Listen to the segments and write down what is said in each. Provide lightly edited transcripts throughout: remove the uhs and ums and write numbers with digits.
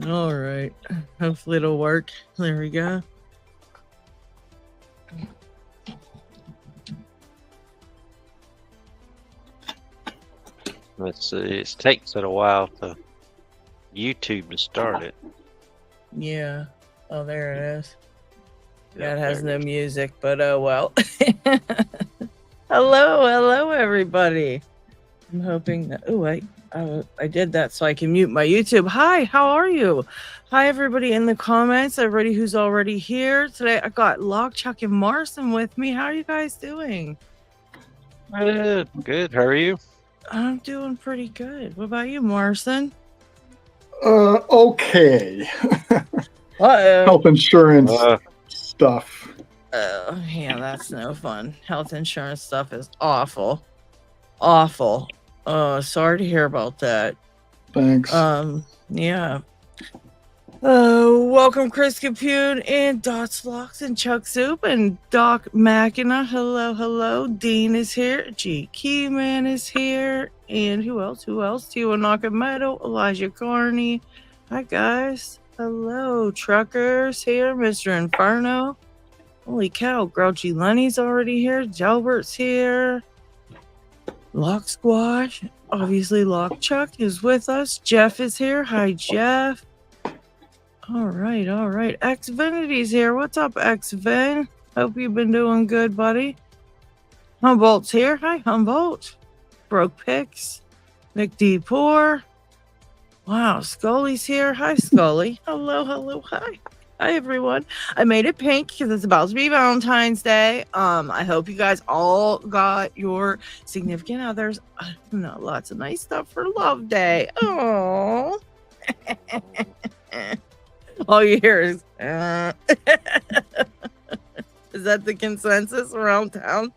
All right. Hopefully it'll work. There we go. Let's see. It takes it a while to YouTube to start it. Yeah. Oh, there it is. Yeah, Yep, it has there no music, but oh well. Hello, everybody. I'm hoping that. Oh, I did that so I can mute my YouTube. Hi, how are you? Hi, everybody in the comments. Everybody who's already here today. I got Lockchuck and Marson with me. How are you guys doing? Good. How are you? I'm doing pretty good. What about you, Marson? Okay. Uh-oh. Health insurance stuff. Oh, yeah, that's no fun. Health insurance stuff is awful. Awful. Oh, sorry to hear about that. Thanks. Yeah. Welcome, Chris Compute and Dots Locks and Chuck Soup and Doc Machina. Hello. Dean is here. G Keyman is here. And who else? Tiwa Nakamoto, Elijah Carney. Hi, guys. Hello, Truckers here. Mr. Inferno. Holy cow, Grouchy Lenny's already here. Jalbert's here. Lock Squash. Obviously, Lockchuck is with us. Jeff is here. Hi, Jeff. All right. Xvinity's here. What's up, Xvin? Hope you've been doing good, buddy. Humboldt's here. Hi, Humboldt. Broke Picks. Nick D. Poor. Wow, Scully's here. Hi, Scully. Hello. Hi, everyone. I made it pink because it's about to be Valentine's Day. I hope you guys all got your significant others. Lots of nice stuff for Love Day. Oh. All you hear is, Is that the consensus around town?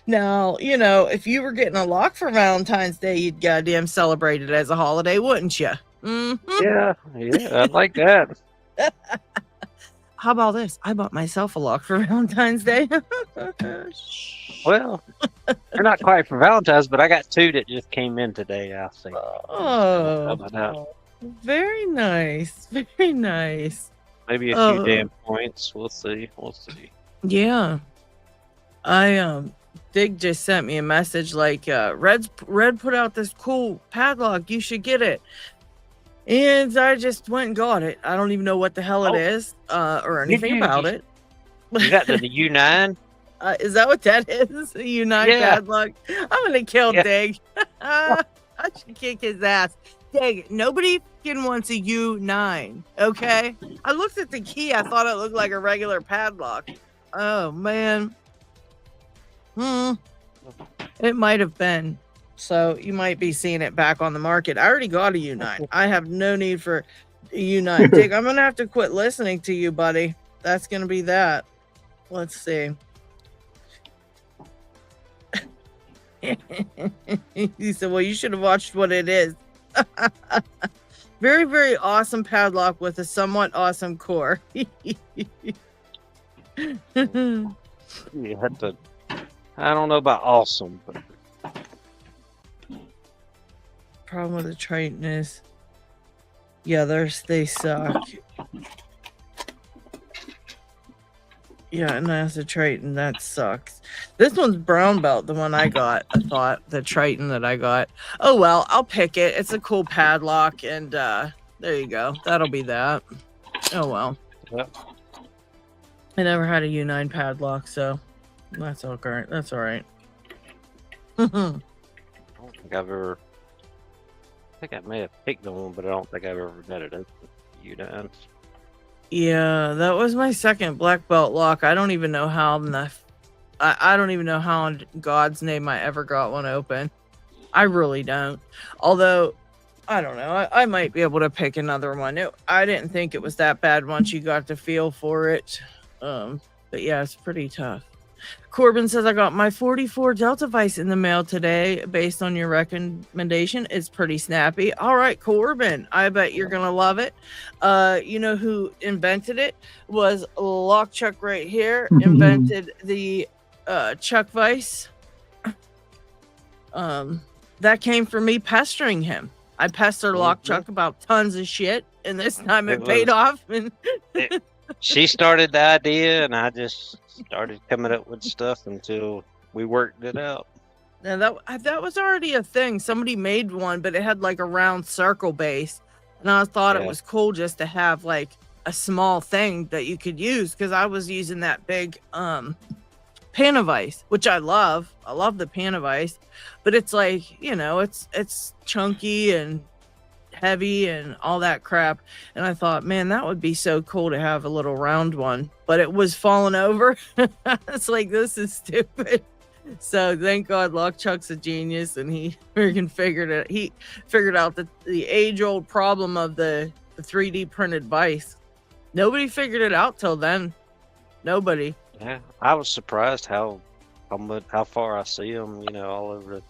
Now, if you were getting a lock for Valentine's Day, you'd goddamn celebrate it as a holiday, wouldn't you? Mm-hmm. Yeah, I like that. How about this? I bought myself a lock for Valentine's Day. Well, they're not quite for Valentine's, but I got 2 that just came in today. I'll see. Oh, How about that? Very nice. Maybe a few damn points. We'll see. Yeah. Dig just sent me a message like, Red put out this cool padlock. You should get it. And I just went and got it. I don't even know what the hell it is, or anything about it. You got the U9? Is that what that is? A U9 padlock? I'm gonna kill Dig. I should kick his ass. Dig, nobody fucking wants a U9, okay? I looked at the key. I thought it looked like a regular padlock. Oh, man. It might have been. So you might be seeing it back on the market. I already got a U9. I have no need for a U9. Dick, I'm going to have to quit listening to you, buddy. That's going to be that. Let's see. He said, well, you should have watched what it is. Very, very awesome padlock with a somewhat awesome core. You have to... I don't know about awesome, but... Problem with the Triton is, yeah, they suck. Yeah, and that's the Triton, that sucks. This one's brown belt, the one I got. I thought the Triton that I got. Oh well, I'll pick it. It's a cool padlock, and there you go. That'll be that. Oh well. Yep. I never had a U9 padlock, so that's okay. That's all right. I don't think I've ever... I think I may have picked the one, but I don't think I've ever netted it. U9. Yeah, that was my second black belt lock. I don't even know how I don't even know how in God's name I ever got one open. I really don't. Although, I don't know. I might be able to pick another one. I didn't think it was that bad once you got the feel for it. But yeah, it's pretty tough. Corbin says, I got my 44 Delta Vice in the mail today based on your recommendation. It's pretty snappy. All right, Corbin, I bet you're going to love it. You know who invented it? Was Lockchuck right here. Invented the Chuck Vice. That came from me pestering him. I pestered Well, Lock yeah. Chuck about tons of shit, and this time it It paid was- off. And She started the idea, and I just started coming up with stuff until we worked it out. now that was already a thing. Somebody made one, but it had like a round circle base, and I thought it Yeah. was cool just to have like a small thing that you could use, because I was using that big pan of ice, which I love. I love the pan of ice, but it's like, you know, it's chunky and heavy and all that crap. And I thought, man, that would be so cool to have a little round one, but it was falling over. It's like, this is stupid. So thank God Lock Chuck's a genius, and he freaking figured it. He figured out the age-old problem of the 3D printed vise. Nobody figured it out till then. Nobody. Yeah, I was surprised how far I see them. You know, all over.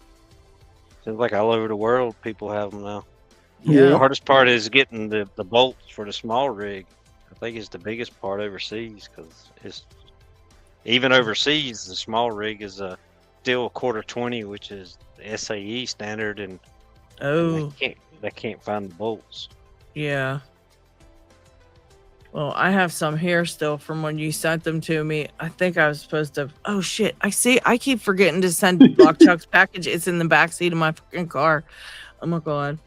Seems like all over the world, people have them now. The Yeah. hardest part is getting the bolts for the small rig. I think it's the biggest part overseas, because it's even overseas the small rig is still a quarter 20, which is the SAE standard, and Oh, they can't find the bolts. yeah. Well, I have some here still from when you sent them to me. I think I was supposed to. Oh shit! I keep forgetting to send Lock Chuck's package. It's in the back seat of my fucking car. Oh my god.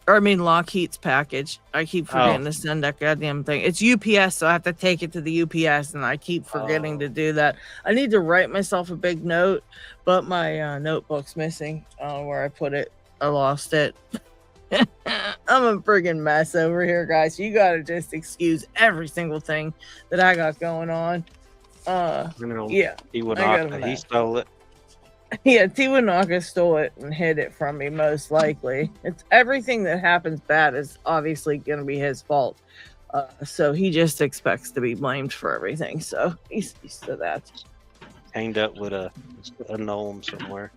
Or I mean Lockheed's package. I keep forgetting to send that goddamn thing. It's UPS, so I have to take it to the UPS, and I keep forgetting to do that. I need to write myself a big note, but my notebook's missing. I don't know where I put it. I lost it. I'm a friggin' mess over here, guys. You gotta just excuse every single thing that I got going on. You know, Yeah. he would I got not. him He back. stole it. Yeah, Tiwanaka stole it and hid it from me, most likely. It's everything that happens bad is obviously gonna be his fault. So he just expects to be blamed for everything. So he's used to that. Hanged up with a gnome somewhere.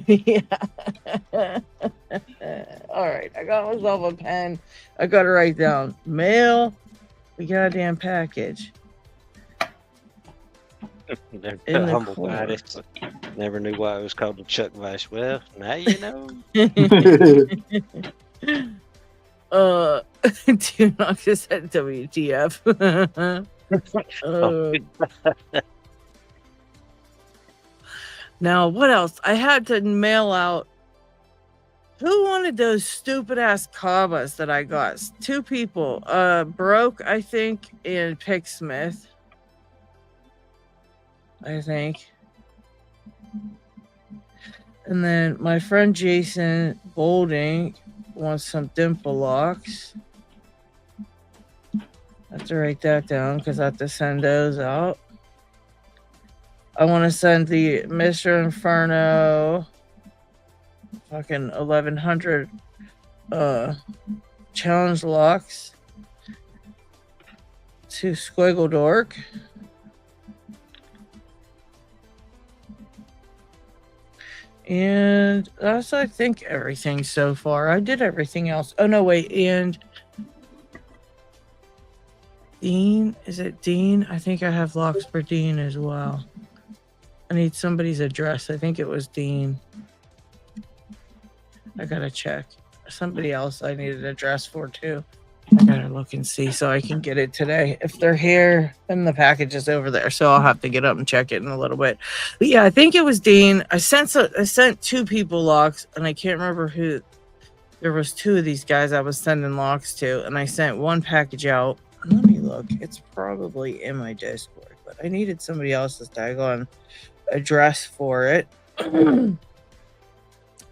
Yeah. All right, I got myself a pen. I got to write down mail the goddamn package. They're In the humble corner. guys. Never knew why it was called the Chuck Vice. Well, now you know. Do not just said WTF. Now, what else? I had to mail out. Who wanted those stupid ass Kavas that I got? 2 people. Broke, I think, and Picksmith. I think. And then my friend Jason Bolding wants some dimple locks. I have to write that down because I have to send those out. I want to send the Mr. Inferno fucking 1100 challenge locks to Squiggle Dork. And that's, I think, everything so far. I did everything else. Oh, no, wait. And Dean? Is it Dean? I think I have locks for Dean as well. I need somebody's address. I think it was Dean. I gotta check. Somebody else I need an address for, too. I gotta look and see so I can get it today. If they're here, then the package is over there, so I'll have to get up and check it in a little bit. But yeah, I think it was Dean. I sent 2 people locks, and I can't remember who. There was 2 of these guys I was sending locks to, and I sent 1 package out. Let me look. It's probably in my Discord, but I needed somebody else's daggone address for it.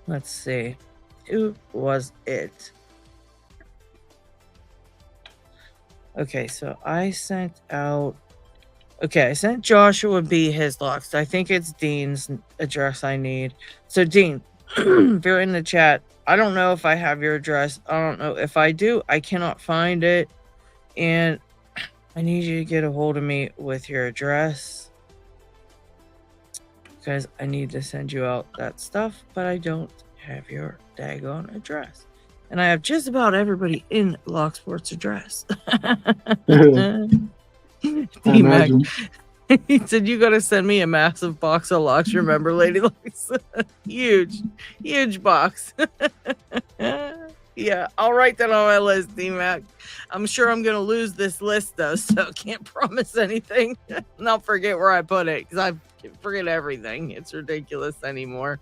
Let's see. Who was it? Okay, so I sent out. Okay, I sent Joshua B his locks. I think it's Dean's address I need. So, Dean, if you're in the chat, I don't know if I have your address. I don't know. If I do, I cannot find it. And I need you to get a hold of me with your address, because I need to send you out that stuff, but I don't have your daggone address. And I have just about everybody in Locksport's address. I D-Mac, imagine. He said, "You got to send me a massive box of locks. Remember, Lady Locks? huge box." Yeah, I'll write that on my list, D-Mac. I'm sure I'm gonna lose this list though, so can't promise anything. And I'll forget where I put it because I forget everything. It's ridiculous anymore.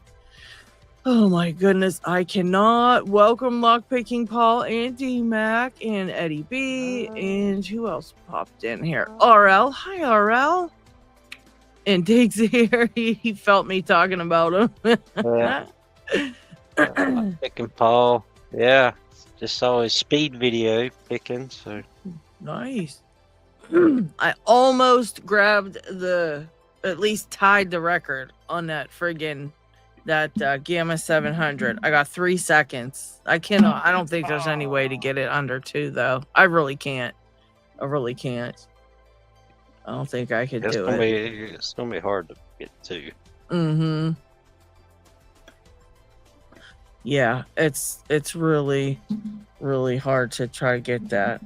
Oh my goodness, I cannot. Welcome Lockpicking Paul and D-Mac and Eddie B. And who else popped in here? RL. Hi, RL. And Diggs here. He felt me talking about him. Yeah. Picking Paul. Yeah. Just saw his speed video picking, so Nice. I almost grabbed at least tied the record on that friggin' Gamma 700. I got 3 seconds. I don't think there's any way to get it under 2 though. I really can't. I don't think I could do it. It's gonna be hard to get to. Mm-hmm. Yeah, it's really, really hard to try to get that.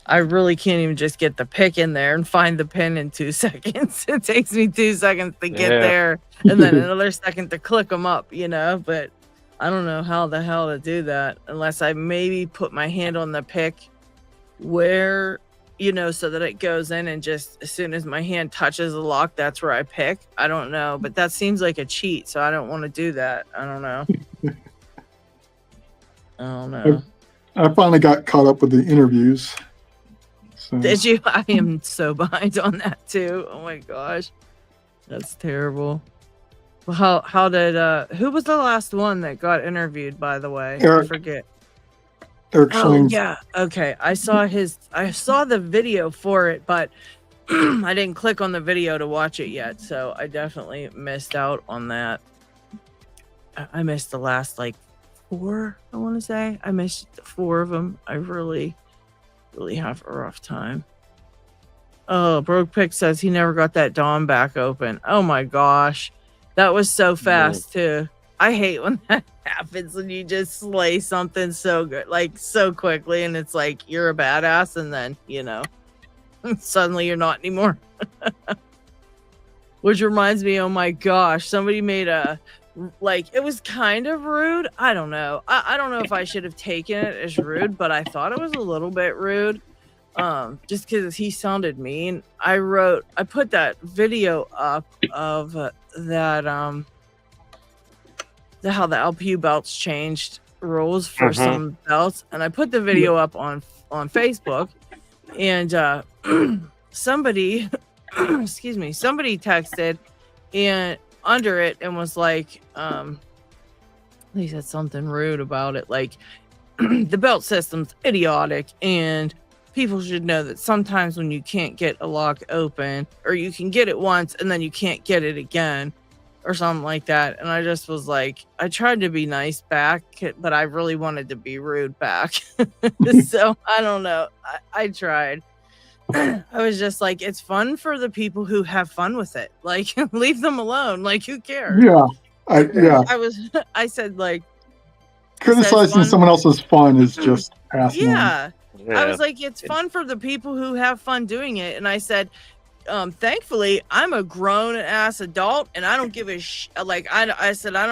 I really can't even just get the pick in there and find the pin in 2 seconds. It takes me 2 seconds to get there and then another second to click them up, but I don't know how the hell to do that unless I maybe put my hand on the pick where, so that it goes in and just as soon as my hand touches the lock, that's where I pick. I don't know, but that seems like a cheat, so I don't want to do that. I don't know. I finally got caught up with the interviews. So. Did you? I am so behind on that too. Oh my gosh, that's terrible. Well, how did who was the last one that got interviewed? By the way, Eric. I forget. Eric Oh yeah, okay. I saw the video for it, but I didn't click on the video to watch it yet, so I definitely missed out on that. I missed the last 4. I want to say I missed 4 of them. I really have a rough time. Oh, Broke Pick says he never got that Dawn back open. Oh my gosh, that was so fast too. I hate when that happens when you just slay something so good, so quickly, and it's like you're a badass, and then suddenly you're not anymore. Which reminds me, oh my gosh, somebody made a it was kind of rude. I don't know. I don't know if I should have taken it as rude, but I thought it was a little bit rude. Just because he sounded mean. I put that video up of that how the LPU belts changed rules for some belts, and I put the video up on Facebook, and somebody somebody texted and under it and was like, he said something rude about it, the belt system's idiotic and people should know that sometimes when you can't get a lock open, or you can get it once and then you can't get it again, or something like that. And I just was like, I tried to be nice back, but I really wanted to be rude back. So I don't know. I tried. I was just like, it's fun for the people who have fun with it. Leave them alone. Who cares? Yeah. I said criticizing someone else's fun is just passing. Yeah. I was like, it's fun for the people who have fun doing it. And I said, thankfully I'm a grown ass adult and I don't give a I said, I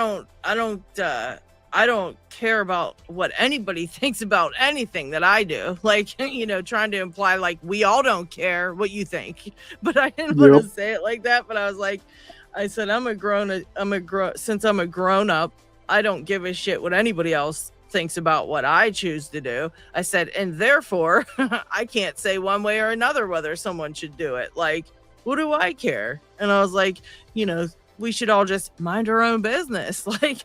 don't care about what anybody thinks about anything that I do. Trying to imply we all don't care what you think, but I didn't want to say it like that. But I was like, I said, since I'm a grown up, I don't give a shit what anybody else thinks about what I choose to do. I said, and therefore I can't say one way or another whether someone should do it. What do I care? And I was like, we should all just mind our own business. I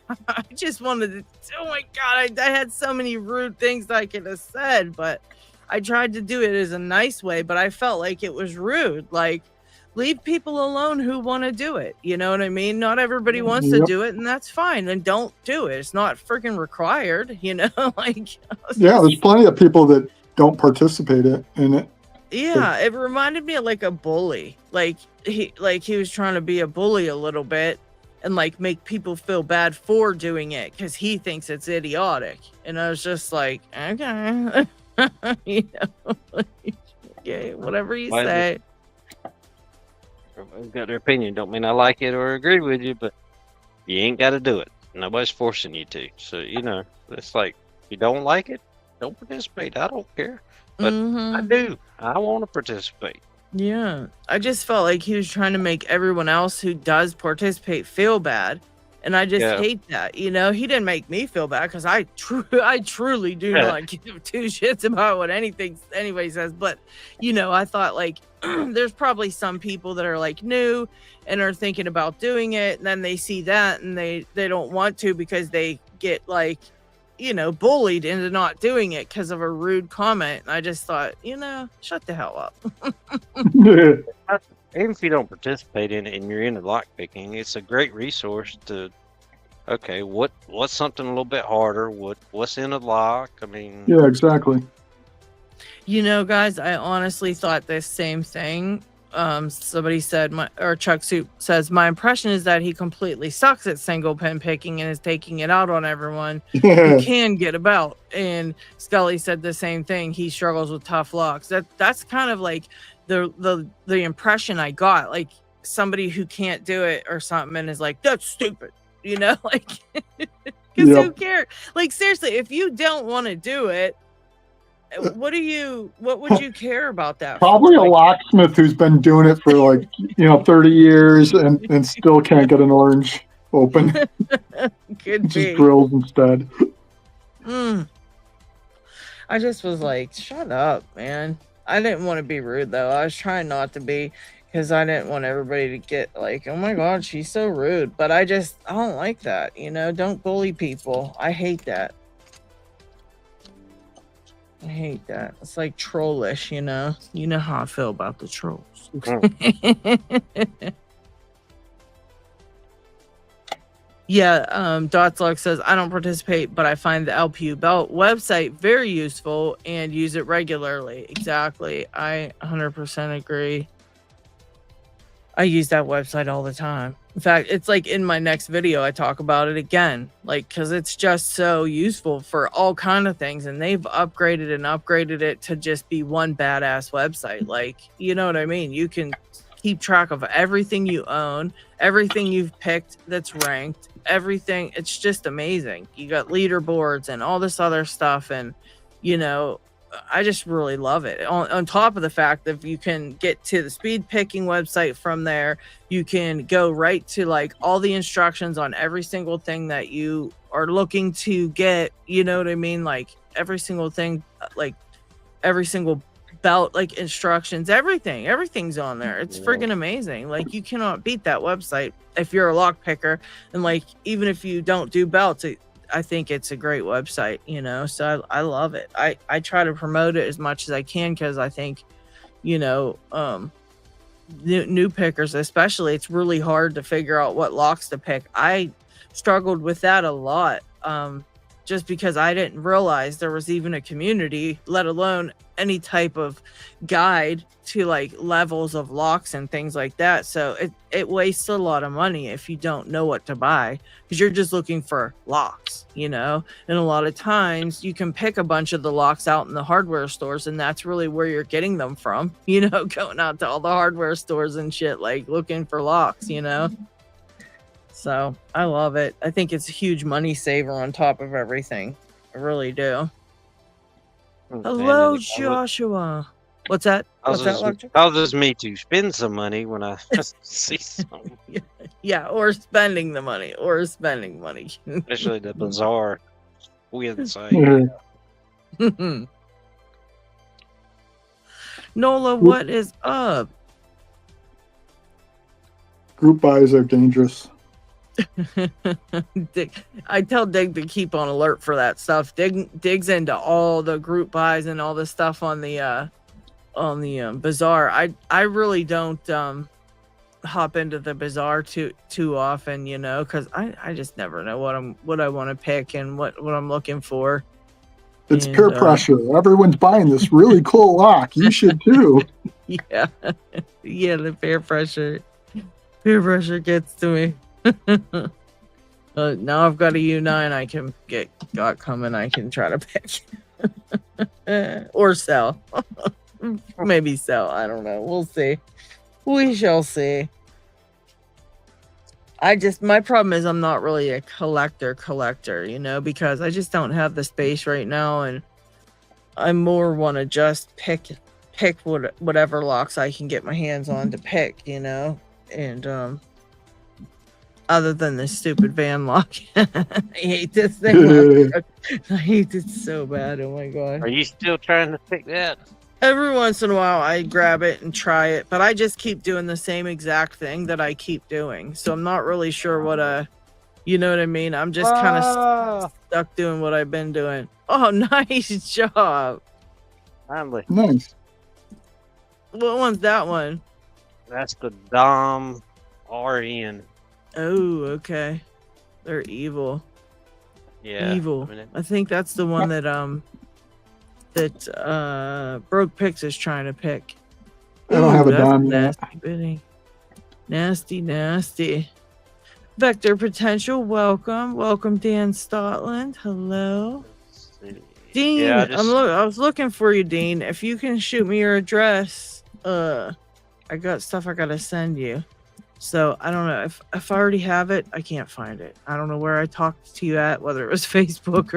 just wanted to, oh my God, I had so many rude things that I could have said, but I tried to do it as a nice way, but I felt like it was rude. Leave people alone who want to do it. You know what I mean? Not everybody wants to do it, and that's fine. Then don't do it. It's not freaking required, Yeah, there's plenty of people that don't participate in it. Yeah, it reminded me of a bully. He was trying to be a bully a little bit and make people feel bad for doing it because he thinks it's idiotic. And I was just like, okay. Okay, whatever you Why is say. Everybody's got their opinion. Don't mean I like it or agree with you, but you ain't got to do it. Nobody's forcing you to. So, it's like, if you don't like it, don't participate. I don't care. But I do. I want to participate. Yeah. I just felt like he was trying to make everyone else who does participate feel bad. And I just hate that. He didn't make me feel bad because I truly do not give two shits about what anybody says. But, I thought like there's probably some people that are like new and are thinking about doing it. And then they see that and they don't want to because they get like, bullied into not doing it because of a rude comment. And I just thought, shut the hell up. Even if you don't participate in it and you're into lockpicking, it's a great resource to, okay, what's something a little bit harder? What's in a lock? I mean, yeah, exactly. Guys, I honestly thought this same thing. Somebody said, Chuck Soup says, my impression is that he completely sucks at single pin picking and is taking it out on everyone who can get about. And Scully said the same thing. He struggles with tough locks. That's kind of like the impression I got, like somebody who can't do it or something and is like, that's stupid, like, because who cares? Like, seriously, if you don't want to do it, what would you care about that? Probably a locksmith who's been doing it for like 30 years and still can't get an orange open. Could be. Just drills instead. I just was like, shut up, man. I didn't want to be rude though. I was trying not to be because I didn't want everybody to get like, oh my god, she's so rude. But I don't like that. Don't bully people. I hate that. I hate that. It's like trollish, You know how I feel about the trolls. Yeah, Dotslog says, I don't participate, but I find the LPU belt website very useful and use it regularly. Exactly. I 100% agree. I use that website all the time. In fact, it's like in my next video, I talk about it again, like, because it's just so useful for all kind of things. And they've upgraded it to just be one badass website. Like, you know what I mean? You can keep track of everything you own, everything you've picked that's ranked, everything. It's just amazing. You got leaderboards and all this other stuff. And, I just really love it. On top of the fact that you can get to the speed picking website from there, you can go right to like all the instructions on every single thing that you are looking to get. You know what I mean? Like every single thing, like every single belt, like instructions, everything's on there. It's friggin' amazing. Like you cannot beat that website if you're a lock picker. And like, even if you don't do belts, I think it's a great website, so I love it. I try to promote it as much as I can because I think, new pickers, especially, it's really hard to figure out what locks to pick. I struggled with that a lot, just because I didn't realize there was even a community, let alone any type of guide to like levels of locks and things like that. So it wastes a lot of money if you don't know what to buy because you're just looking for locks, and a lot of times you can pick a bunch of the locks out in the hardware stores and that's really where you're getting them from, going out to all the hardware stores and shit, like looking for locks, So I love it. I think it's a huge money saver on top of everything. I really do. Hello, Joshua. What's that? Causes me to spend some money when I see something. Yeah, or spending the money. Especially the bizarre website. Nola, what is up? Group buys are dangerous. I tell Dig to keep on alert for that stuff. Dig's into all the group buys and all the stuff on the bazaar. I really don't hop into the bazaar too often, because I just never know what I want to pick and what I'm looking for. It's peer pressure. Everyone's buying this really cool lock. You should too. Yeah, the peer pressure gets to me. Now I've got a U9 I can got coming. I can try to pick or sell. Maybe so. I don't know. We'll see. We shall see. My problem is I'm not really a collector, because I just don't have the space right now, and I more want to just pick whatever locks I can get my hands on to pick, and other than this stupid van lock. I hate this thing. I hate it so bad. Oh my god. Are you still trying to pick that? Every once in a while I grab it and try it, but I just keep doing the same exact thing that I keep doing. So I'm not really sure what you know what I mean? I'm just kind of stuck doing what I've been doing. Oh, nice job. Finally. Nice. What one's that one? That's the Dom RN. Oh, okay. They're evil. Yeah. Evil. I think that's the one that Broke Picks is trying to pick. I don't have a that's dime yet. nasty bidding. Nasty. Vector Potential, welcome Dan Stotland. Hello. Dean, Yeah, I was looking for you, Dean. If you can shoot me your address, I got stuff I gotta send you. So I don't know if I already have it, I can't find it. I don't know where I talked to you at, whether it was Facebook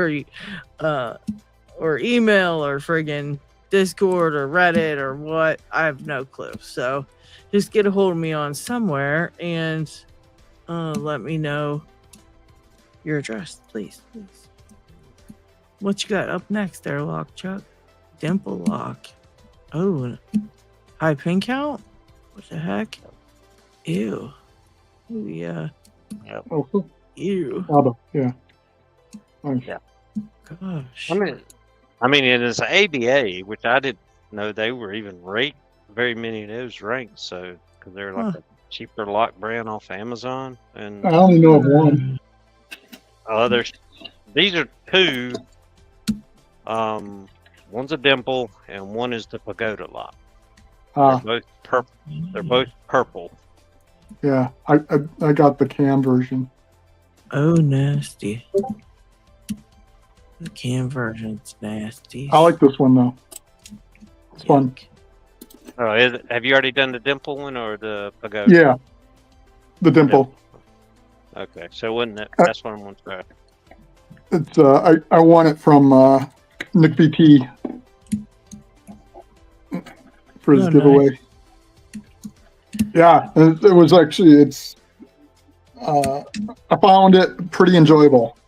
or email or friggin' Discord or Reddit or what. I have no clue. So just get a hold of me on somewhere and let me know your address, please. What you got up next there, Lock Chuck? Dimple Lock. Oh, high pin count? What the heck? Ew. Ooh, yeah. Yep. Oh, cool. Ew. Yeah. Nice. Yeah. Gosh. I mean, it is ABA, which I didn't know they were even ranked. Very many of those ranked, so because they're like a cheaper lock brand off Amazon, and I only know of one. These are two. One's a Dimple, and one is the Pagoda lock. They're both purple. They're both purple. Yeah, I got the cam version. Oh, nasty. The cam version's nasty. I like this one though. It's fun. Oh, have you already done the Dimple one or the Pagoda? Yeah, the Dimple. Okay, so that's what I'm going to try. It's I won it from Nick BT for his giveaway. Nice. Yeah, it was actually I found it pretty enjoyable.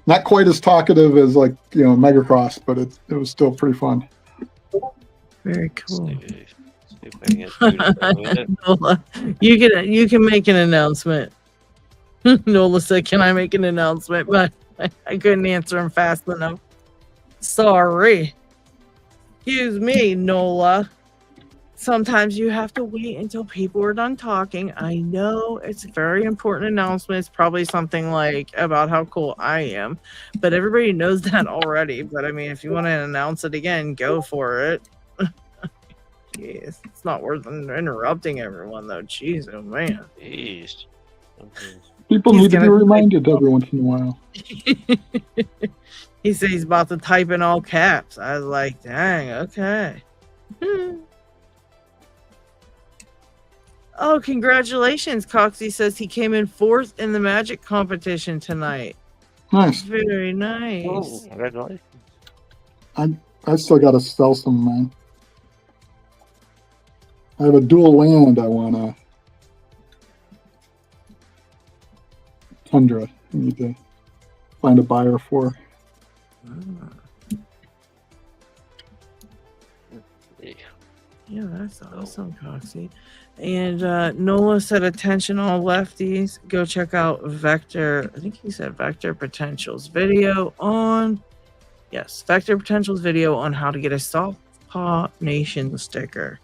Not quite as talkative as Megacross, but it was still pretty fun. Very cool. It. Nola, you can make an announcement. Nola said, "Can I make an announcement?" But I couldn't answer him fast enough. Sorry. Excuse me, Nola. Sometimes you have to wait until people are done talking. I know it's a very important announcement. It's probably something like about how cool I am, but everybody knows that already. But I mean, if you want to announce it again, go for it. Jeez, it's not worth interrupting everyone, though. Jeez, oh man. Jeez. People need to be reminded every once in a while. He said he's about to type in all caps. I was like, dang, okay. Oh, congratulations. Coxie says he came in 4th in the Magic competition tonight. Nice. Very nice. Oh, congratulations. I still got to sell some, man. I have a dual land I want to... Tundra. I need to find a buyer for. Yeah, that's awesome, Coxie. And Nola said, attention all lefties, go check out Vector, I think he said Vector Potential's video on, yes, Vector Potential's video on how to get a Soft Paw Nation sticker.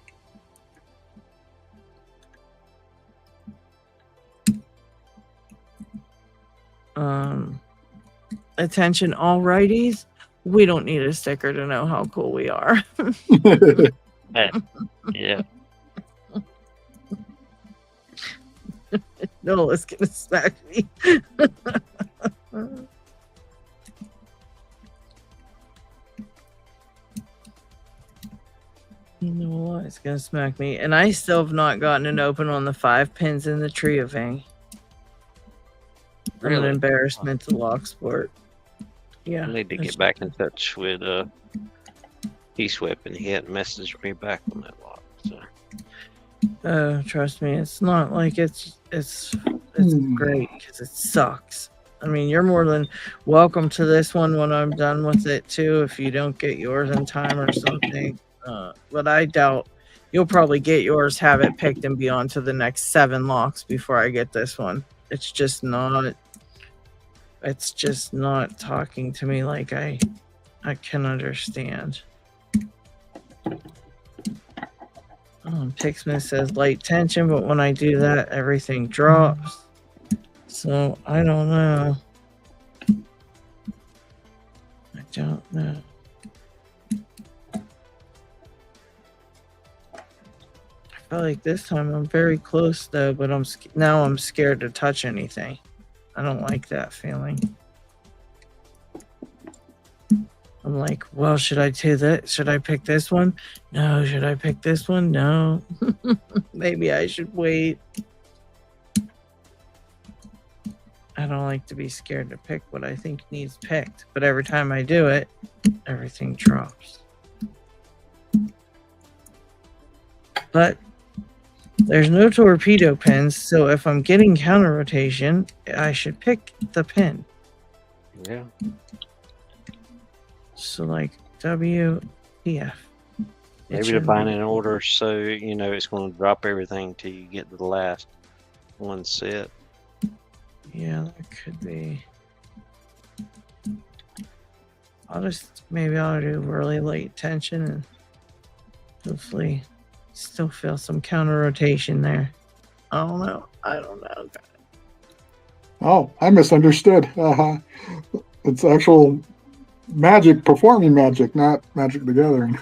Attention all righties, we don't need a sticker to know how cool we are. Yeah. Nola's gonna smack me. You know what? It's gonna smack me. And I still have not gotten it open on the 5 pins in the trio thing. I'm Really? an embarrassment to Locksport. Yeah. I need to get back in touch with T-Swept, and he hadn't messaged me back on that lock. So Trust me, it's not like it's great because it sucks. I mean, you're more than welcome to this one when I'm done with it too. If you don't get yours in time or something, but I doubt you'll probably get yours, have it picked, and be on to the next 7 locks before I get this one. It's just not. It's just not talking to me like I can understand. Pixman says light tension, but when I do that, everything drops. So I don't know. I don't know. I feel like this time I'm very close though, but now I'm scared to touch anything. I don't like that feeling. I'm like, well, should I do that? Should I pick this one? No. Should I pick this one? No. Maybe I should wait. I don't like to be scared to pick what I think needs picked, but every time I do it, everything drops. But there's no torpedo pins, so if I'm getting counter rotation, I should pick the pin. yeah. So like WTF. Maybe to find an order so you know it's going to drop everything till you get to the last one set. Yeah, that could be. Maybe I'll do really late tension and hopefully still feel some counter rotation there. I don't know. Oh, I misunderstood. It's actual magic, performing magic, not Magic the Gathering.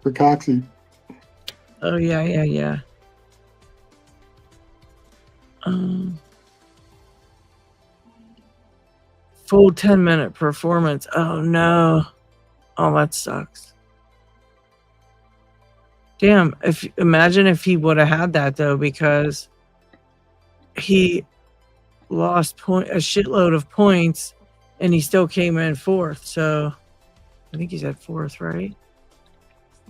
For Coxie. Oh, yeah. Full 10-minute performance. Oh, no. Oh, that sucks. Damn. Imagine if he would have had that, though, because he lost a shitload of points and he still came in 4th. So I think he's at 4th, right?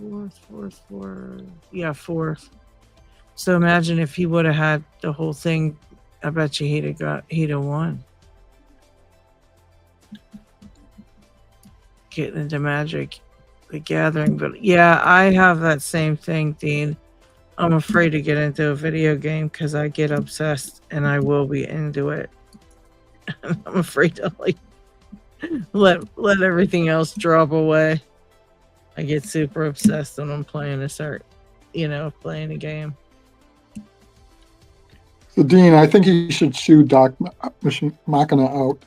4th. Yeah, 4th. So imagine if he would have had the whole thing. I bet you he'd have won. Getting into Magic the Gathering, but yeah, I have that same thing, Dean. I'm afraid to get into a video game because I get obsessed and I will be into it. I'm afraid to let everything else drop away. I get super obsessed when I'm playing playing a game. So, Dean, I think you should shoo Doc Machina out.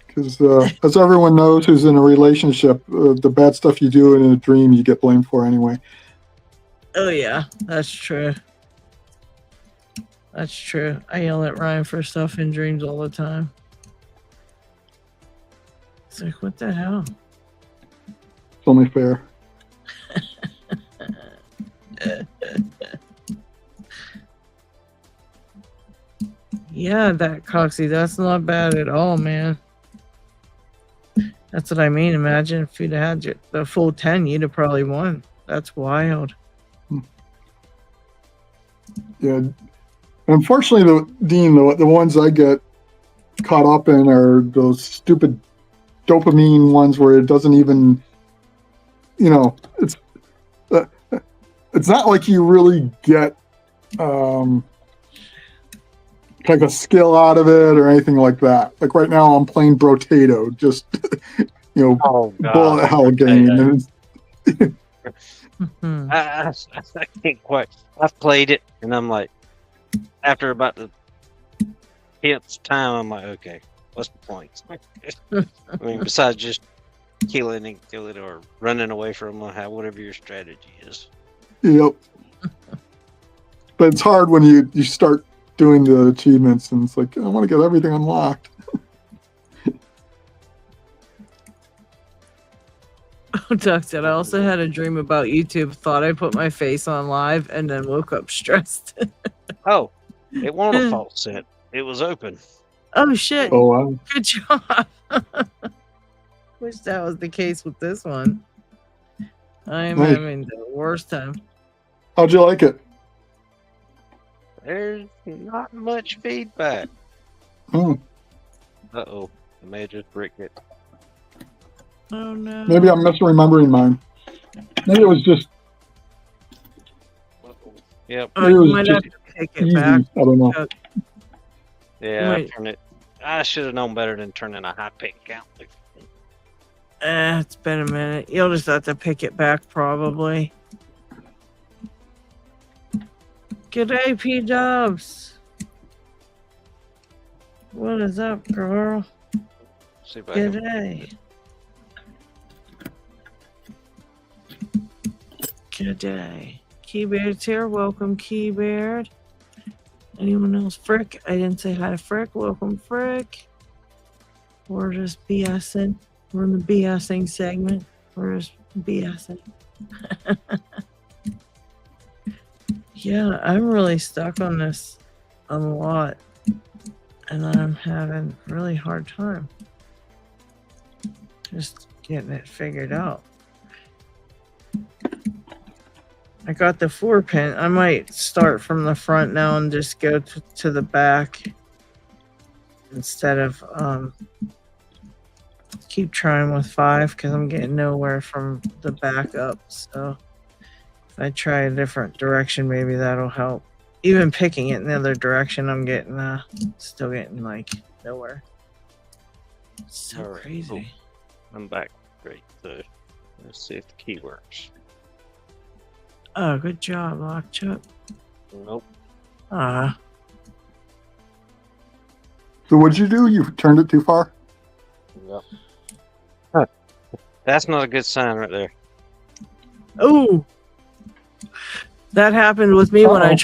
Because as everyone knows who's in a relationship, the bad stuff you do in a dream, you get blamed for anyway. Oh, yeah, that's true. That's true. I yell at Ryan for stuff in dreams all the time. It's like, what the hell? It's only fair. Yeah, that Coxie, that's not bad at all, man. That's what I mean. Imagine if you'd had the full 10, you'd have probably won. That's wild. Yeah. Unfortunately, Dean, the ones I get caught up in are those stupid dopamine ones where it doesn't even, it's not like you really get like a skill out of it or anything like that. Like right now, I'm playing Brotato, just bullet hell game. And I can't quite. I've played it, and I'm like, after about the 10th time, I'm like, okay, what's the point? I mean, besides just killing it or running away from them, whatever your strategy is. Yep. But it's hard when you start doing the achievements, and it's like, I want to get everything unlocked. Doc said, I also had a dream about YouTube. Thought I put my face on live and then woke up stressed. Oh, it wasn't a false set. It was open. Oh, shit. Oh wow. Good job. Wish that was the case with this one. I'm Nice. having the worst time. How'd you like it? There's not much feedback. Hmm. Uh-oh. I may have just bricked it. Oh, no. Maybe I'm misremembering mine. Maybe it was just Uh-oh. Yep. Oh, maybe it you was might just have to take it easy. back. I don't know. Chuck. Yeah, Wait. I should have known better than turning a high pick count. It's been a minute. You'll just have to pick it back, probably. G'day, P-Dubs. What is up, girl? See if I can. G'day. G'day. Keybeard's here. Welcome, Keybeard. Anyone else? Frick. I didn't say hi to Frick. Welcome, Frick. We're just BSing. We're in the BSing segment. We're just BSing. Yeah, I'm really stuck on this a lot. And I'm having a really hard time just getting it figured out. I got the 4-pin. I might start from the front now and just go to the back instead of keep trying with 5 because I'm getting nowhere from the back up. So if I try a different direction, maybe that'll help. Even picking it in the other direction, I'm getting still getting like nowhere. So All right, crazy. cool. I'm back. Great. So let's see if the key works. Oh, good job, Lockchuck. Nope. Ah, So what'd you do? You turned it too far? Yep. Huh. That's not a good sign right there. oh, that happened with me when I Uh-oh.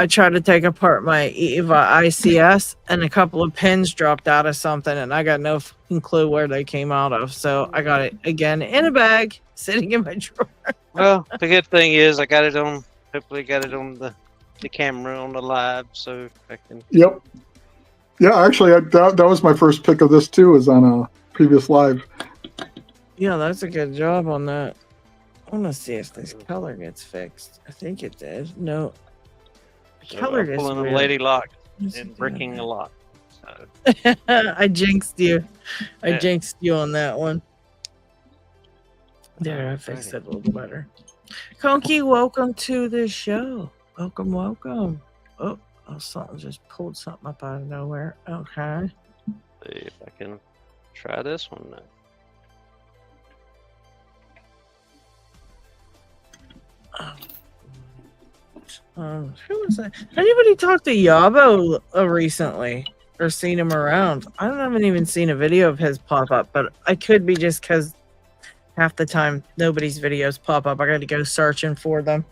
tried to take apart my EVA ICS, and a couple of pins dropped out of something, and I got no fucking clue where they came out of. So I got it again in a bag, sitting in my drawer. Well, the good thing is I got it on. Hopefully, got it on the camera on the live, so I can. Yep. Yeah, actually, that was my first pick of this too. Is on a previous live. Yeah, that's a good job on that. I want to see if this color gets fixed. I think it did. No. The So color I'm gets pulling a weird. lady lock What's it and doing bricking now? a lot. So, I jinxed you. I Yeah. jinxed you on that one. There, I fixed Alrighty. it a little better. Conky, welcome to the show. Welcome, welcome. Oh, something just pulled something up out of nowhere. Okay. see if I can try this one now. Who was that? Anybody talk to Yabo recently or seen him around? I haven't even seen a video of his pop up, but I could be just because half the time nobody's videos pop up. I got to go searching for them.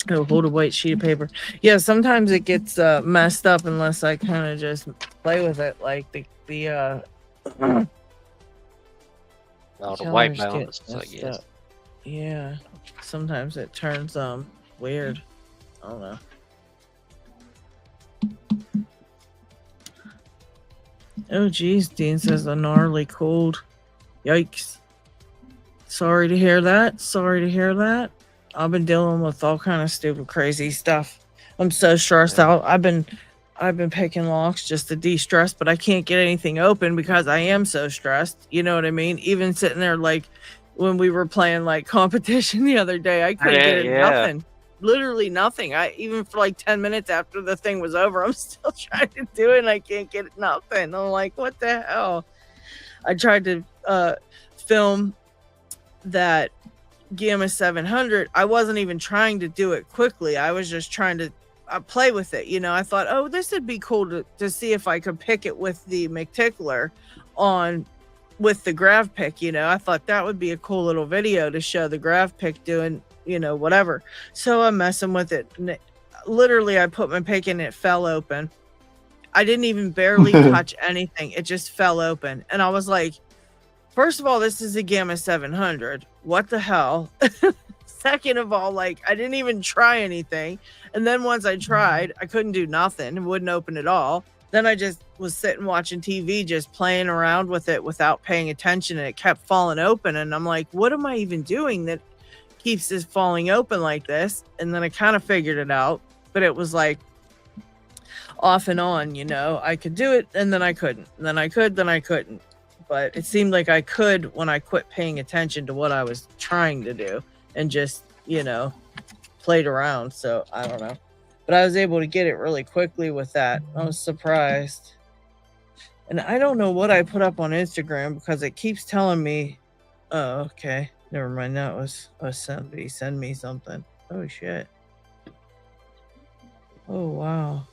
Oh, hold a white sheet of paper. Yeah, sometimes it gets messed up unless I kind of just play with it, like the Oh, the white colors get balance, I messed guess. up. Yeah, sometimes it turns weird. I don't know. Oh geez, Dean says a gnarly cold. Yikes. Sorry to hear that. Sorry to hear that. I've been dealing with all kind of stupid crazy stuff. I'm so stressed out. I've been picking locks just to de-stress, but I can't get anything open because I am so stressed. You know what I mean? Even sitting there like when we were playing like competition the other day, I couldn't get it, nothing. Literally nothing. I even for like 10 minutes after the thing was over, I'm still trying to do it and I can't get nothing. I'm like, what the hell? I tried to film that Gamma 700. I wasn't even trying to do it quickly. I was just trying to play with it. You know, I thought, oh, this would be cool to see if I could pick it with the McTickler on with the grav pick. You know, I thought that would be a cool little video to show the grav pick doing, you know, whatever. So I'm messing with it. And literally, I put my pick in, it fell open. I didn't even barely touch anything. It just fell open. And I was like, first of all, this is a Gamma 700. What the hell? Second of all, like, I didn't even try anything. And then once I tried, I couldn't do nothing. It wouldn't open at all. Then I just was sitting watching TV, just playing around with it without paying attention. And it kept falling open. And I'm like, what am I even doing that keeps this falling open like this? And then I kind of figured it out. But it was like off and on, you know. I could do it, and then I couldn't. And then I could, then I couldn't. But it seemed like I could when I quit paying attention to what I was trying to do and just, you know, played around. So I don't know. But I was able to get it really quickly with that. I was surprised. And I don't know what I put up on Instagram because it keeps telling me, oh, okay. Never mind. That was somebody send me something. Oh, shit. Oh, wow.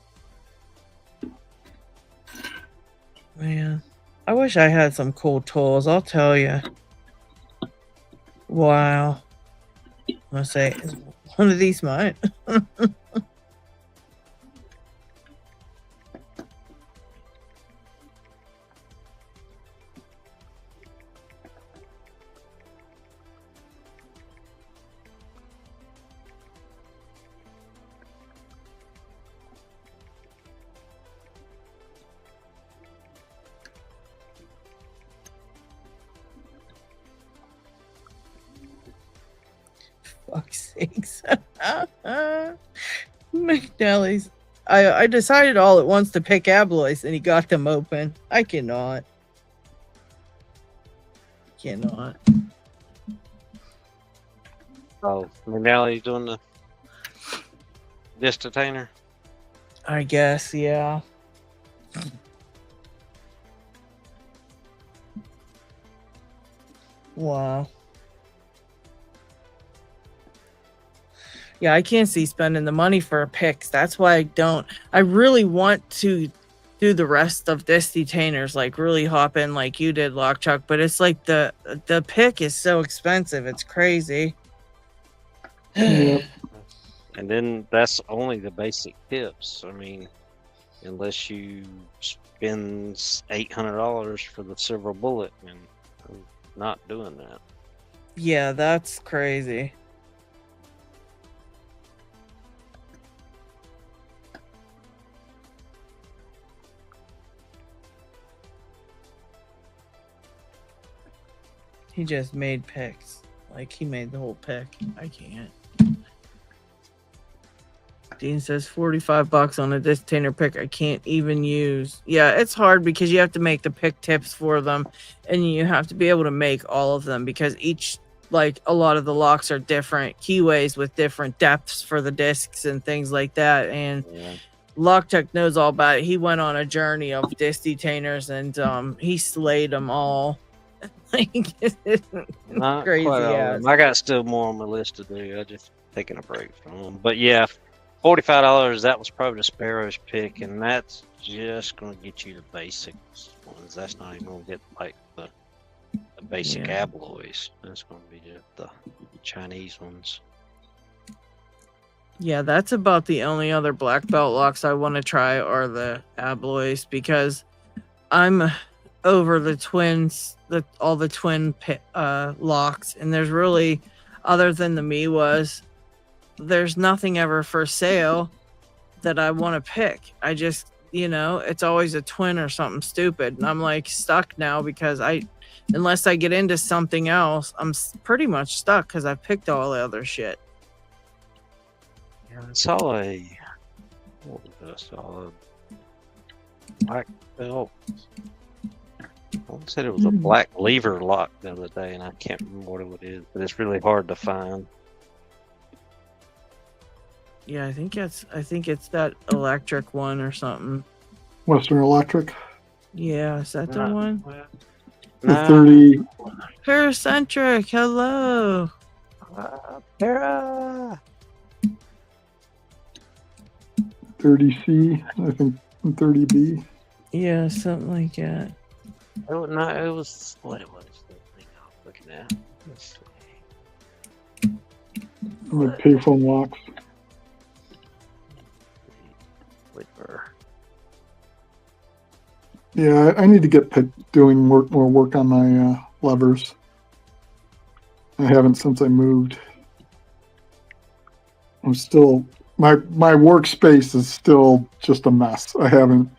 Man. I wish I had some cool tools. I'll tell you. Wow. I'm going to say, is one of these mine? Fuck's sakes. McNally's. I decided all at once to pick abloys and he got them open. I cannot. Oh, McNally's doing this detainer. I guess, yeah. Wow. Yeah, I can't see spending the money for picks. That's why I don't. I really want to do the rest of this detainers, like really hop in like you did, Lockchuck. But it's like the pick is so expensive. It's crazy. Yep. And then that's only the basic tips. I mean, unless you spend $800 for the silver bullet, and I'm not doing that. Yeah, that's crazy. He just made picks. Like, he made the whole pick. I can't. Dean says $45 on a detainer pick I can't even use. Yeah, it's hard because you have to make the pick tips for them. And you have to be able to make all of them because each, like, a lot of the locks are different keyways with different depths for the discs and things like that. And Yeah. Lockchuck knows all about it. He went on a journey of disc detainers and he slayed them all. Not Crazy quite all of ass. them. I got still more on my list to do. I just taking a break from them. But yeah, $45. That was probably the Sparrow's pick, and that's just going to get you the basic ones. That's not even going to get like the basic alloys. That's going to be just the Chinese ones. Yeah, that's about the only other black belt locks I want to try are the alloys because I'm over the twins, all the twin locks, and there's really, other than the Miwas, there's nothing ever for sale that I want to pick. I just, you know, it's always a twin or something stupid, and I'm like stuck now because unless I get into something else, I'm pretty much stuck because I've picked all the other shit. Yeah, I saw what was that? A black belt. I said it was a black lever lock the other day, and I can't remember what it is, but it's really hard to find. Yeah, I think it's that electric one or something. Western Electric. Yeah, is that the one? The 30. Paracentric, hello. Para. 30C, I think, and 30B. Yeah, something like that. Oh no, it was what it was. The thing I was looking at. Let's see. The payphone locks. Lever. Yeah, I need to get doing more work on my levers. I haven't since I moved. I'm still my workspace is still just a mess. I haven't.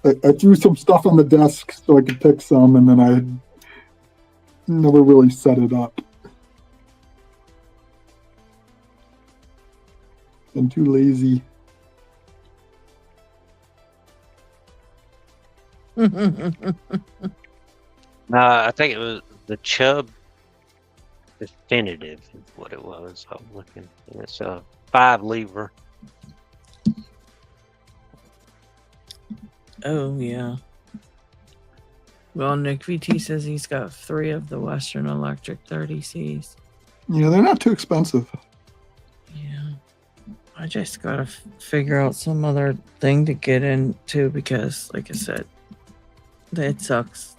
I threw some stuff on the desk so I could pick some, and then I never really set it up. Been too lazy. I think it was the Chubb Definitive is what it was. I'm looking. It's a 5 lever. Oh yeah. Well, Nick VT says he's got 3 of the Western Electric 30Cs. Yeah, they're not too expensive. Yeah. I just gotta figure out some other thing to get into because, like I said, it sucks.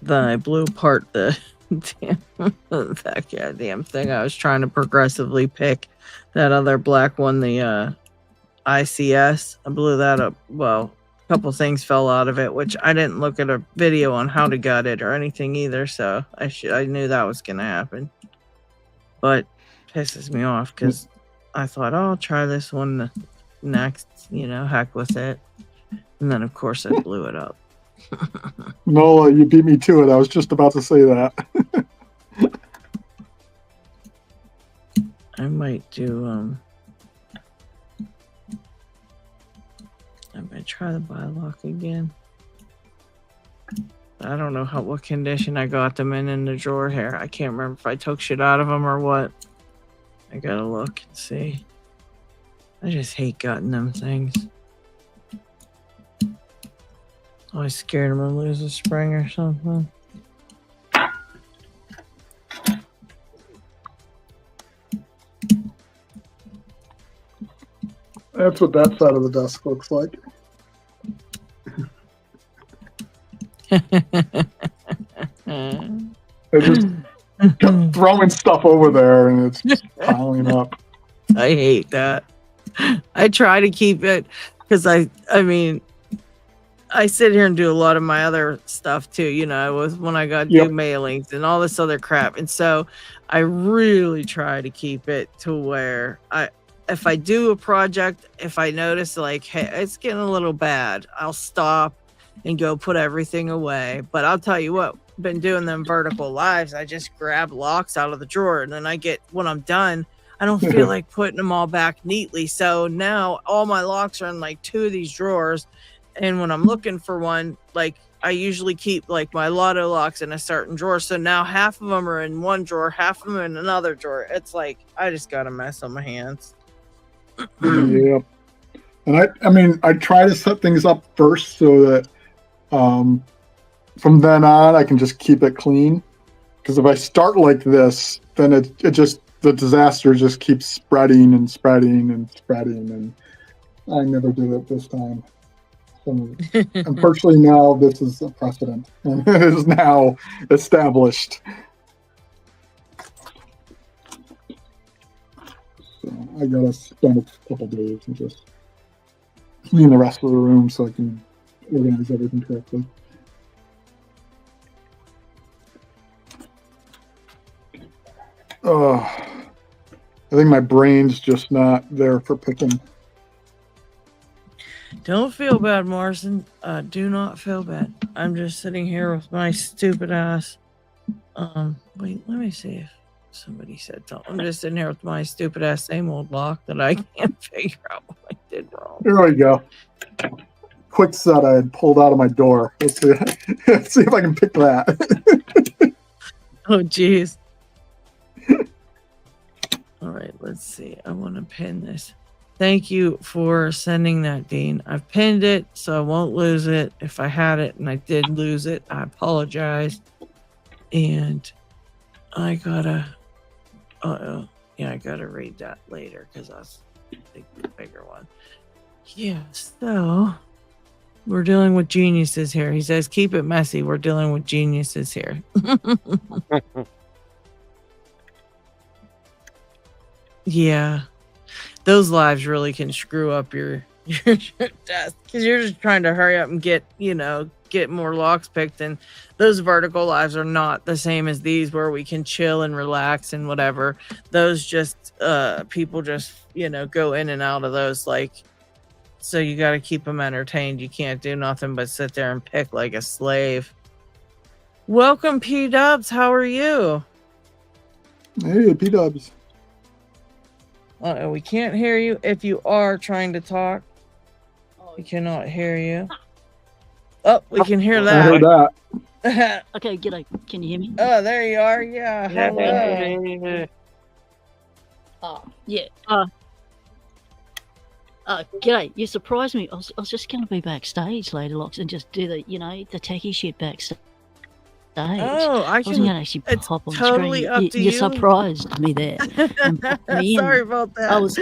Then I blew apart the that goddamn thing. I was trying to progressively pick that other black one, the ICS. I blew that up. Well, a couple things fell out of it, which I didn't look at a video on how to gut it or anything either. So I knew that was gonna happen, but pisses me off because I thought, oh, I'll try this one next. You know, heck with it. And then of course I blew it up. Nola, you beat me to it. I was just about to say that. I might do I might try the Bilock again. I don't know what condition I got them in the drawer here. I can't remember if I took shit out of them or what. I gotta look and see. I just hate gutting them things. Always scared I'm gonna lose a spring or something. That's what that side of the desk looks like. I just kept throwing stuff over there and it's just piling up. I hate that. I try to keep it because I mean, I sit here and do a lot of my other stuff too. You know, I was when I got do mailings and all this other crap, and so I really try to keep it to where if I do a project, if I notice like, hey, it's getting a little bad, I'll stop and go put everything away. But I'll tell you what, been doing them vertical lives, I just grab locks out of the drawer, and then when I'm done, I don't feel like putting them all back neatly. So now all my locks are in like 2 of these drawers. And when I'm looking for one, like I usually keep like my lotto locks in a certain drawer. So now half of them are in one drawer, half of them in another drawer. It's like, I just got a mess on my hands. Yeah. And I mean, I try to set things up first so that from then on, I can just keep it clean. Because if I start like this, then the disaster just keeps spreading and spreading and spreading. And I never did it this time. Unfortunately, now this is a precedent and it is now established. So I gotta spend a couple days and just clean the rest of the room so I can organize everything correctly. I think my brain's just not there for picking. Don't feel bad, Morrison. Do not feel bad. I'm just sitting here with my stupid ass. Wait, let me see if somebody said something. I'm just sitting here with my stupid ass same old lock that I can't figure out what I did wrong. Here we go. Quick set I had pulled out of my door. Let's see, let's see if I can pick that. Oh, jeez. All right, let's see. I want to pin this. Thank you for sending that, Dean. I've pinned it, so I won't lose it. If I had it and I did lose it, I apologize. And I gotta, yeah, I gotta read that later because that's the bigger one. Yeah, so we're dealing with geniuses here. He says, keep it messy. We're dealing with geniuses here. Yeah. those lives really can screw up your desk because you're just trying to hurry up and get more locks picked, and those vertical lives are not the same as these where we can chill and relax and whatever. Those just people just go in and out of those, like, so you got to keep them entertained. You can't do nothing but sit there and pick like a slave. Welcome, P-Dubs. How are you? Hey, P-Dubs. We can't hear you. If you are trying to talk, we cannot hear you. Oh, we can hear I that. heard that. Okay, g'day. Can you hear me? Oh, there you are. Yeah. Hello. Yeah. G'day. You surprised me. I was just going to be backstage, Lady Locks, and just do the techie shit backstage. Oh, I wasn't can. going to actually It's pop on totally screen. up to You you. surprised me there. And popped me in. Sorry about that. I was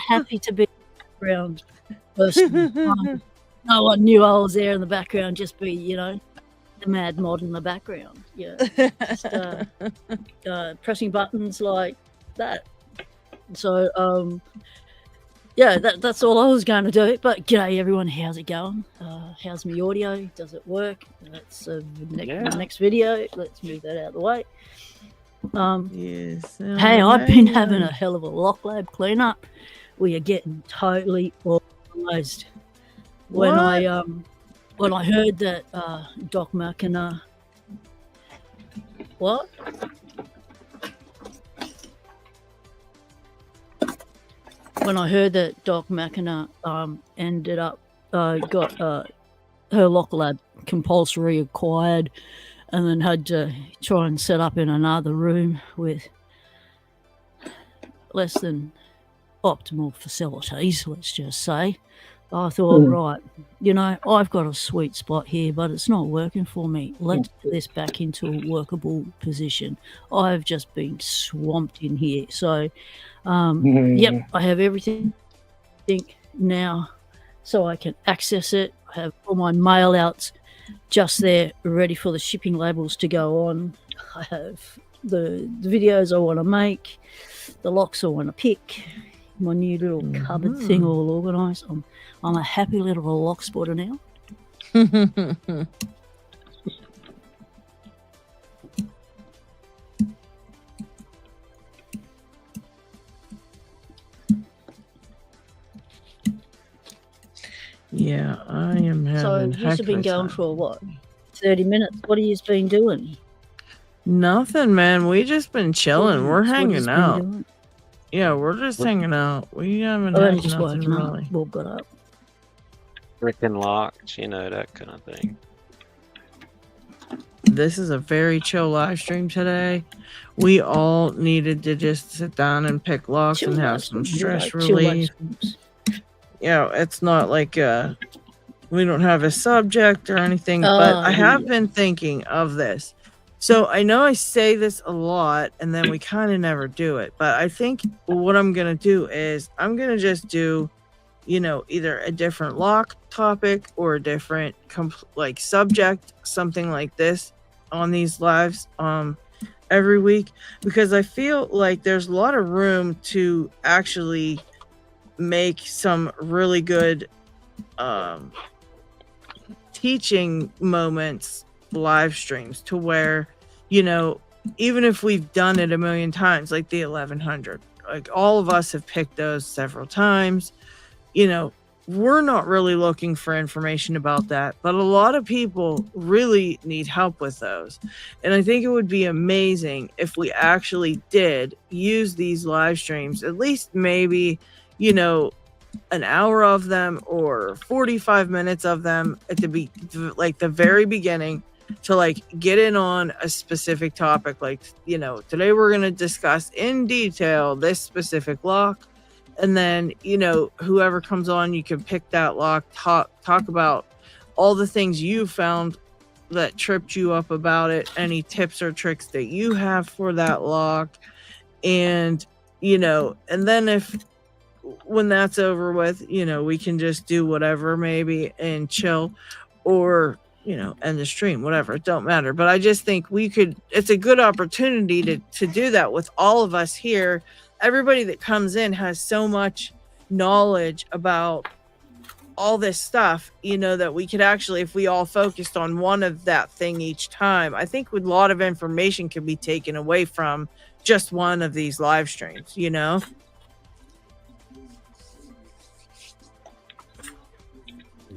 happy to be around person. No one knew I was there in the background. Just be, the mad mod in the background. Yeah, just pressing buttons like that. So, yeah, that's all I was going to do. But g'day everyone, how's it going? How's my audio? Does it work? That's the next video. Let's move that out of the way. Yes. Hey, I've been having a hell of a lock lab cleanup. We are getting totally organised. When I heard that Doc Machina, what? When I heard that Doc Machina ended up got her lock lab compulsory acquired, and then had to try and set up in another room with less than optimal facilities, let's just say, I thought, right, I've got a sweet spot here, but it's not working for me. Let's get this back into a workable position. I've just been swamped in here. So, yep, I have everything now so I can access it. I have all my mail outs just there ready for the shipping labels to go on. I have the videos I want to make, the locks I want to pick, my new little cupboard thing all organised. I'm a happy little Locksporter now. Yeah, I am having. So you've been going for what? 30 minutes. What have you been doing? Nothing, man. We just been chilling. We're hanging out. Doing? Yeah, we're just hanging out. We haven't I had only just nothing woken really. up. Well, got up. Freaking locks, that kind of thing. This is a very chill live stream today. We all needed to just sit down and pick locks and have some stress relief. Yeah, it's not like we don't have a subject or anything, but I have been thinking of this. So I know I say this a lot and then we kind of never do it, but I think what I'm going to do is I'm going to just do, either a different lock topic or a different subject, something like this on these lives every week, because I feel like there's a lot of room to actually make some really good teaching moments, live streams, to where, even if we've done it a million times, like the 1100, like all of us have picked those several times, we're not really looking for information about that, but a lot of people really need help with those. And I think it would be amazing if we actually did use these live streams, at least maybe, an hour of them or 45 minutes of them at the very beginning, to get in on a specific topic. Today we're going to discuss in detail this specific lock. And then, whoever comes on, you can pick that lock, talk about all the things you found that tripped you up about it, any tips or tricks that you have for that lock. And, and then when that's over with, we can just do whatever maybe and chill, or, end the stream, whatever, it don't matter. But I just think it's a good opportunity to do that with all of us here. Everybody that comes in has so much, knowledge about all this stuff, you know, that we could actually, if we all focused on one of that thing each time, I think a lot of information could be taken away from just one of these live streams, you know?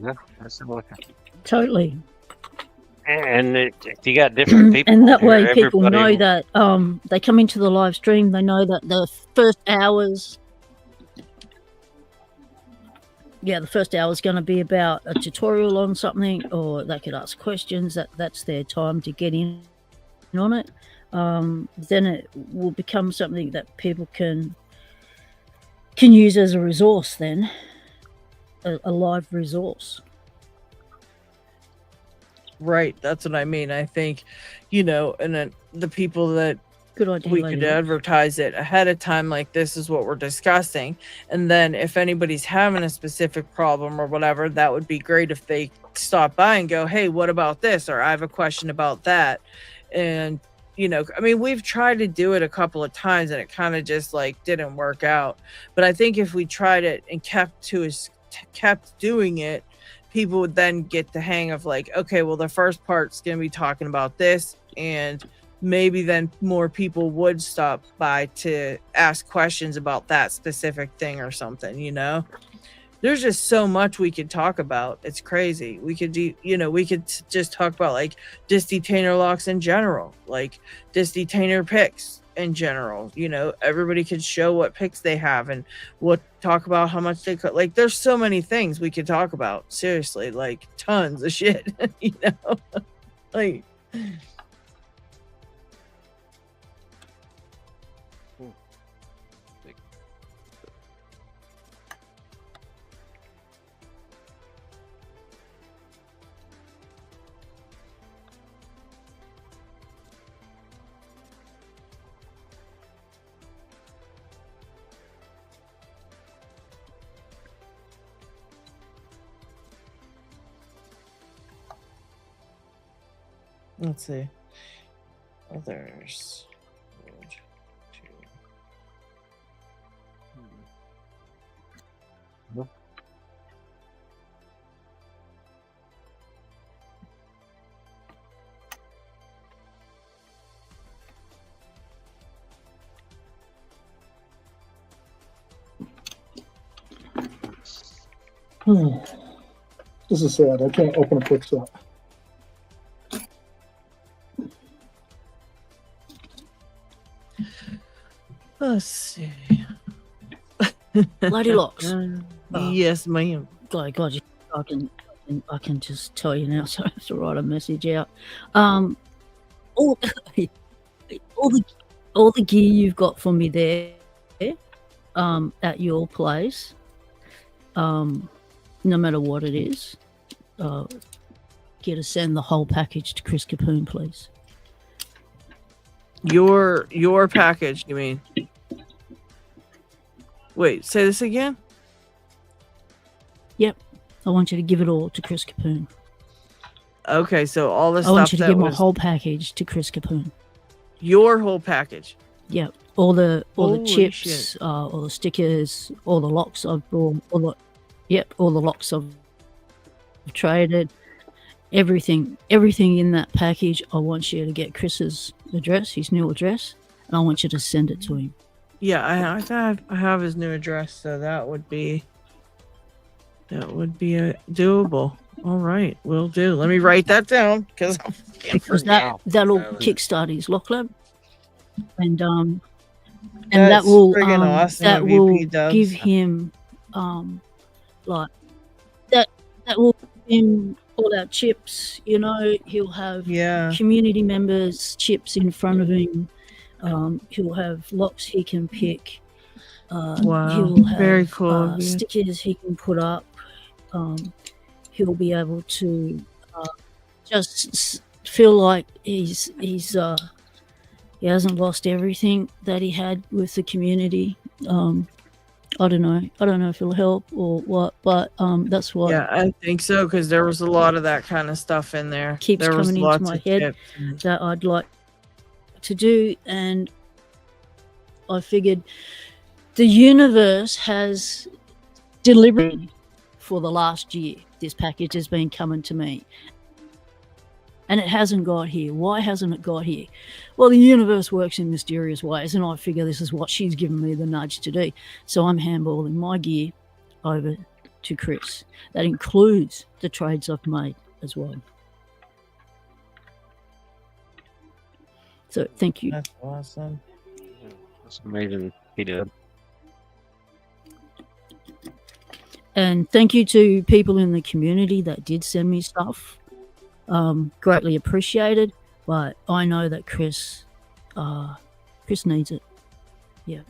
Yeah, that's what. Totally. And if you got different people, And that here, way people everybody- know that they come into the live stream, they know that the first hour's going to be about a tutorial on something, or they could ask questions. That's their time to get in on it. Then it will become something that people can use as a resource, then a live resource. Right, that's what I mean. I think, you know, and then the people that Good idea. we could advertise it ahead of time, like this is what we're discussing, and then if anybody's having a specific problem or whatever, that would be great if they stop by and go, hey, what about this, or I have a question about that. And you know, I mean, we've tried to do it a couple of times and it kind of just like didn't work out, but I think if we tried it and kept doing it, people would then get the hang of like, okay, well, the first part's going to be talking about this, and maybe then more people would stop by to ask questions about that specific thing or something, you know? There's just so much we could talk about. It's crazy. We could do, you know, we could just talk about like disc detainer locks in general, like disc detainer picks in general. You know, everybody could show what picks they have and talk about how much they could. Like, there's so many things we could talk about. Seriously, like tons of shit. You know, like. Let's see. Others. This is sad. I can't open a quick set. Let's see. Lady Locks. Yes, ma'am. God, I can just tell you now, so I have to write a message out. All the gear you've got for me there, at your place, no matter what it is, get to send the whole package to Chris Capoon, please. Your package, you mean? Wait, say this again? Yep. I want you to give it all to Chris Capoon. Okay, so all the I stuff want you to that give my was whole package to Chris Capoon. your whole package. Yep. All the Holy chips, shit. all the stickers, all the locks I've brought, all the locks I've traded, everything in that package. I want you to get Chris's address, his new address, and I want you to send it to him. Yeah, I have his new address, so that would be doable. All right, will do. Let me write that down because that'll kickstart his lock lab, and That's that will friggin' awesome that of will EP Dubs. give him like that will give him all our chips. You know, he'll have community members' chips in front of him. He'll have locks he can pick. Wow, he'll have very cool of you. stickers he can put up. He'll be able to just feel like he hasn't lost everything that he had with the community. I don't know if it'll help or what, but that's what. Yeah, I think so, because there was a lot of that kind of stuff in there. Keeps there was coming into lots my of head tips. that I'd like to do, and I figured the universe has delivery for the last year. This package has been coming to me. And it hasn't got here. Why hasn't it got here? Well, the universe works in mysterious ways, and I figure this is what she's given me the nudge to do. So I'm handballing my gear over to Chris. That includes the trades I've made as well. So thank you. That's awesome. That's amazing. He did. And thank you to people in the community that did send me stuff. Greatly appreciated. But I know that Chris needs it. Yeah.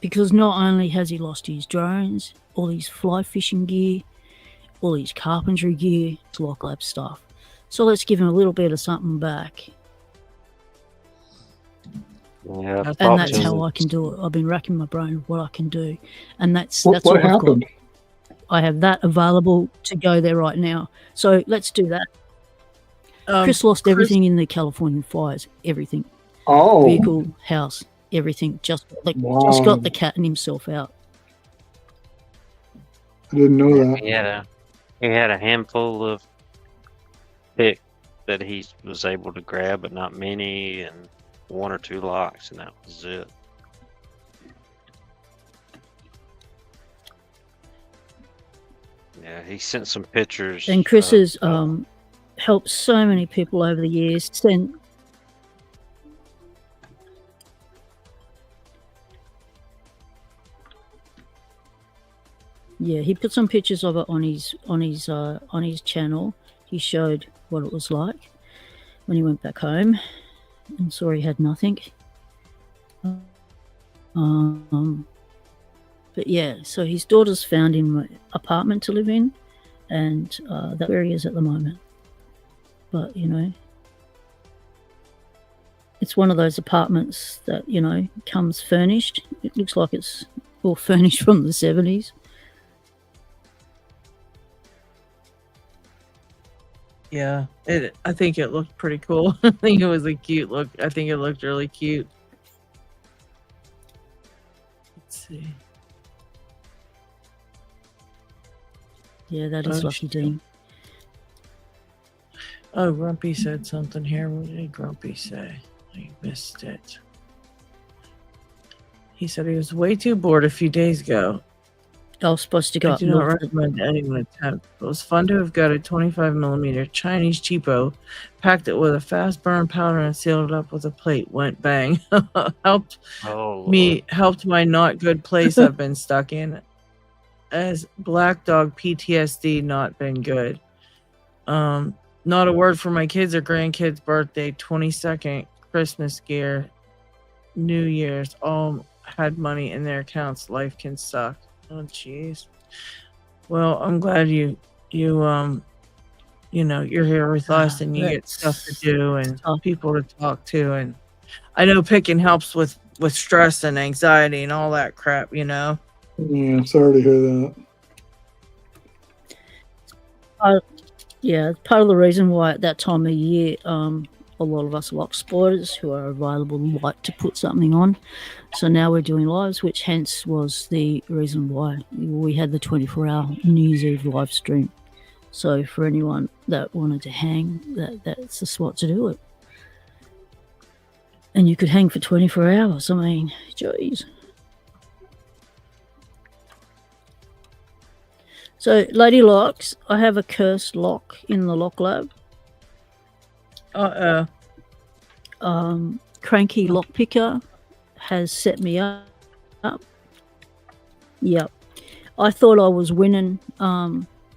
Because not only has he lost his drones, all his fly fishing gear, all his carpentry gear, his Lock Lab stuff. So let's give him a little bit of something back. Yeah, And that's how I can do it. I've been racking my brain what I can do. And that's What what I've happened? got. I have that available to go there right now. So let's do that. Chris lost everything in the Californian fires. Everything. Oh, Vehicle, house, everything. Just Wow. got the cat and himself out. I didn't know that. He had a handful of pick that he was able to grab, but not many, and 1 or 2 locks, and that was it. Yeah, he sent some pictures. And Chris has helped so many people over the years. Yeah, he put some pictures of it on his channel. He showed what it was like when he went back home and saw he had nothing. But yeah, so his daughter's found him an apartment to live in, and that's where he is at the moment. But, you know, it's one of those apartments that, you know, comes furnished. It looks like it's all furnished from the 70s. Yeah, I think it looked pretty cool. I think it was a cute look. I think it looked really cute. Let's see. Yeah, that is Oh, Lucky Dean. Oh, Grumpy said something here. What did Grumpy say? I missed it. He said he was way too bored a few days ago. I was supposed to go I up do not north. recommend anyone attempt. It was fun to have got a 25mm Chinese cheapo, packed it with a fast burn powder, and sealed it up with a plate. Went bang. helped my not good place I've been stuck in. As Black Dog PTSD not been good. Not a word for my kids or grandkids' birthday, 22nd, Christmas gear, New Year's, all had money in their accounts. Life can suck. Oh, jeez. Well, I'm glad you know, you're here with us and you get stuff to do and people to talk to. And I know picking helps with stress and anxiety and all that crap, you know. Yeah, sorry to hear that. Yeah, part of the reason why at that time of year, a lot of us Locksporters who are available like to put something on. So now we're doing lives, which hence was the reason why we had the 24-hour New Year's Eve live stream. So for anyone that wanted to hang, that's the spot to do it. And you could hang for 24 hours. I mean, jeez. So, Lady Locks, I have a cursed lock in the Lock Lab. Cranky Lockpicker has set me up. Yep. I thought I was winning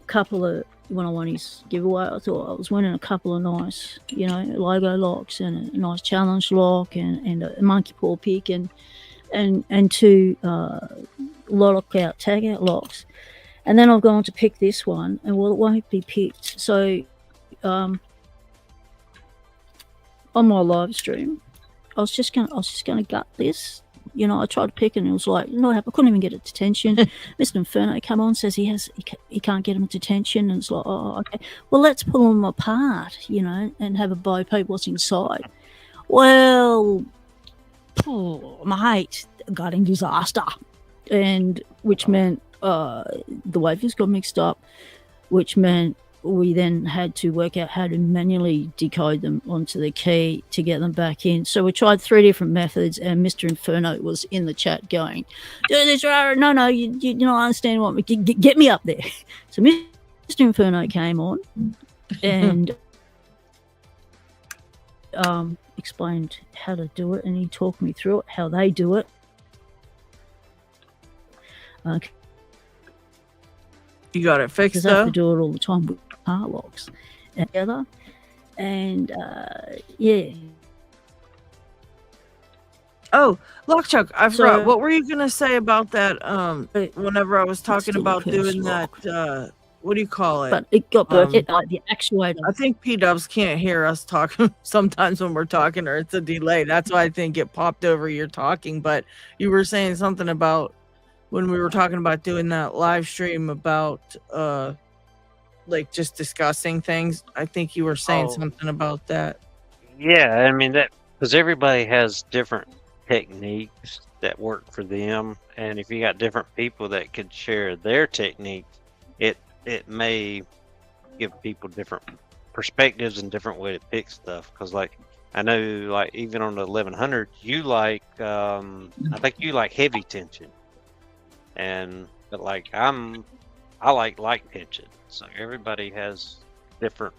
couple of, when I won his giveaway, I thought I was winning a couple of nice, you know, logo locks and a nice challenge lock and a monkey paw pick and 2 lockout tag out locks. And then I've gone to pick this one, and well, it won't be picked. So, on my live stream, I was just gonna gut this. You know, I tried to pick, and it was like, no, I couldn't even get it to detention. Mr. Inferno come on, says he can't get him to detention, and it's like, oh, okay. Well, let's pull them apart, you know, and have a bo peep what's inside. Well, mate, gutting disaster. And which meant the wafers got mixed up, which meant we then had to work out how to manually decode them onto the key to get them back in. So we tried 3 different methods, and Mr. Inferno was in the chat going, "Do this, no, you don't understand what get me up there." So Mr. Inferno came on and explained how to do it, and he talked me through it, how they do it. You got it fixed, Because I have to though? do it all the time with car locks together. And yeah. Oh, Lockchuck, I So- forgot. What were you going to say about that whenever I was talking still about a doing cursed that, what do you call it? But it got broken, like the actuator. I think P-Dubs can't hear us talking sometimes when we're talking, or it's a delay. That's why I think it popped over your talking. But you were saying something about when we were talking about doing that live stream about like just discussing things. I think you were saying Oh. something about that. Yeah, I mean that because everybody has different techniques that work for them, and if you got different people that could share their techniques, it may give people different perspectives and different way to pick stuff. Because like I know, like even on the 1100, you like I think you like heavy tension, but like I like light tension. So everybody has different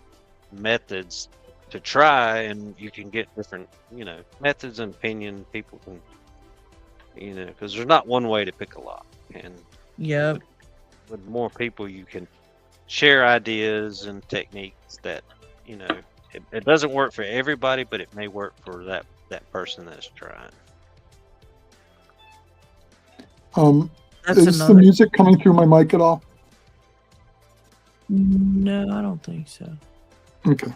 methods to try, and you can get different, methods and opinion. People can, because there's not one way to pick a lock. And Yep. with more people, you can share ideas and techniques that, it doesn't work for everybody, but it may work for that person that's trying. That's Is the another. music coming through my mic at all? No, I don't think so. Okay.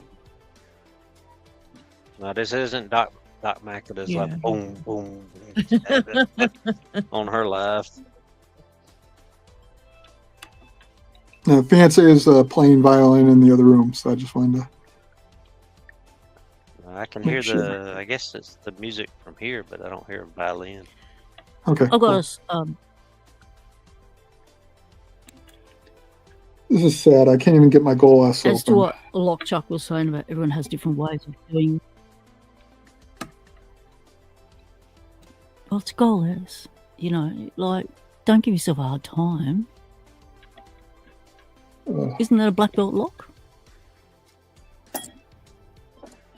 Now this isn't Doc Macada's Yeah. like boom boom boom, on her live. Fancy is playing violin in the other room, so I just wanted to. I can Make hear sure. I guess it's the music from here, but I don't hear a violin. Okay. I've got cool. us. This is sad. I can't even get my goal S As to open. what Lockchuck was saying about everyone has different ways of doing. Well, it's goal S. Like, don't give yourself a hard time. Isn't that a black belt lock?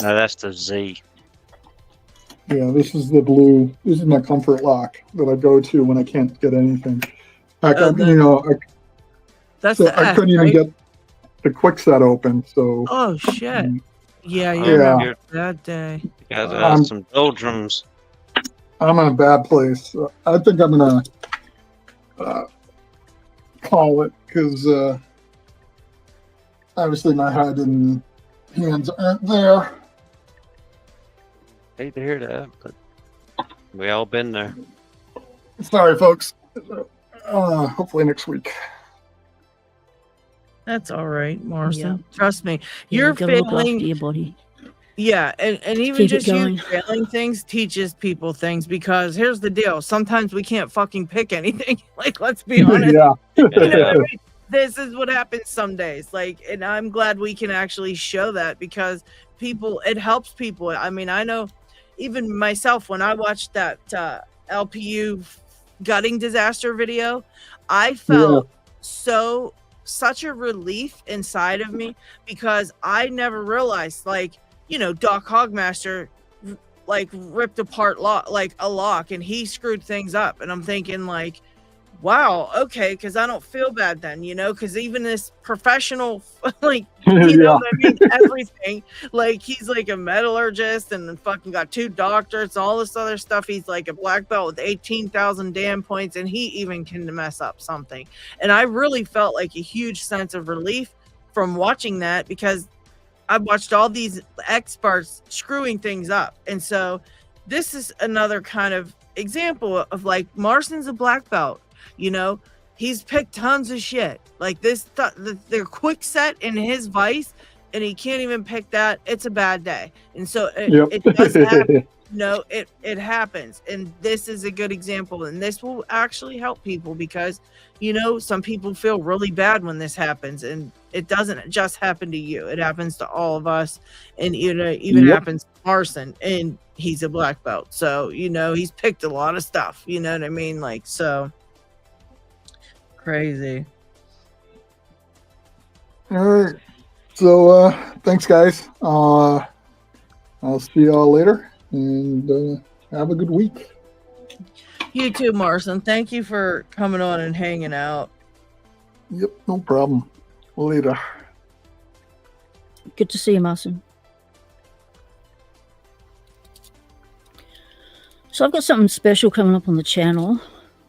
No, that's the Z. Yeah, this is the blue. This is my comfort lock that I go to when I can't get anything. Heck, Oh, That's the I F, couldn't even right? get the quick set open. So Oh shit! Yeah, you Yeah. remember that day. You guys Um, have some doldrums. I'm in a bad place. I think I'm gonna call it because obviously my head and hands aren't there. Hate to hear that, but we all been there. Sorry, folks. Hopefully next week. That's all right, Morrison. Yeah. Trust me. Yeah, You're you gotta look after failing. your body. Yeah, and even Keep it just you going. failing things teaches people things, because here's the deal. Sometimes we can't fucking pick anything. Like, let's be honest. Yeah. You know what I mean? This is what happens some days. Like, and I'm glad we can actually show that, because it helps people. I mean, I know even myself, when I watched that LPU gutting disaster video, I felt such a relief inside of me, because I never realized, like, Doc Hogmaster like ripped apart a lock, and he screwed things up, and I'm thinking like, wow, okay, because I don't feel bad then, because even this professional, like, Yeah. I mean, everything, like, he's like a metallurgist and fucking got 2 doctorates, all this other stuff. He's like a black belt with 18,000 damn points, and he even can mess up something. And I really felt like a huge sense of relief from watching that, because I watched all these experts screwing things up. And so this is another kind of example of, like, Marston's a black belt. He's picked tons of shit like this. The quick set in his vise, and he can't even pick that. It's a bad day. And so it does happen. No, it happens, and this is a good example, and this will actually help people because, some people feel really bad when this happens, and it doesn't just happen to you. It happens to all of us, and even happens to Marson, and he's a black belt, so he's picked a lot of stuff. You know what I mean? Like, so crazy. All right. So thanks, guys. I'll see y'all later, and have a good week. You too, Marson. Thank you for coming on and hanging out. Yep, no problem. Later. Good to see you, Marson. So I've got something special coming up on the channel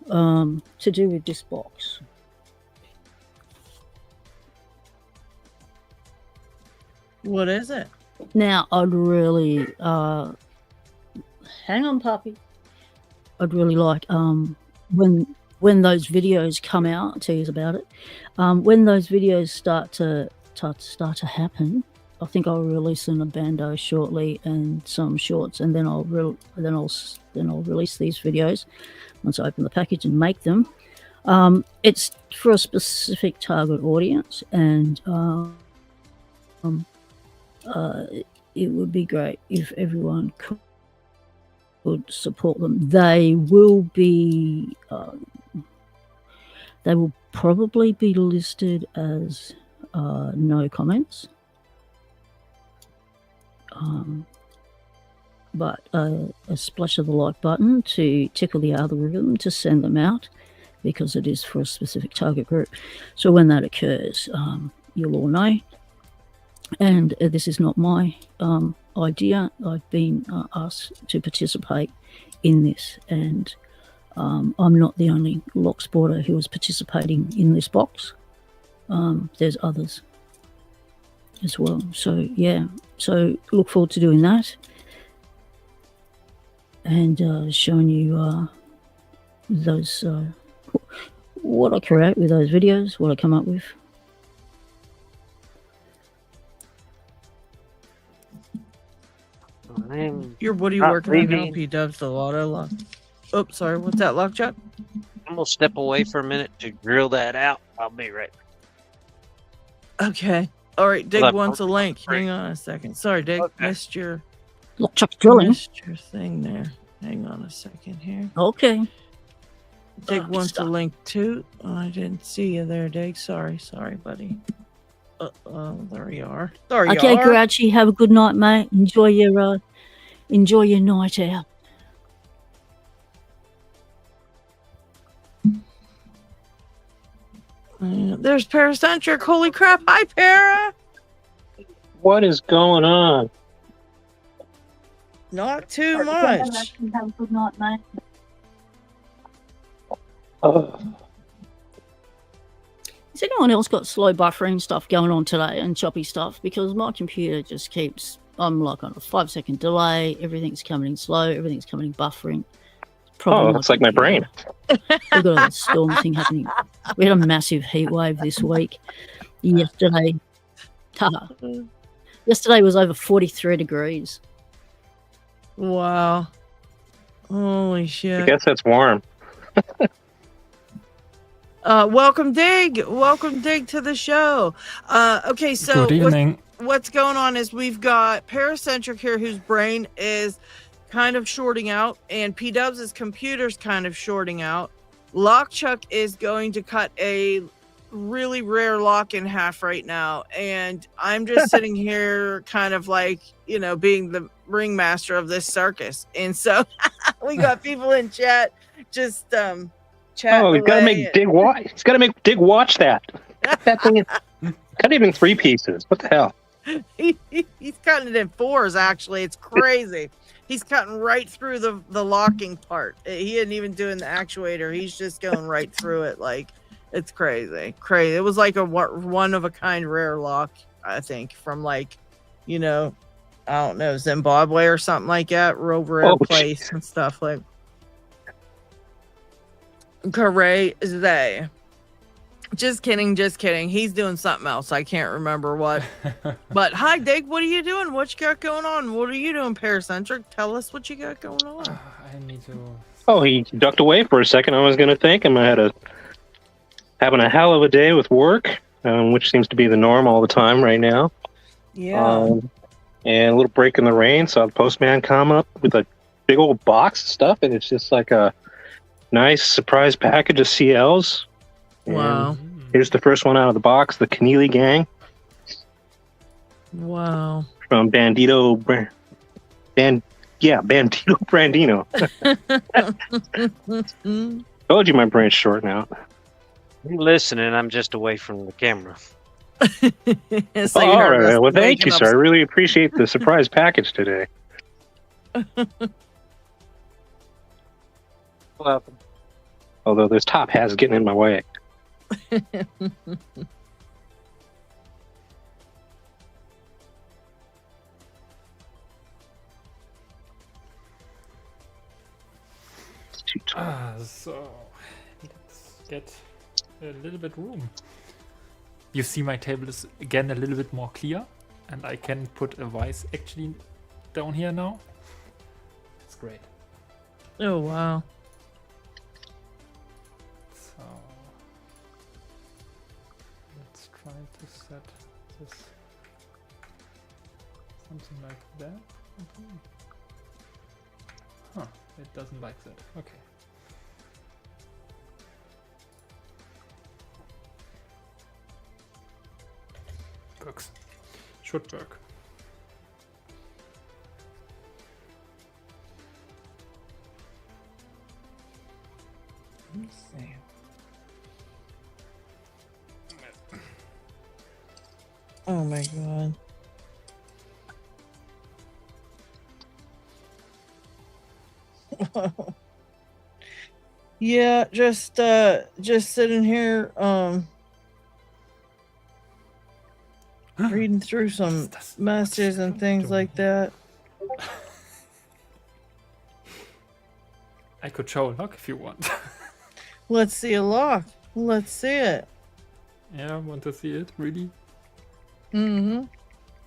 to do with this box. What is it? Now, I'd really... hang on, puppy. I'd really like, when those videos come out, I'll tell you about it. When those videos start to happen, I think I'll release in a bando shortly and some shorts, and then I'll release these videos once I open the package and make them. It's for a specific target audience, and it would be great if everyone could support them. They will probably be listed as no comments, but a splash of the like button to tickle the algorithm to send them out, because it is for a specific target group. So when that occurs, you'll all know. And this is not my idea. I've been asked to participate in this, and I'm not the only Locksporter who is participating in this box. There's others as well. So yeah, so look forward to doing that and showing you those what I create with those videos, what I come up with. What are you working on now? P-Dubs, the lotto lock. Oh, sorry. What's that, Lockchuck? I'm gonna step away for a minute to grill that out. I'll be right back. Okay. All right. Dig wants a link. Hang on a second. Sorry, Dig. Okay. Missed your thing there. Hang on a second here. Okay. Dig wants a link too. Oh, I didn't see you there, Dig. Sorry, buddy. There you are. There you are. Okay, Grouchy, have a good night, mate. Enjoy your night out. There's Paracentric. Holy crap! Hi, Para. What is going on? Not too much. Have a good night, mate. Has anyone else got slow buffering stuff going on today and choppy stuff? Because my computer just keeps, I'm like on a 5-second delay. Everything's coming in slow. Everything's coming in buffering. It's like my brain. We've got a storm thing happening. We had a massive heat wave this week. Yesterday was over 43 degrees. Wow. Holy shit. I guess that's warm. Welcome, Dig. Welcome, Dig, to the show. Okay, so good evening. What's going on is we've got Paracentric here, whose brain is kind of shorting out, and P-Dubs' computer's kind of shorting out. Lockchuck is going to cut a really rare lock in half right now, and I'm just sitting here kind of like, being the ringmaster of this circus. And so we got people in chat just chatting. Oh, we've got to make Dig watch. He's got to make Dig watch that. That thing is cut even 3 pieces. What the hell? He's cutting it in 4s, actually. It's crazy. He's cutting right through the locking part. He isn't even doing the actuator. He's just going right through it. Like, it's crazy. It was like a one-of-a-kind rare lock, I think, from like, I don't know, Zimbabwe or something like that. Real rare place and stuff like. Crazy. Just kidding, just kidding. He's doing something else. I can't remember what. But hi, Dig. What are you doing? What you got going on? What are you doing, Paracentric? Tell us what you got going on. I need to. Oh, he ducked away for a second. I was going to thank him. I had having a hell of a day with work, which seems to be the norm all the time right now. Yeah. And a little break in the rain. Saw the postman come up with a big old box of stuff, and it's just like a nice surprise package of CLs. Wow. And here's the first one out of the box, the Keneally Gang. Wow. From Bandito Brandino. Told you my brain's short now. I'm listening. I'm just away from the camera. So you All heard right. us Well, thank waking you, up- sir. I really appreciate the surprise package today. Welcome. Although this top hat is getting in my way. It's too tall. So let's get a little bit room. You see my table is again a little bit more clear, and I can put a vise actually down here now. It's great. Oh, wow. So let's try to set this something like that. Huh, it doesn't like that. Okay. Works. Should work. Let's see. Oh my god. Yeah, just sitting here reading through some Das- messages and things like that. I could show a lock if you want. Let's see a lock. Let's see it. Yeah, want to see it? Really? Mm-hmm.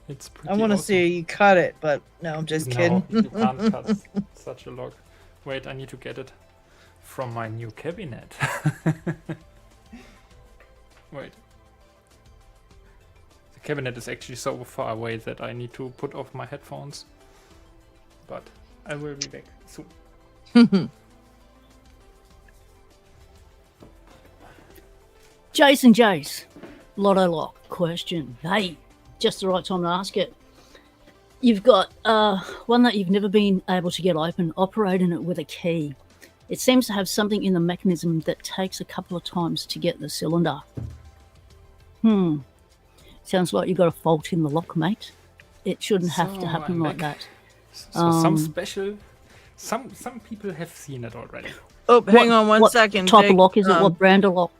It's pretty I want to awesome. see you cut it, but no, I'm just kidding. No, you can't cut such a lock. Wait, I need to get it from my new cabinet. Wait. The cabinet is actually so far away that I need to put off my headphones. But I will be back soon. Jace, Lotto Lock question. Hey, just the right time to ask it. You've got one that you've never been able to get open, operating it with a key. It seems to have something in the mechanism that takes a couple of times to get the cylinder. Sounds like you've got a fault in the lock, mate. It shouldn't have to So happen I'm like back. that. So some special... Some people have seen it already. Oh, hang on one what second. type Jake. of lock is it? What brand of lock?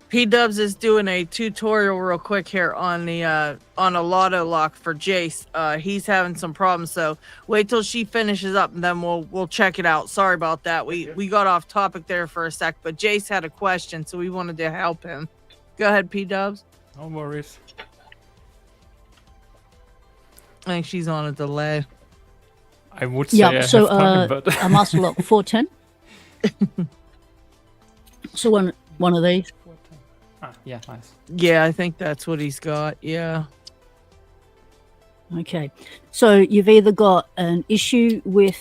P-Dubs is doing a tutorial real quick here on the on a lotto lock for Jace. He's having some problems, so wait till she finishes up and then we'll check it out. Sorry about that. We got off topic there for a sec, but Jace had a question, so we wanted to help him. Go ahead, P-Dubs. No worries. I think she's on a delay. I would say Yeah, I so have time, but... a master lock 410. So one of these. Ah, yeah, nice. Yeah, I think that's what he's got. Yeah. Okay, so you've either got an issue with,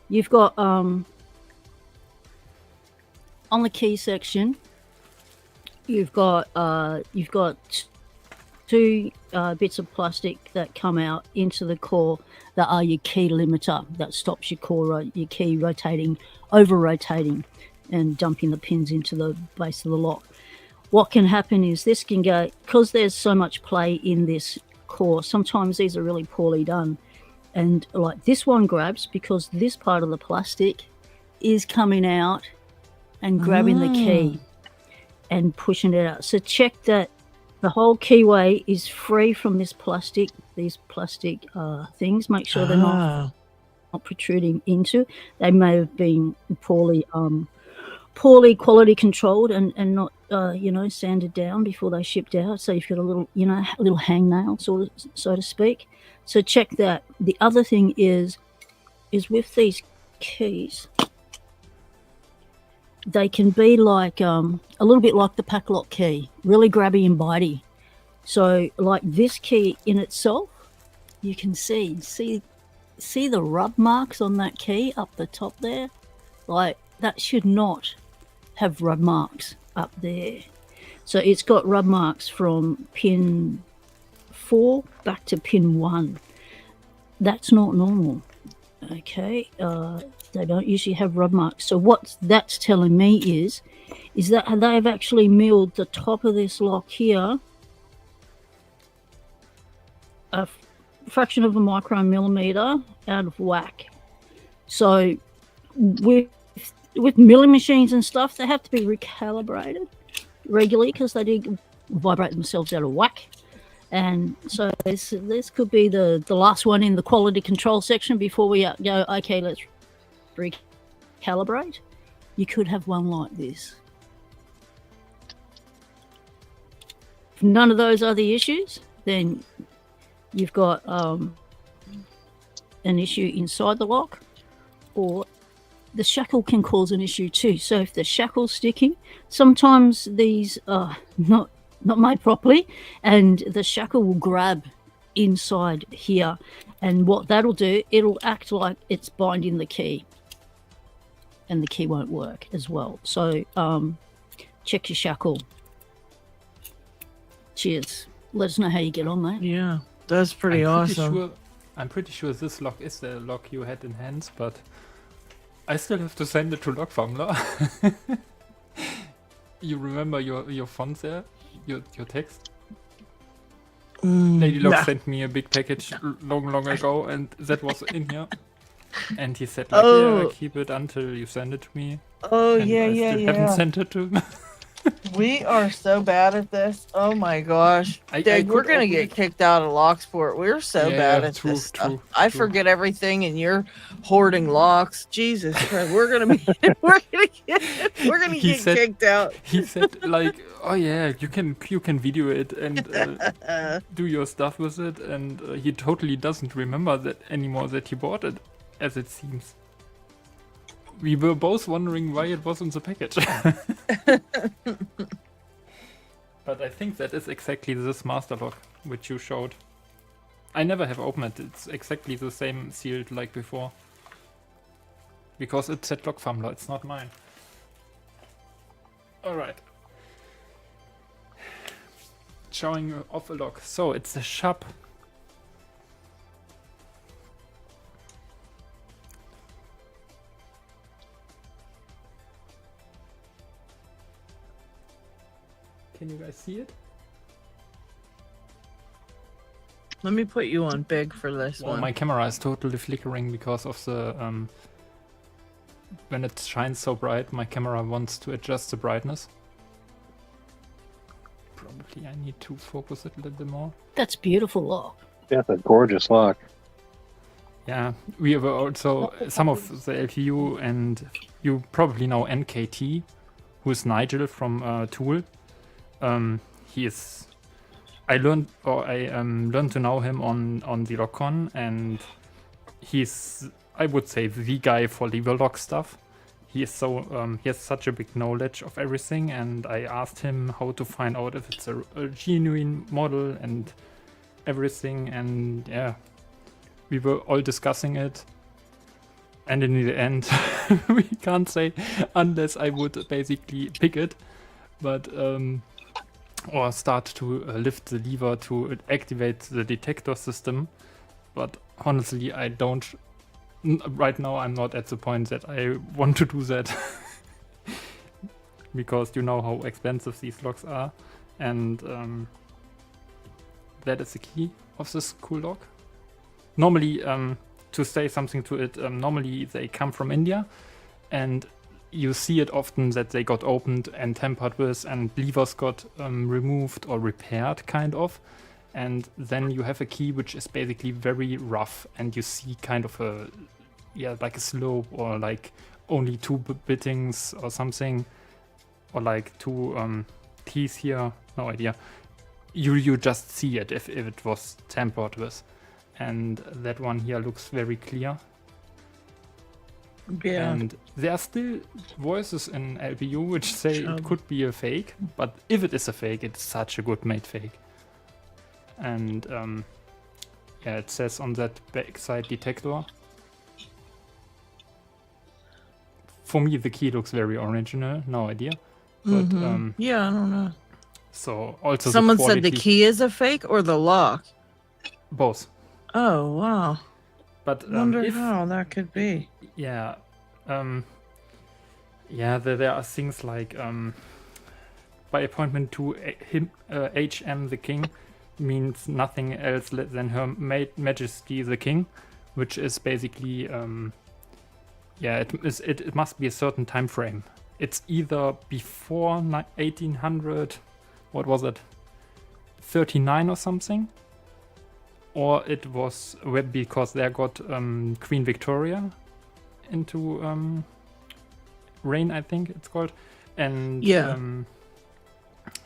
you've got on the key section, you've got two bits of plastic that come out into the core that are your key limiter that stops your key rotating, over rotating, and dumping the pins into the base of the lock. What can happen is this can go, because there's so much play in this core, sometimes these are really poorly done. And like this one grabs because this part of the plastic is coming out and grabbing the key and pushing it out. So check that the whole keyway is free from these plastic things. Make sure they're not protruding into. They may have been poorly quality controlled and not sanded down before they shipped out. So you've got a little, a little hangnail, so to speak. So check that. The other thing is with these keys, they can be like a little bit like the pack-lock key, really grabby and bitey. So like this key in itself, you can see the rub marks on that key up the top there. Like that should not have rub marks up there. So it's got rub marks from pin 4 back to pin 1. That's not normal. Okay, they don't usually have rub marks. So what that's telling me is that they've actually milled the top of this lock here a fraction of a micromillimeter out of whack. So with milling machines and stuff, they have to be recalibrated regularly because they do vibrate themselves out of whack. And so this could be the last one in the quality control section before we go, okay, let's recalibrate. You could have one like this. If none of those are the issues, then you've got an issue inside the lock, or the shackle can cause an issue too. So if the shackle's sticking, sometimes these are not made properly, and the shackle will grab inside here, and what that'll do, it'll act like it's binding the key, and the key won't work as well. So check your shackle. Cheers. Let us know how you get on, mate. Yeah, that's pretty awesome. I'm pretty sure this lock is the lock you had in hands, but I still have to send it to Lockfumbler. You remember your fonts there? Your text? Lady Lock sent me a big package long ago, and that was in here. And he said, like, yeah, keep it until you send it to me. Oh, and yeah, I still haven't sent it to him. We are so bad at this. Oh my gosh. Dig, we're going to get kicked out of Locksport. We're so bad at this stuff. I forget everything, and you're hoarding locks. Jesus Christ. We're going to get kicked out. He said, like, oh yeah, you can video it and do your stuff with it, and he totally doesn't remember that anymore that he bought it, as it seems. We were both wondering why it was in the package. But I think that is exactly this master lock which you showed. I never have opened it. It's exactly the same sealed like before. Because it's at Lockfumbler, it's not mine. Alright. Showing you off a lock. So it's the shop. Can you guys see it? Let me put you on big for this one. My camera is totally flickering because of the when it shines so bright, my camera wants to adjust the brightness. Probably I need to focus it a little bit more. That's beautiful lock. That's a gorgeous lock. Yeah, we have also some of the LTU, and you probably know NKT, who is Nigel from Tool. He is. I learned to know him on the LockCon, and he's, I would say, the guy for lever lock stuff. He is so he has such a big knowledge of everything, and I asked him how to find out if it's a genuine model and everything, and yeah, we were all discussing it. And in the end, we can't say unless I would basically pick it, but or start to lift the lever to activate the detector system. But honestly, I don't. Right now, I'm not at the point that I want to do that. Because you know how expensive these locks are. And that is the key of this cool lock. Normally, to say something to it, normally they come from India. And you see it often that they got opened and tampered with, and levers got removed or repaired, kind of. And then you have a key which is basically very rough, and you see kind of a, like a slope, or like only two bittings or something, or like two keys here, no idea. You just see it if it was tampered with. And that one here looks very clear. Yeah. And there are still voices in LPU which say Sure. it could be a fake, but if it is a fake, it's such a good made fake. And yeah, it says on that backside detector. For me, the key looks very original, no idea. But Mhm. Yeah, I don't know. so also Someone the said the quality- key is a fake or the lock. both. Oh wow. But Wonder if how that could be. yeah, yeah, there are things like by appointment to him, HM the king means nothing else than Her Majesty the King, which is basically yeah, it must be a certain time frame. It's either before 1800, what was it, 39 or something, or it was because they got Queen Victoria into reign, I think it's called, and Yeah.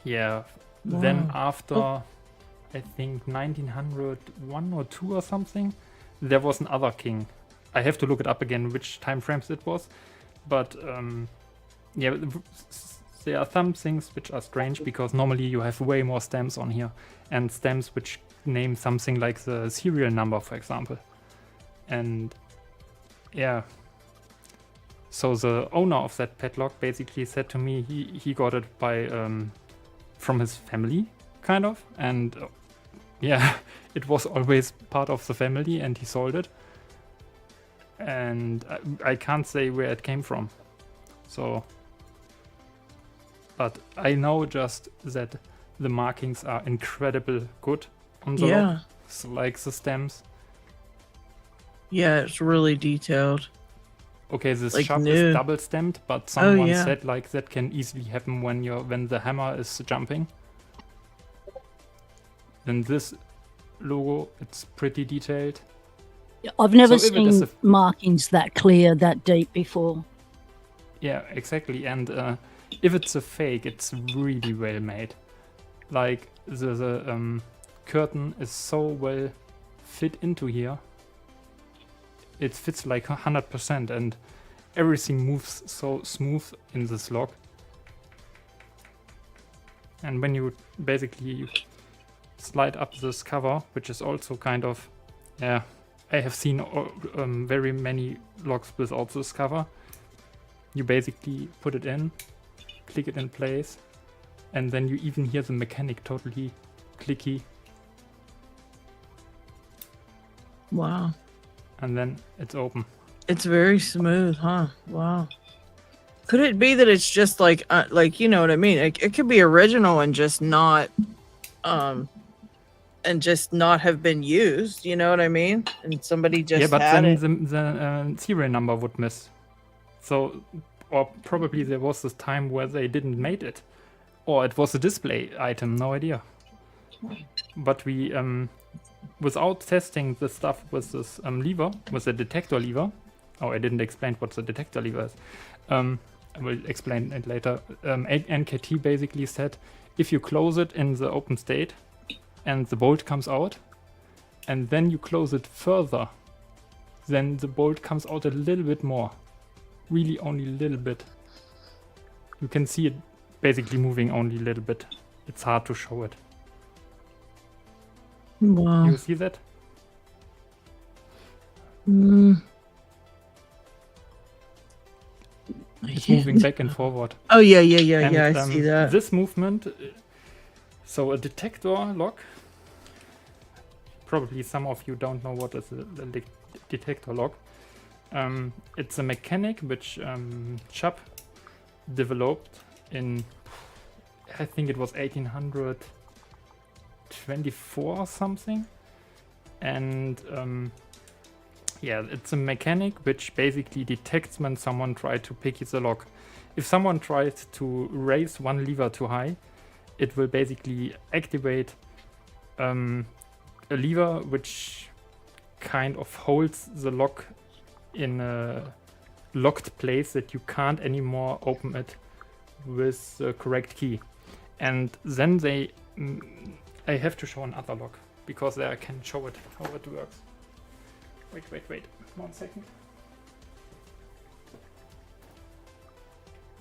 yeah. Then Wow. after Oh. I think 1901 or 2 or something, there was another king. I have to look it up again which time frames it was, but yeah, there are some things which are strange because normally you have way more stamps on here, and stamps which name something like the serial number, for example. And yeah, so the owner of that padlock basically said to me he got it by from his family, kind of, and yeah, it was always part of the family, and he sold it. And I can't say where it came from, so. But I know just that the markings are incredibly good on the Yeah. lock, so like the stamps. Yeah, it's really detailed. Okay, this Like sharp new. is double stamped, but someone yeah. said like that can easily happen when the hammer is jumping. Then this logo, it's pretty detailed. I've never So if it is seen markings that clear, that deep before. Yeah, exactly. And if it's a fake, it's really well made. Like the curtain is so well fit into here. It fits like 100%, and everything moves so smooth in this lock. And when you basically slide up this cover, which is also kind of, yeah, I have seen very many locks without this cover. You basically put it in, click it in place, and then you even hear the mechanic totally clicky, Wow. and then it's open. It's very smooth, huh? Wow. Could it be that it's just like you know what I mean? It could be original and just not have been used, you know what I mean? And somebody just Yeah, but had then it. the serial number would miss. So, or probably there was this time where they didn't made it, or it was a display item, no idea. But we, without testing the stuff with this lever, with the detector lever, oh, I didn't explain what the detector lever is. I will explain it later. NKT basically said, if you close it in the open state and the bolt comes out, and then you close it further, then the bolt comes out a little bit more. Really only a little bit. You can see it basically moving only a little bit. It's hard to show it. Wow. You see that? Mm. It's moving back and forward. Oh yeah, And, I see that. This movement, so a detector lock. Probably some of you don't know what is a detector lock. It's a mechanic which Chubb developed in, I think it was 1824 or something. And yeah, it's a mechanic which basically detects when someone tried to pick the lock. If someone tries to raise one lever too high, it will basically activate a lever which kind of holds the lock in a locked place that you can't anymore open it with the correct key. And then I have to show another lock because there I can show it how it works. Wait. 1 second.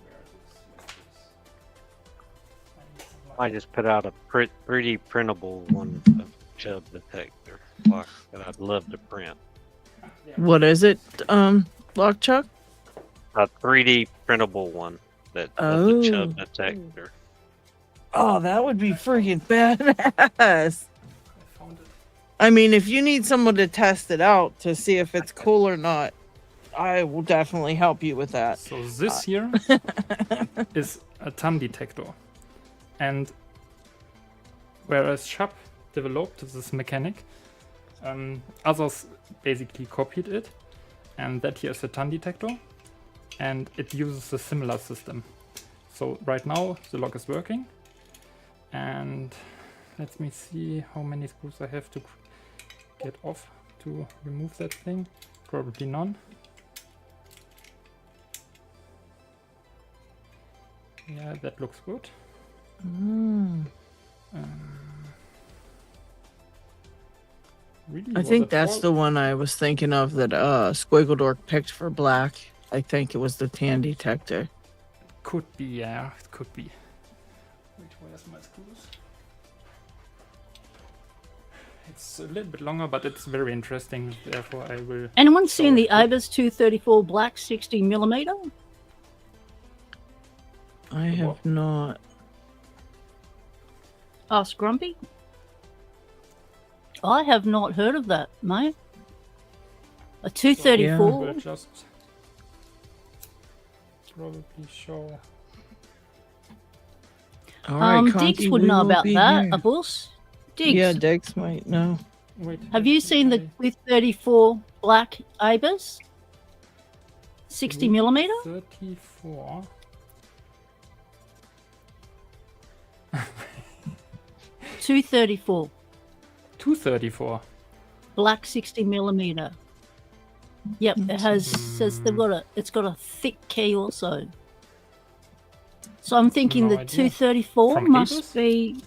Where is this? I need some light. I just put out a 3D printable one of Chubb Detector lock that I'd love to print. What is it, Lock Chuck? A 3D printable one of Oh. the Chubb Detector. Oh, that would be freaking badass. I found it. I mean, if you need someone to test it out to see if it's cool or not, I will definitely help you with that. So this here is a TAN detector. And whereas Chubb developed this mechanic, others basically copied it. And that here is a TAN detector. And it uses a similar system. So right now the lock is working. And let me see how many screws I have to get off to remove that thing. Probably none. Yeah, that looks good. Really? I Was think it that's four? the one I was thinking of that Squiggledork picked for black. I think it was the TAN detector. Could be, yeah, it could be. Wait, where's my screws? It's a little bit longer, but it's very interesting. Therefore, I will. Anyone seen show the it. Abus 234 black 60mm? I have What? not. Ask Grumpy. I have not heard of that, mate. A 234? We'll just probably show. All right, Diggs Conky, would we know will about be that. here. A bus. Diggs, Yeah, Diggs might know. Wait. have you seen the 234 black Abus? 60mm? 34. 234 234. black 60mm. Yep, it has says they've got it's got a thick key also. So I'm thinking No the idea. 234 From must Abus? be.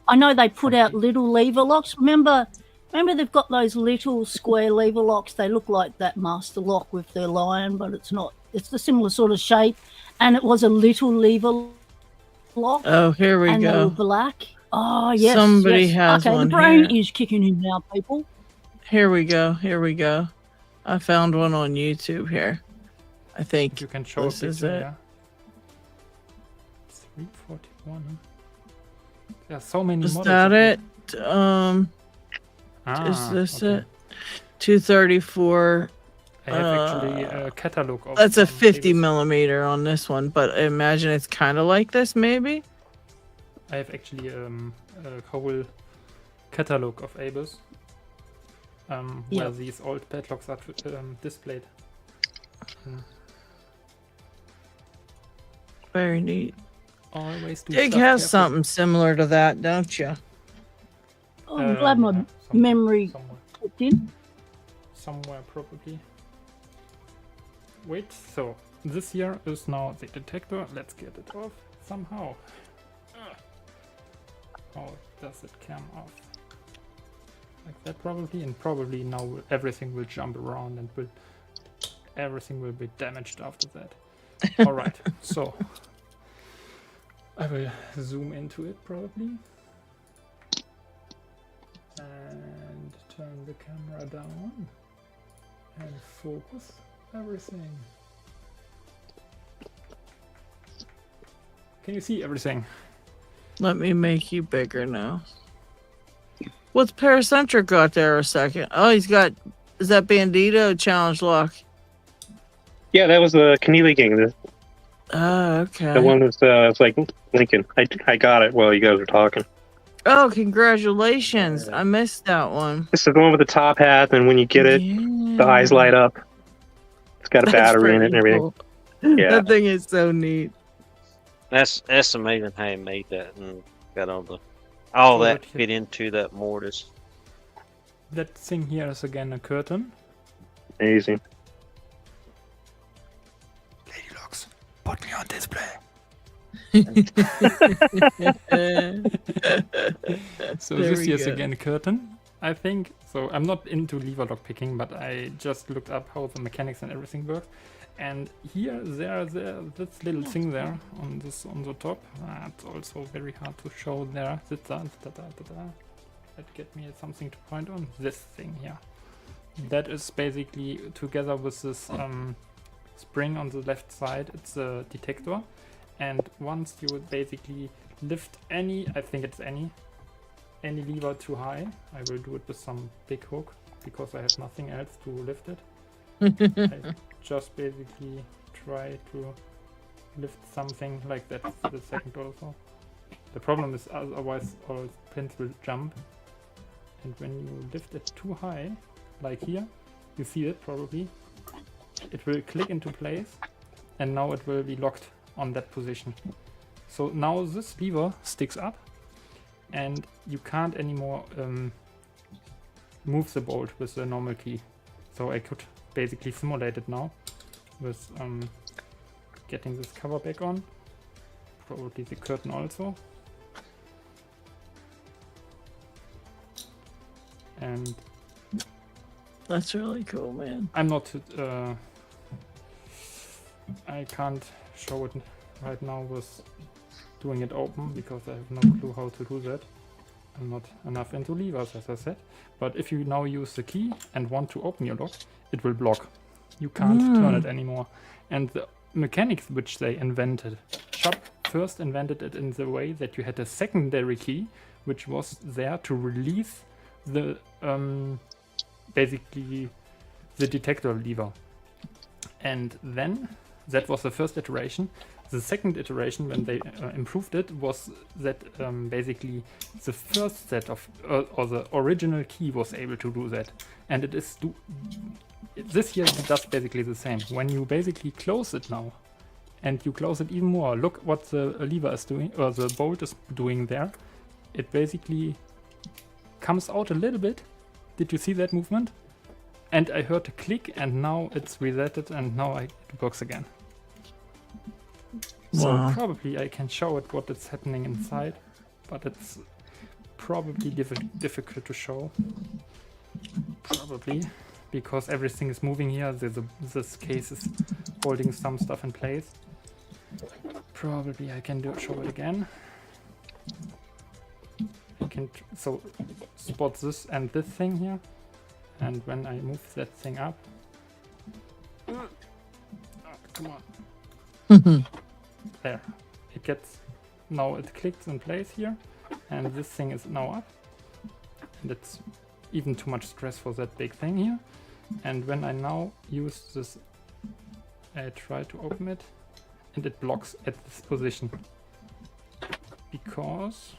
I know they put From out little lever locks. Remember they've got those little square lever locks. They look like that master lock with their lion, but it's not. It's the similar sort of shape, and it was a little lever lock, Oh, here we and they were go. black. Oh yes, Somebody yes. has okay, one the brain here. is kicking in now, people. Here we go. Here we go. I found one on YouTube here. I think You can show this a is picture, it. yeah. 341. There are so many Is models. that of it? Ah, Is this okay. it? 234. I have actually a catalog of. That's a 50 Abus. millimeter on this one, but I imagine it's kind of like this, maybe. I have actually a whole catalog of Abus. Where Yep. these old padlocks are displayed. Very neat. Always do Dig stuff has careful. something similar to that, don't you? Oh, I'm glad my yeah, memory somewhere, hooked in. somewhere probably. Wait, so this here is now the detector. Let's get it off somehow. How does it come off? Like that probably, and probably now everything will jump around and everything will be damaged after that. All right, so I will zoom into it probably and turn the camera down and focus everything. Can you see everything? Let me make you bigger now. What's Paracentric got there a second? Oh, he's got. Is that Bandito challenge lock? Yeah, that was the Keneally gang. Oh, okay. The one that's it's like Lincoln. I got it while you guys were talking. Oh, congratulations. I missed that one. This is the one with the top hat, and when you get it, the eyes light up. It's got a That's battery in it and pretty everything. cool. Yeah. That thing is so neat. That's amazing how you made that and got all So that what fit into that mortise. That thing here is again a curtain. Amazing. Lady Locks, put me on display. So There this we here's go. again a curtain, I think. So I'm not into lever lock picking, but I just looked up how the mechanics and everything works. And here, this little thing there on the top. It's also very hard to show there. That get me something to point on. This thing here. That is basically together with this spring on the left side. It's a detector, and once you would basically lift any, I think it's any lever too high. I will do it with some big hook because I have nothing else to lift it. I just basically try to lift something like that the second also. The problem is otherwise all pins will jump, and when you lift it too high, like here, you see it probably, it will click into place, and now it will be locked on that position. So now this lever sticks up, and you can't anymore move the bolt with the normal key. So I could basically simulate it now with getting this cover back on, probably the curtain also. And That's really cool, man. I'm not I can't show it right now with doing it open because I have no clue how to do that. I'm not enough into levers, as I said. But if you now use the key and want to open your lock, it will block. You can't turn it anymore. And the mechanics which they invented, Shop first invented it in the way that you had a secondary key, which was there to release the basically the detector lever. And then that was the first iteration. The second iteration, when they improved it, was that basically the first set of or the original key was able to do that, and it is this here does basically the same. When you basically close it now, and you close it even more, look what the lever is doing, or the bolt is doing there. It basically comes out a little bit. Did you see that movement? And I heard a click, and now it's resetted, and now it works again. Wow. So probably I can show it what is happening inside, but it's probably difficult to show. Probably because everything is moving here. This case is holding some stuff in place. Probably I can show it again. I can so spot this and this thing here, and when I move that thing up, come on. There, it gets, now it clicks in place here, and this thing is now up, and it's even too much stress for that big thing here. And when I now use this, I try to open it, and it blocks at this position, because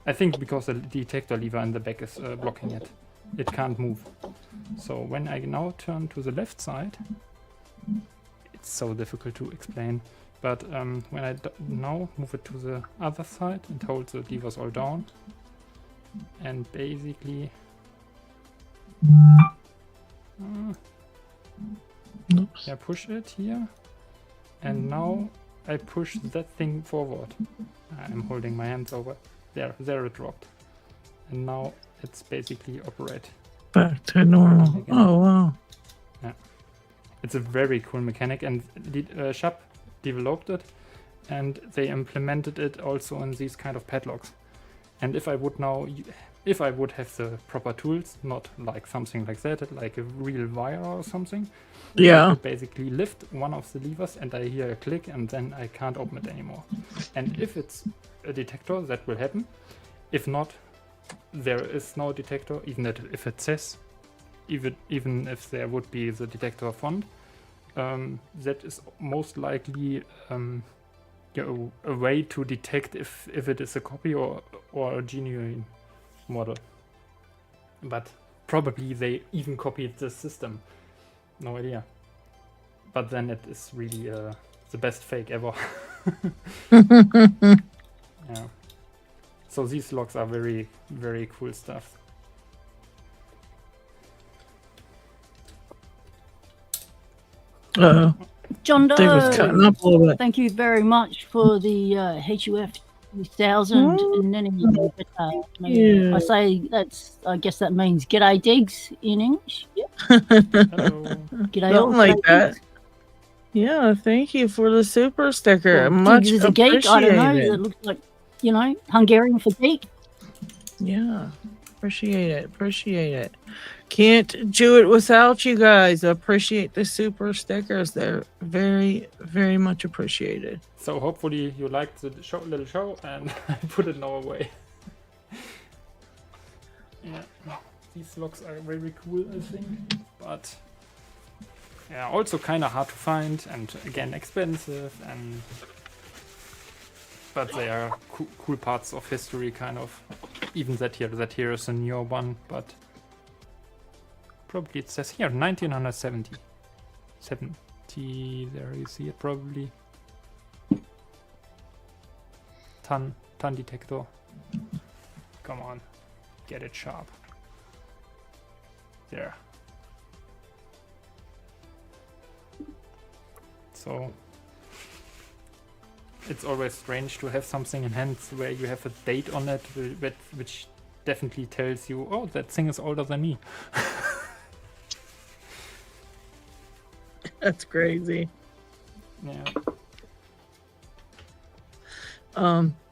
I think because the detector lever in the back is blocking it. It can't move. So when I now turn to the left side, so difficult to explain, but when I now move it to the other side and hold the levers all down, and basically I push it here, and now I push that thing forward. I'm holding my hands over there it dropped, and now it's basically operate Back to normal. again. Oh, wow. It's a very cool mechanic, and Shop developed it, and they implemented it also in these kind of padlocks. And if I would have the proper tools, not like something like that, like a real wire or something, I Yeah. could basically lift one of the levers, and I hear a click, and then I can't open it anymore. And if it's a detector, that will happen. If not, there is no detector, even if it says. Even if there would be the detector font, that is most likely a way to detect if it is a copy or a genuine model. But probably they even copied the system. No idea. But then it is really the best fake ever. Yeah. So these locks are very, very cool stuff. John They was cutting Doe, up a little bit. thank you very much for the HUF 2000. And then Yeah. I say that's, I guess that means g'day digs in English. Yep. Hello. G'day all. Something like g'day that. digs. Yeah, thank you for the super sticker. Or Much digs is a geek. I don't know. appreciated. That looks like, you know, Hungarian for geek. Yeah, appreciate it. Appreciate it. Can't do it without you guys. Appreciate the super stickers. They're very, very much appreciated. So hopefully you liked the little show, and I put it now away. Yeah, these locks are very cool, I think, but yeah, also kind of hard to find, and again expensive, and but they are cool parts of history, kind of. Even that here is a newer one, but probably it says here 1970. 70, there you see it probably. Ton detector. Come on, get it sharp. There. So it's always strange to have something in hand where you have a date on it, which definitely tells you, oh, that thing is older than me. That's crazy. Yeah.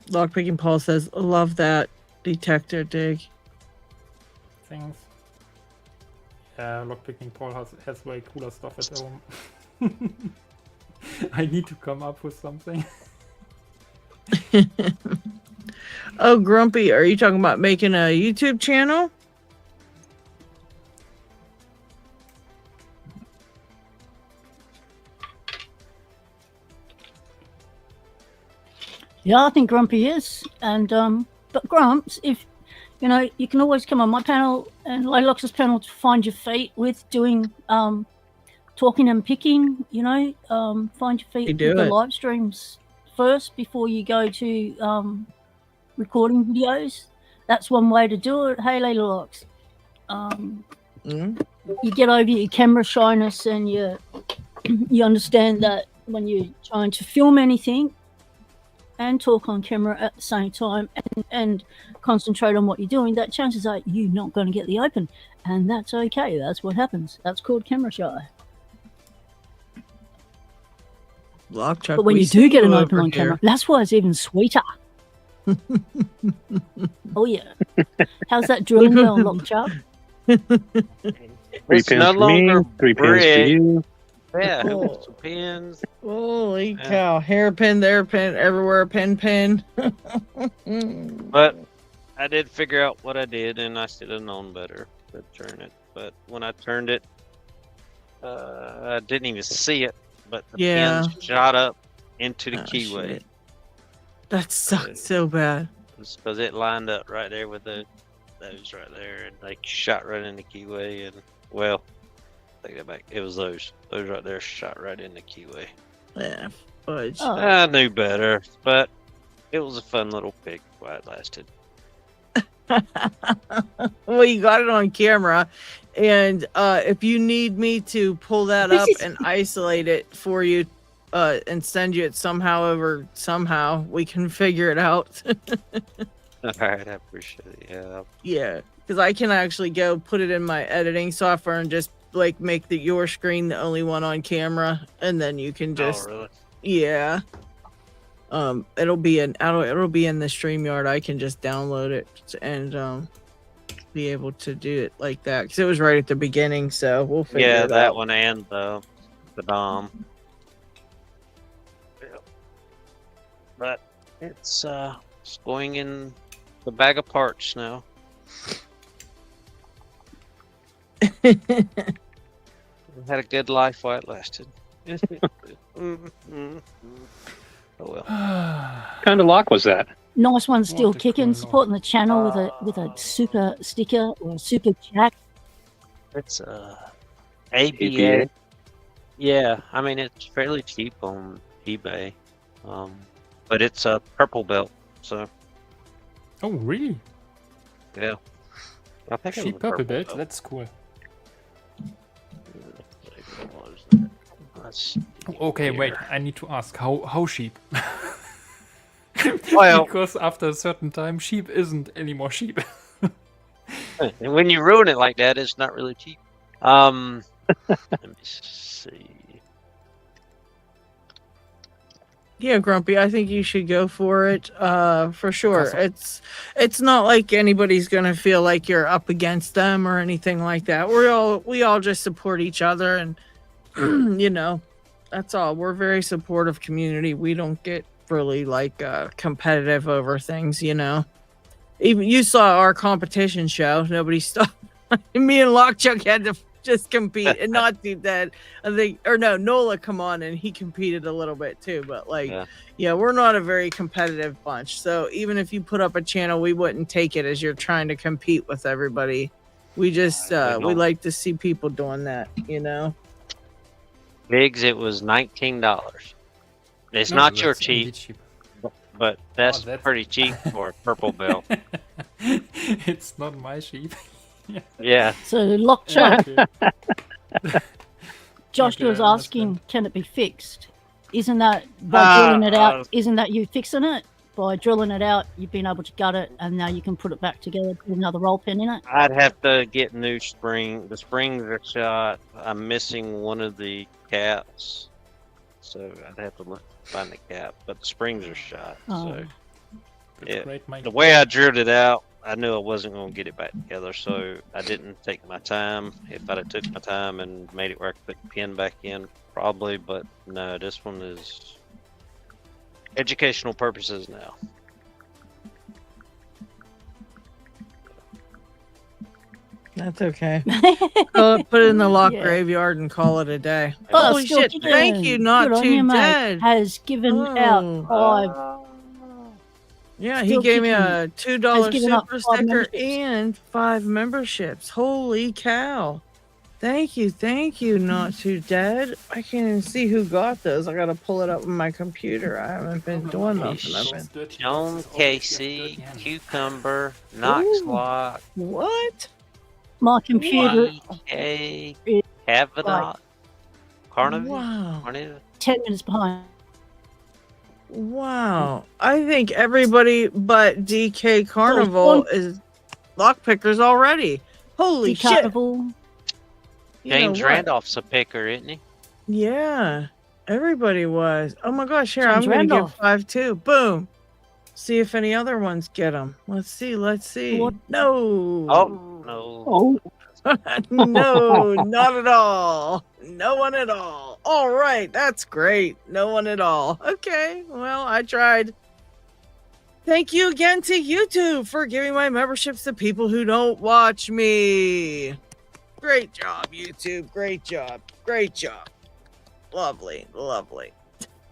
Lockpicking Paul says, love that detector dig. Things. Yeah, Lockpicking Paul has way cooler stuff at home. I need to come up with something. Oh, Grumpy, are you talking about making a YouTube channel? Yeah, I think Grumpy is. And but Grumps, if you know, you can always come on my panel and Laylox's panel to find your feet with doing talking and picking, you know, find your feet with the live streams first before you go to recording videos. That's one way to do it. Hey, Laylox. You get over your camera shyness and you understand that when you're trying to film anything and talk on camera at the same time and concentrate on what you're doing, that chances are you're not going to get the open. And that's okay. That's what happens. That's called camera shy. Lockchuck, but when you do get an open on camera, that's why it's even sweeter. Oh, yeah. How's that drilling going, Lockchuck? 3 pins no for me, longer 3 pins for red. you. Yeah, Oh. some pins. Holy cow. Hairpin, there, pin, everywhere, pin. But I did figure out what I did, and I should have known better to turn it. But when I turned it, I didn't even see it, but the pins shot up into the keyway. Shit. That sucked so bad. Because it lined up right there with those right there, and like shot right in the keyway. And well, take that back. It was those right there shot right in the keyway. Yeah, fudge. Oh. I knew better, but it was a fun little pick while it lasted. Well, you got it on camera, and if you need me to pull that up and isolate it for you and send you it somehow, we can figure it out. All right, I appreciate it. Yeah, because I can actually go put it in my editing software and just like make your screen the only one on camera, and then you can just really? Yeah. It'll be in the Streamyard. I can just download it and be able to do it like that because it was right at the beginning. So we'll figure it out. Yeah, that one and the Dom. Yeah. But it's going in the bag of parts now. Had a good life while it lasted. Oh well. What kind of lock was that? Nice one, still What a kicking, cool supporting the channel with a super sticker or a super chat. It's ABA. Yeah, I mean it's fairly cheap on eBay, but it's a purple belt. So Oh, really? yeah, I think it was Cheap a purple belt. That's cool. Let's Okay, Here. wait. I need to ask how sheep. Well- because after a certain time, sheep isn't anymore sheep. And when you ruin it like that, it's not really cheap. Let me see. Yeah, Grumpy, I think you should go for it. For sure. Because- It's not like anybody's gonna feel like you're up against them or anything like that. We all just support each other, and you know, that's all. We're a very supportive community. We don't get really like competitive over things, you know. Even you saw our competition show. Nobody stopped. Me and Lockchuck had to just compete and not do that. I think, or no, Nola come on and he competed a little bit too. But like, yeah, we're not a very competitive bunch. So even if you put up a channel, we wouldn't take it as you're trying to compete with everybody. We just we like to see people doing that, you know. Biggs, it was $19. It's No, not your that's indeed cheap, but that's that's- pretty cheap for a purple belt. It's not my sheep. Yeah. So Lockchuck, Okay. Josh Okay, was I asking, understand. can it be fixed? Isn't that by drilling it out? uh, Isn't that you fixing it? By drilling it out, you've been able to gut it, and now you can put it back together, put another roll pin in it. I'd have to get new spring. The springs are shot. I'm missing one of the caps, so I'd have to find the cap. But the springs are shot. Oh. So That's Yeah. great, Mike. the way I drilled it out, I knew I wasn't going to get it back together, so I didn't take my time. If I'd have took my time and made it where I could put the pin back in, probably. But no, this one is educational purposes now. That's okay. Put it in the lock Yeah. graveyard and call it a day. Oh, Holy still shit! kicking. Thank you, not Good on too you, mate. dead. Has given Oh. out 5. Yeah, he Still gave me kicking. a $2 Has given up super 5 sticker memberships. and 5 memberships. Holy cow! Thank you, not too dead. I can't even see who got those. I gotta pull it up on my computer. I haven't been doing nothing. I've been. Joan Casey, Cucumber, Knox Ooh. Lock, What? My computer, DK, It- Cavanaugh, Carnaby, Wow! Carnaby. 10 minutes behind. Wow! I think everybody but DK Carnival is lockpickers already. Holy The shit! carnival. You know James what? Randolph's a picker, isn't he? Yeah, everybody was. Oh my gosh, here, James I'm going to Randolph. give 5 too. Boom. See if any other ones get them. Let's see. What? No. Oh, no. Oh, No, not at all. No one at all. All right, that's great. No one at all. Okay, well, I tried. Thank you again to YouTube for giving my memberships to people who don't watch me. Great job, YouTube. Great job. Great job. Lovely, lovely.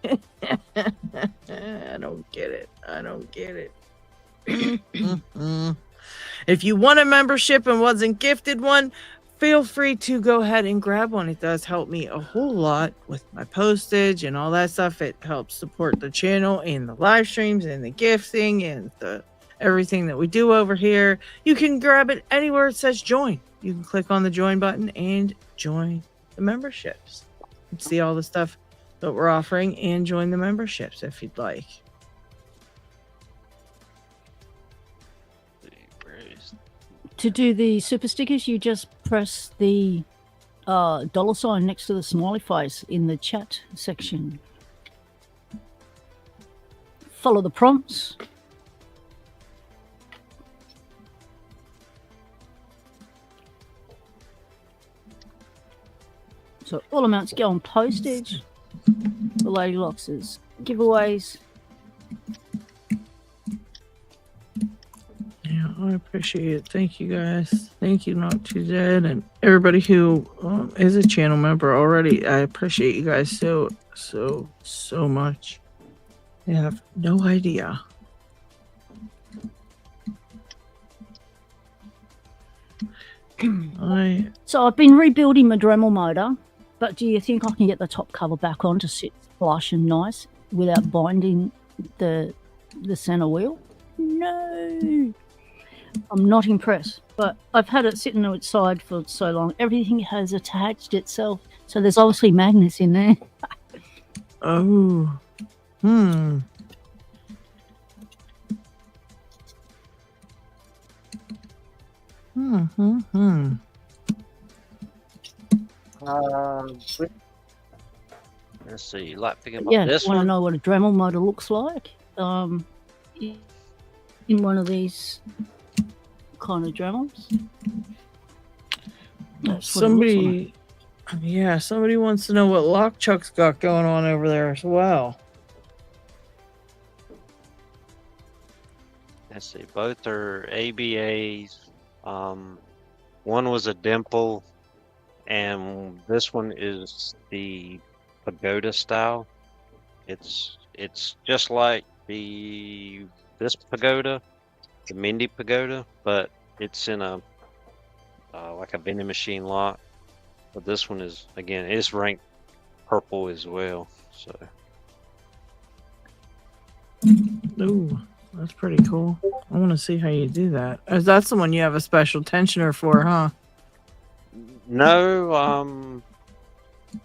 I don't get it. I don't get it. If you want a membership and wasn't gifted one, feel free to go ahead and grab one. It does help me a whole lot with my postage and all that stuff. It helps support the channel and the live streams and the gifting and the everything that we do over here. You can grab it anywhere it says join. You can click on the join button and join the memberships. And see all the stuff that we're offering and join the memberships if you'd like. To do the super stickers, you just press the $sign next to the smiley face in the chat section. Follow the prompts. So all amounts go on postage. The Lady Locks' giveaways. Yeah, I appreciate it. Thank you guys. Thank you, Not Too Dead, and everybody who is a channel member already. I appreciate you guys so much. You have no idea. So I've been rebuilding my Dremel motor, but do you think I can get the top cover back on to sit flush and nice without binding the center wheel? No. I'm not impressed, but I've had it sitting on its side for so long. Everything has attached itself So there's obviously magnets in there. Oh. Hmm. Hmm. Let's see. Lockpicking about Yeah, this want to one. know what a Dremel motor looks like? In one of these kind of Dremels. That's what it looks like. Somebody wants to know what Lockchuck's got going on over there as well. Let's see. Both are ABAs. One was a dimple, and this one is the pagoda style. It's just like this pagoda, the Mindy pagoda, but it's in a like a vending machine lock. But this one is, again, it's ranked purple as well. So Ooh, that's pretty cool. I want to see how you do that. That's the one you have a special tensioner for, huh? no,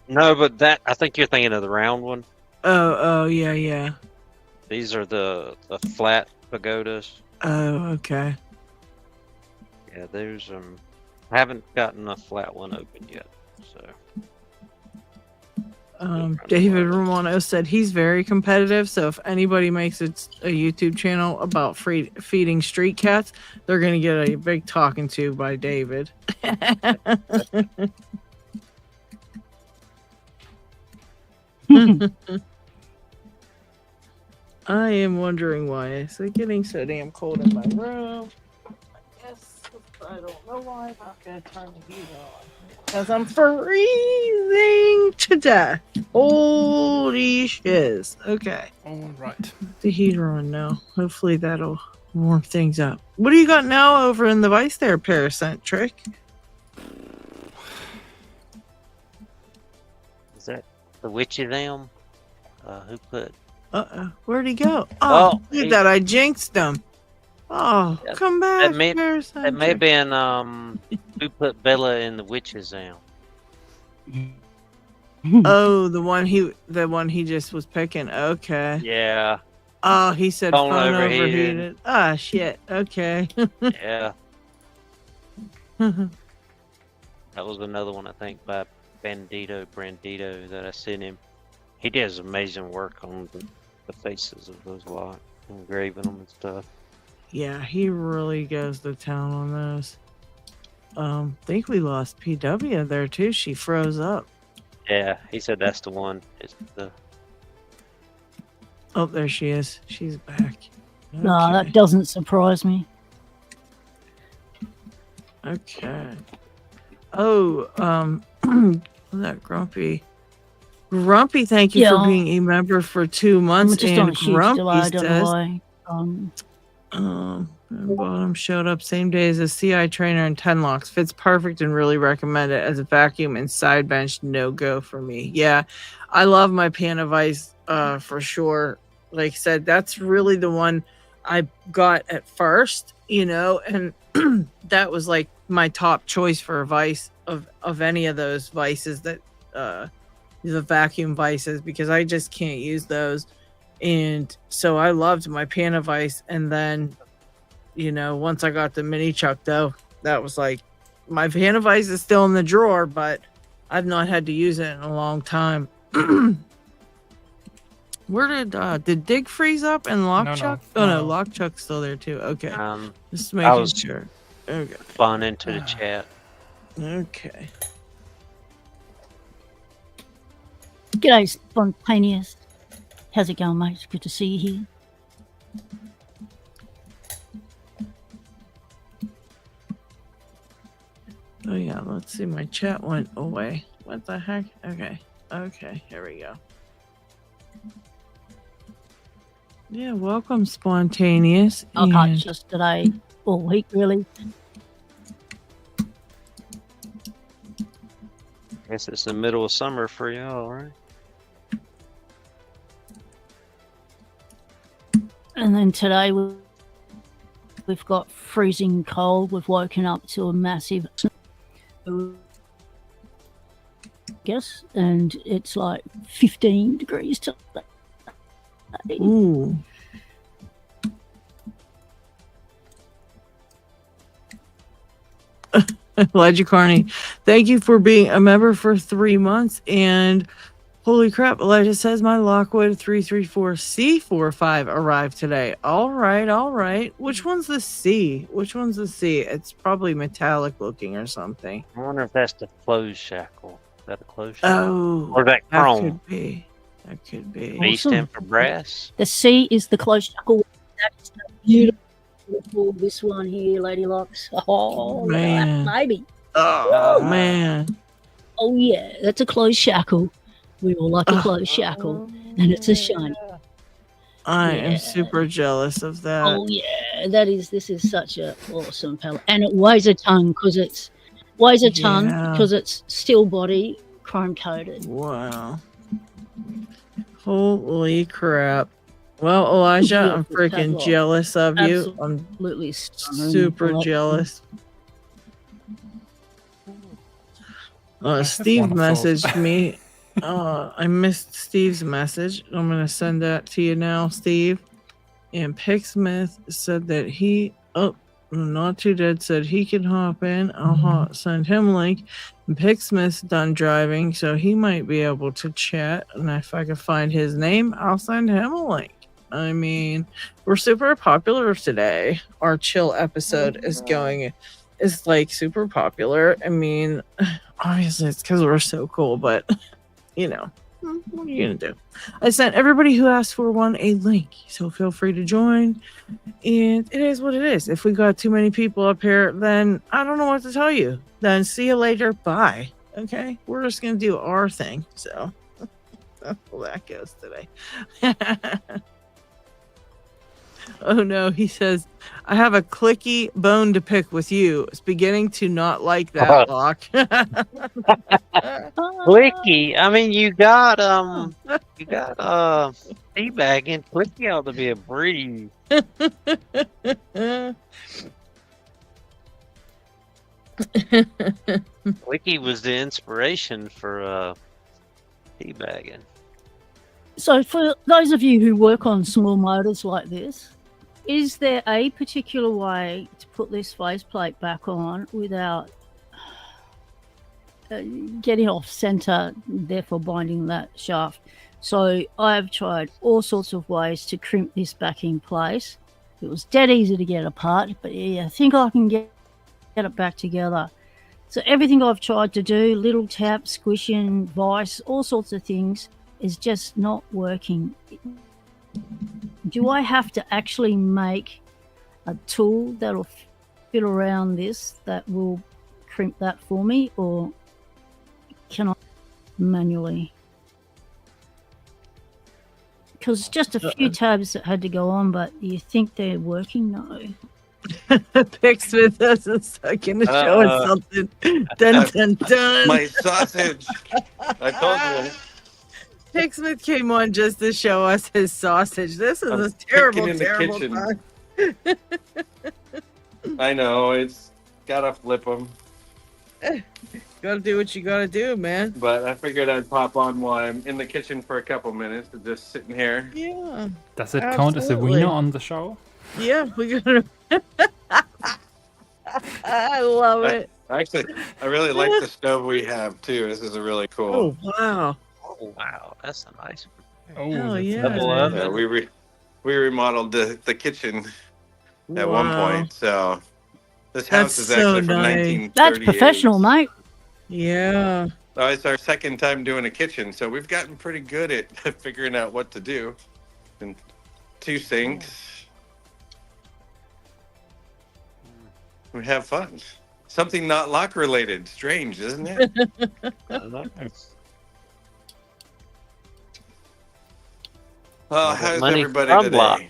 but that, I think you're thinking of the round one. Oh, yeah. These are the flat pagodas. Oh, okay. Yeah, those I haven't gotten a flat one open yet. So David Romano said he's very competitive, so if anybody makes a YouTube channel about feeding street cats, they're gonna get a big talking to by David. I am wondering why it's getting so damn cold in my room. I guess I don't know why I'm not gonna turn the heat on. Because I'm freezing to death. Holy shiz. Okay. All right. The heater on now. Hopefully that'll warm things up. What do you got now over in the vise there, Paracentric? is that the witchy them? Who put? Where'd he go? Oh, look at he- that. I jinxed him. Oh, Yeah, come back, It may Paracentric. have been who put Bella in the witch's down. Oh, the one he just was picking. Okay. Yeah, Oh, he said phone Phone overheated. overheated. Ah, shit. Okay. yeah. That was another one, I think, by Brandito that I sent him. He does amazing work on the faces of those locks, engraving them and stuff. Yeah, he really goes to town on those. Think we lost PW there too. She froze up. Yeah, he said that's the one. It's the Oh, there she is. She's back. No, Okay. that doesn't surprise me. Okay. Oh, that Grumpy. Grumpy, thank you for Yeah. being a member for 2 I'm months. just on a And huge Grumpy delay, I don't know says, why. bottom showed up same day as a CI trainer and 10 locks. Fits perfect and really recommend it as a vacuum and side bench. No go for me. Yeah, I love my Piano Vice for sure. Like I said, that's really the one I got at first, and that was like my top choice for a vice of any of those vices that the vacuum vices, because I just can't use those. And so I loved my Piano Vice, and then once I got the mini chuck, though, that was like, my Piano Vice is still in the drawer, but I've not had to use it in a long time. Where did Dig freeze up and Lockchuck? Oh no, Lockchuck's still there too. Okay, just making sure. Okay. Fun into the chat. Okay. G'day, Spontaneous. How's it going, mate? It's good to see you here. Oh yeah, let's see. My chat went away. What the heck? Okay, here we go. Yeah, welcome, Spontaneous. I can't and- just today, all week, really. Guess it's the middle of summer for y'all, right? And then today we've got freezing cold. We've woken up to a massive. guess, and it's like 15 degrees today. Ooh. Elijah Carney, thank you for being a member for 3 months. And holy crap, Elijah says my Lockwood 334C45 arrived today. All right. Which one's the C? It's probably metallic looking or something. I wonder if that's the closed shackle. Is that a closed shackle? Oh, Or that that chrome? That could be. B stand for brass. The C is the close shackle. That's beautiful. This one here, Lady Locks. Oh, look at that, baby. Oh, man. Oh, yeah, that's a closed shackle. We all like a closed shackle, and it's a shiny. I am super jealous of that. Oh, yeah, this is such a awesome palette. And it weighs a ton because it's steel body, chrome coated. Wow. Holy crap. Well, Elijah, I'm freaking jealous of you. I'm Absolutely stunning. super jealous. Steve messaged me. I missed Steve's message. I'm going to send that to you now, Steve. And Picksmith said that Not Too Dead said he can hop in. I'll send him a link. And Picksmith's done driving, so he might be able to chat. And if I can find his name, I'll send him a link. I mean, we're super popular today. Our chill episode is like super popular. I mean, obviously it's because we're so cool, but you know, what are you gonna do? I sent everybody who asked for one a link, so feel free to join. And it is what it is. If we got too many people up here, then I don't know what to tell you. Then see you later. Bye. Okay, we're just gonna do our thing. So that's how that goes today. Oh no, he says, I have a clicky bone to pick with you. It's beginning to not like that, Lock. Clicky. I mean, you got teabagging. Clicky ought to be a breeze. Clicky was the inspiration for teabagging. So for those of you who work on small motors like this, is there a particular way to put this faceplate back on without getting off center, therefore binding that shaft? So I've tried all sorts of ways to crimp this back in place. It was dead easy to get apart, but yeah, I think I can get it back together. So everything I've tried to do, little tap, squishing, vise, all sorts of things, is just not working. Do I have to actually make a tool that'll fit around this that will crimp that for me, or can I manually? Because just a few tabs that had to go on, but you think they're working? No. Picksmith has a second to show us something. Dun, dun, dun. My sausage. I told you. Picksmith came on just to show us his sausage. This is a terrible, terrible time. I know, it's gotta flip them. Gotta do what you gotta do, man. But I figured I'd pop on while I'm in the kitchen for a couple minutes, just sitting here. Yeah. Does it count as a wiener on the show? Yeah, we gotta. I love it. Actually, I really like the stove we have too. This is a really cool. Oh wow! Oh wow, that's a nice one. Oh, Hell that's yeah, double man. oven. Yeah, we remodeled the kitchen at one point. So this house is That's actually so from nice. 1938. That's professional, mate. Yeah. Oh, it's our second time doing a kitchen, so we've gotten pretty good at figuring out what to do. And 2 sinks. We have fun. Something not lock related. Strange, isn't it? Well, how's Money everybody from today? lock.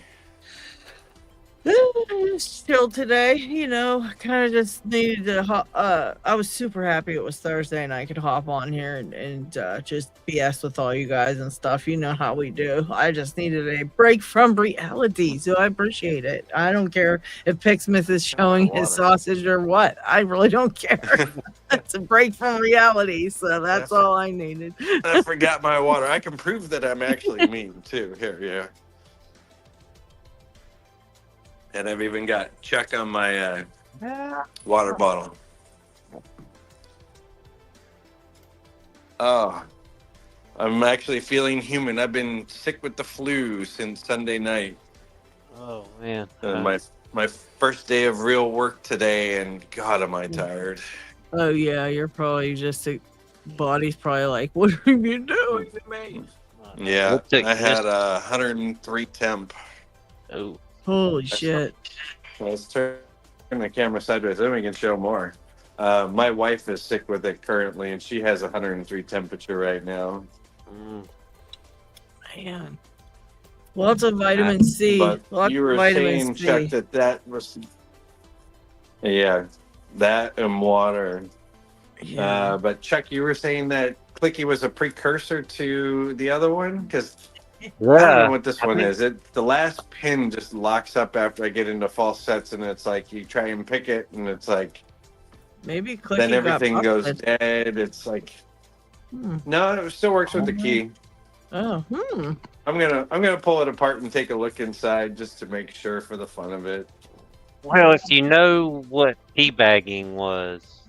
just chilled today. You know, kind of just needed to. I was super happy it was Thursday and I could hop on here and just BS with all you guys and stuff. You know how we do. I just needed a break from reality, so I appreciate it. I don't care if Picksmith is showing his sausage or what. I really don't care. It's a break from reality, so that's all I needed. I forgot my water. I can prove that I'm actually mean too. Here, yeah. And I've even got Chuck on my water bottle. Oh, I'm actually feeling human. I've been sick with the flu since Sunday night. Oh man. And my first day of real work today, and God, am I tired. Oh yeah, you're probably just body's probably like, what are you doing to me? Yeah, I had 103 temp. Oh. Holy shit. Let's turn the camera sideways, then we can show more. My wife is sick with it currently, and she has 103 temperature right now. Man. Lots of vitamin C. But Lots you were of vitamin saying, C. Chuck, that was... Yeah, that and water. Yeah. But Chuck, you were saying that Clicky was a precursor to the other one? Because... I don't know what this one is. The last pin just locks up after I get into false sets, and it's like you try and pick it, and it's like maybe Clicky then everything got goes busted. dead. It's like no, it still works with the key. Oh, I'm gonna pull it apart and take a look inside just to make sure for the fun of it. Well, if you know what teabagging was,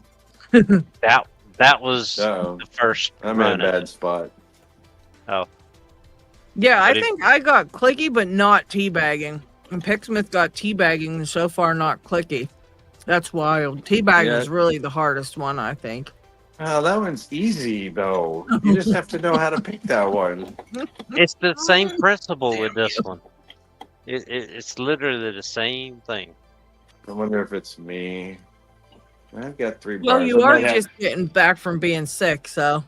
that was the first. I'm in a bad spot. Oh. Yeah, I think I got Clicky, but not teabagging. And Picksmith got teabagging, and so far not Clicky. That's wild. Teabagging is really the hardest one, I think. Oh, that one's easy though. You just have to know how to pick that one. It's the same principle with this one. It's literally the same thing. I wonder if it's me. I've got 3 bars. Well, you are just getting back from being sick, so.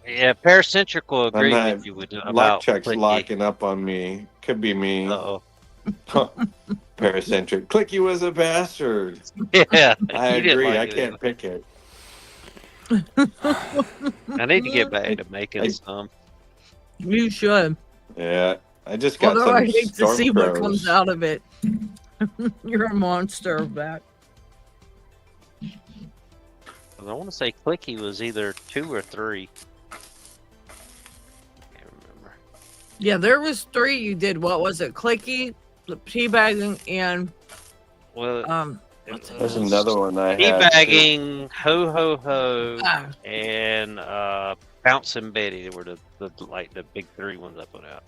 Yeah, Paracentric will agree with you about Lock check's Clicky. locking up on me. Could be me. Uh-oh. Paracentric. Clicky was a bastard. Yeah. I you didn't agree. like I it can't pick it. I need to get back to making some. You should. Yeah. I just got Although some I hate to see what Stormcrows. comes out of it. You're a monster of that. I want to say Clicky was either 2 or 3. Yeah, there was 3 you did. What was it? Clicky, the teabagging, and There's another one I had. Teabagging, Ho Ho Ho, and Bouncing Betty. They were the big 3 ones I put out.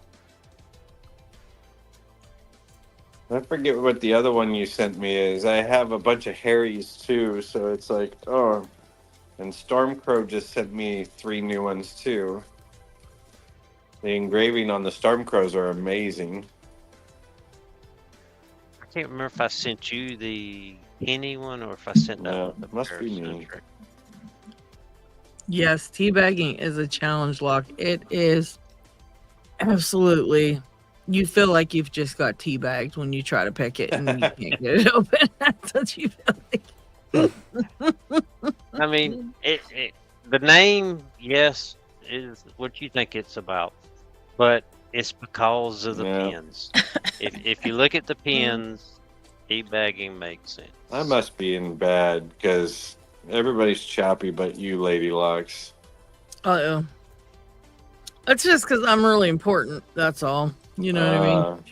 I forget what the other one you sent me is. I have a bunch of Harrys too, so it's like, oh. And Stormcrow just sent me 3 new ones too. The engraving on the Stormcrows are amazing. I can't remember if I sent you the Penny one or if I sent that one. It must be me. yes, teabagging is a challenge lock. It is absolutely. You feel like you've just got teabagged when you try to pick it and you can't get it open. That's what you feel like. I mean, the name, yes, is what you think it's about, but it's because of the pins. If you look at the pins, teabagging makes sense. I must be in bad because everybody's choppy but you, Lady Locks. Uh-oh. It's just because I'm really important. That's all. You know what I mean?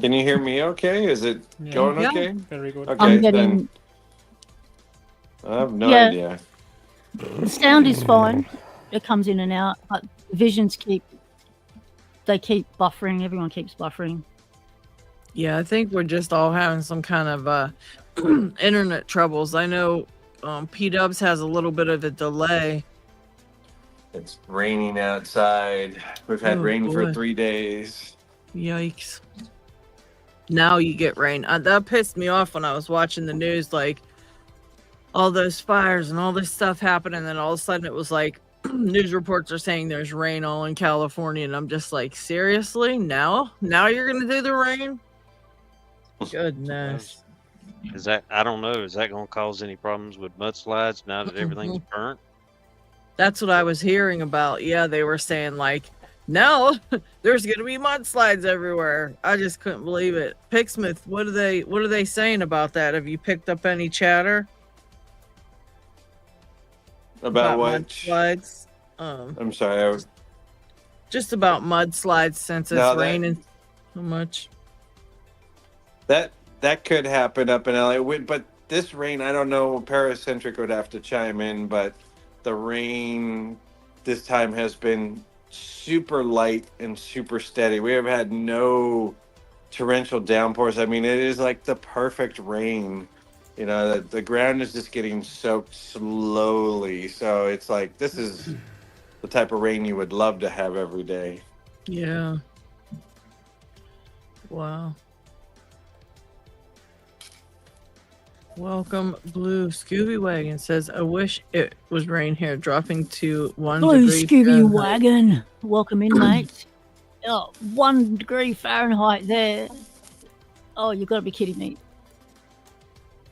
Can you hear me okay? Is it going okay? Very good. Okay, I'm getting. then I have no idea. The sound is fine. It comes in and out, but visions keep buffering. Everyone keeps buffering. Yeah, I think we're just all having some kind of internet troubles. I know P-Dubs has a little bit of a delay. It's raining outside. We've had rain for 3 days. Yikes. Now you get rain. That pissed me off when I was watching the news, like all those fires and all this stuff happened, and then all of a sudden it was like news reports are saying there's rain all in California, and I'm just like, seriously? Now you're gonna do the rain? Goodness. Is that, I don't know, is that going to cause any problems with mudslides now that everything's burnt? That's what I was hearing about. Yeah, they were saying like, no, there's gonna be mudslides everywhere. I just couldn't believe it. Picksmith, what are they saying about that? Have you picked up any chatter About what? mudslides? I'm sorry. Just about mudslides since it's No, that- raining so much. That could happen up in LA. But this rain, I don't know. Paracentric would have to chime in, but the rain this time has been super light and super steady. We have had no torrential downpours. I mean, it is like the perfect rain. You know, the ground is just getting soaked slowly. So it's like, this is the type of rain you would love to have every day. Yeah. Wow. Welcome, Blue Scooby Wagon says, I wish it was rain here, dropping to 1 Blue degree Scooby Fahrenheit. Wagon. Welcome in, mate. Oh, 1 degree Fahrenheit there. Oh, you've got to be kidding me.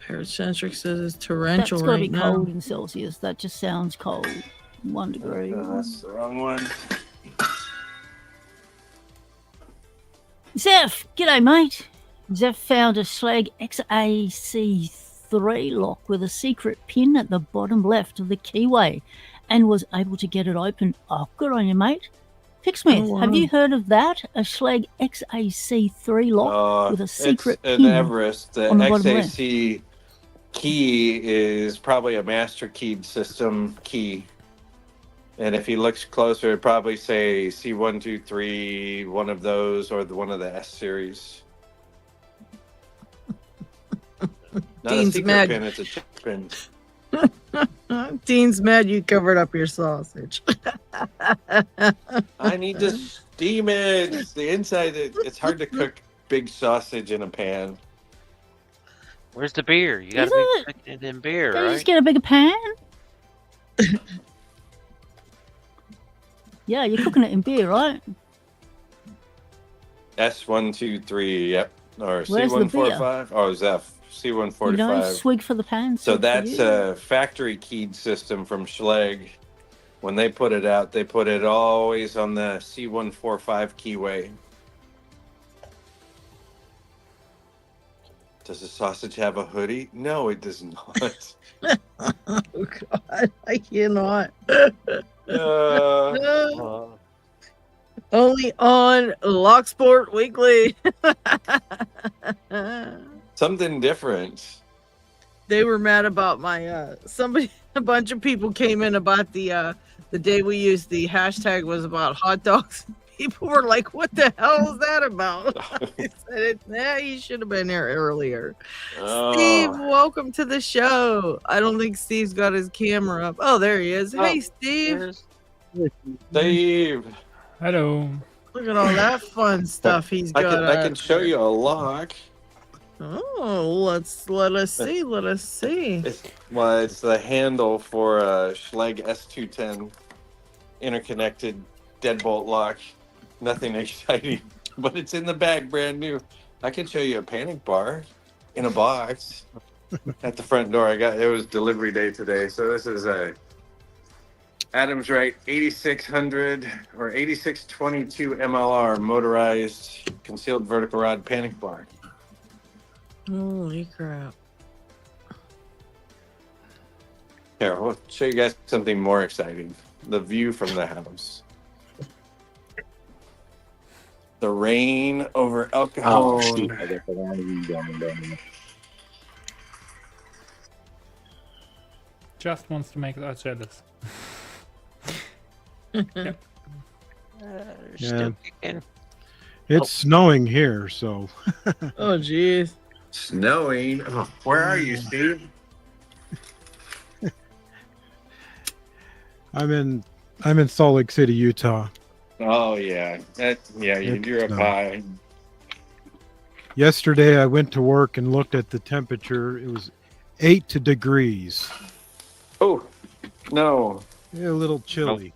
Paracentric says it's torrential That's got to right be now. cold in Celsius. That just sounds cold. 1 degree. That's the wrong one. Zeph, g'day, mate. Zeph found a Slag XAC3 lock with a secret pin at the bottom left of the keyway and was able to get it open. Oh, good on you, mate. Picksmith, Oh, wow. have you heard of that? A Slag XAC3 lock with a secret it's pin an Everest. The on the bottom left. XAC key is probably a master keyed system key. And if he looks closer, it'd probably say C123, one of those, or one of the S series. Not a Dean's secret mad. pin, it's a chip pin. Dean's mad you covered up your sausage. I need to steam it. It's the inside, it's hard to cook big sausage in a pan. Where's the beer? You got Is to it? be cooking it in beer, Can you just right? get a bigger pan? Yeah, you're cooking it in beer, right? S123, yep. Or Where's the C145. Oh, Zeph. C145. You know, swig for the pan. So swig for that's you. a factory keyed system from Schlage. When they put it out, they put it always on the C145 keyway. Does the sausage have a hoodie? No, it does not. Oh, God. I cannot. Only on Locksport Weekly. Something different. They were mad about my a bunch of people came in about the day we used the hashtag was about hot dogs. People were like, what the hell is that about? I said, you should have been here earlier. Oh. Steve, welcome to the show. I don't think Steve's got his camera up. Oh, there he is. Hey, Steve. Steve. Hello. Look at all that fun stuff he's got. I can show you a lock. Oh, let us see. Let us see. It's the handle for a Schlage S210 interconnected deadbolt lock. Nothing exciting, but it's in the bag, brand new. I can show you a panic bar in a box at the front door. It was delivery day today, so this is a Adams Wright 8600 or 8622 MLR motorized concealed vertical rod panic bar. Holy crap. Here, we'll show you guys something more exciting. The view from the house. The rain over El Cajon. Just wants to make us jealous. Still kicking. It's snowing here, so Oh, geez. Snowing. Oh, where are you, Steve? I'm in Salt Lake City, Utah. Oh, yeah. You're up high. Yesterday I went to work and looked at the temperature. It was 8 degrees. Oh, no. Yeah, a little chilly.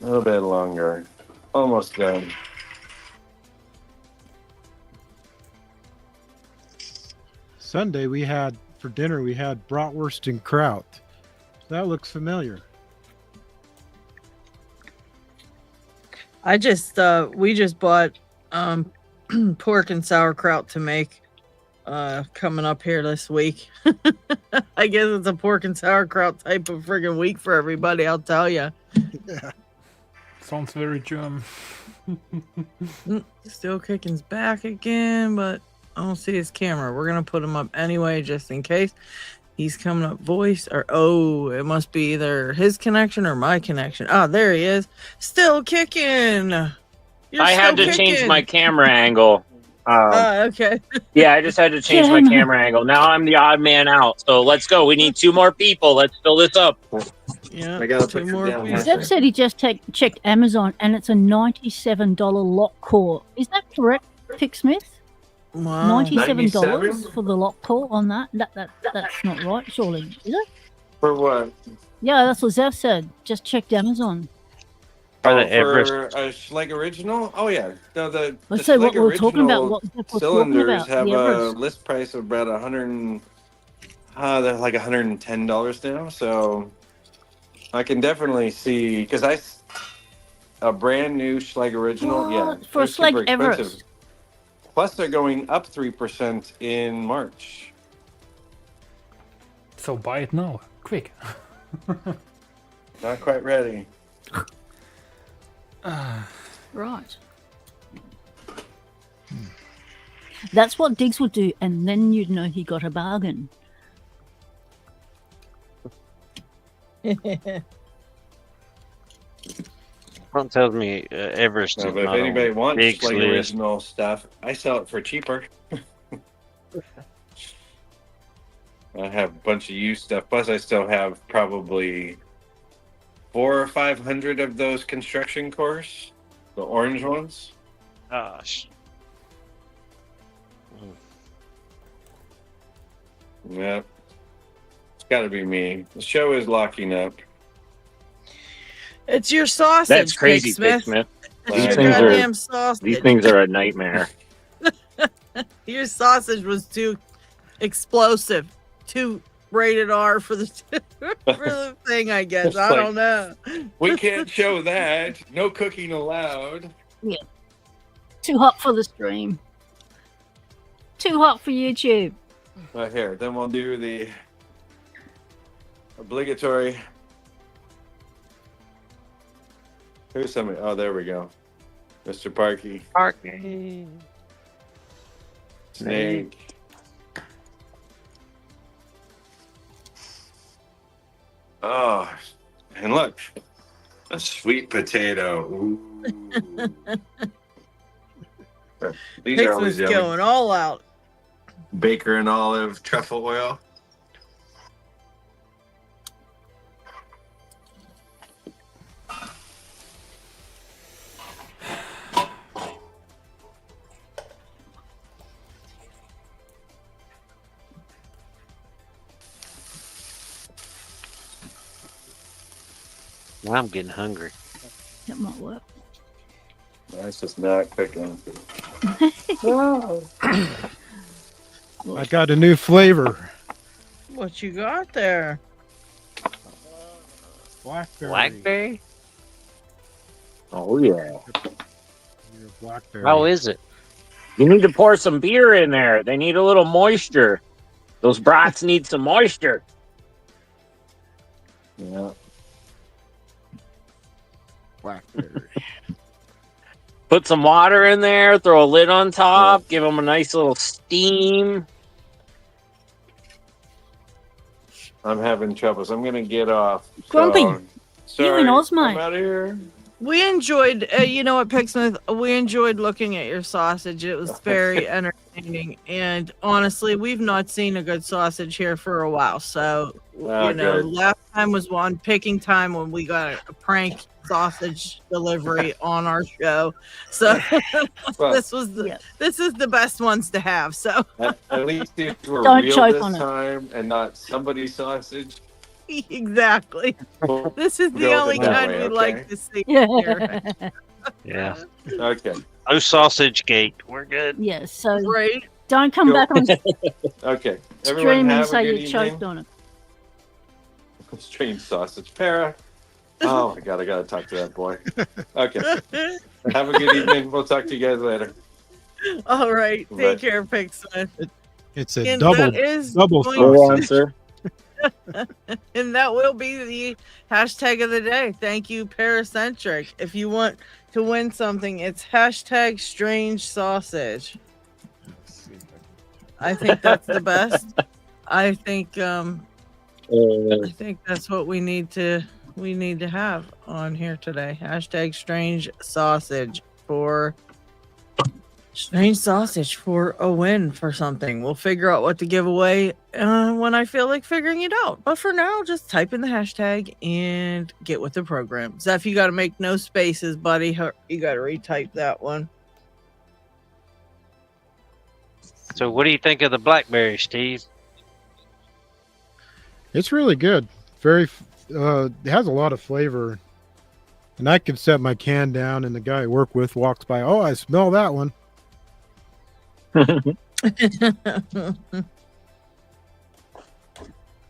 little bit longer. Almost done. Sunday we had for dinner bratwurst and kraut. That looks familiar. We just bought pork and sauerkraut to make coming up here this week. I guess it's a pork and sauerkraut type of friggin' week for everybody, I'll tell you. Yeah. Sounds very German. Still Kicking's back again, but I don't see his camera. We're gonna put him up anyway, just in case. He's coming up voice, or it must be either his connection or my connection. Ah, there he is. Still Kicking. I had to change my camera angle. Okay. Yeah, I just had to change my camera angle. Now I'm the odd man out. So let's go. We need 2 more people. Let's fill this up. Yeah. I gotta 2 put you more down. people. Zeb said he just checked Amazon and it's a $97 lock core. Is that correct, Picksmith? Wow. $97 for the lock core on that? That's not right, surely, is it? For what? Yeah, that's what Zeb said. Just checked Amazon. For the For Everest. a Schleg original? Oh yeah. No, the Let's say what Schleg we're talking about. original What Zeb was talking cylinders about. have The a Everest. list price of about they're like $110 now. So I can definitely see because a brand new Schleg original, What? yeah, For a they're super Schleg Everest. expensive. Plus, they're going up 3% in March. So buy it now, quick. Not quite ready. Right. That's what Diggs would do, and then you'd know he got a bargain. Front tells me Everest No, is but if not anybody on wants Big's like list. original stuff, I sell it for cheaper. I have a bunch of used stuff. Plus, I still have probably 400 or 500 of those construction cores, the orange ones. Gosh. Yep, it's got to be me. The show is locking up. It's your sausage. That's crazy, Picksmith. Picksmith. It's These your things goddamn sausage. These things are a nightmare. Your sausage was too explosive, too rated R for the thing. I guess It's I like- don't know. We can't show that. No cooking allowed. Too hot for the stream. Too hot for YouTube. Right here. Then we'll do the obligatory. Here's somebody. Oh, there we go. Mr. Parky. Parky. Snake. Oh, and look, a sweet potato. Ooh. These are always Picksmith's yummy. going all out. Baker and olive truffle oil. Now I'm getting hungry. That might work. That's just not cooking. I got a new flavor. What you got there? Blackberry. Blackberry? Oh, yeah. You're a blackberry. How is it? You need to pour some beer in there. They need a little moisture. Those brats need some moisture. Yeah. Blackberry. Put some water in there, throw a lid on top, give them a nice little steam. I'm having trouble, so I'm gonna get off. Grumpy, So, sorry, and Osmo. I'm out of here. We enjoyed, you know what, Picksmith? We enjoyed looking at your sausage. It was very entertaining. And honestly, we've not seen a good sausage here for a while. So, Oh, you know, good. last time was on picking time when we got a prank sausage delivery on our show. So Well, this is the best ones to have. So at least these were Don't real choke this on it. time and not somebody's sausage. Exactly. We'll This is the go with only it that kind way, we okay? like to see Yeah. here. Yeah. Okay. No sausage gate. We're good. Yeah, so Right? don't come back on Okay. Everyone stream and have a say good you choked evening. on it. Stream sausage. Para. Oh my god, I gotta talk to that boy. Okay. Have a good evening. We'll talk to you guys later. All right. Bye. Take care, Pigsmith. It's a And double that is double going- Go on, sausage. sir. And that will be the hashtag of the day. Thank you, Paracentric. If you want to win something, it's hashtag strange sausage. I think that's the best. I think that's what we need to have on here today. Hashtag strange sausage for a win for something. We'll figure out what to give away when I feel like figuring it out. But for now, just type in the hashtag and get with the program. Zeph, you got to make no spaces, buddy. You got to retype that one. So, what do you think of the blackberry, Steve? It's really good. Very, it has a lot of flavor. And I could set my can down, and the guy I work with walks by. Oh, I smell that one.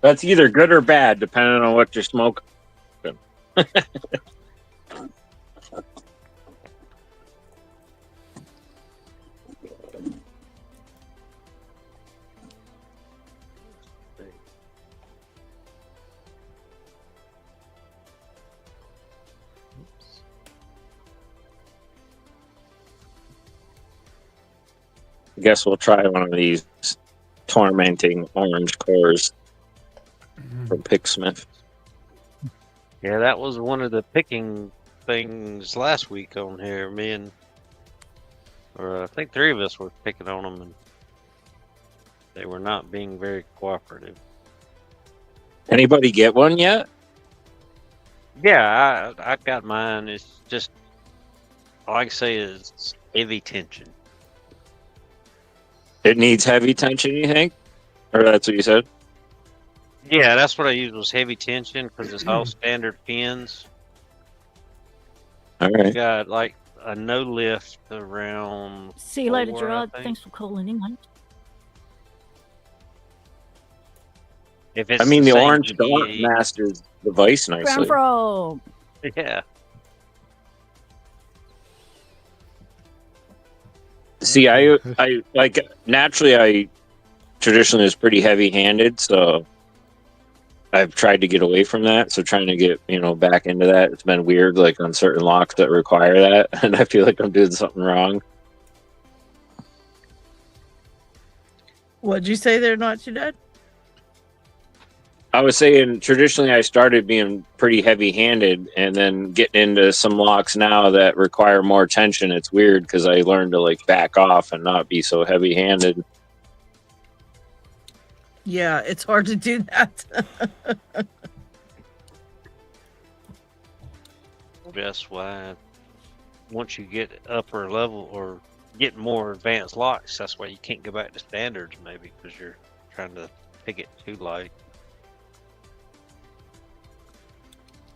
That's either good or bad, depending on what you're smoking. I guess we'll try one of these tormenting orange cores from Picksmith. Yeah, that was one of the picking things last week on here. I think 3 of us were picking on them, and they were not being very cooperative. Anybody get one yet? Yeah, I got mine. It's just all I can say is heavy tension. It needs heavy tension, you think? Or that's what you said? Yeah, that's what I used was heavy tension because it's all standard pins. All I right. got like a no lift around. See you later, 4, I Gerard. think. Thanks for calling in, mate. If it's I mean, the same orange dot EVA, masters the vice Ground nicely. Frog. yeah. See, I like naturally, I traditionally was pretty heavy-handed, so I've tried to get away from that. So trying to get back into that, it's been weird. Like on certain locks that require that, and I feel like I'm doing something wrong. What'd you say there, Not Too Dead? I was saying traditionally I started being pretty heavy-handed, and then getting into some locks now that require more tension. It's weird because I learned to like back off and not be so heavy-handed. Yeah, it's hard to do that. That's why once you get upper level or get more advanced locks, that's why you can't go back to standards maybe because you're trying to pick it too light.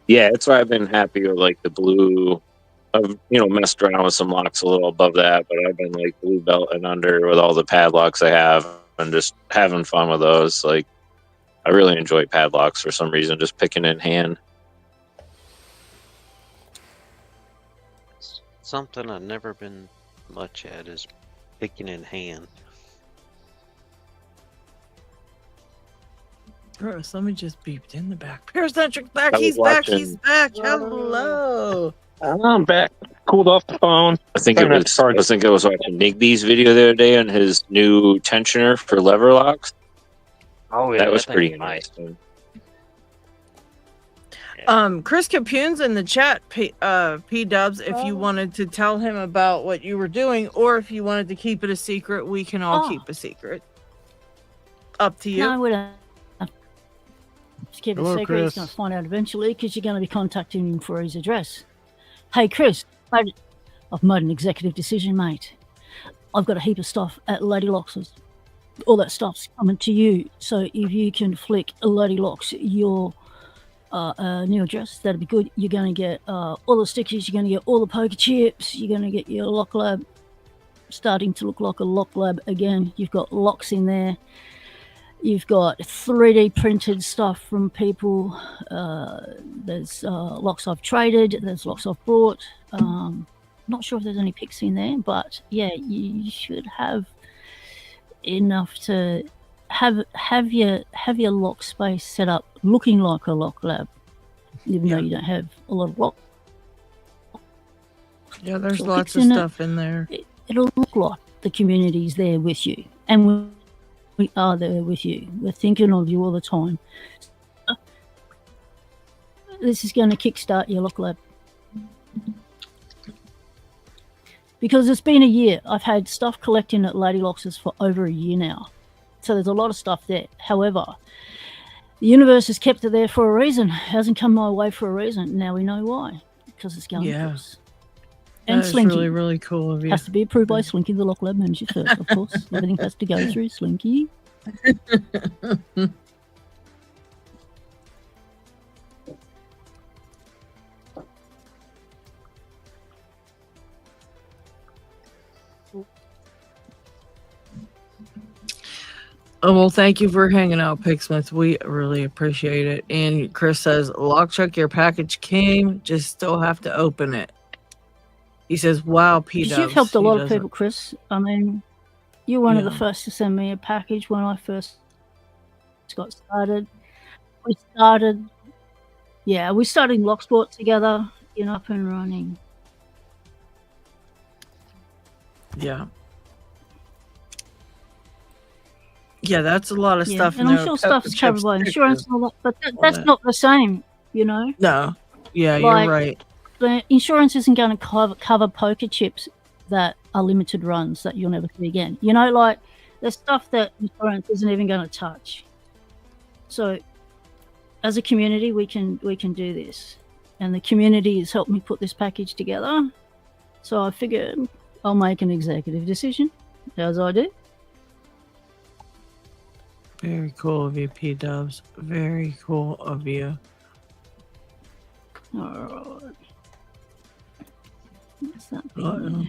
Yeah, that's why I've been happy with like the blue. I've messed around with some locks a little above that, but I've been like blue belt and under with all the padlocks I have and just having fun with those. Like I really enjoy padlocks for some reason, just picking in hand. Something I've never been much at is picking in hand. Bro, somebody just beeped in the back. Paracentric back. I was He's back. watching- He's back. Hello. I'm back. Cooled off the phone. I think Trying not to charge. I was watching Nigby's video the other day on his new tensioner for lever locks. Oh That was thing's pretty nice. Man. Chris Capune's in the chat, P-Dubs, if you wanted to tell him about what you were doing, or if you wanted to keep it a secret, we can all keep a secret. Up to you. No, we don't. Just keep it Hello, secret. He's Chris. going to find out eventually because you're going to be contacting him for his address. Hey, Chris, I've made an executive decision, mate. I've got a heap of stuff at Lady Locks. All that stuff's coming to you. So if you can flick Lady Locks your new address, that'd be good. You're going to get all the stickers, you're going to get all the poker chips, you're going to get your lock lab starting to look like a lock lab again. You've got locks in there. You've got 3D printed stuff from people. There's locks I've traded. There's locks I've bought. Not sure if there's any pics in there, but yeah, you should have enough to have your lock space set up looking like a lock lab, even though you don't have a lot of lock. Yeah, there's So lots of fixing it- stuff in there. It'll look like the community's there with you, and we are there with you. We're thinking of you all the time. This is going to kickstart your lock lab. Because it's been a year. I've had stuff collecting at Lady Locks's for over a year now. So there's a lot of stuff there. However, the universe has kept it there for a reason. It hasn't come my way for a reason. Now we know why. Because it's going Yeah. for us. And That is Slinky. really, really cool of you. Has to be approved by Slinky, the lock lab manager first, of course. Everything has to go through Slinky. Oh, well, thank you for hanging out, Picksmith. We really appreciate it. And Chris says, Lockchuck, your package came, just still have to open it. He says, wow, Because you've helped a lot of people, Chris. I mean, you're one of the Yeah. first to send me a package when I first got started. We started Locksport together, up and running. Yeah. Yeah, that's a lot of Yeah, stuff. and in I'm there. sure Pepper stuff's covered chips, by stickers, insurance and all that, but all that's that. not the same, No. Yeah, Like- you're right. The insurance isn't going to cover poker chips that are limited runs that you'll never see again. There's stuff that insurance isn't even going to touch. So, as a community, we can do this, and the community has helped me put this package together. So I figured I'll make an executive decision, as I do. Very cool of you, P-Dubs. Very cool of you. All right. What's that Uh-oh.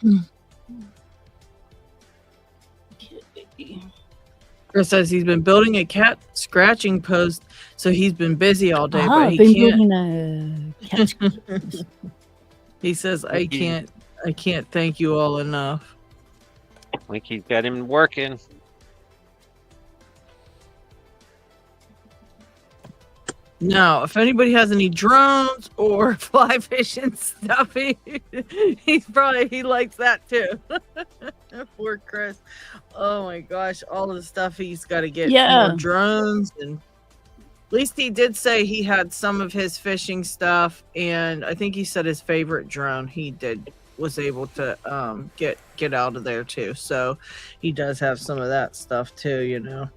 thing? Okay. Chris says he's been building a cat scratching post, so he's been busy all day, but I've he been can't. building a cat scratch. He says, I can't thank you all enough. I think he's got him working. Now, if anybody has any drones or fly fishing stuff, he likes that too. Poor Chris. Oh my gosh, all the stuff he's got to get. Yeah. More drones, and at least he did say he had some of his fishing stuff, and I think he said his favorite drone was able to get out of there too. So he does have some of that stuff too,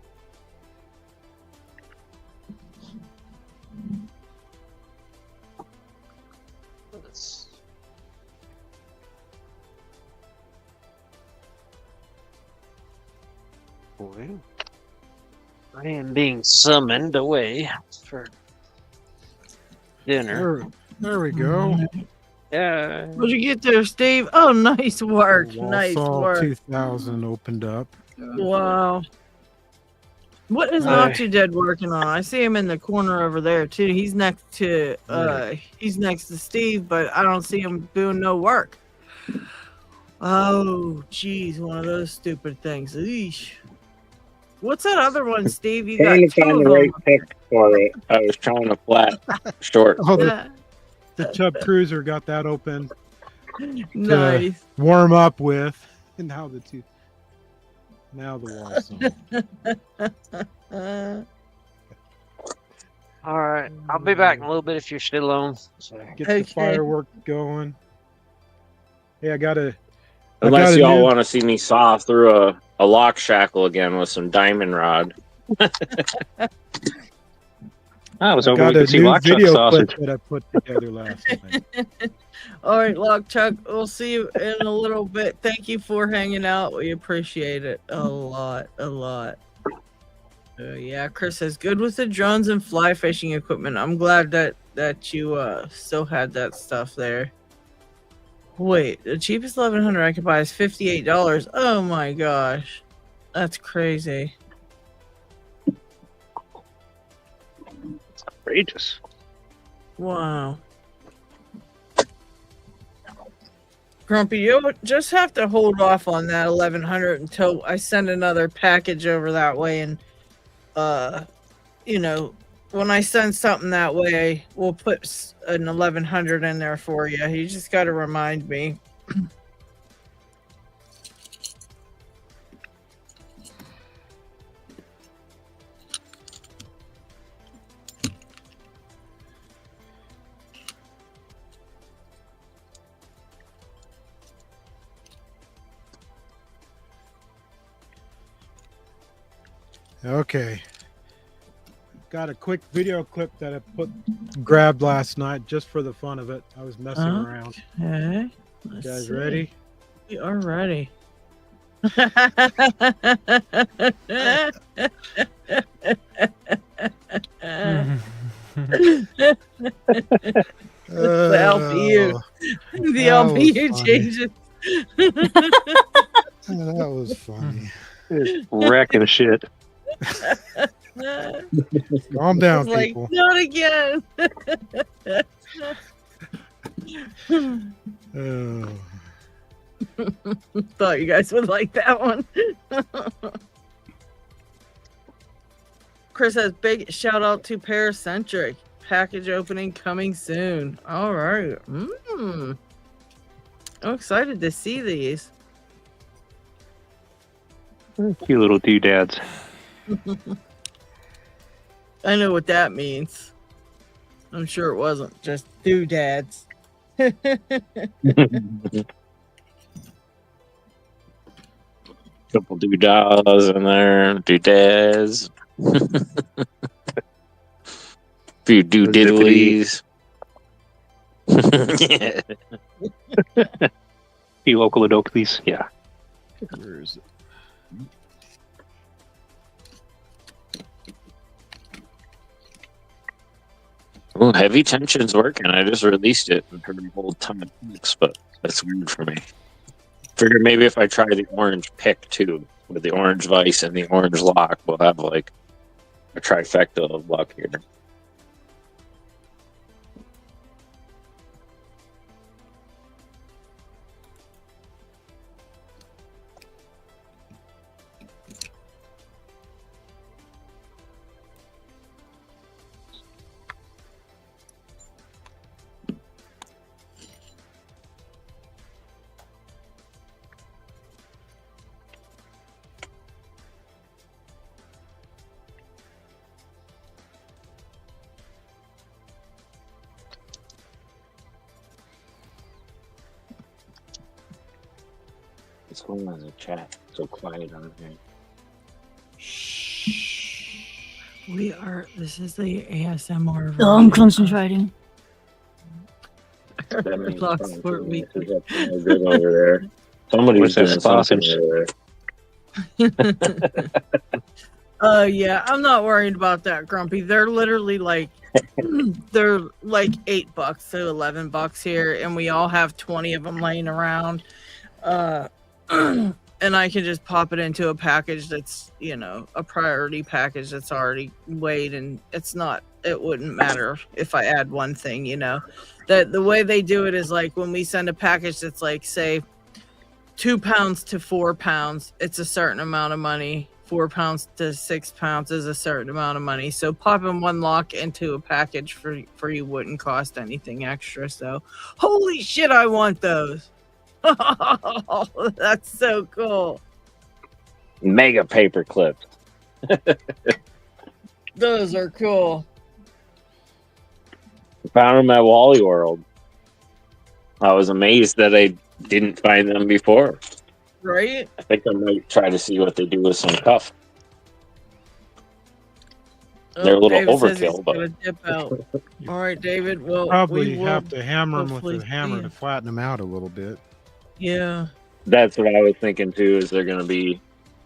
Well, I am being summoned away for dinner. There we go. Yeah. What'd you get there, Steve? Oh, nice work. Nice Walsall work. 2000 opened up. Wow. What is Hi. Nacho Dead working on? I see him in the corner over there too. He's next to Steve, but I don't see him doing no work. Oh, geez, one of those stupid things. Eesh. What's that other one, Steve? You got Trying to two find of the right them. pick for it. I was trying to flat short. Oh, Yeah. the Chub Cruiser got that open Nice. warm up with. And now the Walsall. All right. I'll be back in a little bit if you're still on. So. Get Okay. the firework going. Hey, I got Unless a y'all new- want to see me saw through a lock shackle again with some diamond rod. I was hoping got we a could see new Lockchuck video sausage. clip that I put together last night. All right, Lockchuck, we'll see you in a little bit. Thank you for hanging out. We appreciate it a lot, a lot. Yeah, Chris says good with the drones and fly fishing equipment. I'm glad that you still had that stuff there. Wait, the cheapest 1100 I could buy is $58. Oh my gosh, that's crazy. It's outrageous. Wow. Grumpy, you just have to hold off on that 1100 until I send another package over that way, and you know, when I send something that way, we'll put an 1100 in there for you. You just got to remind me. Okay. Got a quick video clip that I grabbed last night just for the fun of it. I was messing around. Okay. You guys ready? We are ready. The LPU. The LPU changes. That was funny. It's wrecking shit. Calm down, Like, people. not again. Oh. Thought you guys would like that one. Chris says big shout out to Paracentric. Package opening coming soon. All right. I'm excited to see these. Cute little doodads. I know what that means. I'm sure it wasn't just doodads. Couple doodads in there, doodads. Few doodiddlies. Yeah. Few local adoklies. Yeah. Where is it? Ooh, heavy tension's working. I just released it and heard a whole ton of clicks, but that's weird for me. Figure maybe if I try the orange pick too, with the orange vise and the orange lock, we'll have like a trifecta of luck here. What's going on in the chat? So quiet on here. We are. This is the ASMR. Oh, I'm concentrating. That means Locksport Weekly. Good over there. Somebody's doing something over there. Yeah, I'm not worried about that, Grumpy. They're literally like, they're like $8 to $11 here, and we all have 20 of them laying around. And I can just pop it into a package that's, you know, a priority package that's already weighed, and it wouldn't matter if I add one thing, you know. That the way they do it is like when we send a package that's like, say, 2 pounds to 4 pounds, it's a certain amount of money. 4 pounds to 6 pounds is a certain amount of money. So popping one lock into a package for you wouldn't cost anything extra. So holy shit, I want those. Oh, that's so cool. Mega paper clips. Those are cool. Found them at Wally World. I was amazed that I didn't find them before. Right? I think I might try to see what they do with some cuff. They're a little David says he's overkill, but gonna dip out. All right, David. Well, Probably we will have to hammer them with hopefully the hammer see to it. flatten them out a little bit. Yeah. that's what I was thinking too. Is they're going to be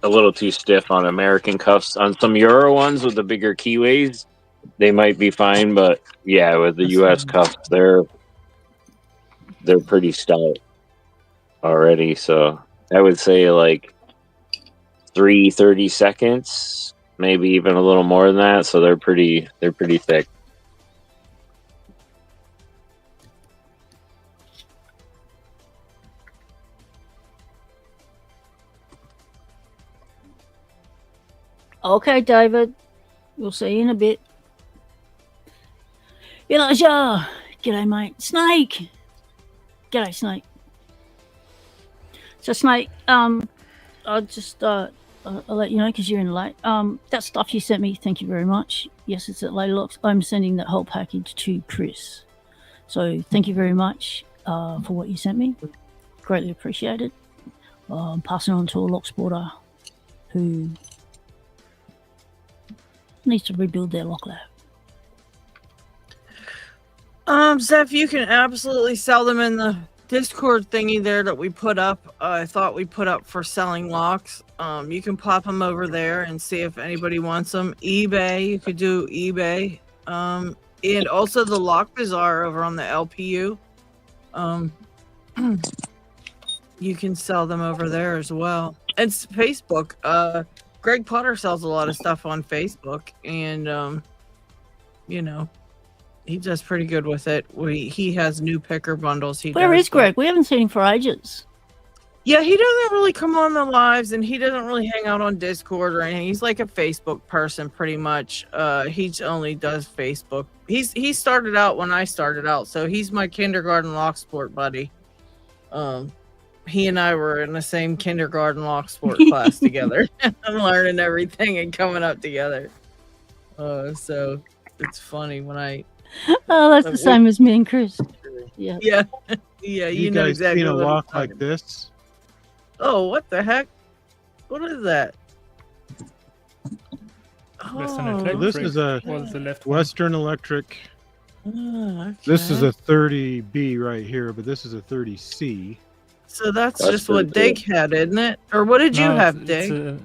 a little too stiff on American cuffs. On some Euro ones with the bigger keyways, they might be fine, but yeah, with the US cuffs, they're pretty stout already. So I would say like 30 seconds, maybe even a little more than that. So they're pretty thick. Okay, David. We'll see you in a bit. Elijah! G'day, mate. Snake! G'day, Snake. So, Snake, I'll just, I'll let you know because you're in late. That stuff you sent me, thank you very much. Yes, it's at Lady Locks. I'm sending that whole package to Chris. So, thank you very much for what you sent me. Greatly appreciated. I'm passing on to a Locksporter who needs to rebuild their lock lab. Zeph, you can absolutely sell them in the Discord thingy there that we put up. I thought we put up for selling locks. You can pop them over there and see if anybody wants them. eBay, you could do eBay. And also the Lock Bazaar over on the LPU. You can sell them over there as well. It's Facebook. Greg Potter sells a lot of stuff on Facebook, and you know, he does pretty good with it. He has new picker bundles. Where is Greg? We haven't seen him for ages. Yeah, he doesn't really come on the lives, and he doesn't really hang out on Discord or anything. He's like a Facebook person, pretty much. He only does Facebook. He started out when I started out, so he's my kindergarten Locksport buddy. He and I were in the same kindergarten Locksport class together. I'm learning everything and coming up together. So it's funny when I. Oh, that's the same as me and Chris. Yeah. Yeah. Yeah. You know guys exactly seen a what I'm lock talking like this? Oh, what the heck? What is that? Western Oh, Electric. This is a Was the left one. Western Electric. okay. This is a 30B right here, but this is a 30C. So that's That's just what pretty Dig had, isn't it? Or what did you No, have, it's Dig?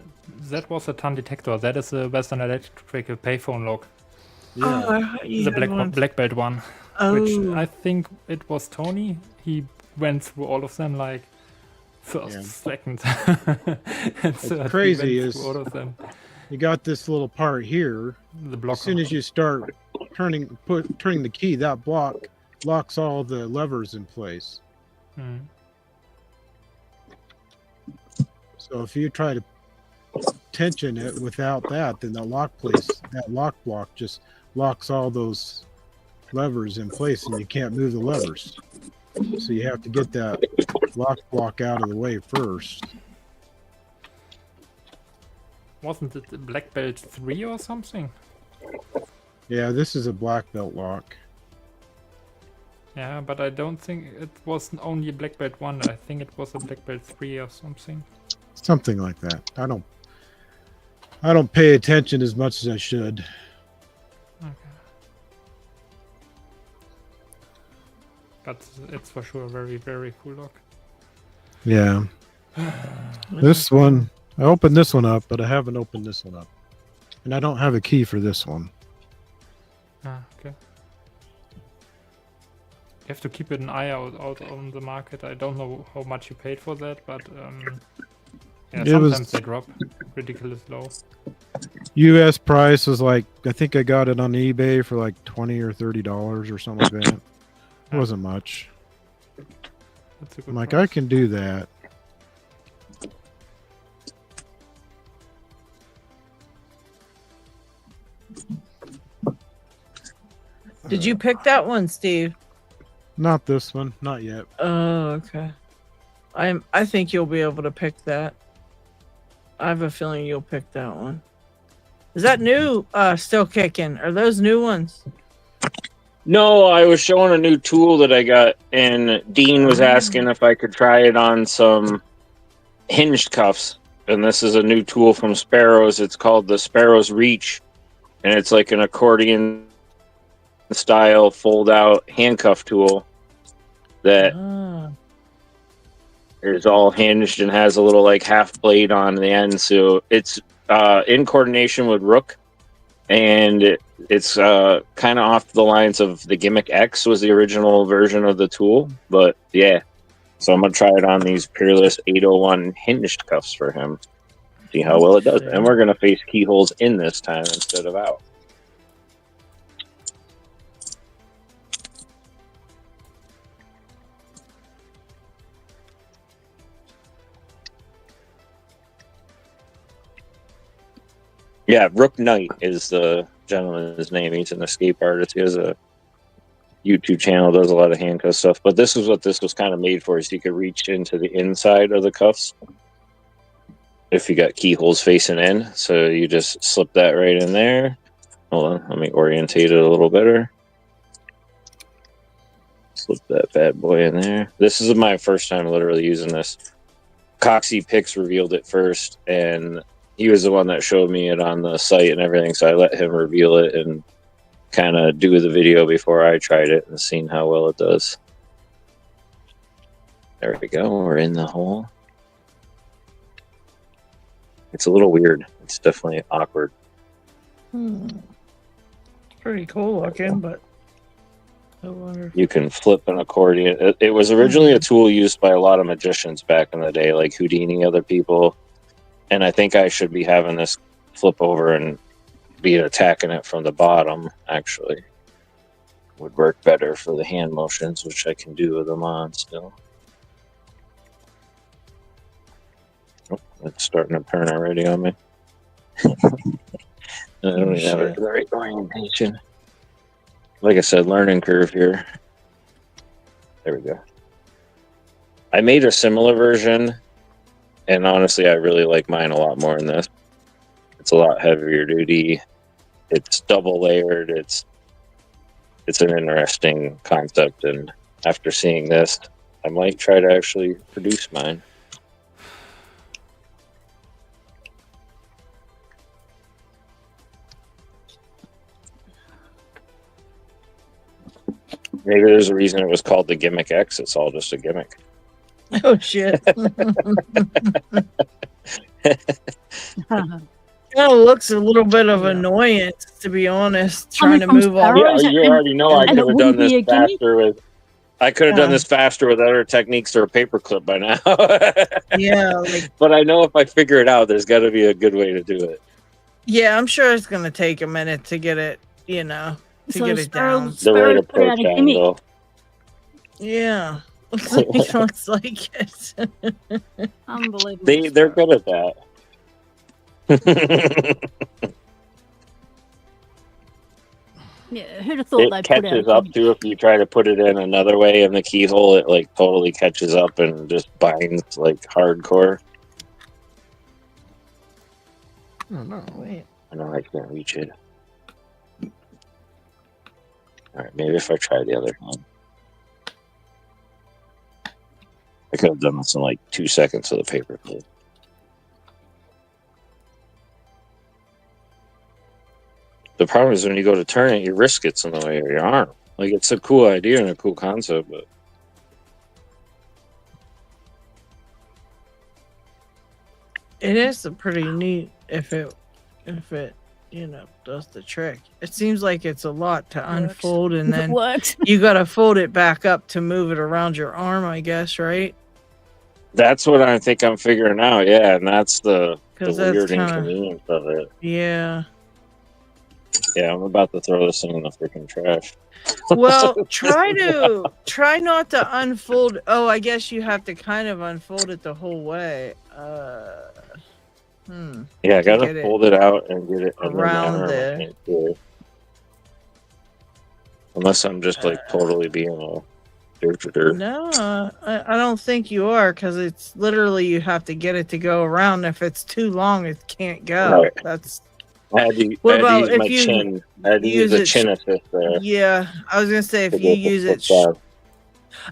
that was a TAN detector. That is a Western Electric payphone lock. Yeah. Oh, I thought you The had one. black belt one. Oh, Which I think it was Tony. He went through all of them like first, Yeah. second, and third. He crazy went is- through all of them. You got this little part here. The blocker. As soon as you start turning the key, that block locks all the levers in place. Mm. So if you try to tension it without that, then that lock block just locks all those levers in place, and you can't move the levers. So you have to get that lock block out of the way first. Wasn't it the black belt 3 or something? Yeah, this is a black belt lock. Yeah, but I don't think it was only a black belt 1. I think it was a black belt 3 or something. Something like that. I don't pay attention as much as I should. Okay. But it's for sure a very, very cool lock. Yeah. This one, I opened this one up, but I haven't opened this one up. And I don't have a key for this one. Ah, okay. You have to keep an eye out on the market. I don't know how much you paid for that, but yeah, It was- sometimes they drop ridiculous low. US price was like, I think I got it on eBay for like $20 or $30 or something like that. It wasn't much. That's a good I'm like, price. I can do that. did you pick that one, Steve? Not this one, not yet. Oh, okay. I think you'll be able to pick that. I have a feeling you'll pick that one. Is that new? Still kicking? Are those new ones? No, I was showing a new tool that I got, and Dean was asking if I could try it on some hinged cuffs. And this is a new tool from Sparrows. It's called the Sparrows Reach, and it's like an accordion style fold out handcuff tool that Ah. is all hinged and has a little like half blade on the end. So it's in coordination with Rook, and it's kind of off the lines of the Gimmick X was the original version of the tool. But yeah, so I'm gonna try it on these Peerless 801 hinged cuffs for him. See how well it does. And we're gonna face keyholes in this time instead of out. Yeah, Rook Knight is the gentleman's name. He's an escape artist. He has a YouTube channel, does a lot of handcuff stuff. But this is what this was kind of made for, is you could reach into the inside of the cuffs if you got keyholes facing in. So you just slip that right in there. Hold on, let me orientate it a little better. Slip that bad boy in there. This is my first time literally using this. Coxie Pix revealed it first, and he was the one that showed me it on the site and everything, so I let him reveal it and kind of do the video before I tried it and seen how well it does. There we go. We're in the hole. It's a little weird. It's definitely awkward. Pretty cool looking, but I wonder. You can flip an accordion. It was originally a tool used by a lot of magicians back in the day, like Houdini, other people. And I think I should be having this flip over and be attacking it from the bottom, actually. Would work better for the hand motions, which I can do with them on still. Oh, it's starting to turn already on me. I don't even have it the right orientation. Like I said, learning curve here. There we go. I made a similar version, and honestly, I really like mine a lot more than this. It's a lot heavier duty. It's double layered. It's an interesting concept, and after seeing this, I might try to actually produce mine. Maybe there's a reason it was called the Gimmick X. It's all just a gimmick. Oh shit. Kind of looks a little bit of annoyance, to be honest, trying to move all. Yeah, you already know I could have done this faster with. I could have done this faster with other techniques or a paperclip by now. Yeah, but I know if I figure it out, there's got to be a good way to do it. Yeah, I'm sure it's gonna take a minute to get it, to get it down. The right approach angle. Yeah, looks like it. Unbelievable. They're good at that. Yeah, who'd have thought it catches up too if you try to put it in another way in the keyhole. It like totally catches up and just binds like hardcore. Oh no! Wait. I know I can't reach it. All right, maybe if I try the other hand. I could have done this in like 2 seconds with a paperclip. The problem is when you go to turn it, your wrist gets in the way of your arm. Like, it's a cool idea and a cool concept, but it is pretty neat if it does the trick. It seems like it's a lot to unfold, and then you got to fold it back up to move it around your arm, I guess, right? That's what I think I'm figuring out, yeah, and that's the weird inconvenience of it. Yeah. Yeah, I'm about to throw this thing in the freaking trash. Well, try not to unfold. Oh, I guess you have to kind of unfold it the whole way. Yeah, I gotta fold it out and get it around there. Unless I'm just like totally being a dirt. No, I don't think you are, because it's literally you have to get it to go around. If it's too long, it can't go. Right. That's. I had to use my chin. I had to use the chin assist there. Yeah, I was gonna say if you use it.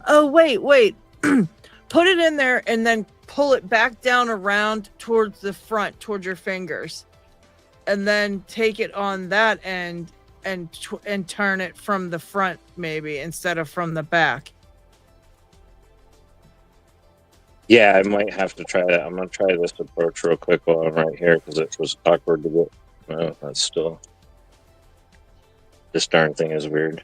Oh wait. Put it in there and then pull it back down around towards the front, towards your fingers, and then take it on that end and turn it from the front, maybe instead of from the back. Yeah, I might have to try that. I'm gonna try this approach real quick while I'm right here because it was awkward to get. No, that's still. This darn thing is weird.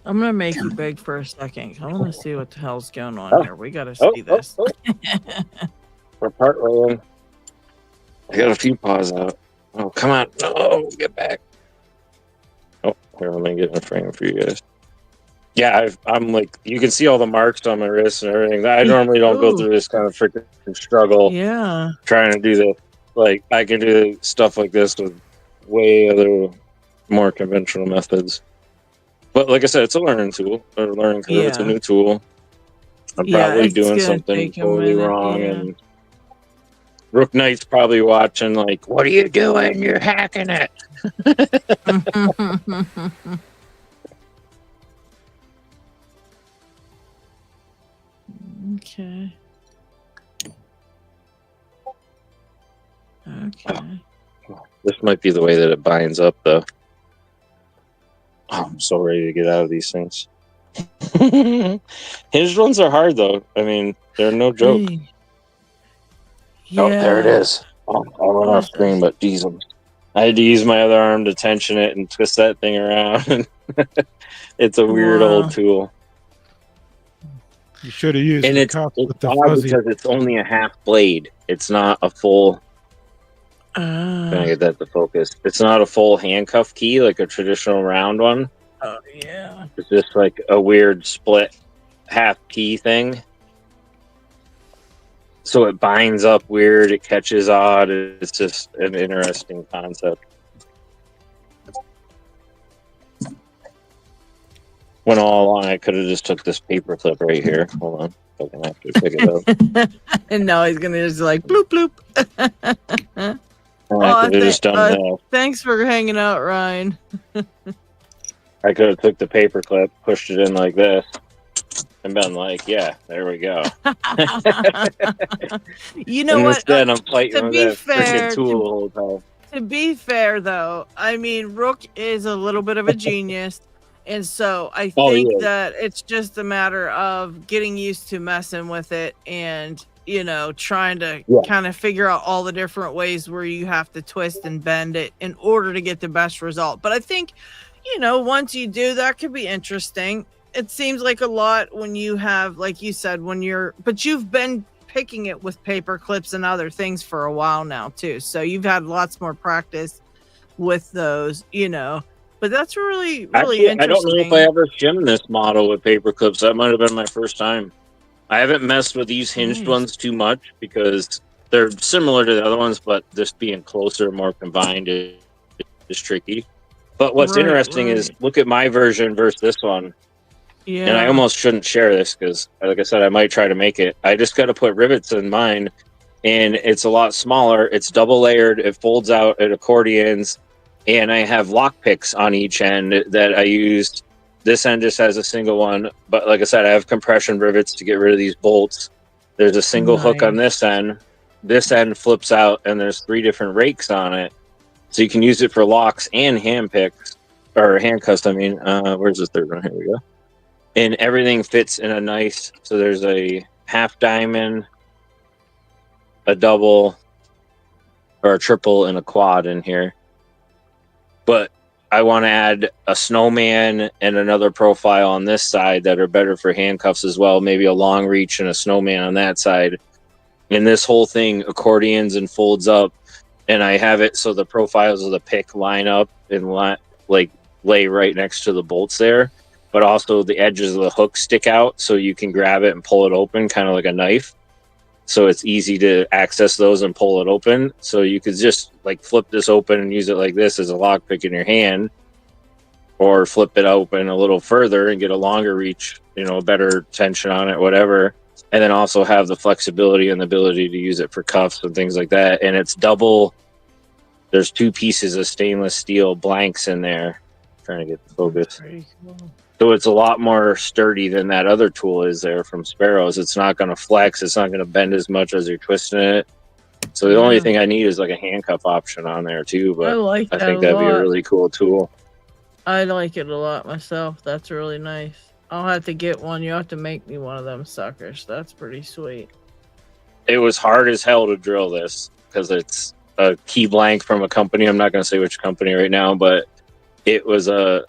I'm gonna make you big for a second. I want to see what the hell's going on here. We gotta see this. We're partway in. I got a few paws out. Oh, come on. No, get back. Oh, here, let me get in the frame for you guys. Yeah, I'm like, you can see all the marks on my wrists and everything. I normally don't go through this kind of freaking struggle. Yeah. Trying to do the, like, I can do stuff like this with way other, more conventional methods. But like I said, it's a learning tool. A learning curve. It's a new tool. I'm probably doing something totally wrong. And Rook Knight's probably watching, like, what are you doing? You're hacking it. Okay. Okay. This might be the way that it binds up, though. Oh, I'm so ready to get out of these things. Hinged ones are hard, though. I mean, they're no joke. Yeah. Oh, there it is. Oh, I went off screen, but geez, I had to use my other arm to tension it and twist that thing around. It's a weird old tool. You should have used and the it's cup with the odd fuzzy. because it's only a half blade. It's not a full. Trying to get that to focus. It's not a full handcuff key like a traditional round one. Oh yeah. It's just like a weird split half key thing. So it binds up weird. It catches odd. It's just an interesting concept. When all along, I could have just took this paper clip right here. Hold on. I'm gonna have to pick it up. And now he's gonna just like bloop bloop. Thanks for hanging out, Ryan. I could have took the paper clip, pushed it in like this, and been like, "Yeah, there we go." You know and what? Instead, I'm fighting with that fair, freaking tool the whole time. To be fair, though, I mean, Rook is a little bit of a genius, and so I think that it's just a matter of getting used to messing with it and, you know, trying to kind of figure out all the different ways where you have to twist and bend it in order to get the best result. But I think, you know, once you do, that could be interesting. It seems like a lot when you have, like you said, but you've been picking it with paper clips and other things for a while now too. So you've had lots more practice with those, you know, but that's really interesting. I don't know if I ever shimmed this model with paper clips. That might have been my first time. I haven't messed with these hinged ones too much because they're similar to the other ones, but this being closer, more combined is tricky. But what's interesting is look at my version versus this one. Yeah. And I almost shouldn't share this because, like I said, I might try to make it. I just got to put rivets in mine, and it's a lot smaller. It's double layered. It folds out at accordions, and I have lock picks on each end that I used. This end just has a single one, but like I said, I have compression rivets to get rid of these bolts. There's a single hook on this end. This end flips out, and there's 3 different rakes on it, so you can use it for locks and hand picks or handcuffs. I mean, where's the third one? Here we go. And everything fits in a nice. So there's a half diamond, a double, or a triple, and a quad in here. But I want to add a snowman and another profile on this side that are better for handcuffs as well. Maybe a long reach and a snowman on that side. And this whole thing accordions and folds up. And I have it so the profiles of the pick line up and lay right next to the bolts there. But also the edges of the hook stick out so you can grab it and pull it open, kind of like a knife. So it's easy to access those and pull it open. So you could just like flip this open and use it like this as a lockpick in your hand, or flip it open a little further and get a longer reach, you know, better tension on it, whatever. And then also have the flexibility and the ability to use it for cuffs and things like that. And it's double. There's 2 pieces of stainless steel blanks in there. I'm trying to get the focus. So it's a lot more sturdy than that other tool is there from Sparrows. It's not going to flex. It's not going to bend as much as you're twisting it. So the only thing I need is like a handcuff option on there too. But I like that I think a that'd be a lot. really cool tool. I like it a lot myself. That's really nice. I'll have to get one. You have to make me one of them suckers. That's pretty sweet. It was hard as hell to drill this because it's a key blank from a company. I'm not going to say which company right now, but it was a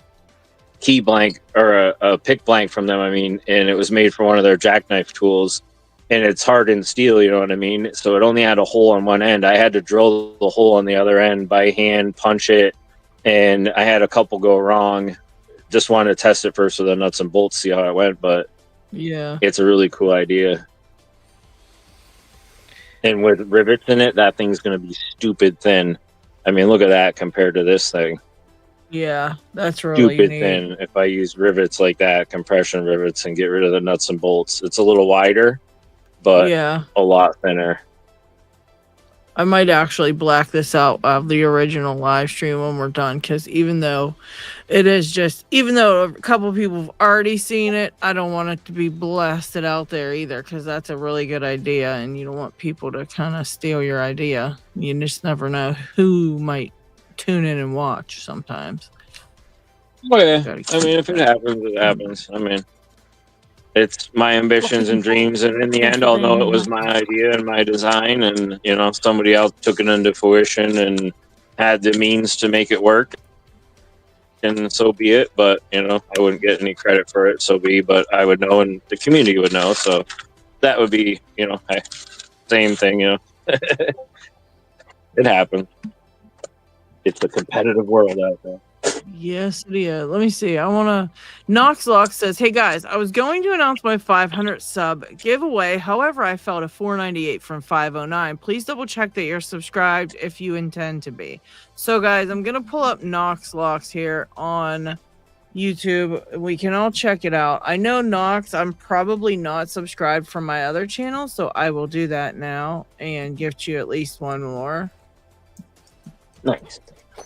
key blank or a pick blank from them. I mean, and it was made for one of their jackknife tools, and it's hardened steel. You know what I mean? So it only had a hole on one end. I had to drill the hole on the other end by hand, punch it, and I had a couple go wrong. Just wanted to test it first with the nuts and bolts, see how it went. But yeah, it's a really cool idea. And with rivets in it, that thing's going to be stupid thin. I mean, look at that compared to this thing. Yeah, that's really Stupid neat. thin. If I use rivets like that, compression rivets, and get rid of the nuts and bolts, it's a little wider, but Yeah, a lot thinner. I might actually black this out of the original live stream when we're done, because even though a couple people have already seen it, I don't want it to be blasted out there either, because that's a really good idea, and you don't want people to kind of steal your idea. You just never know who might tune in and watch sometimes. Well, yeah. Gotta I mean, if keep it happens, it happens. I mean, it's my ambitions and dreams, and in the end, I'll know it was my idea and my design, and you know, somebody else took it into fruition and had the means to make it work, and so be it. But you know, I wouldn't get any credit for it, so be. But I would know, and the community would know. So that would be, you know, hey, same thing. You know, it happens. It's a competitive world out there. Yes, it is. Let me see. Knoxlock says, "Hey guys, I was going to announce my 500 sub giveaway. However, I fell to 498 from 509. Please double check that you're subscribed if you intend to be." So guys, I'm going to pull up Knoxlocks here on YouTube. We can all check it out. I know Knox, I'm probably not subscribed from my other channel, so I will do that now and gift you at least one more. Nice.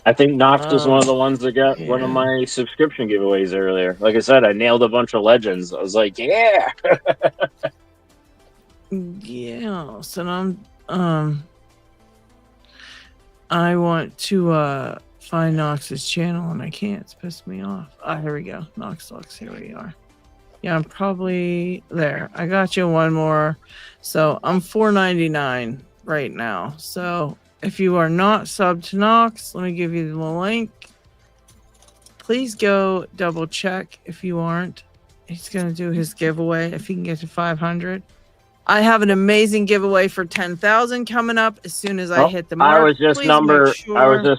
I think Knox was one of the ones that got one of my subscription giveaways earlier. Like I said, I nailed a bunch of legends. I was like, yeah. Yeah. So I want to find Knox's channel and I can't. It's pissed me off. Ah, here we go. Knoxlocks. Here we are. Yeah, I'm probably there. I got you one more. So I'm 499 right now. So if you are not subbed to Knox, let me give you the link. Please go double check if you aren't. He's going to do his giveaway if he can get to 500. I have an amazing giveaway for 10,000 coming up as soon as I hit the mark. I was just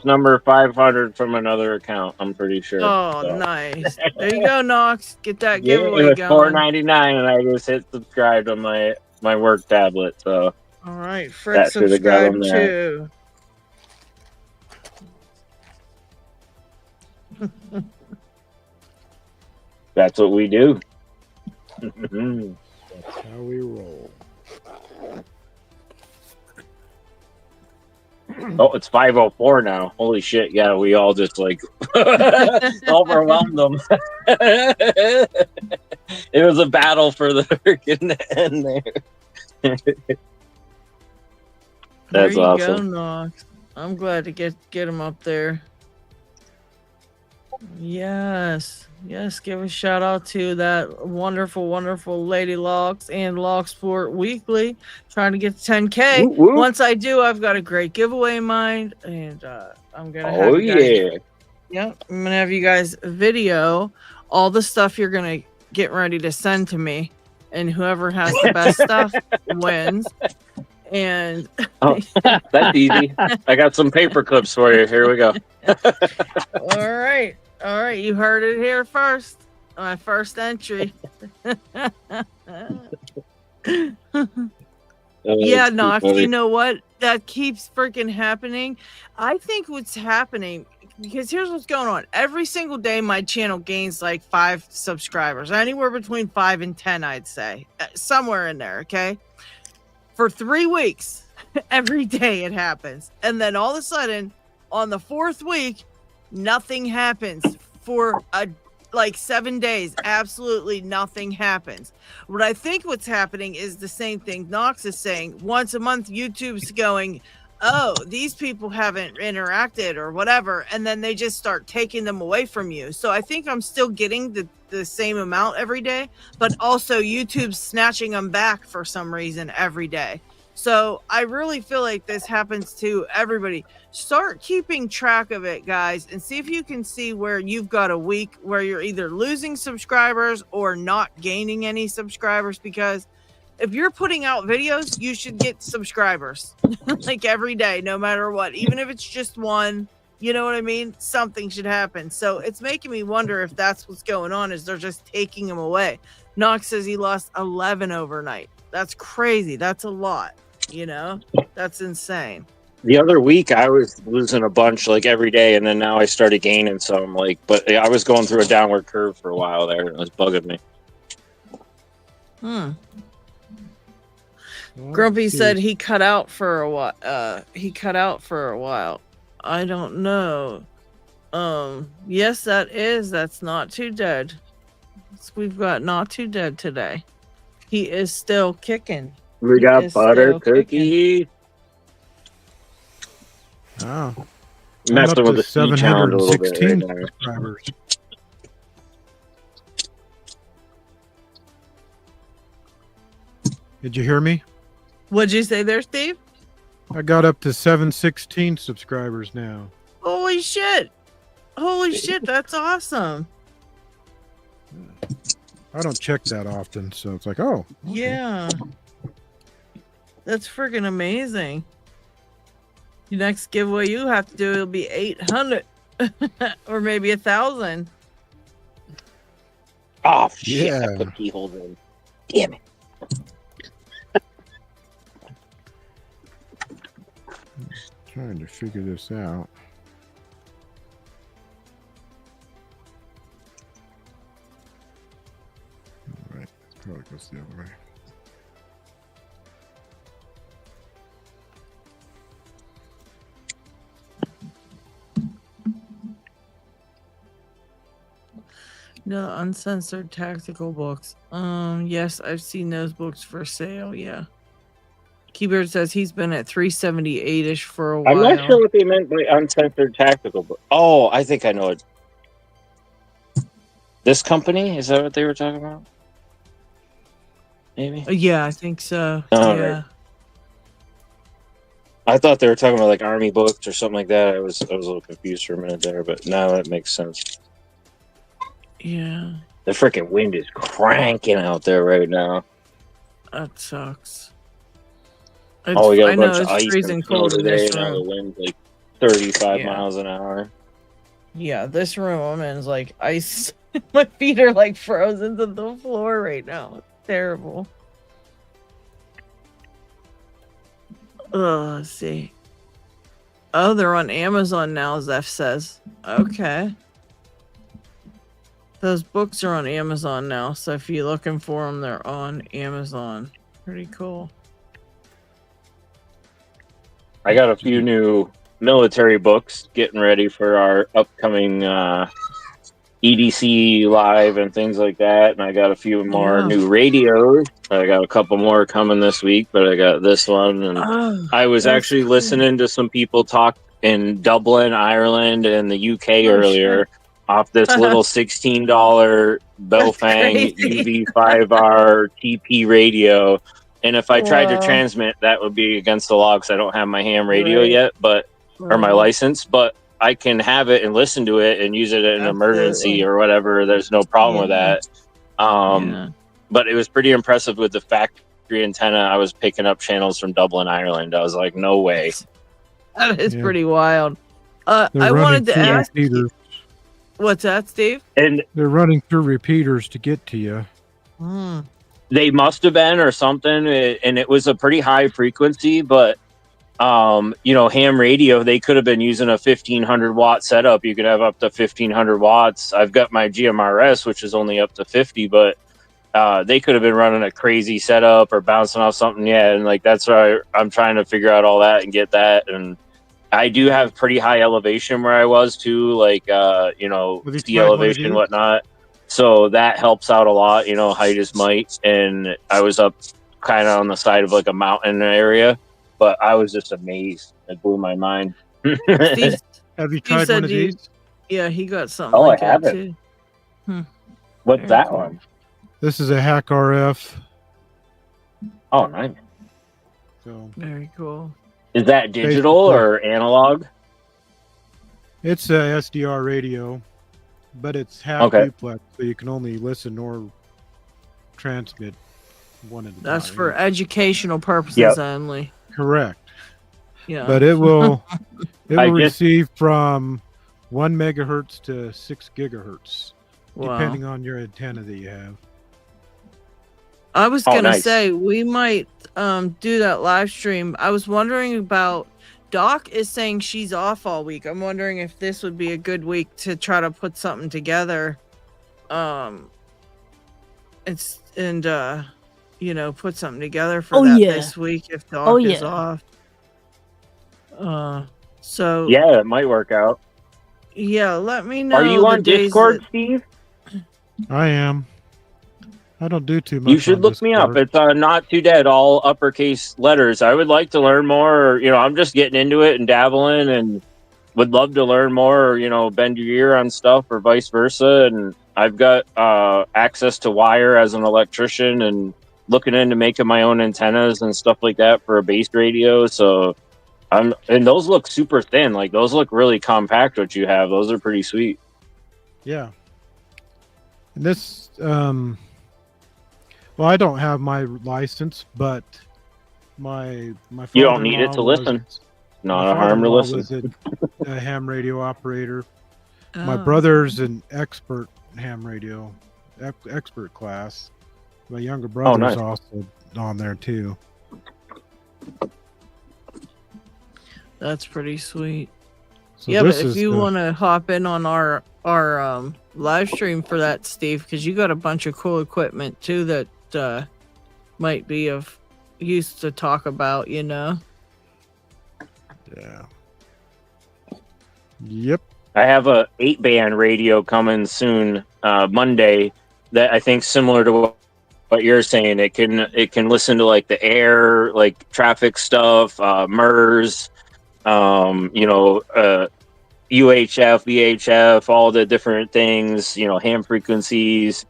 number 500 from another account, I'm pretty sure. Oh, so. Nice. There you go, Knox. Get that Yeah, giveaway it was going. $4.99 and I just hit subscribe on my work tablet, so all right, Fred, subscribe too. That's what we do. That's how we roll. Oh, it's 5:04 now. Holy shit! Yeah, we all just like overwhelmed them. It was a battle for the freaking end there. That's awesome. There you go, Knox. I'm glad to get him up there. Yes. Give a shout out to that wonderful Lady Locks and Locksport Weekly, trying to get to 10K. Woo, woo. Once I do, I've got a great giveaway in mind, and I'm gonna have you guys, I'm gonna have you guys video all the stuff you're gonna get ready to send to me, and whoever has the best stuff wins. And that's easy. I got some paper clips for you. Here we go. All right, you heard it here first. My first entry. Yeah, Knox, you know what? That keeps freaking happening. I think what's happening, because here's what's going on. Every single day, my channel gains like 5 subscribers, anywhere between 5 and 10, I'd say. Somewhere in there, okay? For 3 weeks, every day it happens. And then all of a sudden, on the 4th week, nothing happens for like 7 days, absolutely nothing happens. What I think what's happening is the same thing Knox is saying. Once a month, YouTube's going, oh, these people haven't interacted or whatever, and then they just start taking them away from you. So I think I'm still getting the same amount every day, but also YouTube's snatching them back for some reason every day. So I really feel like this happens to everybody. Start keeping track of it, guys, and see if you can see where you've got a week where you're either losing subscribers or not gaining any subscribers, because if you're putting out videos, you should get subscribers like every day, no matter what, even if it's just one, you know what I mean? Something should happen. So it's making me wonder if that's what's going on, is they're just taking them away. Knox says he lost 11 overnight. That's crazy. That's a lot. You know, that's insane. The other week I was losing a bunch like every day, and then now I started gaining some. Like, but I was going through a downward curve for a while there, and it was bugging me. Well, Grumpy let's see. said he cut out for a while. I don't know. Yes, that's Not Too Dead. We've got Not Too Dead today. He is still kicking. We got butter cookie. Oh, Messing I'm up with to the speech hound a little bit 716 right now. subscribers. Did you hear me? What'd you say there, Steve? I got up to 716 subscribers now. Holy shit. That's awesome. I don't check that often, so it's like, oh, Yeah. That's freaking amazing. The next giveaway you have to do, it'll be 800 or maybe 1,000. Oh shit! Yeah. I put keyholes in. Damn it! trying to figure this out. All right, it probably goes the other way. No, uncensored tactical books. Yes, I've seen those books for sale. Yeah. Keybird says he's been at 378-ish for a while. I'm not sure what they meant by uncensored tactical, but oh, I think I know it. This company, is that what they were talking about? Maybe. Yeah, I think so. Oh, yeah. right. I thought they were talking about like army books or something like that. I was a little confused for a minute there, but now that makes sense. Yeah. The freaking wind is cranking out there right now. That sucks. Oh, we got a bunch of it's ice freezing and snow cold in today. this Now the room. wind's like 35 Yeah. miles an hour. Yeah, this room I'm in is like ice. My feet are like frozen to the floor right now. It's terrible. Let's see. Oh, they're on Amazon now, Zeph says. Okay. Those books are on Amazon now, so if you're looking for them, they're on Amazon. Pretty cool. I got a few new military books getting ready for our upcoming EDC live and things like that. And I got a few more Yeah. new radios. I got a couple more coming this week, but I got this one. And Oh, I was that's actually cool. listening to some people talk in Dublin, Ireland, and the UK earlier off this little $16 Belfang crazy. UV5R TP radio. And if I tried to Wow. transmit, that would be against the law because I don't have my ham radio Right. yet, but or my Right. license. But I can have it and listen to it and use it in an emergency Absolutely. or whatever. There's no problem with Yeah. that. But it was pretty impressive with the factory antenna. I was picking up channels from Dublin, Ireland. I was like, no way. That is Yeah. pretty wild. They're I running wanted to through ask repeaters. what's that, Steve? And They're running through repeaters to get to you. Hmm. they must have been or something. And it was a pretty high frequency, but ham radio, they could have been using a 1500 watt setup. You could have up to 1500 watts. I've got my GMRS, which is only up to 50, but they could have been running a crazy setup or bouncing off something. Yeah. And like, that's why I'm trying to figure out all that and get that. And I do have pretty high elevation where I was too, like, Have you sea tried one of elevation, these? whatnot. So that helps out a lot, you know, height is might. And I was up kind of on the side of like a mountain area, but I was just amazed. It blew my mind. Steve, Have you Steve tried said one of these? Yeah, he got something Oh, like I that haven't. too. What's Very that cool. one? This is a Hack RF. Oh, nice. So Very cool. Is that digital Basically- or analog? it's a SDR radio, but it's half Okay. duplex, so you can only listen or transmit one at a That's time. for educational purposes Yep. only. Correct. Yeah. But it will I just- receive from 1 megahertz to 6 gigahertz, Wow. depending on your antenna that you have. I was Oh, gonna nice. say we might do that live stream. I was wondering about Doc is saying she's off all week. I'm wondering if this would be a good week to try to put something together. Put something together for Oh, that yeah. this week if Doc Oh, is yeah. off. So Yeah, it might work out. yeah, let me know. Are you the on days Discord, that- Steve? I am. I don't do too much. You should on look me up. Discord. It's Not Too Dead, all uppercase letters. I would like to learn more. You know, I'm just getting into it and dabbling, and would love to learn more. Or, you know, bend your ear on stuff, or vice versa. And I've got access to wire as an electrician, and looking into making my own antennas and stuff like that for a base radio. So and those look super thin. Like those look really compact. What you have, those are pretty sweet. Yeah. And this, well, I don't have my license, but my You don't need it to father-in-law listen. was- Not my a harm to father-in-law listen. was a ham radio operator. My Oh. brother's an expert ham radio, expert class. My younger brother's nice. also on there too. That's pretty sweet. So Yeah, but this if is you the- want to hop in on our live stream for that, Steve, because you got a bunch of cool equipment too that might be of use to talk about, you know. Yeah. Yep. I have a 8-band radio coming soon, Monday, that I think similar to what you're saying. It can listen to like the air, like traffic stuff, MERS, UHF, VHF, all the different things, you know, ham frequencies,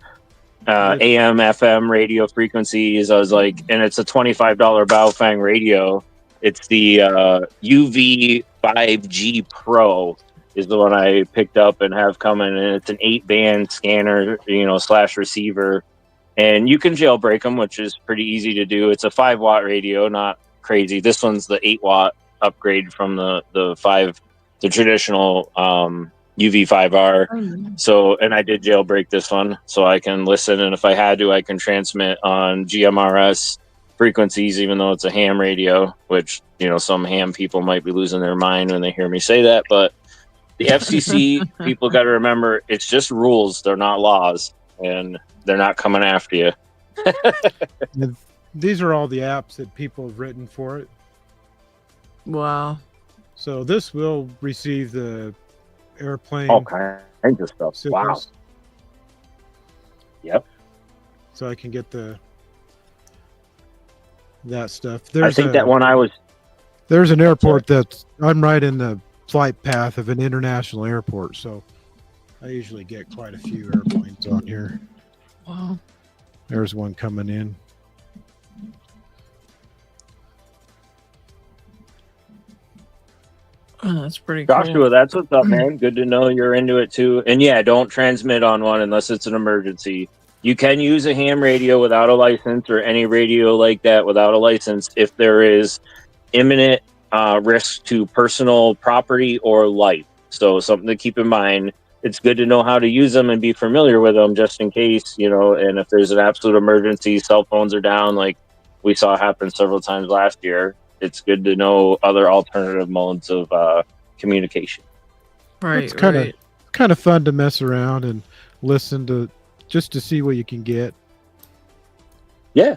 AM, FM radio frequencies. I was like, and it's a $25 Baofeng radio. It's the UV5G Pro is the one I picked up and have coming, and it's an 8-band scanner, you know, / receiver, and you can jailbreak them, which is pretty easy to do. It's a 5-watt radio, not crazy. This one's the 8-watt upgrade from the traditional UV5R. So, and I did jailbreak this one, so I can listen, and if I had to, I can transmit on GMRS frequencies, even though it's a ham radio, which, you know, some ham people might be losing their mind when they hear me say that, but the FCC, people got to remember, it's just rules. They're not laws, and they're not coming after you. And these are all the apps that people have written for it. Wow. So this will receive the airplane All kinds of stuff. Wow. signals. Yep. So I can get that stuff. I think that one There's an airport that's I'm right in the flight path of an international airport, so I usually get quite a few airplanes on here. Wow. There's one coming in. Oh, that's pretty cool. Joshua, that's what's up, man. Good to know you're into it too. And yeah, don't transmit on one unless it's an emergency. You can use a ham radio without a license, or any radio like that without a license, if there is imminent risk to personal property or life. So something to keep in mind. It's good to know how to use them and be familiar with them just in case, you know, and if there's an absolute emergency, cell phones are down, like we saw happen several times last year. It's good to know other alternative modes of communication. Right. It's kind right. of fun to mess around and listen to, just to see what you can get. Yeah.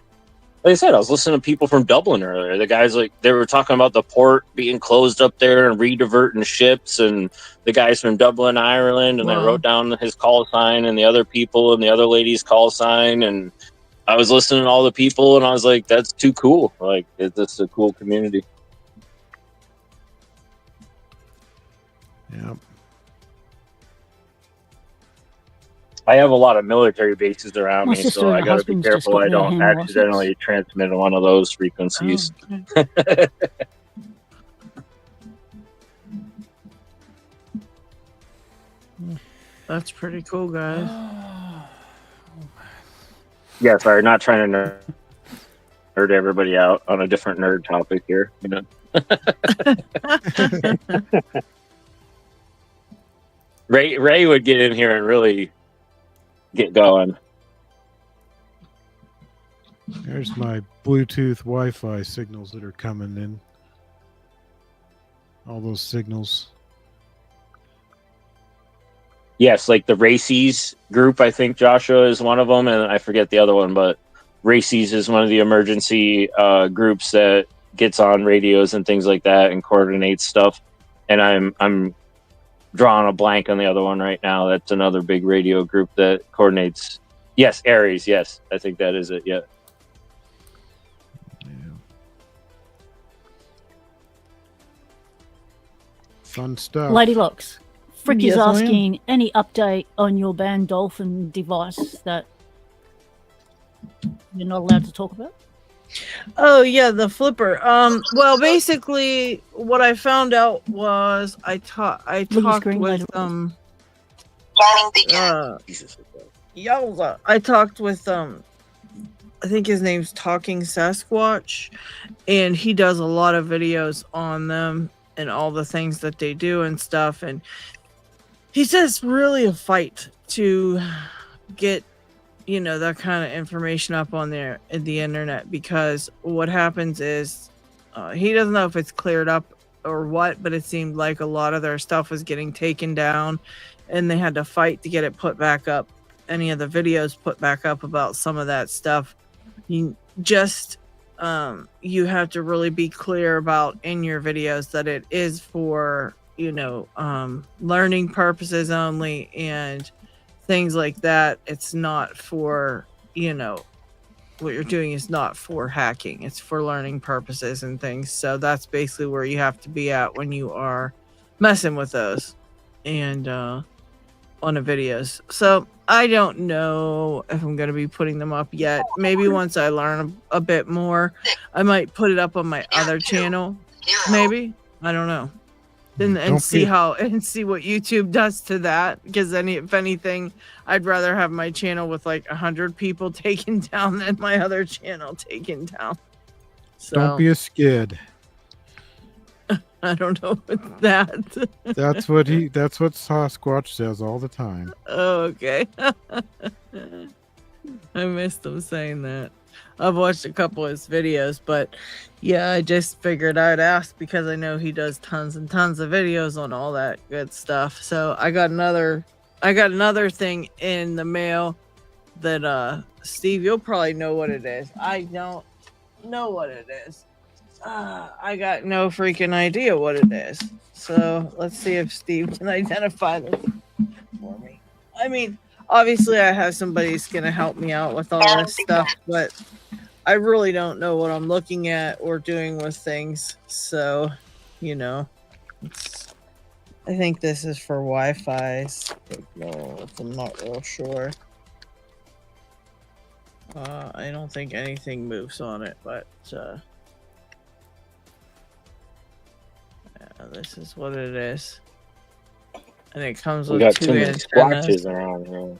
like I said, I was listening to people from Dublin earlier. The guys, like, they were talking about the port being closed up there and rediverting ships, and the guys from Dublin, Ireland, and I Wow. wrote down his call sign and the other people and the other lady's call sign, and I was listening to all the people, and I was like, that's too cool. Like, it's a cool community. Yeah. I have a lot of military bases around My me, sister so and I her got to be husband's just careful got I their don't hand accidentally transmit one of those frequencies. Oh, okay. That's pretty cool, guys. Yeah, sorry, not trying to nerd everybody out on a different nerd topic here. You know, Ray would get in here and really get going. There's my Bluetooth Wi-Fi signals that are coming in. All those signals. Yes, like the Racies group, I think Joshua is one of them, and I forget the other one, but Racies is one of the emergency groups that gets on radios and things like that and coordinates stuff. And I'm drawing a blank on the other one right now. That's another big radio group that coordinates. Yes, Aries. Yes, I think that is it. Yeah. Fun stuff. Lady Locks. Frick Yes, is ma'am. asking any update on your band Dolphin device that you're not allowed to talk about? Oh yeah, the flipper. Well, basically, what I found out was I talked screen with later. Yowza. I talked with I think his name's Talking Sasquatch, and he does a lot of videos on them and all the things that they do and stuff. And he says it's really a fight to get, you know, that kind of information up on there in the internet, because what happens is he doesn't know if it's cleared up or what, but it seemed like a lot of their stuff was getting taken down and they had to fight to get it put back up. Any of the videos put back up about some of that stuff. You have to really be clear about in your videos that it is for, you know, learning purposes only and things like that. It's not for, you know, what you're doing is not for hacking. It's for learning purposes and things. So that's basically where you have to be at when you are messing with those and on the videos. So I don't know if I'm going to be putting them up yet. Maybe once I learn a bit more, I might put it up on my other channel. Maybe. I don't know. And see what YouTube does to that, because if anything, I'd rather have my channel with like 100 people taken down than my other channel taken down. So Don't be a skid. I don't know what that. That's what Sasquatch says all the time. Oh, okay. I missed him saying that. I've watched a couple of his videos, but yeah, I just figured I'd ask because I know he does tons and tons of videos on all that good stuff. So I got another thing in the mail that Steve, you'll probably know what it is. I don't know what it is. I got no freaking idea what it is. So let's see if Steve can identify this for me. I mean, obviously I have somebody who's going to help me out with all this stuff, but I really don't know what I'm looking at or doing with things. So, you know, I think this is for Wi-Fi signals. I'm not real sure. I don't think anything moves on it, but this is what it is. And it comes We with got two too many antennas. squatches around here.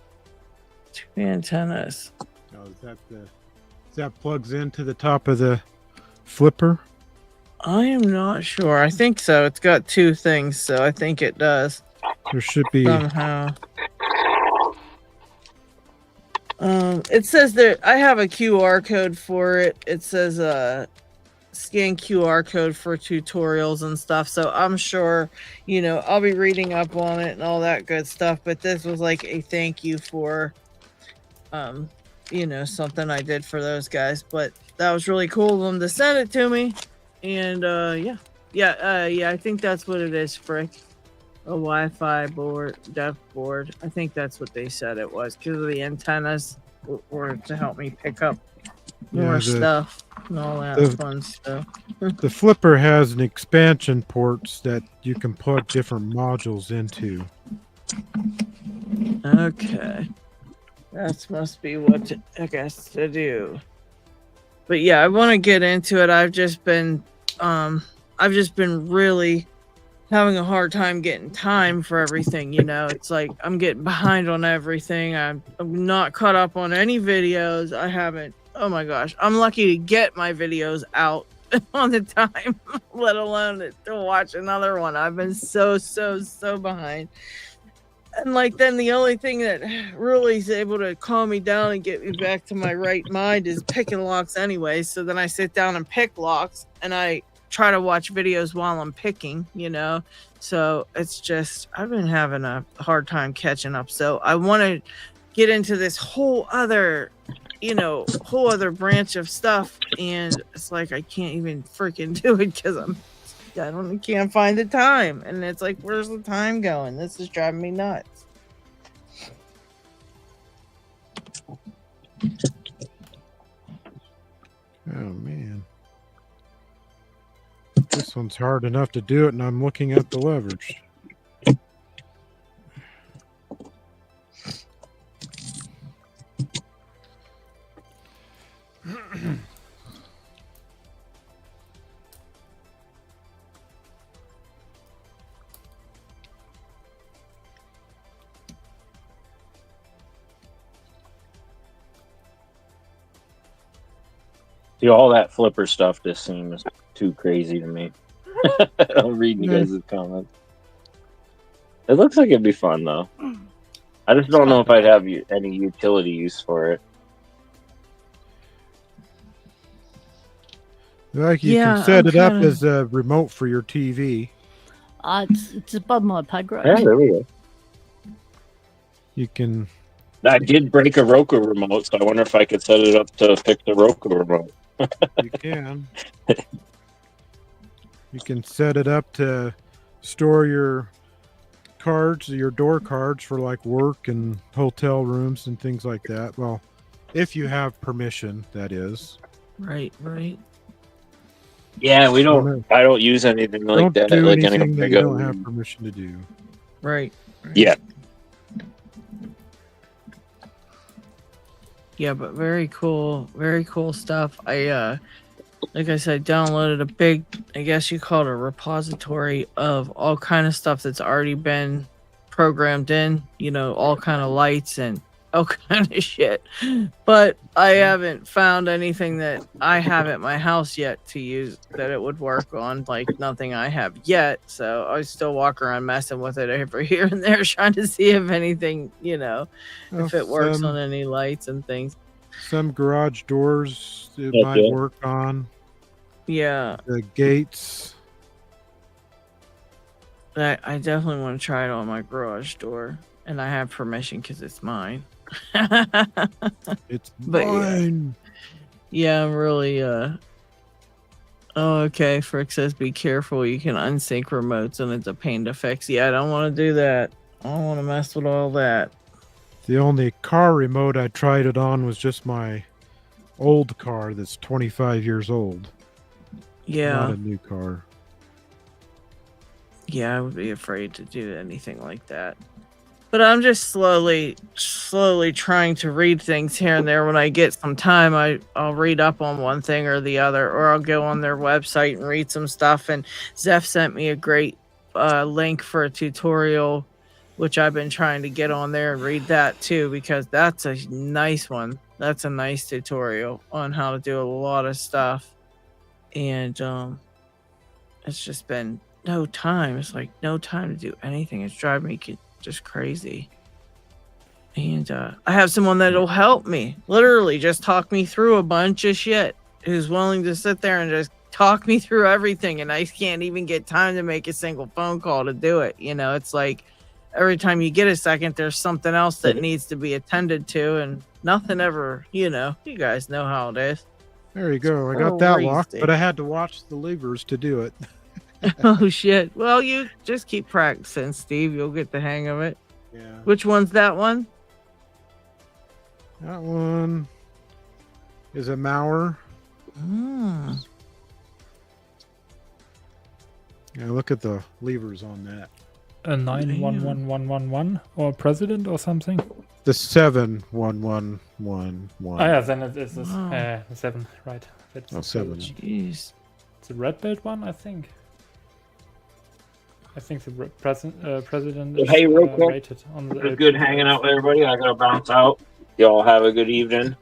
Two antennas. Oh, that plugs into the top of the flipper? I am not sure. I think so. It's got two things, so I think it does. There should be. Somehow. It says that I have a QR code for it. It says scan QR code for tutorials and stuff. So I'm sure, you know, I'll be reading up on it and all that good stuff. But this was like a thank you for something I did for those guys. But that was really cool of them to send it to me. And I think that's what it is, Frick. A Wi-Fi board, deaf board. I think that's what they said it was, because of the antennas were to help me pick up more stuff and all that fun stuff. The flipper has an expansion ports that you can plug different modules into. Okay. That must be what I guess to do. But yeah, I want to get into it. I've just been really having a hard time getting time for everything. It's like I'm getting behind on everything. I'm not caught up on any videos. I haven't. Oh my gosh, I'm lucky to get my videos out on the time, let alone to watch another one. I've been so behind. And then the only thing that really is able to calm me down and get me back to my right mind is picking locks anyway. So then I sit down and pick locks, and I try to watch videos while I'm picking, So it's just, I've been having a hard time catching up. So I want to get into this whole other branch of stuff. And it's like, I can't even freaking do it because I can't find the time. And it's like, where's the time going? This is driving me nuts. Oh man. This one's hard enough to do it, and I'm looking at the levers. See, all that flipper stuff just seems too crazy to me. I'm reading you guys' comments. It looks like it'd be fun, though. I just don't know if I'd have any utility use for it. Like you can set it up as a remote for your TV. It's above my pay grade. Yeah, there we go. You can. I did break a Roku remote, so I wonder if I could set it up to pick the Roku remote. You can. You can set it up to store your cards, your door cards for work and hotel rooms and things like that. Well, if you have permission, that is. Right. Yeah, I don't use anything like that. Don't do anything that you don't have permission to do. Right. Yeah. Yeah, but very cool stuff. I like I said, downloaded a big, I guess you call it a repository of all kind of stuff that's already been programmed in, all kind of lights and all kind of shit. But I haven't found anything that I have at my house yet to use that it would work on, nothing I have yet. So I still walk around messing with it every here and there, trying to see if anything, if it works on any lights and things. Some garage doors it might work on. Yeah. The gates. I definitely want to try it on my garage door. And I have permission because it's mine. It's mine. Yeah, I'm really Oh, okay. Frick says be careful. You can unsync remotes and it's a pain to fix. Yeah, I don't want to do that. I don't want to mess with all that. The only car remote I tried it on was just my old car that's 25 years old. Yeah. Not a new car. Yeah, I would be afraid to do anything like that. But I'm just slowly trying to read things here and there. When I get some time, I'll read up on one thing or the other, or I'll go on their website and read some stuff. And Zeph sent me a great link for a tutorial, which I've been trying to get on there and read that too, because that's a nice one. That's a nice tutorial on how to do a lot of stuff. And it's just been no time. It's like no time to do anything. It's driving me just crazy. And I have someone that'll help me, literally just talk me through a bunch of shit, who's willing to sit there and just talk me through everything. And I can't even get time to make a single phone call to do it. It's like every time you get a second, there's something else that needs to be attended to, and nothing ever, you guys know how it is. There you go. I got that locked, Crazy. but I had to watch the levers to do it. Oh shit. Well, you just keep practicing, Steve. You'll get the hang of it. Yeah. Which one's that one? That one is a Mauer. Mm. Yeah, look at the levers on that. A 911111 or president or something. The 71111. Oh yeah, then it is this, Wow. 7, right? That's Oh, 7. Jeez. It's a red belt one, I think. I think the president is Hey, real quick, rated on the. It was good hanging out with everybody. I gotta bounce out. Y'all have a good evening.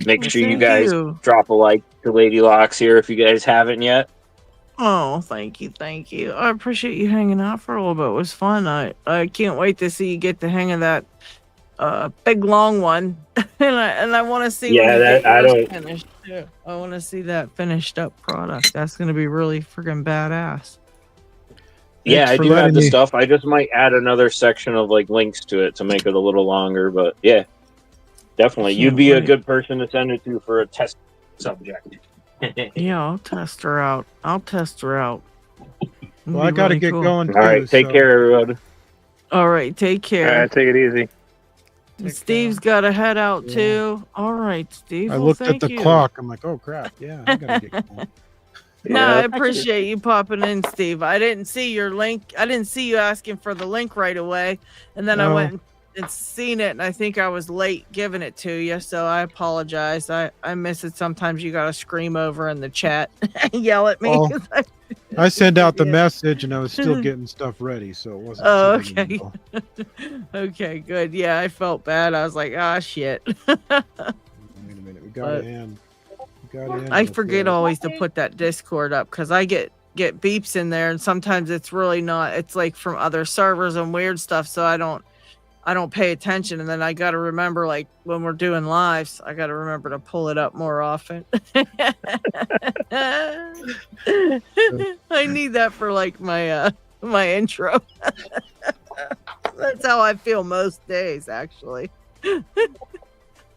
Make Well, sure you thank guys you. drop a like to Lady Locks here if you guys haven't yet. Oh, thank you. I appreciate you hanging out for a little bit. It was fun. I can't wait to see you get the hang of that big long one. and I want to see Yeah, when you that- get I yours don't- finished too. I want to see that finished up product. That's going to be really friggin' badass. Yeah, Thanks I for do have letting the me- stuff. I just might add another section of like links to it to make it a little longer. But yeah, definitely, Can't you'd be a wait. good person to send it to for a test subject. Yeah, I'll test her out. It'll Well, be I got to really get cool. going too. All right, take so- care, everybody. All right, take All care. right, take it easy. Steve's got to head out Yeah. too. All right, Steve. I well, looked at thank the you. clock. I'm like, oh crap. Yeah, I got to get going. No, Yeah. I appreciate you popping in, Steve. I didn't see your link. I didn't see you asking for the link right away, and then I Oh. went and seen it, and I think I was late giving it to you, so I apologize. I miss it. Sometimes you gotta scream over in the chat and yell at me. Oh. 'cause I sent out the Yeah. message and I was still getting stuff ready, so it wasn't. Oh, too big okay. of a deal. Okay, good. Yeah, I felt bad. I was like, ah, shit. Wait a minute. We got But- to end. We got to end. I with forget the- always to put that Discord up because I get beeps in there, and sometimes it's really not. It's like from other servers and weird stuff, so I don't pay attention, and then I got to remember, like when we're doing lives, I got to remember to pull it up more often. I need that for like my my intro. That's how I feel most days, actually.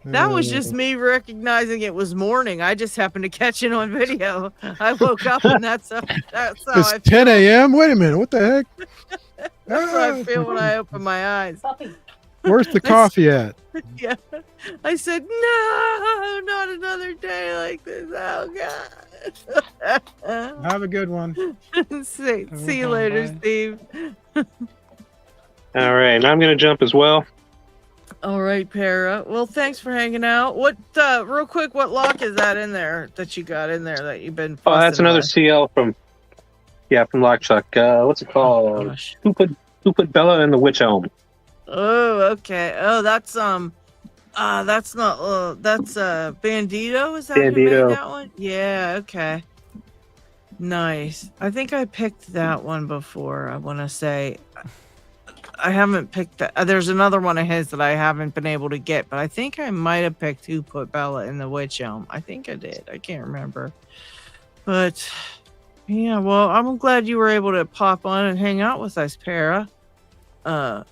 That was just me recognizing it was morning. I just happened to catch it on video. I woke up and that's how It's I 10 a.m. Wait a minute. What the heck? That's how I feel when I open my eyes. Where's the coffee at? Yeah. I said, no, not another day like this. Oh, God. Have a good one. see you later, Bye. Steve. All right, and I'm going to jump as well. All right, Para. Well, thanks for hanging out. What, real quick, what lock is that in there that you got in there that you've been Oh, that's fussing another with? CL from Lockchuck. What's it Oh, called? gosh. Who put Bella in the Witch Elm? Oh, okay. Oh, that's not that's Bandito, is that who Bandito. made that one? Yeah, okay. Nice. I think I picked that one before. I want to say I haven't picked that. There's another one of his that I haven't been able to get, but I think I might have picked Who Put Bella in the Witch Elm. I think I did. I can't remember. But yeah, well, I'm glad you were able to pop on and hang out with us, Para.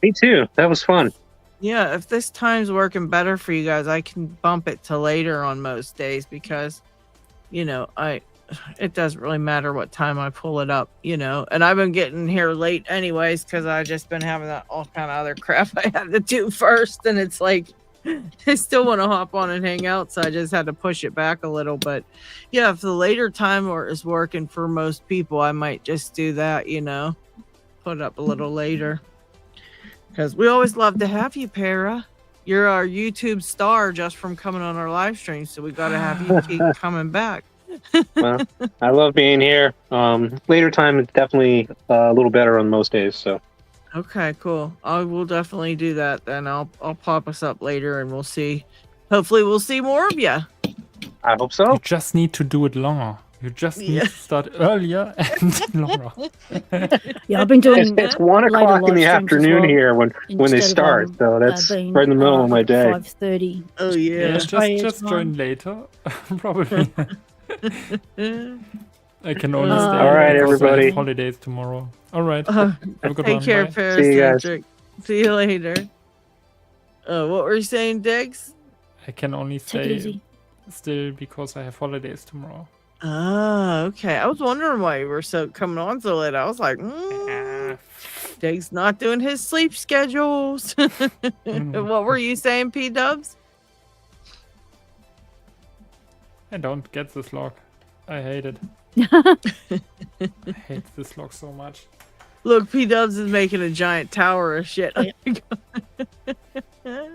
Me too. That was fun. Yeah, if this time's working better for you guys, I can bump it to later on most days because, it doesn't really matter what time I pull it up, and I've been getting here late anyways because I've just been having all kind of other crap I had to do first, and it's like I still want to hop on and hang out, so I just had to push it back a little. But yeah, if the later time is working for most people, I might just do that, put it up a little later. Because we always love to have you, Para. You're our YouTube star just from coming on our live stream, so we got to have you keep coming back. Well, I love being here. Later time is definitely a little better on most days. So Okay, cool. I will definitely do that then. I'll pop us up later and we'll see. Hopefully we'll see more of you. I hope so. You just need to do it longer. You just need Yeah. to start earlier and longer. Yeah, I've been doing It's 1 later o'clock in live the streams as afternoon well, here when they instead of, start. So that's being, right in the middle of my day. 5:30. Oh, yeah. Just join later. Probably. I can only stay. All right, because I have everybody. holidays tomorrow. All right. Uh, Have a good take one. care, Bye. Paris See you guys. Centric. See you later. What were you saying, Diggs? I can only Take it stay easy. still because I have holidays tomorrow. Ah, okay. I was wondering why you were coming on so late. I was like, Diggs not doing his sleep schedules. What were you saying, P-Dubs? I don't get this lock. I hate it. I hate this lock so much. Look, P-Dubs is making a giant tower of shit. Oh, yeah.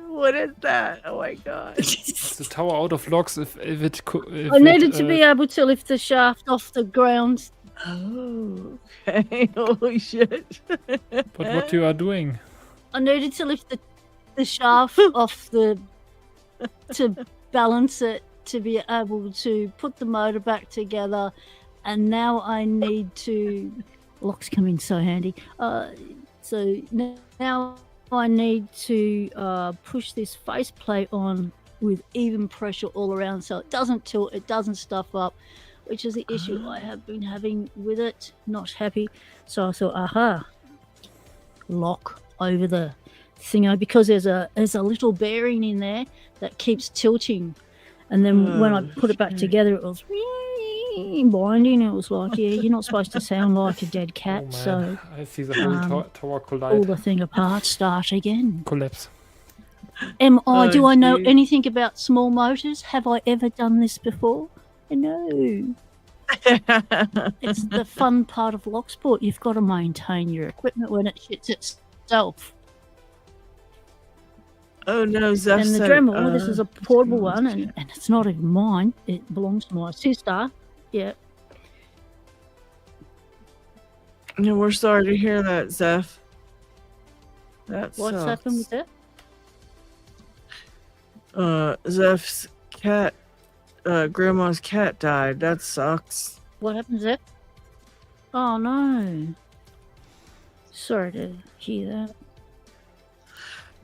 What is that? Oh my god. It's the tower out of locks if it could. I needed to be able to lift the shaft off the ground. Oh, okay. Holy shit. But what you are doing? I needed to lift the shaft off to balance it, to be able to put the motor back together, and now I need to. Locks come in so handy. So now I need to push this faceplate on with even pressure all around, so it doesn't tilt, it doesn't stuff up, which is the issue I have been having with it. Not happy. So I thought, aha, lock over the thingo, because there's a little bearing in there that keeps tilting, and then when I put it back together, it was binding. It was like, yeah, you're not supposed to sound like a dead cat. Oh, So I see the whole tower pull collide. the thing apart, start again. Collapse. Do I know gee. anything about small motors? Have I ever done this before? No. It's the fun part of Locksport. You've got to maintain your equipment when it shits itself. Oh no, Zeph And the said, Dremel, this is a portable one, and it's not even mine. It belongs to my sister. Yeah. No, we're sorry to hear that, Zeph. That What's sucks. happened with that? Zeph's cat, grandma's cat died. That sucks. What happened there? Oh no. Sorry to hear that.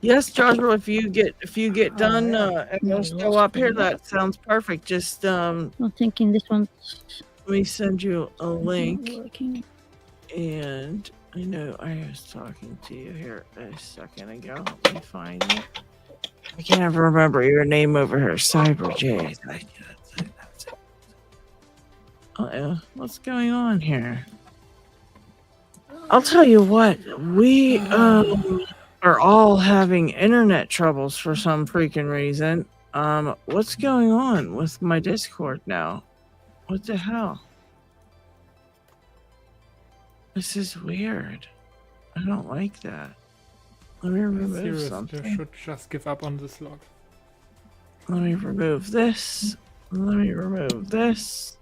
Yes, Joshua, if you get done and No, you'll still up here, that sounds perfect. Just I'm thinking this one's let me send you a link. working. And I know I was talking to you here a second ago. Let me find it. I can't ever remember your name over here. Cyber J. That's it. Uh-oh. What's going on here? I'll tell you what. We are all having internet troubles for some freaking reason. What's going on with my Discord now? What the hell? This is weird. I don't like that. Let me remove Serious, something. you should just give up on this lock. Let me remove this. Let me remove this.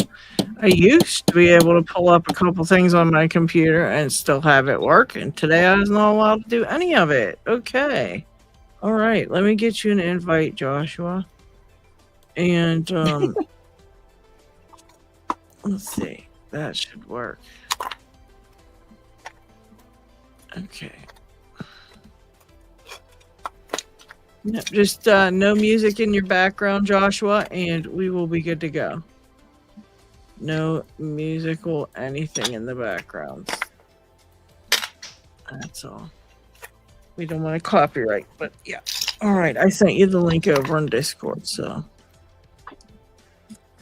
I used to be able to pull up a couple things on my computer and still have it work, and today I was not allowed to do any of it. Okay. All right, let me get you an invite, Joshua. And let's see. That should work. Okay. No, just no music in your background, Joshua, and we will be good to go. No musical anything in the background. That's all. We don't want to copyright, but yeah. All right, I sent you the link over on Discord, so.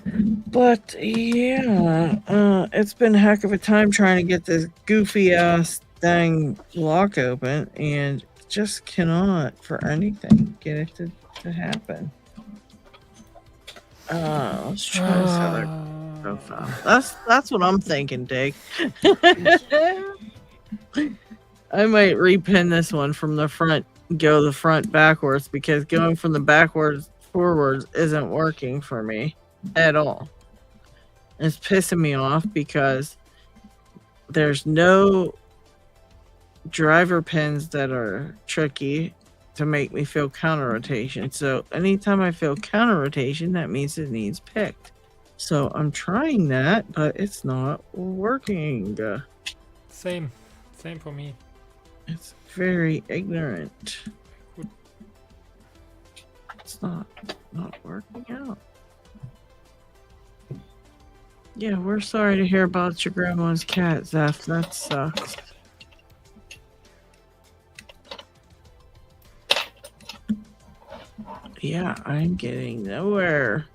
But yeah, it's been a heck of a time trying to get this goofy ass dang lock open, and just cannot for anything get it to happen. Let's try this other profile. That's what I'm thinking, Dig. I might repin this one from the front, go the front backwards, because going from the backwards forwards isn't working for me at all. It's pissing me off because there's no driver pins that are tricky to make me feel counter rotation. So anytime I feel counter rotation, that means it needs picked. So I'm trying that, but it's not working. Same for me. It's very ignorant. It's not working out. Yeah, we're sorry to hear about your grandma's cat, Zeph. That sucks. Yeah, I'm getting nowhere.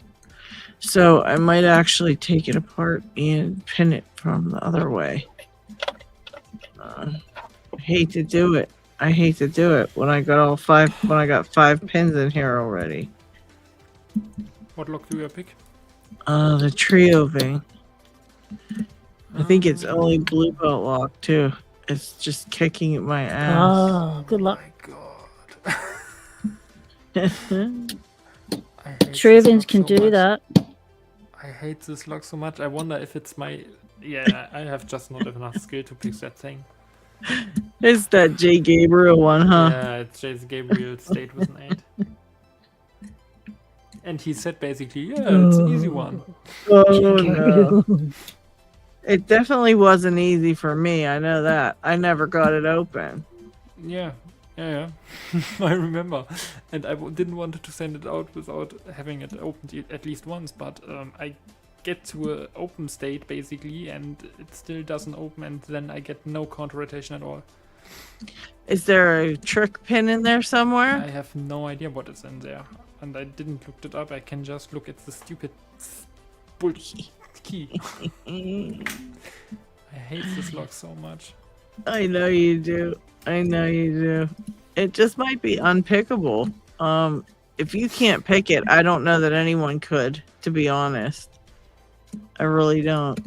So I might actually take it apart and pin it from the other way. I hate to do it. I hate to do it when I got 5 pins in here already. What lock do you pick? The trio thing. I think it's only blue belt lock too. It's just kicking my ass. Oh, good luck. My God. I hate this Trivens lock can so do much. that. I hate this lock so much. I wonder if it's my... Yeah, I have just not enough skill to pick that thing. It's that J. Gabriel one, huh? Yeah, it's Jason Gabriel stayed with an 8. And he said basically, yeah, it's an easy one. Oh no. It definitely wasn't easy for me. I know that. I never got it open. Yeah. I remember. And I didn't want to send it out without having it opened at least once, but I get to an open state basically, and it still doesn't open, and then I get no counter rotation at all. Is there a trick pin in there somewhere? I have no idea what is in there, and I didn't look it up. I can just look at the stupid bullshit key. I hate this lock so much. I know you do. I know you do. It just might be unpickable. If you can't pick it, I don't know that anyone could, to be honest. I really don't.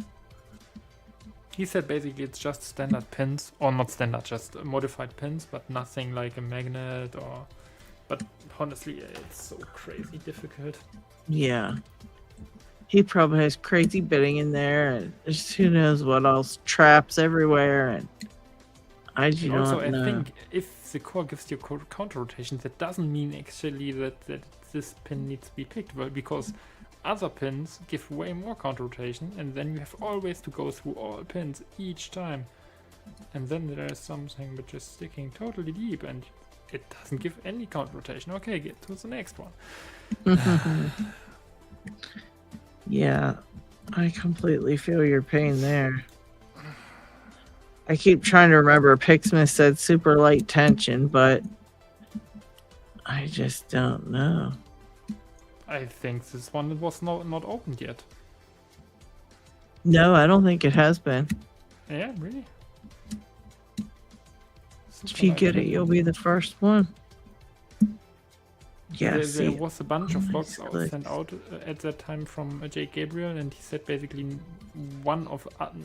He said basically it's just standard pins, or not standard, just modified pins, but nothing like a magnet or... But honestly, it's so crazy difficult. Yeah. He probably has crazy bitting in there, and just who knows what else. Traps everywhere, and I do Also, not I know. think if the core gives you counter rotation, that doesn't mean actually that this pin needs to be picked, well, because other pins give way more counter rotation, and then you have always to go through all pins each time. And then there is something which is sticking totally deep, and it doesn't give any counter rotation. Okay, get to the next one. Yeah, I completely feel your pain there. I keep trying to remember. Pixsmith said super light tension, but I just don't know. I think this one was not opened yet. No, I don't think it has been. Yeah, really? If you get it, you'll be the first one. Yeah, There was a bunch of nice logs clicks. sent out at that time from Jake Gabriel, and he said basically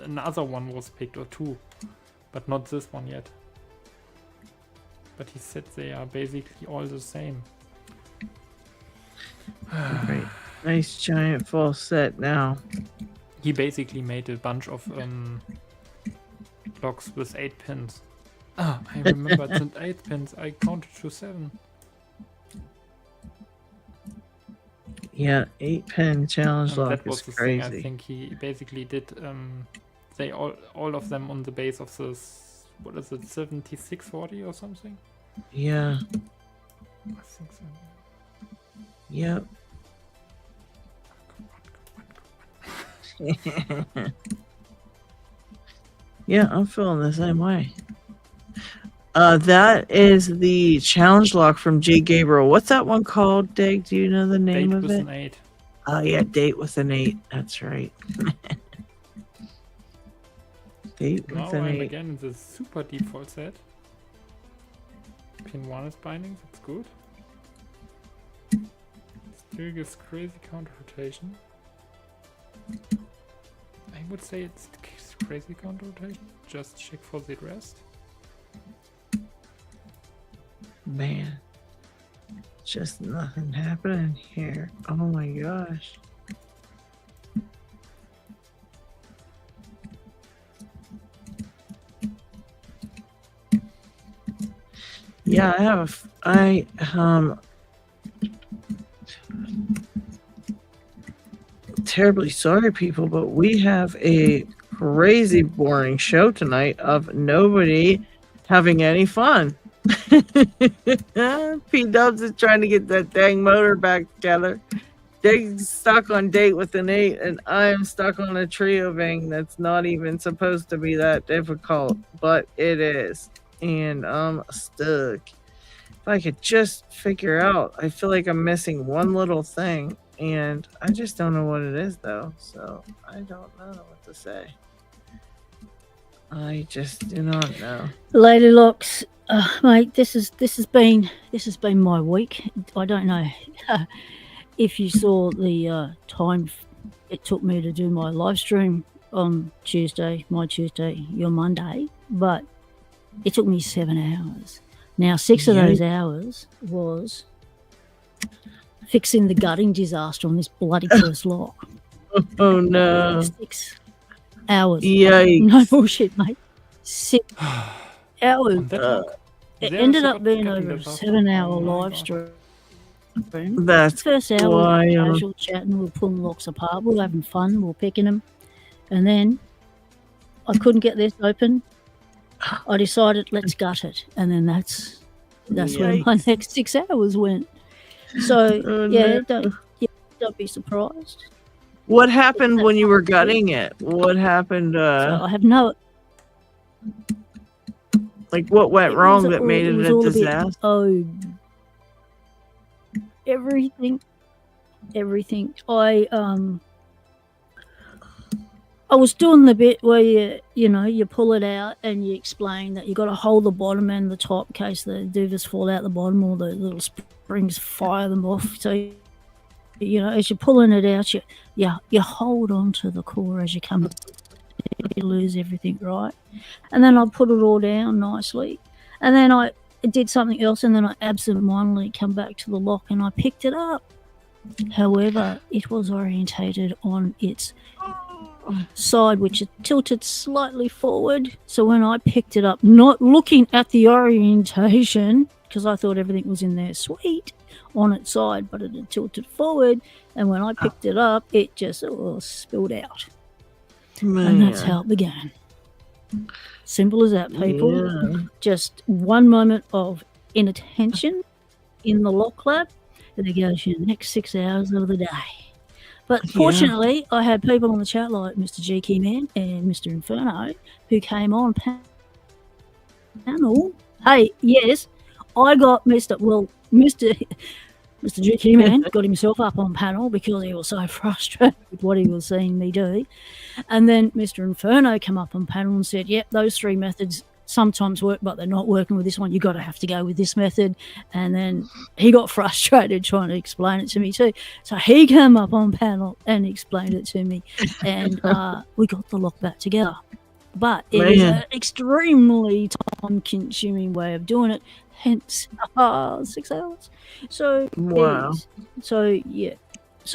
another one was picked, or 2, but not this one yet. But he said they are basically all the same. Right. Nice giant full set now. He basically made a bunch of logs with 8 pins. Ah, I remember it's 8 pins. I counted to 7. Yeah, 8-pin challenge And lock that was is the thing. I crazy. think he basically did. They all of them on the base of this. What is it? 7640 or something? Yeah. I think so. Yep. Yeah, I'm feeling the same way. That is the challenge lock from J. Gabriel. What's that one called, Dig? Do you know the name Date of with it? an 8. Oh, yeah, Date with an 8. That's right. Date Now with an I'm 8. again in the super default set. Pin 1 is binding, that's good. Still gives crazy counter rotation. I would say it's crazy counter rotation. Just check for the rest. Man. Just nothing happening here. Oh my gosh. Yeah, terribly sorry people, but we have a crazy boring show tonight of nobody having any fun. P-Dubs is trying to get that dang motor back together. Dig's stuck on Date with an 8, and I am stuck on a trio thing that's not even supposed to be that difficult, but it is. And I'm stuck. if I could just figure out. I feel like I'm missing one little thing, and I just don't know what it is, though. So I don't know what to say. I just do not know. Lady Locks, mate, this has been my week. I don't know if you saw the time it took me to do my live stream on Tuesday, your Monday, but it took me 7 hours. Now, 6 of those hours was fixing the gutting disaster on this bloody first lock. Oh no! 6 hours. Yikes! No bullshit, mate. 6 hours. On that lock, It there ended also up got being gutting over a disaster. 7-hour Oh my live God. stream. That's First hour, wild. we were casual chatting, we were pulling locks apart, we were having fun, we were picking them. And then I couldn't get this open. I decided, let's gut it. And then that's where my next 6 hours went. So, Oh, yeah, no. don't be surprised. What happened when you were gutting it? What happened? So I have no... Like, what went It wrong was that all- made it it was a all a bit- disaster? everything. I was doing the bit where you pull it out and you explain that you got to hold the bottom and the top in case the doovers fall out the bottom or the little springs fire them off. So as you're pulling it out, you hold on to the core as you come. You lose everything, right? And then I put it all down nicely, and then I did something else, and then I absentmindedly come back to the lock and I picked it up. However, it was orientated on its side, which it tilted slightly forward. So when I picked it up, not looking at the orientation, because I thought everything was in there sweet on its side, but it had tilted forward, and when I picked it up, it just spilled out. And that's how it began. Simple as that, people. Yeah. Just one moment of inattention in the lock lab, and it goes your next 6 hours of the day. But fortunately, I had people on the chat like Mr. GK Man and Mr. Inferno who came on panel. Hey, yes, I got Mr. GK Man got himself up on panel because he was so frustrated with what he was seeing me do. And then Mr. Inferno came up on panel and said, yep, those 3 methods sometimes work, but they're not working with this one. You got to have to go with this method. And then he got frustrated trying to explain it to me too. So he came up on panel and explained it to me. And we got the lock back together. But it is an extremely time-consuming way of doing it. Hence, 6 hours. So, Wow. So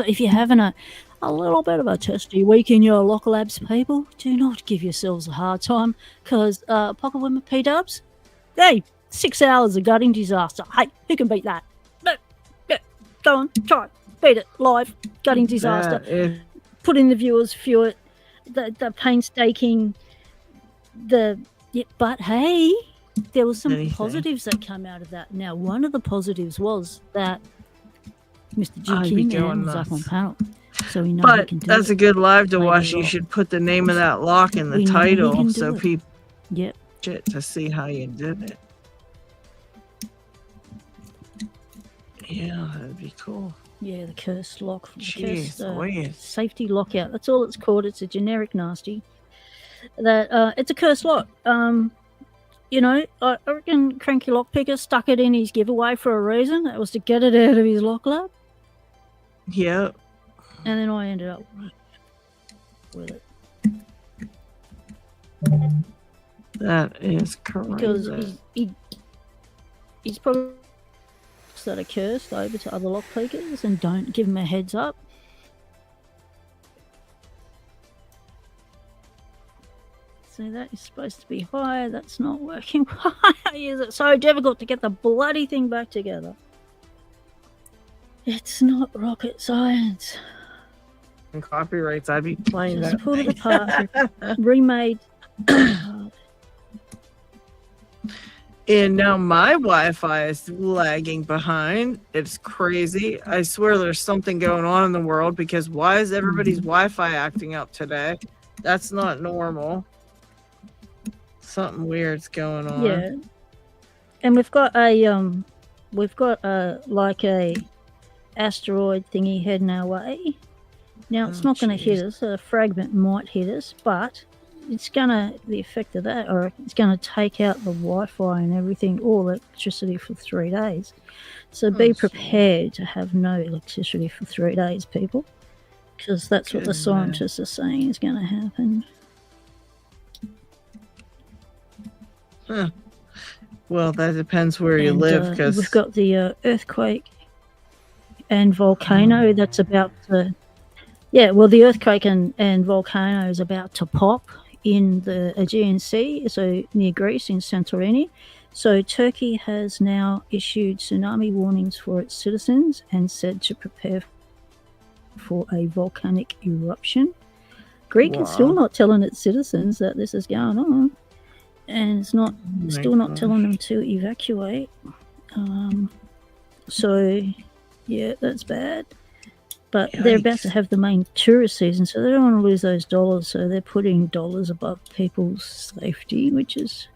if you're having a little bit of a testy week in your lock labs, people, do not give yourselves a hard time, because Pocket Women P-dubs, hey, 6 hours of gutting disaster. Hey, who can beat that? No, go on, try it. Beat it live, gutting disaster. Put in the viewers, view it, the painstaking, but hey, there was some positives that came out of that. Now, one of the positives was that Mr. G. Man was up on panel. So we know he can do that's it. a good live to Maybe watch. You not. should put the name of that lock in the We know he title can do so it. people Yep. shit to see how you did it. Yeah, that'd be cool. Yeah, the cursed lock. The Jeez, cursed, Louise. safety lockout. That's all it's called. It's a generic nasty. That it's a cursed lock. I reckon Cranky Lockpicker stuck it in his giveaway for a reason. That was to get it out of his lock lab. Yep. And then I ended up with it. That is correct. Because he's probably that are cursed over to other lockpickers and don't give them a heads up. So that is supposed to be higher. That's not working. Why is it so difficult to get the bloody thing back together? It's not rocket science. And copyrights, I'd be playing Just that. pull it apart, remade. And now my Wi-Fi is lagging behind. It's crazy. I swear there's something going on in the world, because why is everybody's Wi-Fi acting up today? That's not normal. Something weird's going on. Yeah. And we've got a we've got like a asteroid thingy heading our way. Now it's not going to hit us. A fragment might hit us, but it's gonna, the effect of that, or it's gonna take out the Wi-Fi and everything, all electricity for 3 days. So be prepared to have no electricity for 3 days, people, because that's what the scientists are saying is going to happen. Well, that depends where you live. Because we've got the earthquake and volcano that's about to. Yeah, well, the earthquake and volcano is about to pop in the Aegean Sea, so near Greece in Santorini. So Turkey has now issued tsunami warnings for its citizens and said to prepare for a volcanic eruption. Greek is still not telling its citizens that this is going on, and it's not still not telling them to evacuate. So, yeah, that's bad. But they're about to have the main tourist season, so they don't want to lose those dollars. So they're putting dollars above people's safety, which is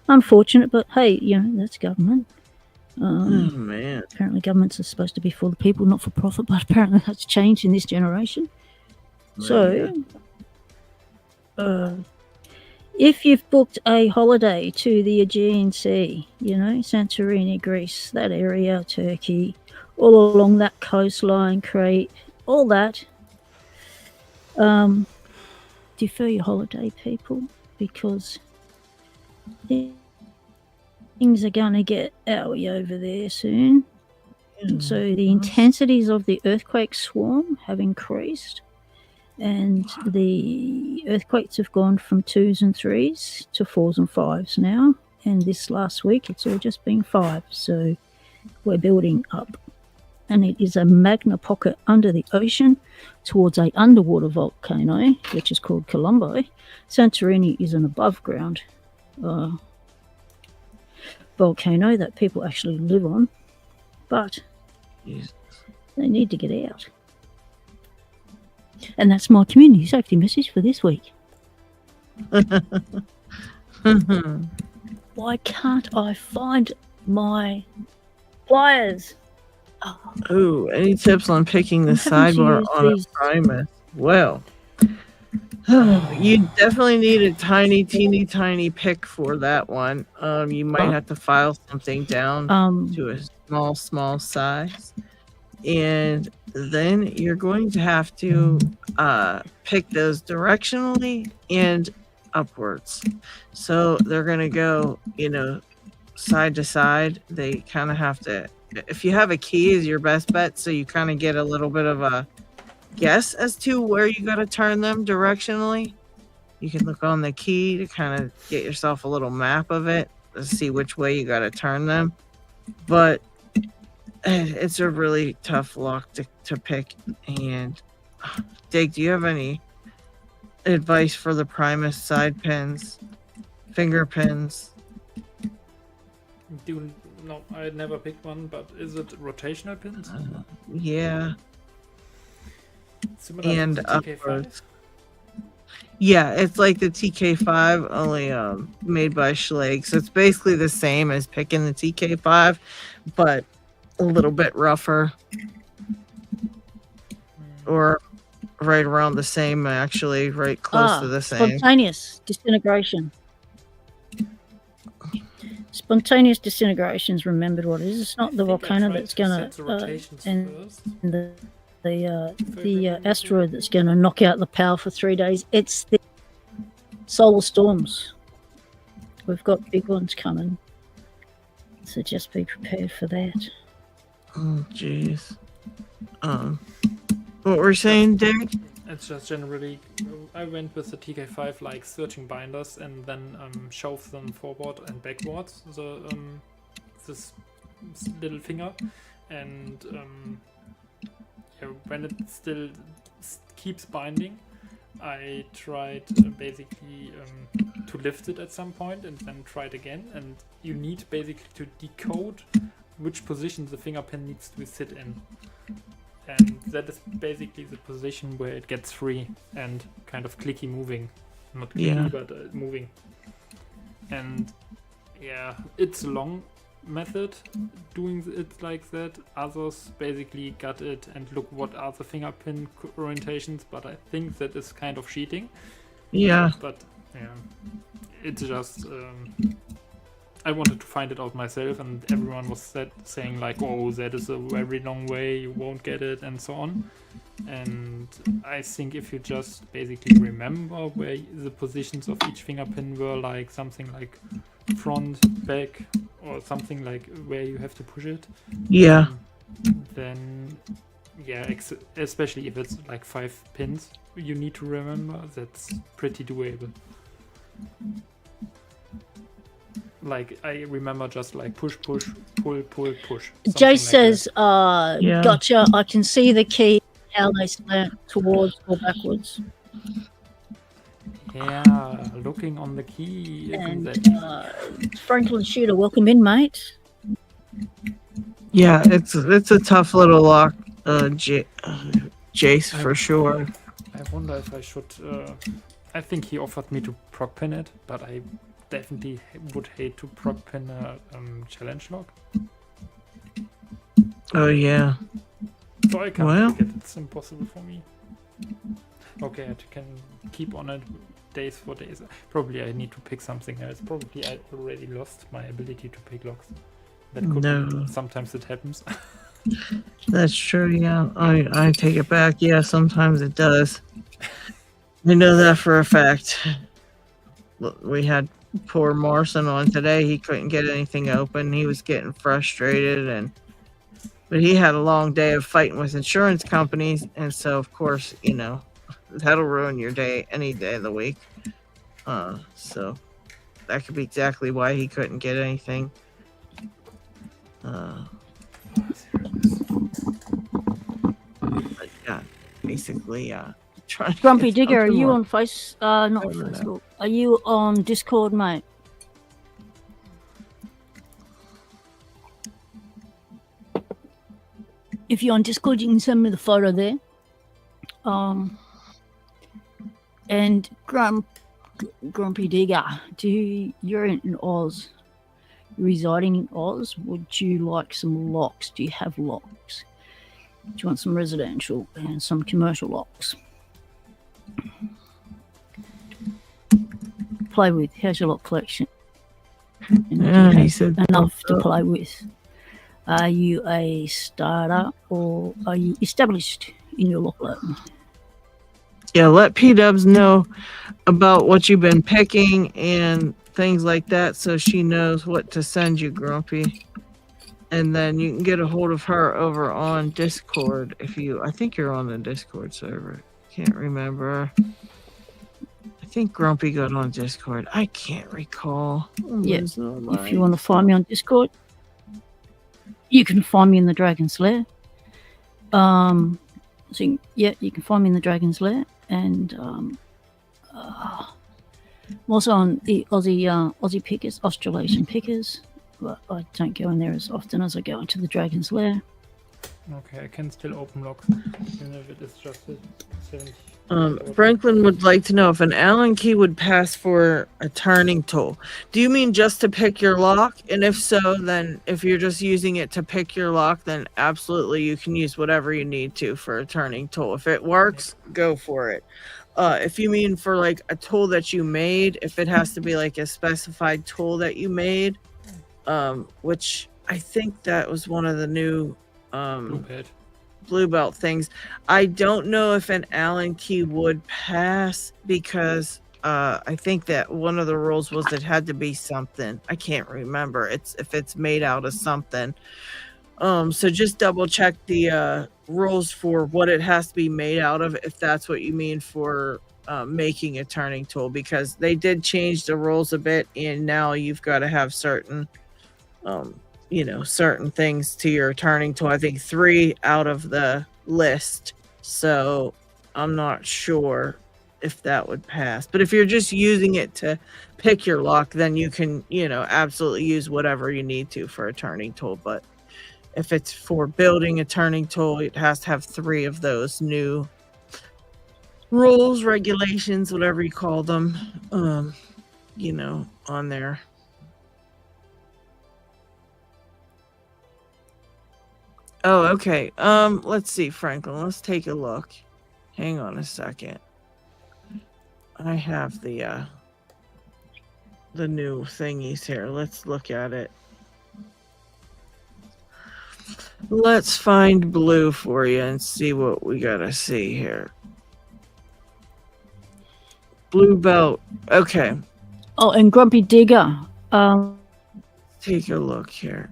unfortunate. But hey, you know, that's government. Man. Apparently, governments are supposed to be for the people, not for profit. But apparently, that's changed in this generation. So, if you've booked a holiday to the Aegean Sea, you know, Santorini, Greece, that area, Turkey, all along that coastline, Crete, all that, defer your holiday, people, because things are going to get owie over there soon. And so the intensities of the earthquake swarm have increased, and the earthquakes have gone from 2s and 3s to 4s and 5s now. And this last week, it's all just been 5. So we're building up. And it is a magna pocket under the ocean towards a underwater volcano, which is called Colombo. Santorini is an above ground volcano that people actually live on, but they need to get out. And that's my community safety message for this week. Why can't I find my pliers? Oh, any tips on picking the sidebar on a Primus? Well, you definitely need a teeny tiny pick for that one. You might have to file something down to a small size, and then you're going to have to pick those directionally and upwards. So they're going to go, you know, side to side. They kind of have to. If you have a key is your best bet, so you kind of get a little bit of a guess as to where you got to turn them directionally. You can look on the key to kind of get yourself a little map of it to see which way you got to turn them. But it's a really tough lock to pick. And Dig, do you have any advice for the Primus side pins, finger pins? No, I never picked one, but is it rotational pins? Yeah. Similar And to the upwards. Yeah, it's like the TK5, only made by Schlage. So it's basically the same as picking the TK5, but a little bit rougher. Or right around the same, actually, right close to the same. Spontaneous disintegration. Spontaneous disintegration is remembered what it is. It's not the volcano that's going to and the asteroid that's going to knock out the power for 3 days. It's the solar storms. We've got big ones coming, so just be prepared for that. Oh, jeez. What were you saying, Derek? It's just generally, I went with the TK5 like searching binders and then shove them forward and backwards, this little finger, and when it still keeps binding, I tried basically to lift it at some point and then try it again, and you need basically to decode which position the finger pin needs to sit in. And that is basically the position where it gets free and kind of clicky moving. Not clicky, but moving. And yeah, it's long method doing it like that. Others basically got it and look what are the fingerprint orientations, but I think that is kind of cheating. Yeah. But yeah, it's just I wanted to find it out myself, and everyone was saying like, oh, that is a very long way, you won't get it, and so on. And I think if you just basically remember where the positions of each fingerpin were, like something like front, back, or something like where you have to push it, Yeah. then yeah, especially if it's like 5 pins you need to remember, that's pretty doable. Like I remember just like push, push, pull, pull, push. Jay something says, Yeah. gotcha, I can see the key, how they slant towards or backwards. Yeah, looking on the key. Isn't And that... Franklin Shooter, welcome in, mate. Yeah, it's a tough little lock, Jace, for sure. I wonder if I should. I think he offered me to proc pin it, but I definitely would hate to proc pin a challenge lock. Oh yeah. So I can't Well. pick it. It's impossible for me. Okay, I can keep on it days for days. Probably I need to pick something else. Probably I already lost my ability to pick locks. That could No. sometimes it happens. That's true, yeah. I take it back. Yeah, sometimes it does. I know that for a fact. Look, we had poor Marson on today. He couldn't get anything open. He was getting frustrated, but he had a long day of fighting with insurance companies, and so of course, you know, that'll ruin your day any day of the week. So that could be exactly why he couldn't get anything. But yeah, basically, trying to Grumpy get Digger, are something you more- on not don't know. Facebook? Are you on Discord, mate? If you're on Discord, you can send me the photo there. And Grumpy Digger, you're in Oz, residing in Oz. Would you like some locks? Do you have locks? Do you want some residential and some commercial locks? Play with. How's your lock collection? And do you Yeah, he have said enough to play with. Are you a starter or are you established in your lock load? Yeah, let P-Dubs know about what you've been picking and things like that so she knows what to send you, Grumpy. And then you can get a hold of her over on Discord I think you're on the Discord server. Can't remember. I think Grumpy got on Discord. I can't recall. Yeah, if you want to find me on Discord, you can find me in the Dragon's Lair. You can find me in the Dragon's Lair, and I'm also on the Aussie Pickers, Australasian Pickers, but I don't go in there as often as I go into the Dragon's Lair. Okay, I can still open locks, even if it is just a 70. Franklin would like to know if an Allen key would pass for a turning tool. Do you mean just to pick your lock? And if so, then if you're just using it to pick your lock, then absolutely you can use whatever you need to for a turning tool. If it works, go for it. If you mean for like a tool that you made, if it has to be like a specified tool that you made, which I think that was one of the new blue belt things. I don't know if an Allen key would pass because I think that one of the rules was it had to be something. I can't remember. It's if it's made out of something. So just double check the rules for what it has to be made out of if that's what you mean for making a turning tool, because they did change the rules a bit and now you've got to have certain certain things to your turning tool. I think 3 out of the list. So I'm not sure if that would pass. But if you're just using it to pick your lock, then you can, absolutely use whatever you need to for a turning tool. But if it's for building a turning tool, it has to have 3 of those new rules, regulations, whatever you call them, on there. Oh, okay. Let's see, Franklin. Let's take a look. Hang on a second. I have the new thingies here. Let's look at it. Let's find blue for you and see what we gotta see here. Blue belt. Okay. Oh, and Grumpy Digger. Take a look here.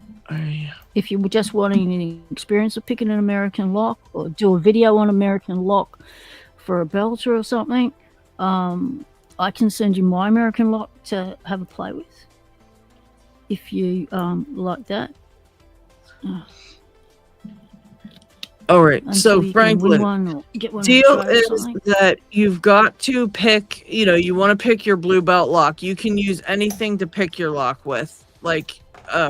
If you were just wanting an experience of picking an American lock or do a video on American lock for a belter or something, I can send you my American lock to have a play with. If you like that. All right. Until So, you can Franklin, win one or get one deal on a show or is something. that you've got to pick, you want to pick your blue belt lock. You can use anything to pick your lock with, like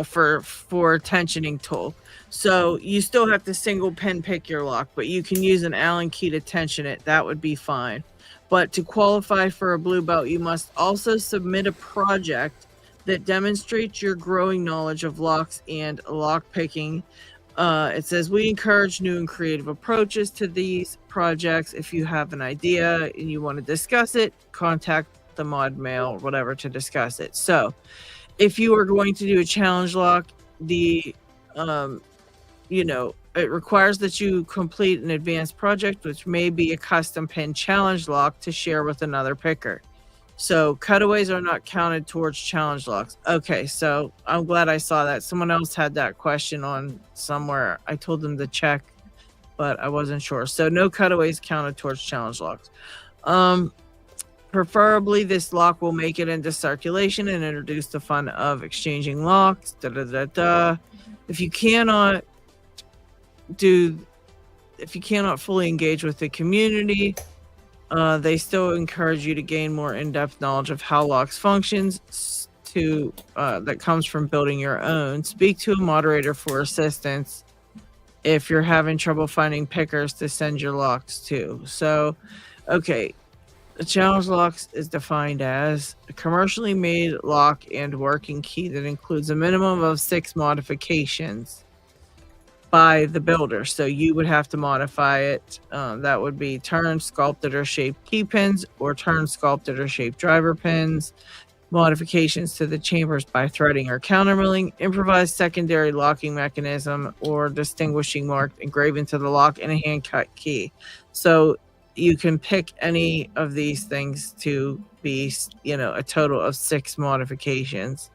for tensioning tool. So you still have to single pin pick your lock, but you can use an Allen key to tension it. That would be fine. But to qualify for a blue belt, you must also submit a project that demonstrates your growing knowledge of locks and lock picking. It says, we encourage new and creative approaches to these projects. If you have an idea and you want to discuss it, contact the mod mail or whatever to discuss it. So if you are going to do a challenge lock, it requires that you complete an advanced project, which may be a custom pin challenge lock to share with another picker. So cutaways are not counted towards challenge locks. Okay, so I'm glad I saw that. Someone else had that question on somewhere. I told them to check, but I wasn't sure. So no cutaways counted towards challenge locks. Preferably, this lock will make it into circulation and introduce the fun of exchanging locks. If you cannot fully engage with the community, they still encourage you to gain more in-depth knowledge of how locks functions that comes from building your own. Speak to a moderator for assistance if you're having trouble finding pickers to send your locks to. So, okay, the challenge locks is defined as a commercially made lock and working key that includes a minimum of 6 modifications by the builder. So you would have to modify it. That would be turn, sculpted, or shaped key pins, or turn, sculpted, or shaped driver pins. Modifications to the chambers by threading or countermilling, improvised secondary locking mechanism, or distinguishing mark engraved into the lock, and a hand cut key. So you can pick any of these things to be, a total of 6 modifications.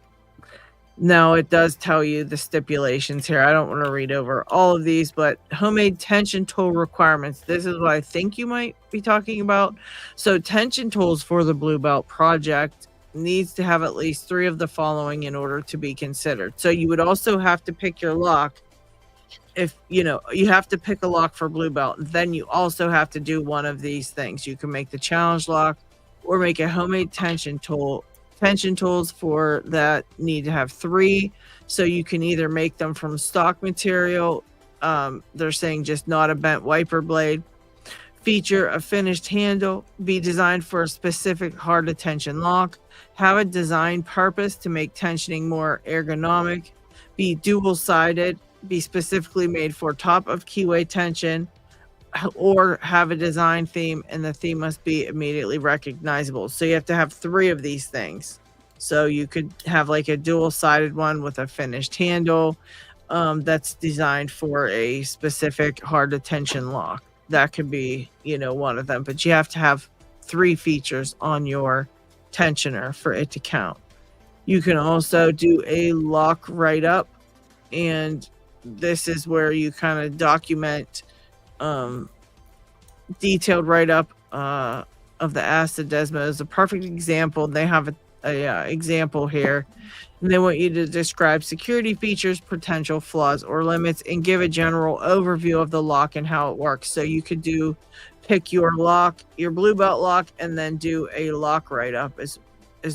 Now, it does tell you the stipulations here. I don't want to read over all of these, but homemade tension tool requirements. This is what I think you might be talking about. So tension tools for the Blue Belt project needs to have at least 3 of the following in order to be considered. So you would also have to pick your lock. If, you have to pick a lock for Blue Belt, then you also have to do one of these things. You can make the challenge lock or make a homemade tension tool. Tension tools for that need to have 3, so you can either make them from stock material. They're saying just not a bent wiper blade. Feature a finished handle. Be designed for a specific hard to tension lock. Have a design purpose to make tensioning more ergonomic. Be dual-sided. Be specifically made for top of keyway tension. Or have a design theme, and the theme must be immediately recognizable. So you have to have 3 of these things. So you could have like a dual-sided one with a finished handle that's designed for a specific hard to tension lock. That could be, one of them. But you have to have 3 features on your tensioner for it to count. You can also do a lock write-up, and this is where you kind of document detailed write-up of the acid desmo is a perfect example. They have a example here, and they want you to describe security features, potential flaws or limits, and give a general overview of the lock and how it works. So you could pick your lock, your Blue Belt lock, and then do a lock write-up as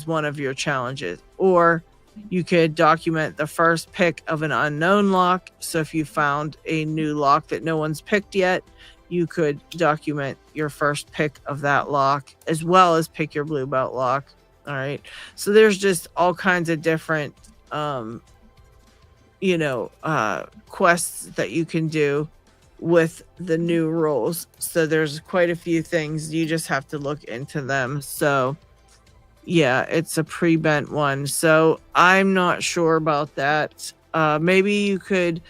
one of your challenges. Or you could document the first pick of an unknown lock. So if you found a new lock that no one's picked yet, you could document your first pick of that lock as well as pick your Blue Belt lock. All right. So there's just all kinds of different quests that you can do with the new rules. So there's quite a few things. You just have to look into them. So yeah, it's a pre-bent one. So I'm not sure about that. Maybe you could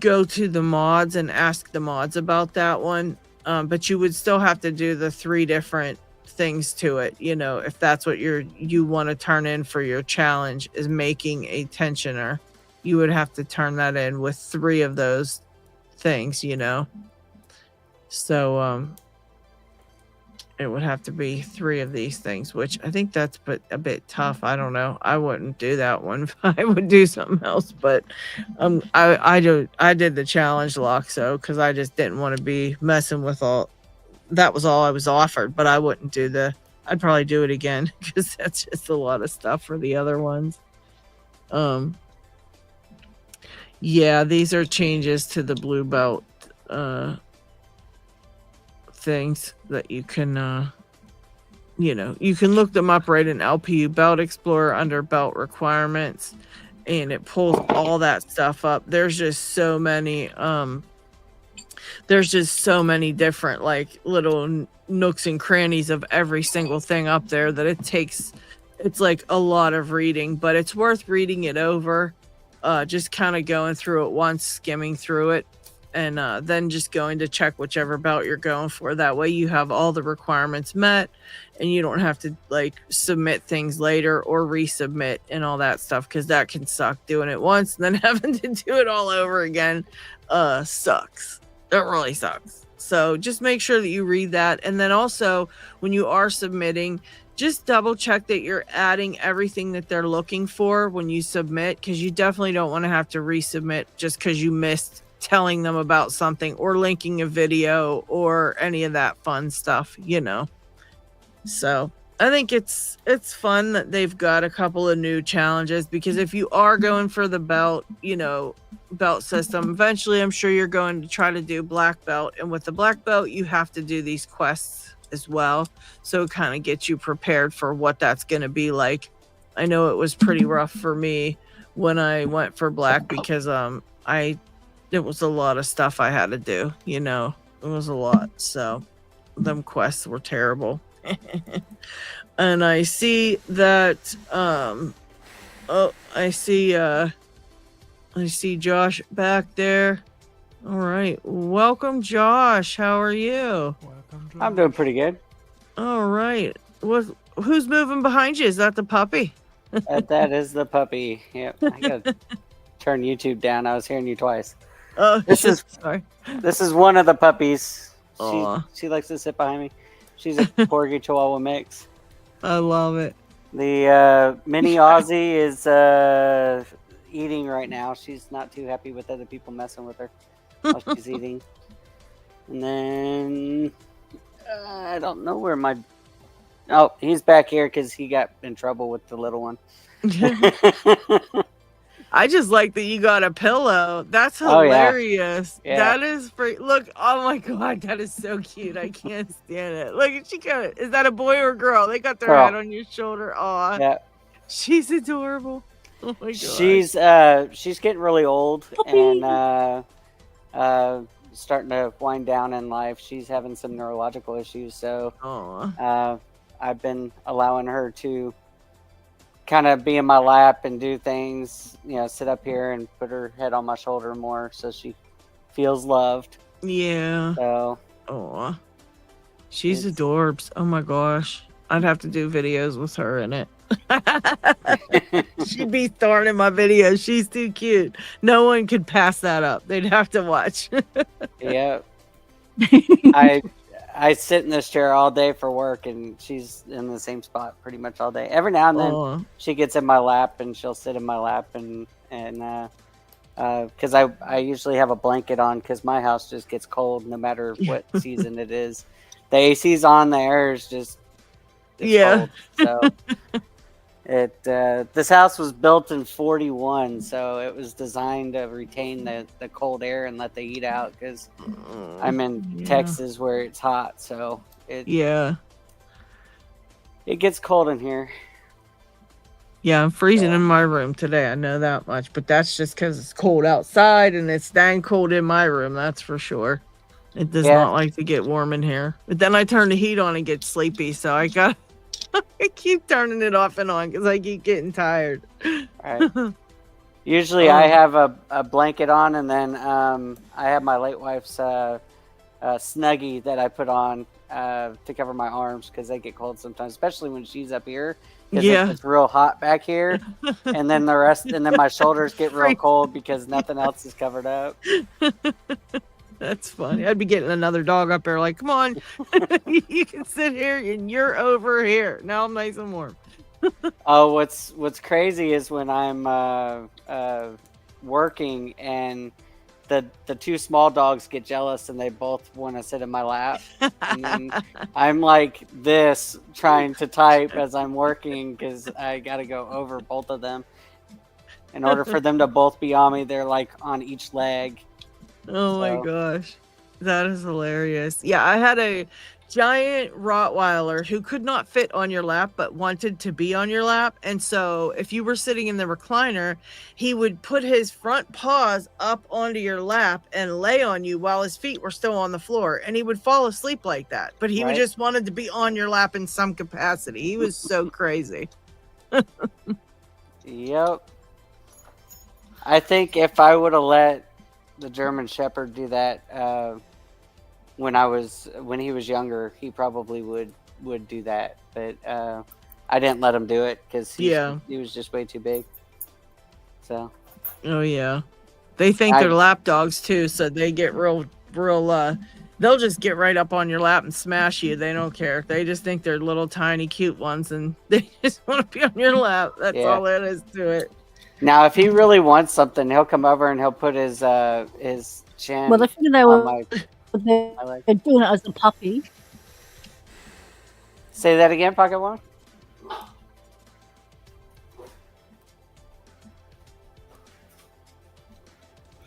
go to the mods and ask the mods about that one. But you would still have to do the 3 different things to it. If that's what you want to turn in for your challenge is making a tensioner, you would have to turn that in with 3 of those things. So it would have to be 3 of these things, which I think that's a bit tough. I don't know. I wouldn't do that one. I would do something else. But I did the challenge lock, so because I just didn't want to be messing with all. That was all I was offered, but I wouldn't do I'd probably do it again because that's just a lot of stuff for the other ones. Yeah, these are changes to the blue belt things that you can you can look them up right in LPU Belt Explorer under belt requirements, and it pulls all that stuff up. There's just so many different like little nooks and crannies of every single thing up there that it's like a lot of reading, but it's worth reading it over, just kind of going through it once, skimming through it, and then just going to check whichever belt you're going for. That way you have all the requirements met and you don't have to like submit things later or resubmit and all that stuff, because that can suck. Doing it once and then having to do it all over again sucks. It really sucks. So just make sure that you read that. And then also when you are submitting, just double check that you're adding everything that they're looking for when you submit, because you definitely don't want to have to resubmit just because you missed telling them about something or linking a video or any of that fun stuff. So I think it's fun that they've got a couple of new challenges, because if you are going for the belt, belt system, eventually I'm sure you're going to try to do black belt, and with the black belt you have to do these quests as well, so it kind of gets you prepared for what that's going to be like. I know it was pretty rough for me when I went for black, because it was a lot of stuff I had to do. It was a lot, so them quests were terrible. And I see that I see Josh back there. All right, welcome, Josh. How are you? Welcome, Josh. I'm doing pretty good. All right, who's moving behind you? Is that the puppy? That is the puppy. Yep. I gotta turn YouTube down. I was hearing you twice. Oh, This is sorry. This is one of the puppies. Aw. She likes to sit behind me. She's a Corgi Chihuahua mix. I love it. The mini Aussie is eating right now. She's not too happy with other people messing with her while she's eating. And then I don't know where my... Oh, he's back here because he got in trouble with the little one. I just like that you got a pillow. That's Oh, yeah. hilarious. Yeah. That is look, oh my god, that is so cute. I can't stand it. Look, is that a boy or a girl? They got their Girl. head on your shoulder. Aw, Yeah. she's adorable. Oh my god. She's getting really old and starting to wind down in life. She's having some neurological issues, so I've been allowing her to kind of be in my lap and do things, sit up here and put her head on my shoulder more so she feels loved. Yeah. So Aw. She's adorbs. Oh my gosh. I'd have to do videos with her in it. She'd be starring in my videos. She's too cute. No one could pass that up. They'd have to watch. yeah. I sit in this chair all day for work, and she's in the same spot pretty much all day. Every now and then she gets in my lap and she'll sit in my lap and because I usually have a blanket on because my house just gets cold no matter what season it is. The AC's on, the air is just cold. So this house was built in 41, so it was designed to retain the cold air and let the heat out because I'm in Texas where it's hot, so it gets cold in here. Yeah, I'm freezing in my room today. I know that much, but that's just because it's cold outside and it's dang cold in my room. That's for sure. It does not like to get warm in here. But then I turn the heat on and get sleepy, so I keep turning it off and on because I keep getting tired. Right. Usually I have a blanket on, and then I have my late wife's Snuggie that I put on to cover my arms because they get cold sometimes, especially when she's up here. Because it gets real hot back here, and then and then my shoulders get real cold because nothing else is covered up. That's funny. I'd be getting another dog up there like, come on, you can sit here and you're over here. Now I'm nice and warm. Oh, what's crazy is when I'm working and the two small dogs get jealous and they both want to sit in my lap, and then I'm like this trying to type as I'm working because I got to go over both of them. In order for them to both be on me, they're like on each leg. Oh my gosh, that is hilarious. Yeah, I had a giant Rottweiler who could not fit on your lap but wanted to be on your lap, and so if you were sitting in the recliner, he would put his front paws up onto your lap and lay on you while his feet were still on the floor, and he would fall asleep like that, but he would just wanted to be on your lap in some capacity. He was so crazy. Yep. I think if I would have let the German Shepherd do that when he was younger, he probably would do that, but I didn't let him do it because he was just way too big. So they think they're lap dogs too, so they get real they'll just get right up on your lap and smash you. They don't care. They just think they're little tiny cute ones and they just want to be on your lap. That's all there is to it. Now, if he really wants something, he'll come over and he'll put his chin. Well, I think they were they're doing it as a puppy. Say that again, Pocket One.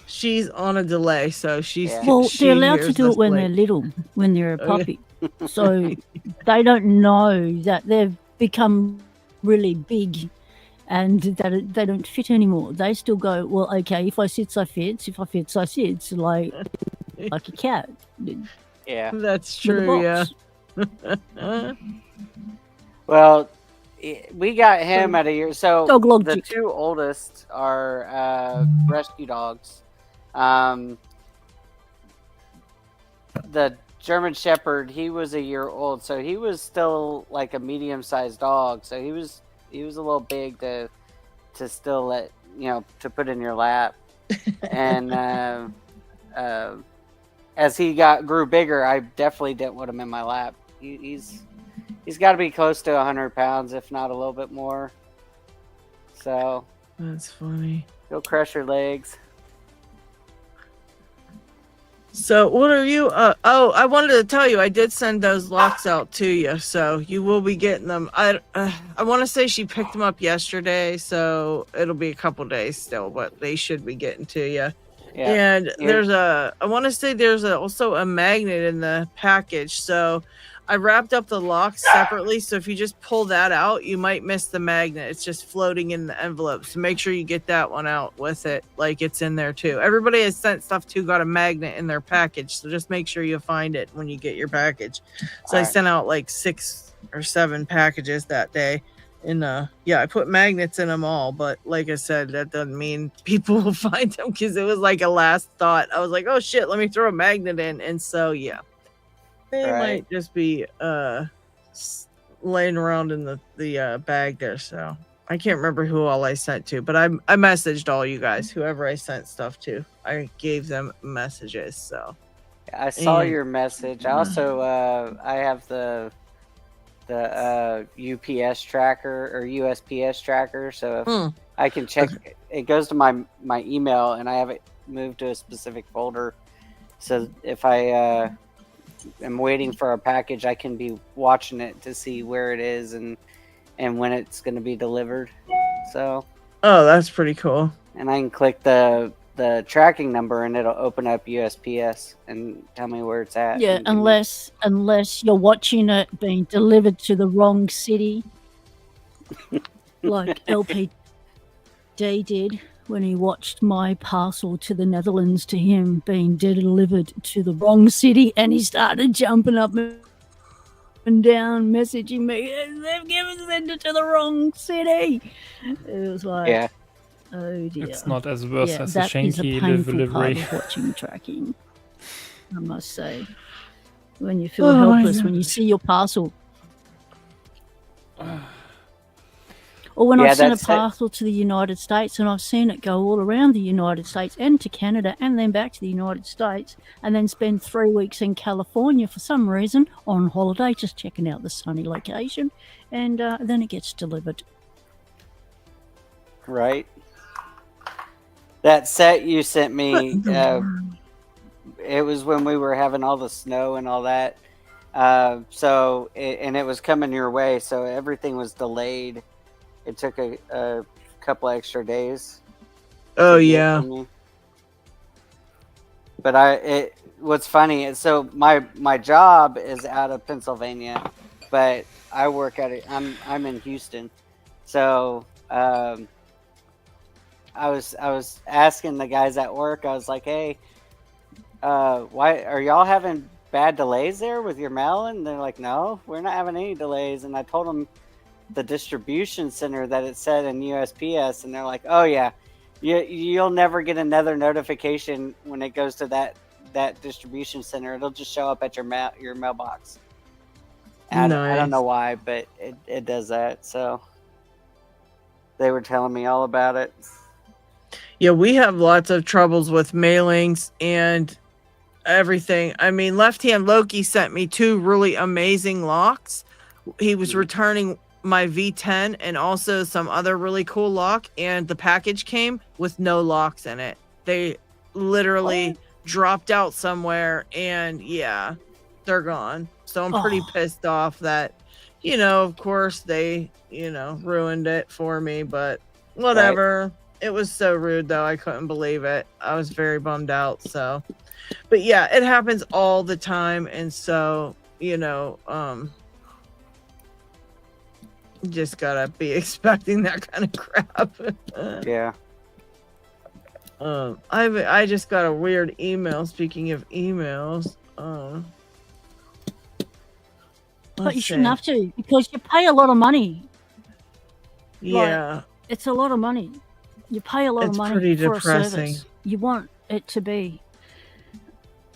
She's on a delay, so she's they're allowed to do it when they're little, when they're a puppy. So they don't know that they've become really big and that they don't fit anymore. They still go, well, okay, if I sit, I fit. If I fit, I sit. Like a cat. Yeah, that's true. Yeah. Well, we got him at a year. So the two oldest are rescue dogs. The German Shepherd, he was a year old, so he was still like a medium-sized dog. So he was a little big to still let to put in your lap. And as he grew bigger, I definitely didn't want him in my lap. He's got to be close to 100 pounds, if not a little bit more. So that's funny. He'll crush your legs. So what are you? I wanted to tell you, I did send those locks out to you, so you will be getting them. I want to say she picked them up yesterday, so it'll be a couple days still, but they should be getting to you. Yeah. And I want to say there's also a magnet in the package, so I wrapped up the locks separately, so if you just pull that out, you might miss the magnet. It's just floating in the envelope, so make sure you get that one out with it, like it's in there too. Everybody has sent stuff to got a magnet in their package, so just make sure you find it when you get your package. So I sent out like 6 or 7 packages that day, and I put magnets in them all, but like I said, that doesn't mean people will find them because it was like a last thought. I was like, oh shit, let me throw a magnet in, and so they might just be laying around in the bag there. So I can't remember who all I sent to, but I messaged all you guys, whoever I sent stuff to. I gave them messages. So I saw your message. I also I have the UPS tracker or USPS tracker, so if I can check. It goes to my email, and I have it moved to a specific folder. So if I am waiting for a package, I can be watching it to see where it is and when it's going to be delivered. So that's pretty cool. And I can click the tracking number and it'll open up USPS and tell me where it's at. Yeah, unless you're watching it being delivered to the wrong city. like LPD did when he watched my parcel to the Netherlands to him being delivered to the wrong city, and he started jumping up and down, messaging me, they've sent it to the wrong city. It was like, Yeah. oh dear. It's not as worse Yeah, as the that is a Shanky painful delivery. part of watching tracking, I must say. When you feel Oh my helpless, when you gosh. see your parcel. Or when Yeah, I've sent a that's it. parcel to the United States and I've seen it go all around the United States and to Canada and then back to the United States and then spend 3 weeks in California for some reason on holiday, just checking out the sunny location, and then it gets delivered. Right. That set you sent me, it was when we were having all the snow and all that. And it was coming your way, so everything was delayed. It took a couple extra days. Oh to get yeah. to me. But what's funny is, so my job is out of Pennsylvania, but I work at it. I'm in Houston, so I was asking the guys at work. I was like, hey, why are y'all having bad delays there with your mail? And they're like, no, we're not having any delays. And I told them the distribution center that it said in USPS, and they're like, oh yeah, you'll never get another notification when it goes to that distribution center. It'll just show up at your mailbox. I don't know why, but it does that. So they were telling me all about it. Yeah, we have lots of troubles with mailings and everything. I mean, Left Hand Loki sent me 2 really amazing locks. He was returning my V10 and also some other really cool lock, and the package came with no locks in it. They literally dropped out somewhere, and yeah, they're gone. So I'm pretty pissed off that, of course they, ruined it for me, but whatever. Right. It was so rude though. I couldn't believe it. I was very bummed out. So, but yeah, it happens all the time. And so, just gotta be expecting that kind of crap. Yeah. I just got a weird email. Speaking of emails, but you shouldn't have to, because you pay a lot of money. Yeah, like, it's a lot of money. You pay a lot of money for a service. You want it to be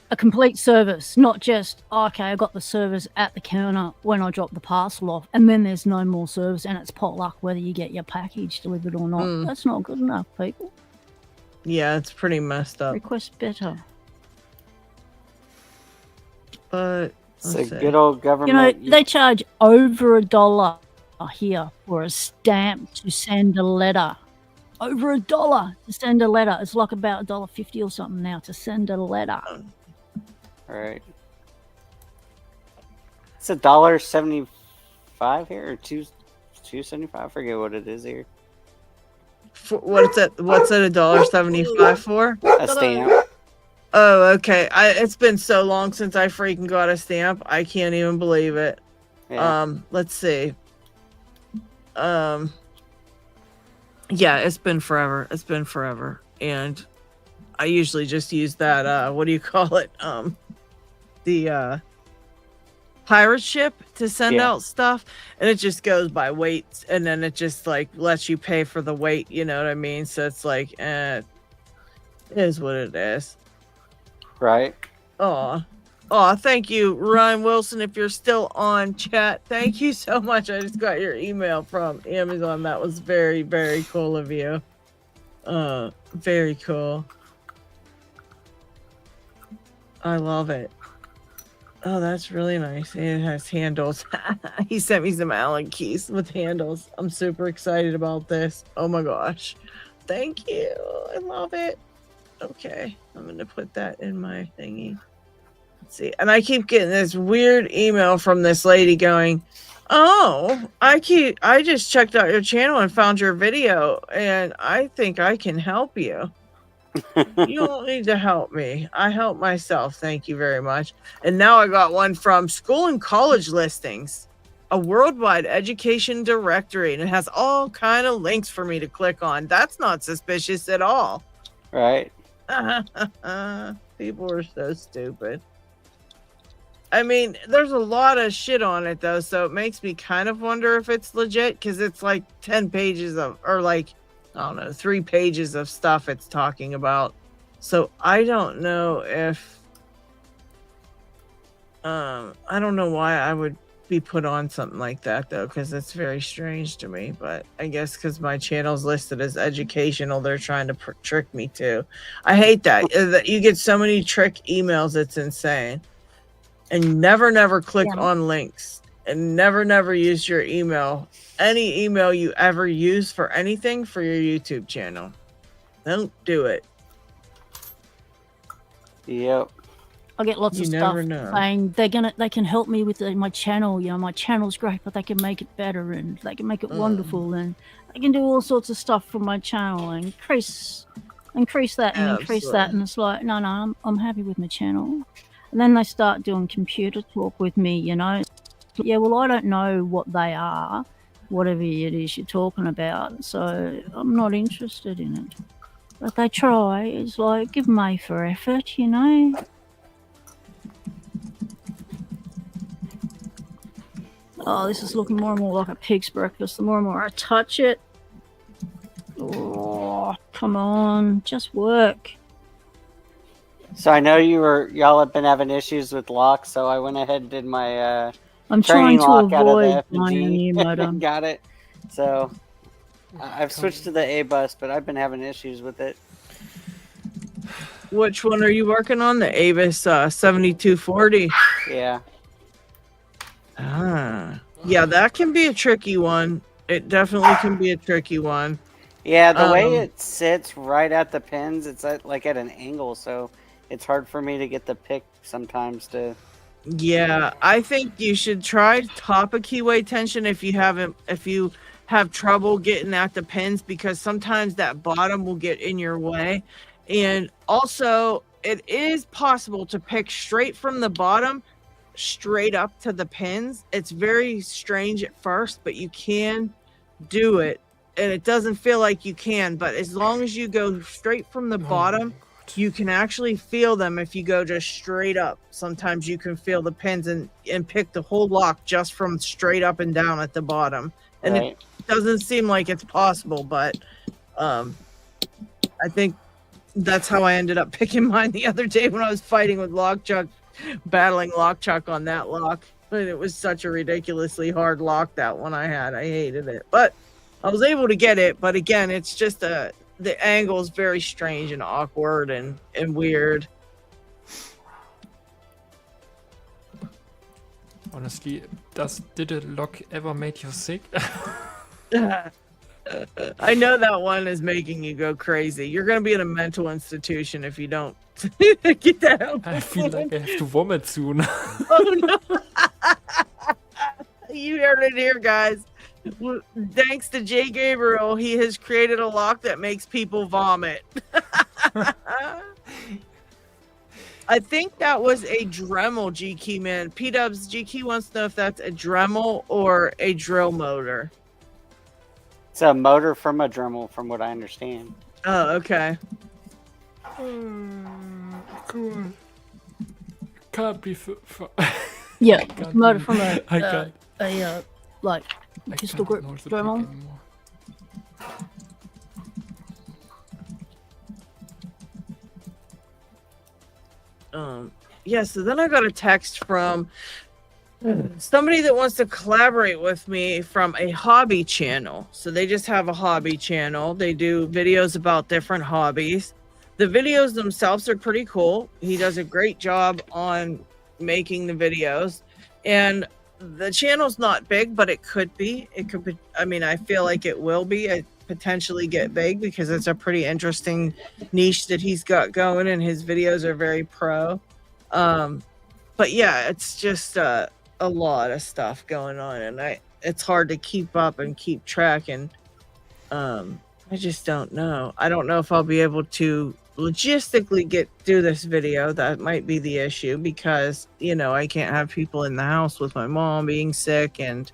a complete service, not just, okay, I got the service at the counter when I drop the parcel off, and then there's no more service, and it's potluck whether you get your package delivered or not. That's not good enough, people. Yeah, it's pretty messed up. Request better. But it's a good old government. They charge over $1 here for a stamp to send a letter. Over $1 to send a letter. It's like about $1.50 or something now to send a letter. All right. It's $1.75 here, or $2.75. I forget what it is here. What's it? What's it? $1.75 for? A stamp. Oh, okay. It's been so long since I freaking got a stamp. I can't even believe it. Yeah. Let's see. Yeah, it's been forever. It's been forever. And I usually just use that, what do you call it? The pirate ship to send out stuff. And it just goes by weight. And then it just like lets you pay for the weight. You know what I mean? So it's like, it is what it is. Right. Oh, thank you, Ryan Wilson. If you're still on chat, thank you so much. I just got your email from Amazon. That was very, very cool of you. Very cool. I love it. Oh, that's really nice. It has handles. He sent me some Allen keys with handles. I'm super excited about this. Oh my gosh. Thank you. I love it. Okay, I'm going to put that in my thingy. See, and I keep getting this weird email from this lady going, oh, I just checked out your channel and found your video, and I think I can help you. You don't need to help me. I help myself. Thank you very much. And now I got one from school and college listings. a worldwide education directory, and it has all kind of links for me to click on. That's not suspicious at all. Right. People are so stupid. I mean, there's a lot of shit on it though, so it makes me kind of wonder if it's legit, because it's like 10 pages of, or like, I don't know, 3 pages of stuff it's talking about. So I don't know if I don't know why I would be put on something like that though, because it's very strange to me. But I guess because my channel's listed as educational, they're trying to trick me too. I hate that. That you get so many trick emails, it's insane. And never click on links, and never use your email, any email you ever use for anything for your YouTube channel. Don't do it. Yep. I get lots of stuff saying they can help me with my channel. You know, my channel's great, but they can make it better and they can make it wonderful, and they can do all sorts of stuff for my channel and increase that and increase that. And it's like, no, I'm happy with my channel. And then they start doing computer talk with me, you know. Yeah, well, I don't know what they are, whatever it is you're talking about, so I'm not interested in it. But they try. It's like, give them A for effort, you know. Oh, this is looking more and more like a pig's breakfast. The more and more I touch it. Oh, come on, just work. So I know y'all have been having issues with locks, so I went ahead and did my I'm training trying to lock out of the avoid F and G. modem. Got it. So I've switched to the A bus, but I've been having issues with it. Which one are you working on? The Avis 7240. Yeah. Yeah, that can be a tricky one. It definitely can be a tricky one. Yeah, the way it sits right at the pins, it's at an angle, so it's hard for me to get the pick sometimes to. Yeah, I think you should try top of keyway tension if you have trouble getting at the pins, because sometimes that bottom will get in your way. And also, it is possible to pick straight from the bottom straight up to the pins. It's very strange at first, but you can do it, and it doesn't feel like you can, but as long as you go straight from the bottom, you can actually feel them. If you go just straight up, sometimes you can feel the pins and pick the whole lock just from straight up and down at the bottom. And Right. It doesn't seem like it's possible, but I think that's how I ended up picking mine the other day when I was fighting with Lockchuck, battling Lockchuck on that lock. And it was such a ridiculously hard lock, that one I had. I hated it, but I was able to get it. But again, it's just the angle is very strange and awkward and weird. Honestly, did a lock ever made you sick? I know that one is making you go crazy. You're going to be in a mental institution if you don't get that help. I feel like I have to vomit soon. Oh no! You heard it here, guys. Thanks to Jay Gabriel, he has created a lock that makes people vomit. I think that was a Dremel G-Key, man. P-Dubs G-Key wants to know if that's a Dremel or a drill motor. It's a motor from a Dremel, from what I understand. Oh, okay. Cool. Can't be Yeah, can't motor do- from I can't. like I pistol can't grip know the pick Dremel. anymore. Yeah, so then I got a text from somebody that wants to collaborate with me from a hobby channel. So they just have a hobby channel. They do videos about different hobbies. The videos themselves are pretty cool. He does a great job on making the videos. And the channel's not big, but it could be. It could be. I mean, I feel like it will be. It potentially get big because it's a pretty interesting niche that he's got going, and his videos are very pro. But yeah, it's just a lot of stuff going on, and it's hard to keep up and keep track. And I just don't know. I don't know if I'll be able to logistically do this video. That might be the issue because, you know, I can't have people in the house with my mom being sick and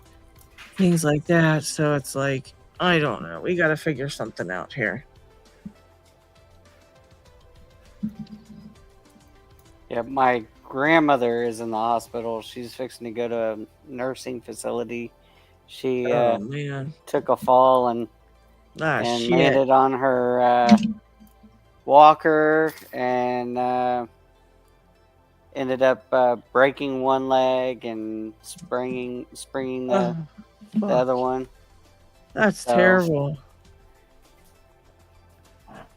things like that. So it's like, I don't know. We got to figure something out here. Yeah, my grandmother is in the hospital. She's fixing to go to a nursing facility. She man, took a fall and shit. landed on her walker and ended up breaking one leg and springing the other one. That's So, terrible.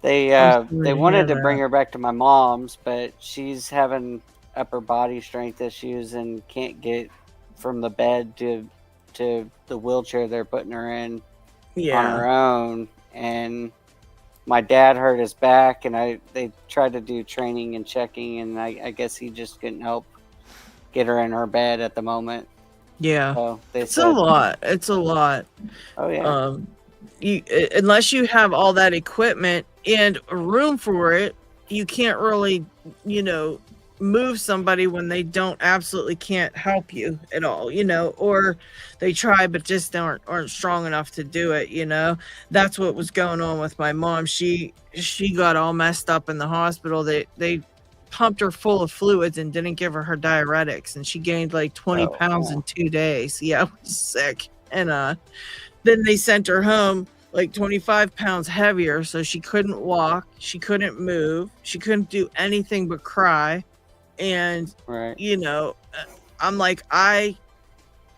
They I'm sorry to wanted hear to bring that. her back to my mom's, but she's having upper body strength issues and can't get from the bed to the wheelchair they're putting her in on her own. And my dad hurt his back, and they tried to do training and checking, and I guess he just couldn't help get her in her bed at the moment. Yeah. So they It's said, a lot. It's a lot. Oh yeah. Unless you have all that equipment and room for it, you can't really, you know, move somebody when they absolutely can't help you at all, you know, or they try but just aren't strong enough to do it, you know. That's what was going on with my mom. She got all messed up in the hospital. They pumped her full of fluids and didn't give her diuretics, and she gained like 20 pounds in 2 days. Yeah, I was sick. And then they sent her home like 25 pounds heavier, so she couldn't walk, she couldn't move, she couldn't do anything but cry. And you know, I'm like, I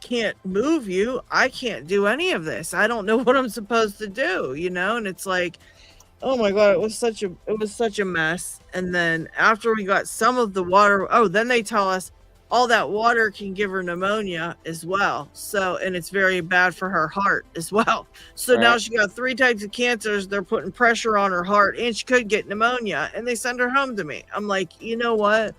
can't move you, I can't do any of this, I don't know what I'm supposed to do, you know. And it's like, oh my god, it was such a mess. And then after we got some of the water, then they tell us all that water can give her pneumonia as well. So, and it's very bad for her heart as well. So now she got 3 types of cancers. They're putting pressure on her heart, and she could get pneumonia, and they send her home to me. I'm like, you know what?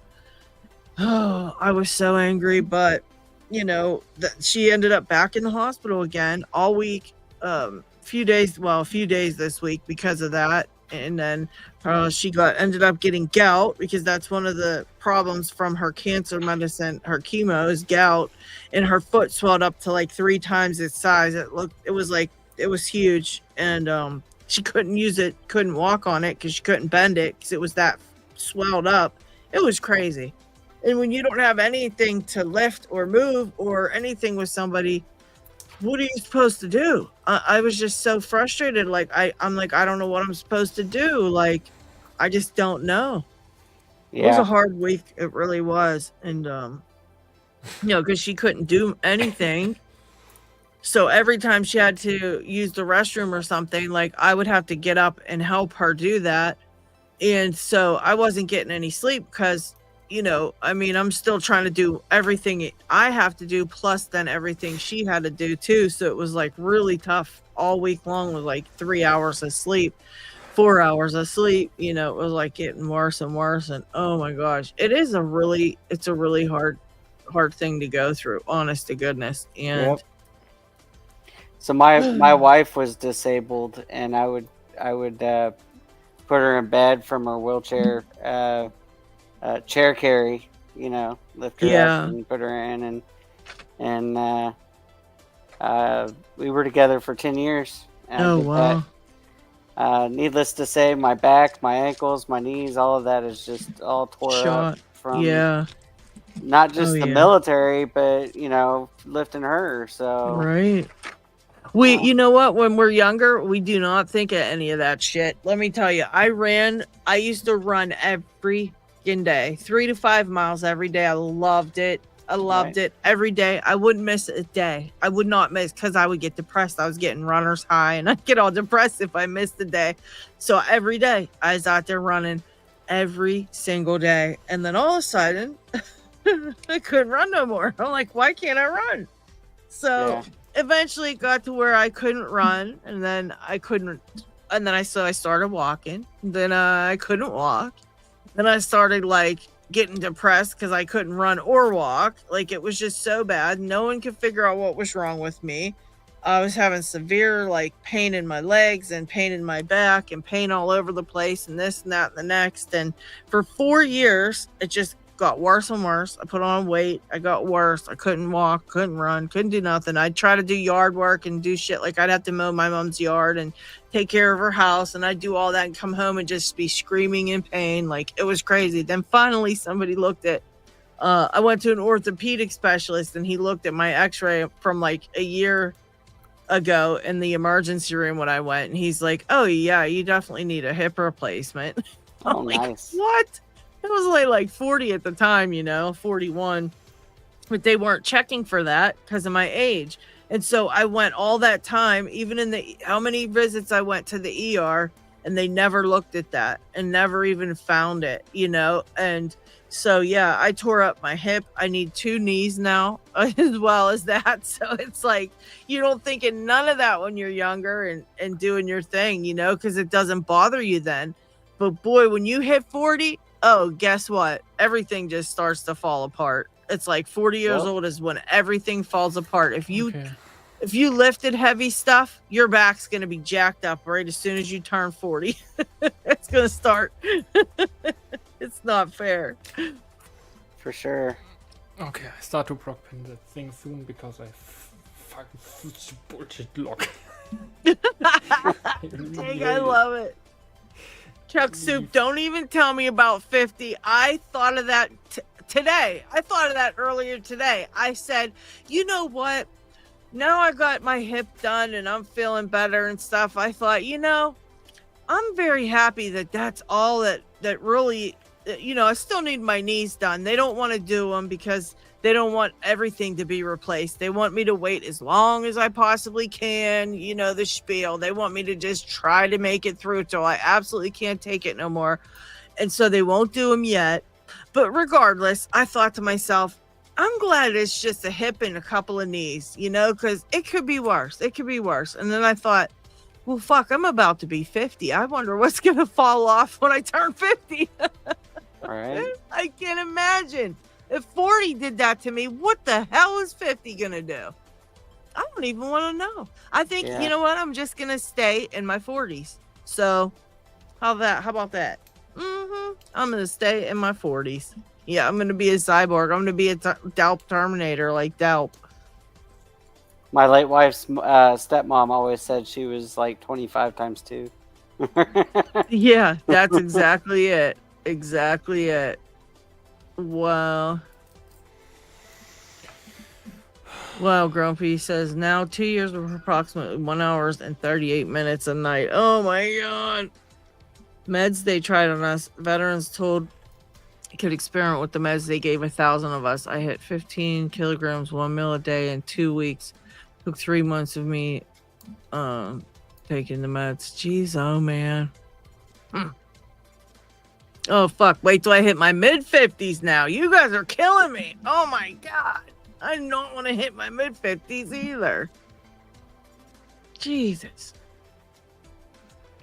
Oh, I was so angry, but you know, she ended up back in the hospital again all week. A few days this week because of that. And then she ended up getting gout, because that's one of the problems from her cancer medicine. Her chemo is gout, and her foot swelled up to like 3 times its size. It was huge, and she couldn't use it, couldn't walk on it because she couldn't bend it because it was that swelled up. It was crazy. And when you don't have anything to lift or move or anything with somebody, what are you supposed to do? I was just so frustrated. Like I'm like, I don't know what I'm supposed to do. Like, I just don't know. It was a hard week. It really was. And you know, because she couldn't do anything. So every time she had to use the restroom or something, like I would have to get up and help her do that. And so I wasn't getting any sleep because, you know, I mean, I'm still trying to do everything I have to do, plus then everything she had to do too. So it was like really tough all week long with like 3 hours of sleep, 4 hours of sleep. You know, it was like getting worse and worse. And oh my gosh, it's a really hard thing to go through, honest to goodness. And so my wife was disabled, and I would put her in bed from her wheelchair, chair carry, you know, lift her up and put her in, and we were together for 10 years. Oh wow. Needless to say, my back, my ankles, my knees, all of that is just all tore up from not just the military, but you know, lifting her. So you know what, when we're younger, we do not think of any of that shit. Let me tell you, I used to run every day, 3 to 5 miles every day. I loved it every day. I wouldn't miss a day. I would not miss, because I would get depressed. I was getting runner's high, and I'd get all depressed if I missed a day. So every day I was out there running every single day. And then all of a sudden I couldn't run no more. I'm like, why can't I run? So eventually it got to where I couldn't run, and then I started walking. Then I couldn't walk. Then I started like getting depressed because I couldn't run or walk. Like, it was just so bad. No one could figure out what was wrong with me. I was having severe like pain in my legs and pain in my back and pain all over the place and this and that and the next. And for 4 years, it just got worse and worse. I put on weight. I got worse. I couldn't walk, couldn't run, couldn't do nothing. I'd try to do yard work and do shit. Like I'd have to mow my mom's yard and take care of her house. And I'd do all that and come home and just be screaming in pain. Like it was crazy. Then finally somebody looked at, I went to an orthopedic specialist and he looked at my x-ray from like a year ago in the emergency room when I went. And he's like, oh yeah, you definitely need a hip replacement. Oh, I'm like, nice. what? I was only like 40 at the time, 41. But they weren't checking for that because of my age. And so I went all that time, even in how many visits I went to the ER, and they never looked at that and never even found it, And so, yeah, I tore up my hip. I need 2 knees now as well as that. So it's like, you don't think of none of that when you're younger and doing your thing, because it doesn't bother you then. But boy, when you hit 40, oh, guess what? Everything just starts to fall apart. It's like 40 years old is when everything falls apart. If you lifted heavy stuff, your back's going to be jacked up right as soon as you turn 40. It's going to start. It's not fair. For sure. Okay, I start to proc pin that thing soon because I fucking such bullshit lock. Dang, I love it. Chuck Soup, don't even tell me about 50. I thought of that today. I thought of that earlier today. I said, you know what? Now I got my hip done and I'm feeling better and stuff. I thought, I'm very happy that that's all that really, I still need my knees done. They don't want to do them because they don't want everything to be replaced. They want me to wait as long as I possibly can, the spiel. They want me to just try to make it through till I absolutely can't take it no more. And so they won't do them yet. But regardless, I thought to myself, I'm glad it's just a hip and a couple of knees, because it could be worse. It could be worse. And then I thought, well, fuck, I'm about to be 50. I wonder what's going to fall off when I turn 50. All right. I can't imagine. If 40 did that to me, what the hell is 50 going to do? I don't even want to know. I think, you know what? I'm just going to stay in my 40s. So how about that? I'm going to stay in my 40s. Yeah, I'm going to be a cyborg. I'm going to be a Delp Terminator like Delp. My late wife's stepmom always said she was like 25 times 2. Yeah, that's exactly it. Exactly it. Wow. Wow, Grumpy says now 2 years of approximately 1 hour and 38 minutes a night. Oh my god. Meds they tried on us. Veterans told I could experiment with the meds. They gave 1,000 of us. I hit 15 kilograms, 1 meal a day in 2 weeks. Took 3 months of me taking the meds. Jeez, oh man. Oh fuck, wait till I hit my mid-50s now. You guys are killing me. Oh my god. I don't want to hit my mid-50s either. Jesus.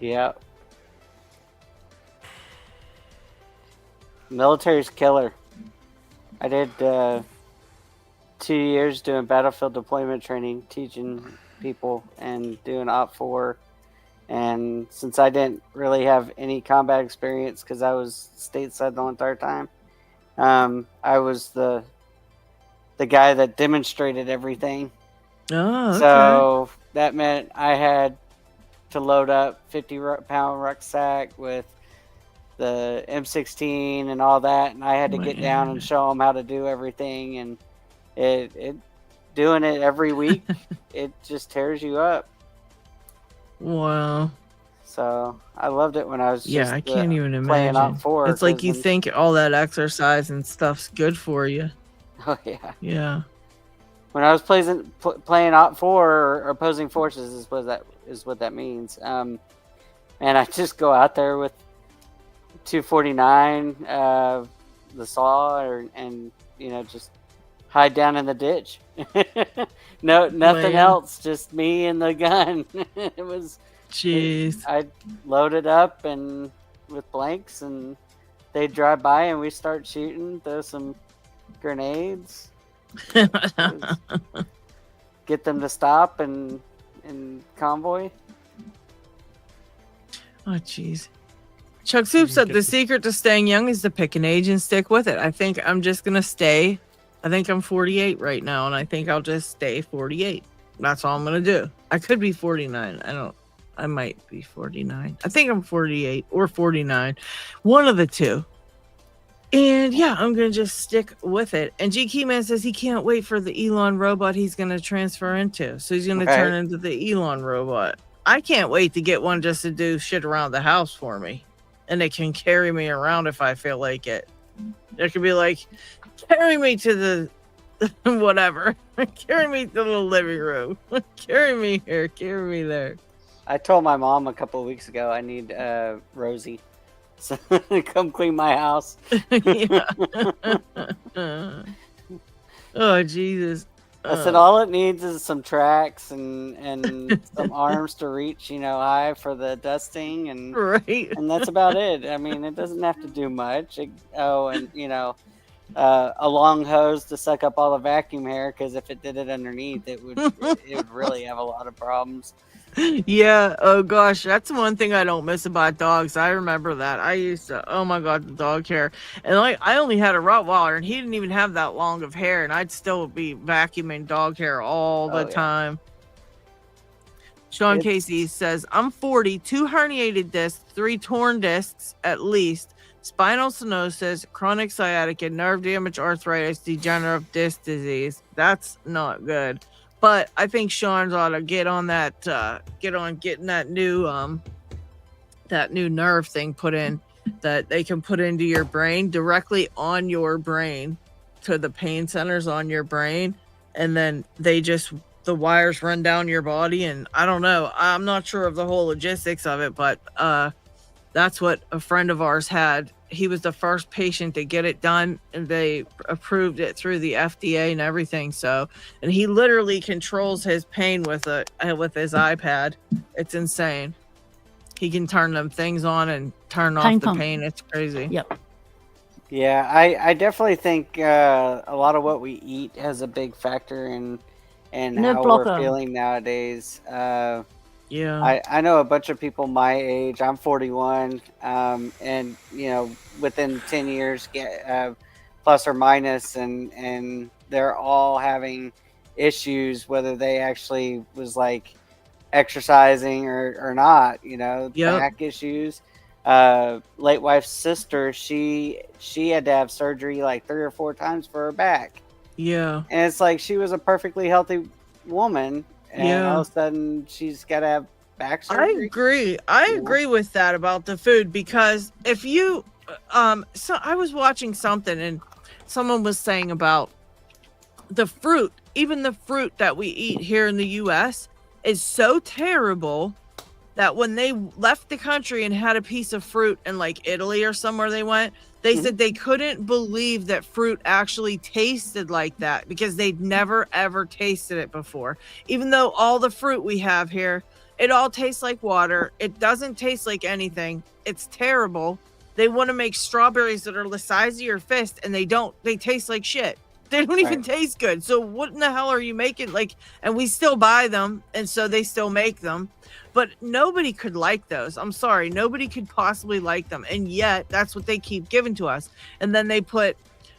Yeah. Military's killer. I did 2 years doing battlefield deployment training, teaching people and doing Op4. And since I didn't really have any combat experience because I was stateside the entire time, I was the guy that demonstrated everything. Oh, okay. So that meant I had to load up 50-pound rucksack with the M16 and all that, and I had to get down and show them how to do everything. And it doing it every week, it just tears you up. Wow. So I loved it when I was I can't even playing imagine. Op4. It's like you think all that exercise and stuff's good for you. Oh yeah. Yeah. When I was playing Op4 or opposing forces is what that means. And I just go out there with 249, the saw, and just hide down in the ditch. Nothing else, just me and the gun. It was. Jeez. I loaded up and with blanks, and they'd drive by, and we start shooting, throw some grenades, get them to stop, and in convoy. Oh, jeez. Chuck Soup said the secret to staying young is to pick an age and stick with it. I think I'm just going to stay. I think I'm 48 right now, and I think I'll just stay 48. That's all I'm going to do. I could be 49. I might be 49. I think I'm 48 or 49. One of the two. And yeah, I'm going to just stick with it. And G Keyman says he can't wait for the Elon robot he's going to transfer into. So he's going to turn into the Elon robot. I can't wait to get one just to do shit around the house for me. And it can carry me around if I feel like it. It could be like, carry me to the whatever. Carry me to the living room. Carry me here. Carry me there. I told my mom a couple of weeks ago I need Rosie. So come clean my house. Oh, Jesus. I said all it needs is some tracks and some arms to reach, high for the dusting, and that's about it. I mean, it doesn't have to do much. A long hose to suck up all the vacuum hair, because if it did it underneath, it would really have a lot of problems. Yeah. Oh gosh, that's one thing I don't miss about dogs. I remember that. I used to, oh my God, the dog hair. And I only had a Rottweiler, and he didn't even have that long of hair, and I'd still be vacuuming dog hair all the time. Sean Casey says, I'm 40, 2 herniated discs, 3 torn discs at least, spinal stenosis, chronic sciatica, nerve damage, arthritis, degenerative disc disease. That's not good. But I think Sean's ought to get on that, getting that new nerve thing put in, that they can put into your brain, directly on your brain, to the pain centers on your brain, and then the wires run down your body. And I don't know, I'm not sure of the whole logistics of it, but that's what a friend of ours had. He was the first patient to get it done, and they approved it through the FDA and everything. So, and he literally controls his pain with his iPad. It's insane. He can turn them things on and turn off the pain. It's crazy. Yep. Yeah, I definitely think a lot of what we eat has a big factor in how we're feeling nowadays. Yeah, I know a bunch of people my age. I'm 41, and within 10 years, plus or minus, and they're all having issues, whether they actually was like exercising or not. Back issues. Late wife's sister, she had to have surgery like 3 or 4 times for her back. Yeah, and it's like she was a perfectly healthy woman. And all of a sudden, she's got to have back surgery. I agree with that about the food, because if you, so I was watching something, and someone was saying about the fruit, even the fruit that we eat here in the U.S. is so terrible that when they left the country and had a piece of fruit in like Italy or somewhere they went, they said they couldn't believe that fruit actually tasted like that, because they'd never ever tasted it before. Even though all the fruit we have here, it all tastes like water. It doesn't taste like anything. It's terrible. They want to make strawberries that are the size of your fist, and they don't. They taste like shit. They don't even taste good. So what in the hell are you making? And we still buy them, and so they still make them. But nobody could like those. I'm sorry. Nobody could possibly like them. And yet, that's what they keep giving to us. And then they put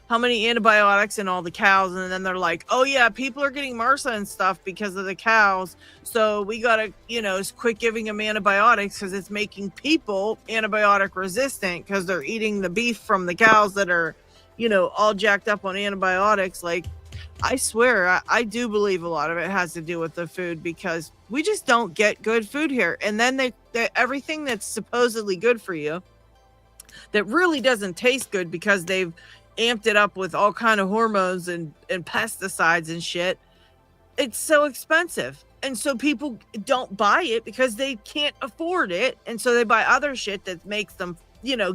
how many antibiotics in all the cows. And then they're like, oh, yeah, people are getting MRSA and stuff because of the cows. So we got to, quit giving them antibiotics, because it's making people antibiotic resistant, because they're eating the beef from the cows that are, all jacked up on antibiotics. I swear, I do believe a lot of it has to do with the food, because we just don't get good food here. And then they everything that's supposedly good for you, that really doesn't taste good, because they've amped it up with all kind of hormones and pesticides and shit. It's so expensive. And so people don't buy it because they can't afford it. And so they buy other shit that makes them,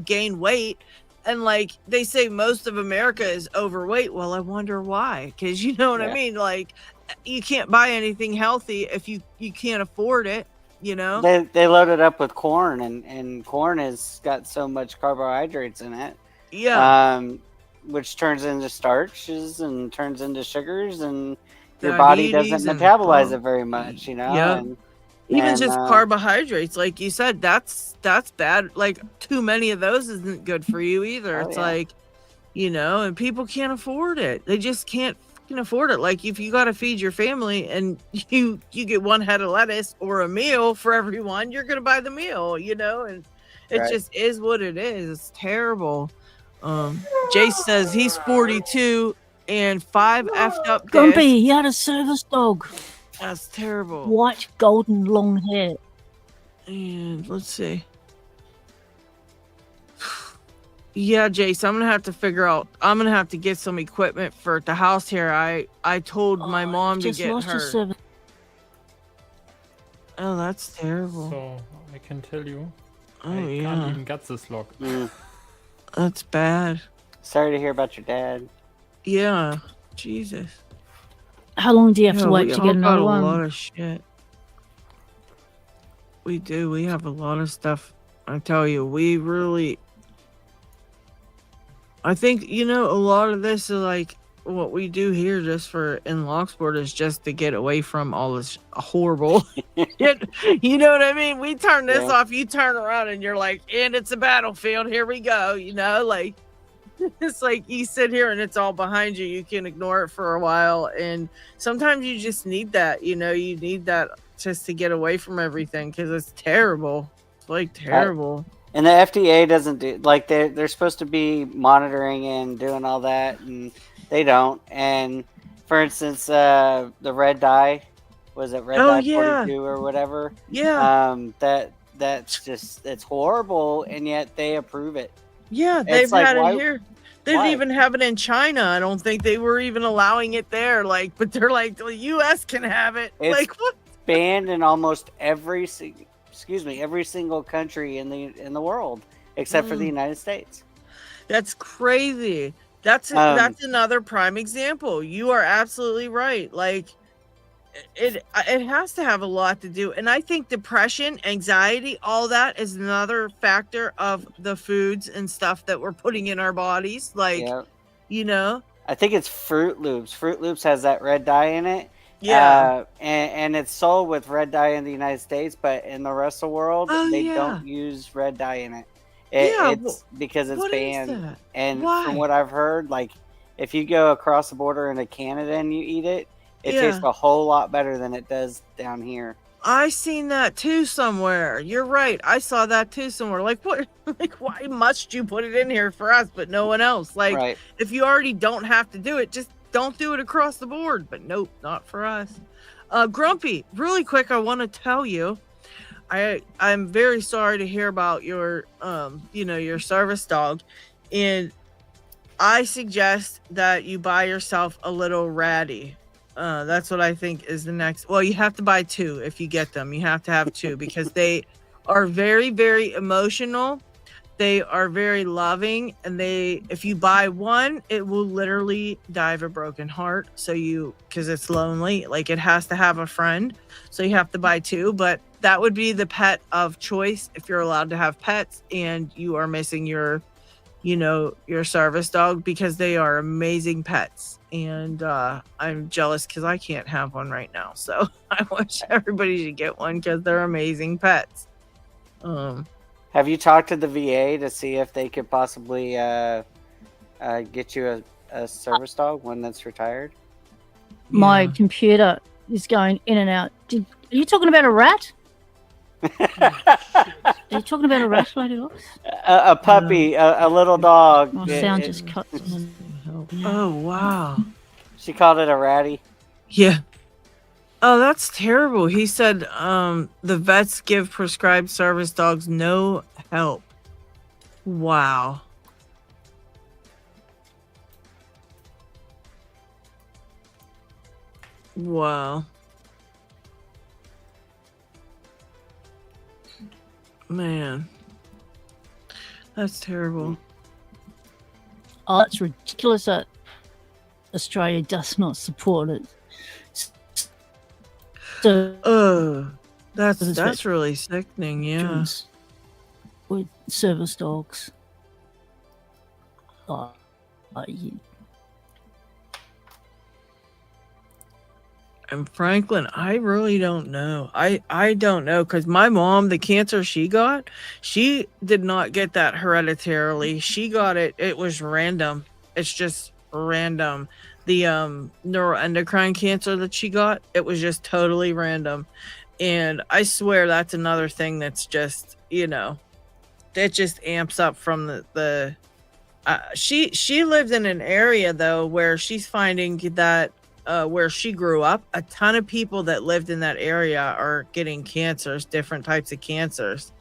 gain weight. And they say most of America is overweight. Well, I wonder why. Because you know what I mean? You can't buy anything healthy if you can't afford it, They load it up with corn, and corn has got so much carbohydrates in it. Yeah. Which turns into starches and turns into sugars, and your body diabetes doesn't and metabolize it very much, you know. Yep. And even and, just carbohydrates, like you said, that's bad. Like too many of those isn't good for you either. Oh, It's yeah. like, you know, and people can't afford it. They just can't fucking afford it. Like if you got to feed your family and you get one head of lettuce or a meal for everyone, you're gonna buy the meal, you know, and it Right. just is what it is. It's terrible. Jace says he's 42 and 5 effed up Grumpy, discs. he had a service dog. That's terrible. White, golden, long hair. And let's see. Yeah, Jace, I'm gonna have to figure out. I'm gonna have to get some equipment for the house here. I told my mom to Just get lost his her. service. Oh, that's terrible. So I can tell you, Oh I can't yeah, even get this lock. that's bad. Sorry to hear about your dad. Yeah, Jesus. How long do you have Yeah, to wait we to all get got another a one? lot of shit. We do. We have a lot of stuff. I tell you, we really. I think, you know, a lot of this is like what we do here just for in Locksport is just to get away from all this horrible shit. You know what I mean? We turn this Yeah. off, you turn around and you're like, and it's a battlefield. Here we go. You know, like it's like you sit here and it's all behind you. You can ignore it for a while. And sometimes you just need that, you know, you need that just to get away from everything because it's terrible. It's like terrible. And the FDA doesn't do like they're supposed to be monitoring and doing all that, and they don't. And for instance, the red dye, was it red dye 42 or whatever? Yeah. That's just it's horrible, and yet they approve it. Yeah, It's they've like, had why- it here. They why? didn't even have it in China. I don't think they were even allowing it there. Like, but they're like, the U.S. can have it. It's like, what? banned in almost every single country in the world except for the United States. That's crazy. That's another prime example. You are absolutely right. Like, it has to have a lot to do, and I think depression, anxiety, all that is another factor of the foods and stuff that we're putting in our bodies. Like, Yeah. you know, I think it's Fruit Loops. Fruit Loops has that red dye in it. Yeah. And it's sold with red dye in the United States, but in the rest of the world, they don't use red dye in it. It's because it's what is banned. that? And Why? from what I've heard, like if you go across the border into Canada and you eat it, it tastes a whole lot better than it does down here. I seen that too somewhere. You're right. I saw that too somewhere. Like, what? Like, why must you put it in here for us, but no one else? Like, Right. if you already don't have to do it, just don't do it across the board. But nope, not for us. Grumpy, really quick, I want to tell you, I'm very sorry to hear about your, your service dog, and I suggest that you buy yourself a little ratty. That's what I think is the next. Well, you have to buy 2 if you get them. You have to have 2 because they are very, very emotional. They are very loving, and if you buy 1, it will literally die of a broken heart. So because it's lonely, like it has to have a friend. So you have to buy 2, but that would be the pet of choice if you're allowed to have pets and you are missing your service dog, because they are amazing pets. And I'm jealous because I can't have one right now. So I wish everybody should get one because they're amazing pets. Have you talked to the VA to see if they could possibly get you a service dog, one that's retired? My computer is going in and out. Are you talking about a rat? Are you talking about a rat, Lady Lox? A puppy, a little dog. My sound just cuts. Oh, wow. She called it a ratty. Yeah. Oh, that's terrible. He said the vets give prescribed service dogs no help. Wow. Wow. Man. That's terrible. Oh, that's ridiculous that Australia does not support it. So, that's really sickening, yeah. With service dogs. And Franklin, I really don't know. I don't know, because my mom, the cancer she got, she did not get that hereditarily. She got it. It was random. It's just random. The neuroendocrine cancer that she got, it was just totally random. And I swear that's another thing that's just, that just amps up from the she lived in an area though where she's finding that where she grew up, a ton of people that lived in that area are getting cancers, different types of cancers.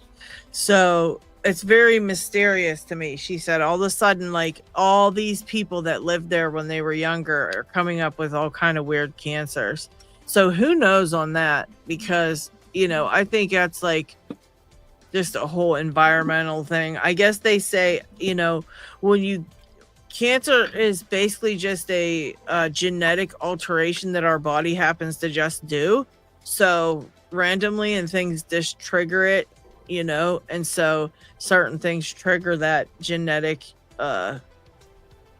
So it's very mysterious to me. She said all of a sudden, like, all these people that lived there when they were younger are coming up with all kind of weird cancers. So who knows on that? Because, I think that's like just a whole environmental thing. I guess they say, when cancer is basically just a genetic alteration that our body happens to just do. So randomly, and things just trigger it, and so certain things trigger that genetic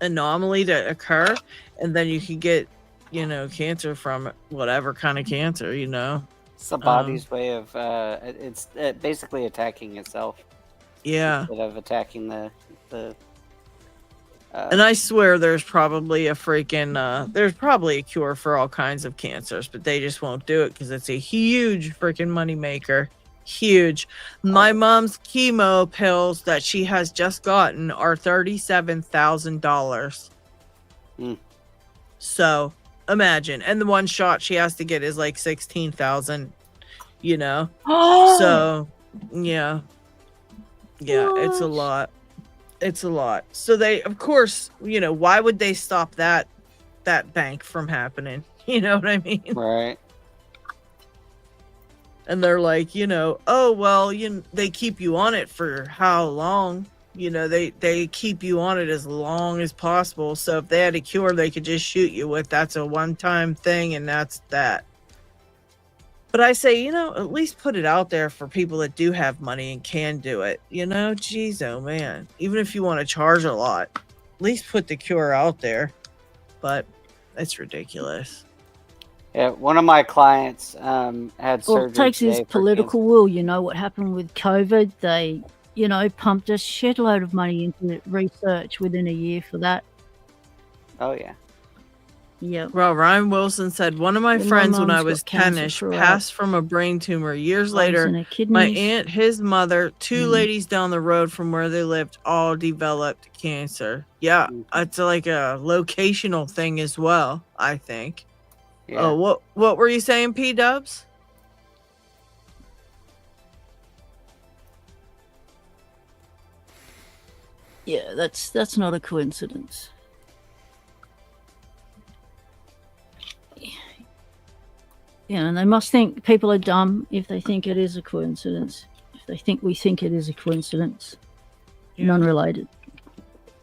anomaly to occur, and then you can get, cancer from it, whatever kind of cancer, It's the body's way of it's basically attacking itself. Yeah. Instead of attacking the and I swear there's probably a there's probably a cure for all kinds of cancers, but they just won't do it because it's a huge freaking money maker. Huge. My mom's chemo pills that she has just gotten are $37,000. So imagine, and the one shot she has to get is like 16,000. So yeah, it's a lot. It's a lot. So they, of course, why would they stop that bank from happening? You know what I mean? Right. And they're like, oh, well, they keep you on it for how long? They keep you on it as long as possible. So if they had a cure, they could just shoot you with, that's a one-time thing, and that's that. But I say, at least put it out there for people that do have money and can do it. Geez, oh man. Even if you want to charge a lot, at least put the cure out there. But it's ridiculous. Yeah, one of my clients had surgery. Well, it takes his today for political will. What happened with COVID? They, pumped a shitload of money into research within a year for that. Oh, yeah. Yeah. Well, Ryan Wilson said, one of my friends when I was got cancer 10-ish throughout. passed from a brain tumor. Years Lungs later, in her my kidneys. aunt, his mother, two ladies down the road from where they lived all developed cancer. Yeah, it's like a locational thing as well, I think. Yeah. Oh, what were you saying, P-Dubs? Yeah, that's not a coincidence. Yeah, and they must think people are dumb if they think it is a coincidence. If they think we think it is a coincidence. Non-related.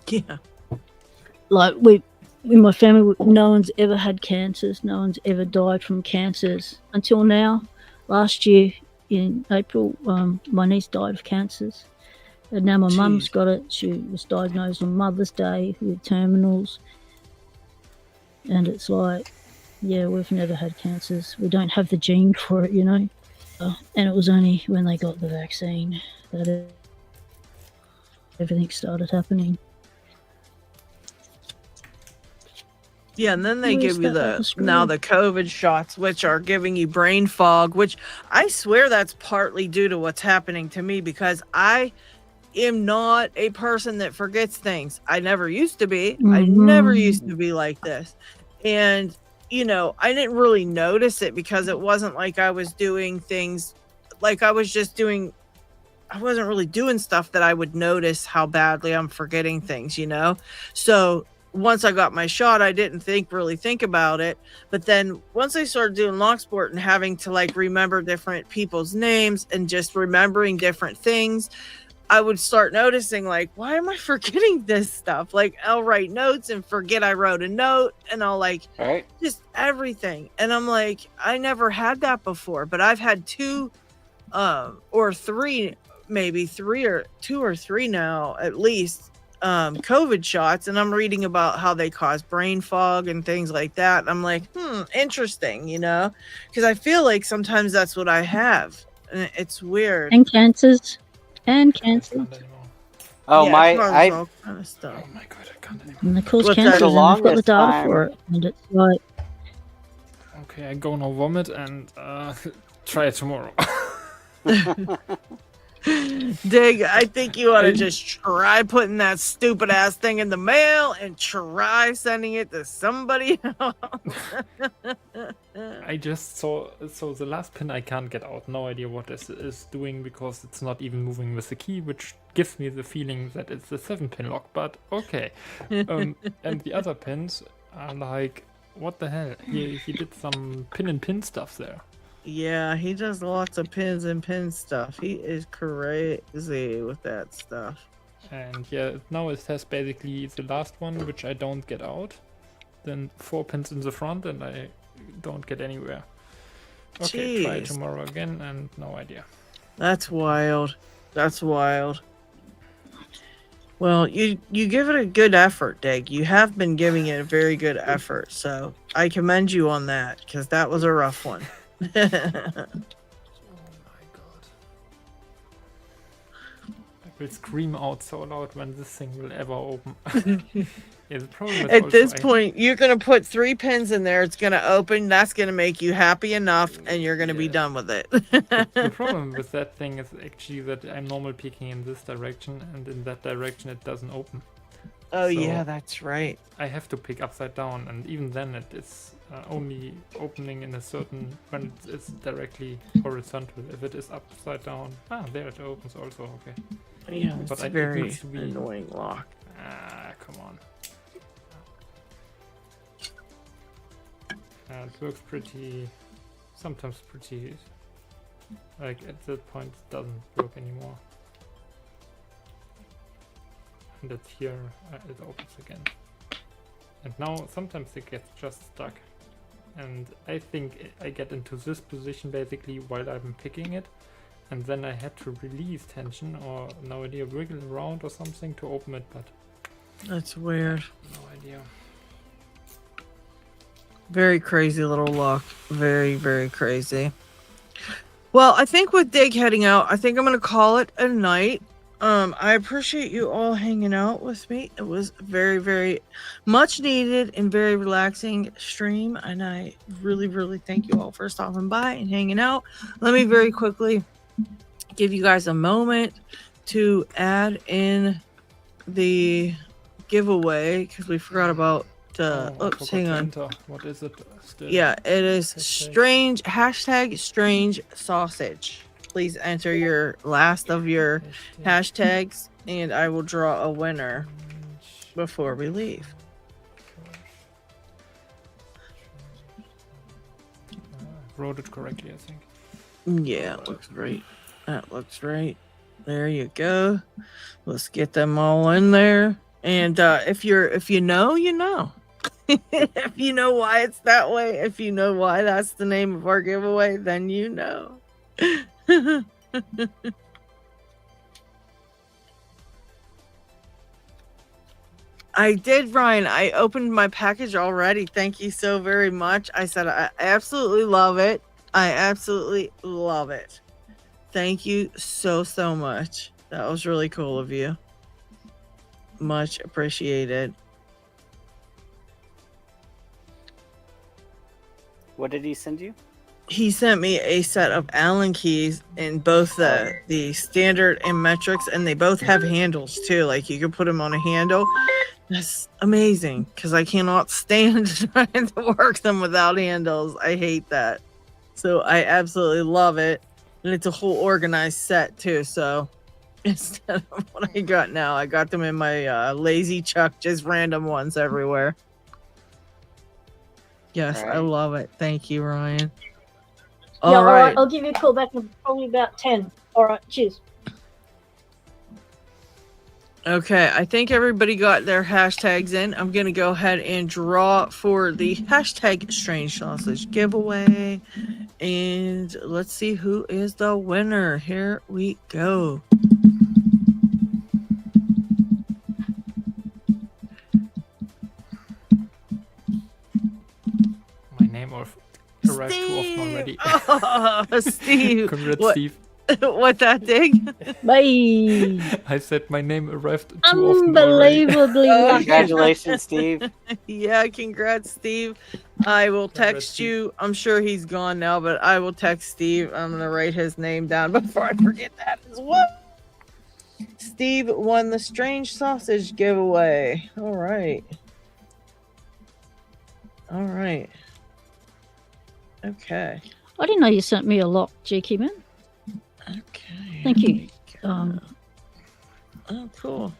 Yeah. Like in my family, no one's ever had cancers. No one's ever died from cancers until now. Last year in April, my niece died of cancers. And now my mum's got it. She was diagnosed on Mother's Day with terminals. And it's like, yeah, we've never had cancers. We don't have the gene for it, and it was only when they got the vaccine that everything started happening. Yeah, and then they Where's give you that the screen? now the COVID shots, which are giving you brain fog, which I swear that's partly due to what's happening to me, because I am not a person that forgets things. I never used to be. I never used to be like this. And, I didn't really notice it because it wasn't like I was doing things like I wasn't really doing stuff that I would notice how badly I'm forgetting things, So once I got my shot, I didn't really think about it. But then once I started doing Locksport and having to remember different people's names and just remembering different things, I would start noticing why am I forgetting this stuff? I'll write notes and forget I wrote a note, and I'll just everything. And I'm like, I never had that before, but I've had two or three now at least COVID shots, and I'm reading about how they cause brain fog and things like that. And I'm like, interesting, because I feel like sometimes that's what I have. And it's weird. And cancers. And I cancer. can't anymore. Oh, Yeah, it causes I all kind of stuff. Oh my god, I can't anymore. And they cause What's that? cancers, The and they've got the longest data time- for it. And it's like, Okay, I'm gonna vomit and try it tomorrow. Dig, I think you ought to just try putting that stupid ass thing in the mail and try sending it to somebody else. I just saw the last pin I can't get out. No idea what this is doing because it's not even moving with the key, which gives me the feeling that it's a 7-pin lock. But okay, and the other pins are like, what the hell? He did some pin stuff there. Yeah, he does lots of pins and pin stuff. He is crazy with that stuff. And yeah, now it has basically the last one, which I don't get out. Then 4 pins in the front, and I don't get anywhere. Okay, try Jeez. tomorrow again, and no idea. That's wild. That's wild. Well, you give it a good effort, Dig. You have been giving it a very good effort, so I commend you on that, because that was a rough one. Oh my god. I will scream out so loud when this thing will ever open. Yeah, the problem is At also this point, you're going to put 3 pins in there. It's going to open. That's going to make you happy enough, and you're going to be Yeah. done with it. The problem with that thing is actually that I'm normal picking in this direction, and in that direction it doesn't open. Oh, So- yeah, that's right. I have to pick upside down, and even then it is only opening in a certain, when it's directly horizontal. If it is upside down, there it opens also, okay. Yeah, it's But a it very needs to be- annoying lock. Come on. It works sometimes pretty, like at that point it doesn't work anymore. And it's here, it opens again. And now sometimes it gets just stuck. And I think I get into this position basically while I'm picking it. And then I had to release tension or no idea, wiggle around or something to open it, but That's weird. no idea. Very crazy little lock. Very, very crazy. Well, I think with Dig heading out, I think I'm going to call it a night. I appreciate you all hanging out with me. It was very, very much needed and very relaxing stream. And I really, really thank you all for stopping by and hanging out. Let me very quickly give you guys a moment to add in the giveaway because we forgot about I oops, forgot hang to on. enter. What is it? Still? Yeah, it is Hashtag. strange sausage. Please enter your last of your hashtags and I will draw a winner before we leave. Wrote it correctly, I think. Yeah, it looks right. That looks right. There you go. Let's get them all in there. And if you know, you know. If you know why it's that way, if you know why that's the name of our giveaway, then you know. I did, Ryan. I opened my package already. Thank you so very much. I said I absolutely love it. I absolutely love it. Thank you so much. That was really cool of you. Much appreciated. What did he send you? He sent me a set of Allen keys in both the standard and metrics, and they both have handles too. Like you can put them on a handle. That's amazing because I cannot stand trying to work them without handles. I hate that. So I absolutely love it. And it's a whole organized set too. So instead of what I got now, I got them in my lazy chuck, just random ones everywhere. Yes, I Right. love it. Thank you, Ryan. yeah, All right. I'll give you a call back in probably about 10. All right, cheers. Okay, I think everybody got their hashtags in. I'm going to go ahead and draw for the hashtag Strange Sausage giveaway. And let's see who is the winner. Here we go. arrived too often already. Oh, Steve. Congrats, what, Steve. What that thing? Bye. I said my name arrived too often already. Unbelievably lucky. Congratulations, Steve. Yeah, congrats, Steve. I will text you. I'm sure he's gone now, but I will text Steve. I'm going to write his name down before I forget that as well. Steve won the strange sausage giveaway. All right. All right. Okay. I didn't know you sent me a lock, GQ man. Okay. Thank you. Oh, cool.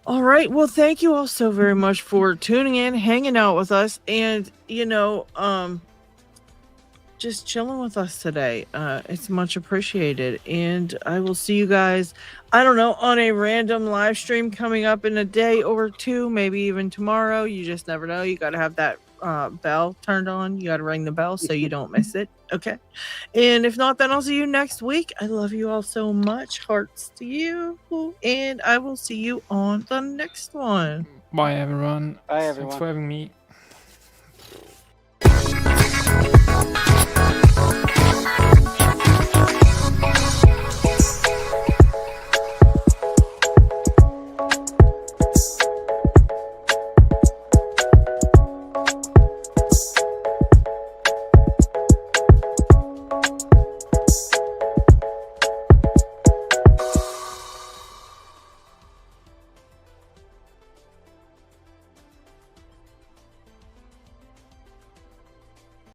All right. Well, thank you all so very much for tuning in, hanging out with us, and just chilling with us today. It's much appreciated. And I will see you guys, I don't know, on a random live stream coming up in a day or two, maybe even tomorrow. You just never know. You got to have that bell turned on. You got to ring the bell so you don't miss it. Okay. And if not, then I'll see you next week. I love you all so much. Hearts to you. And I will see you on the next one. Bye, everyone. Bye, everyone. Thanks for having me.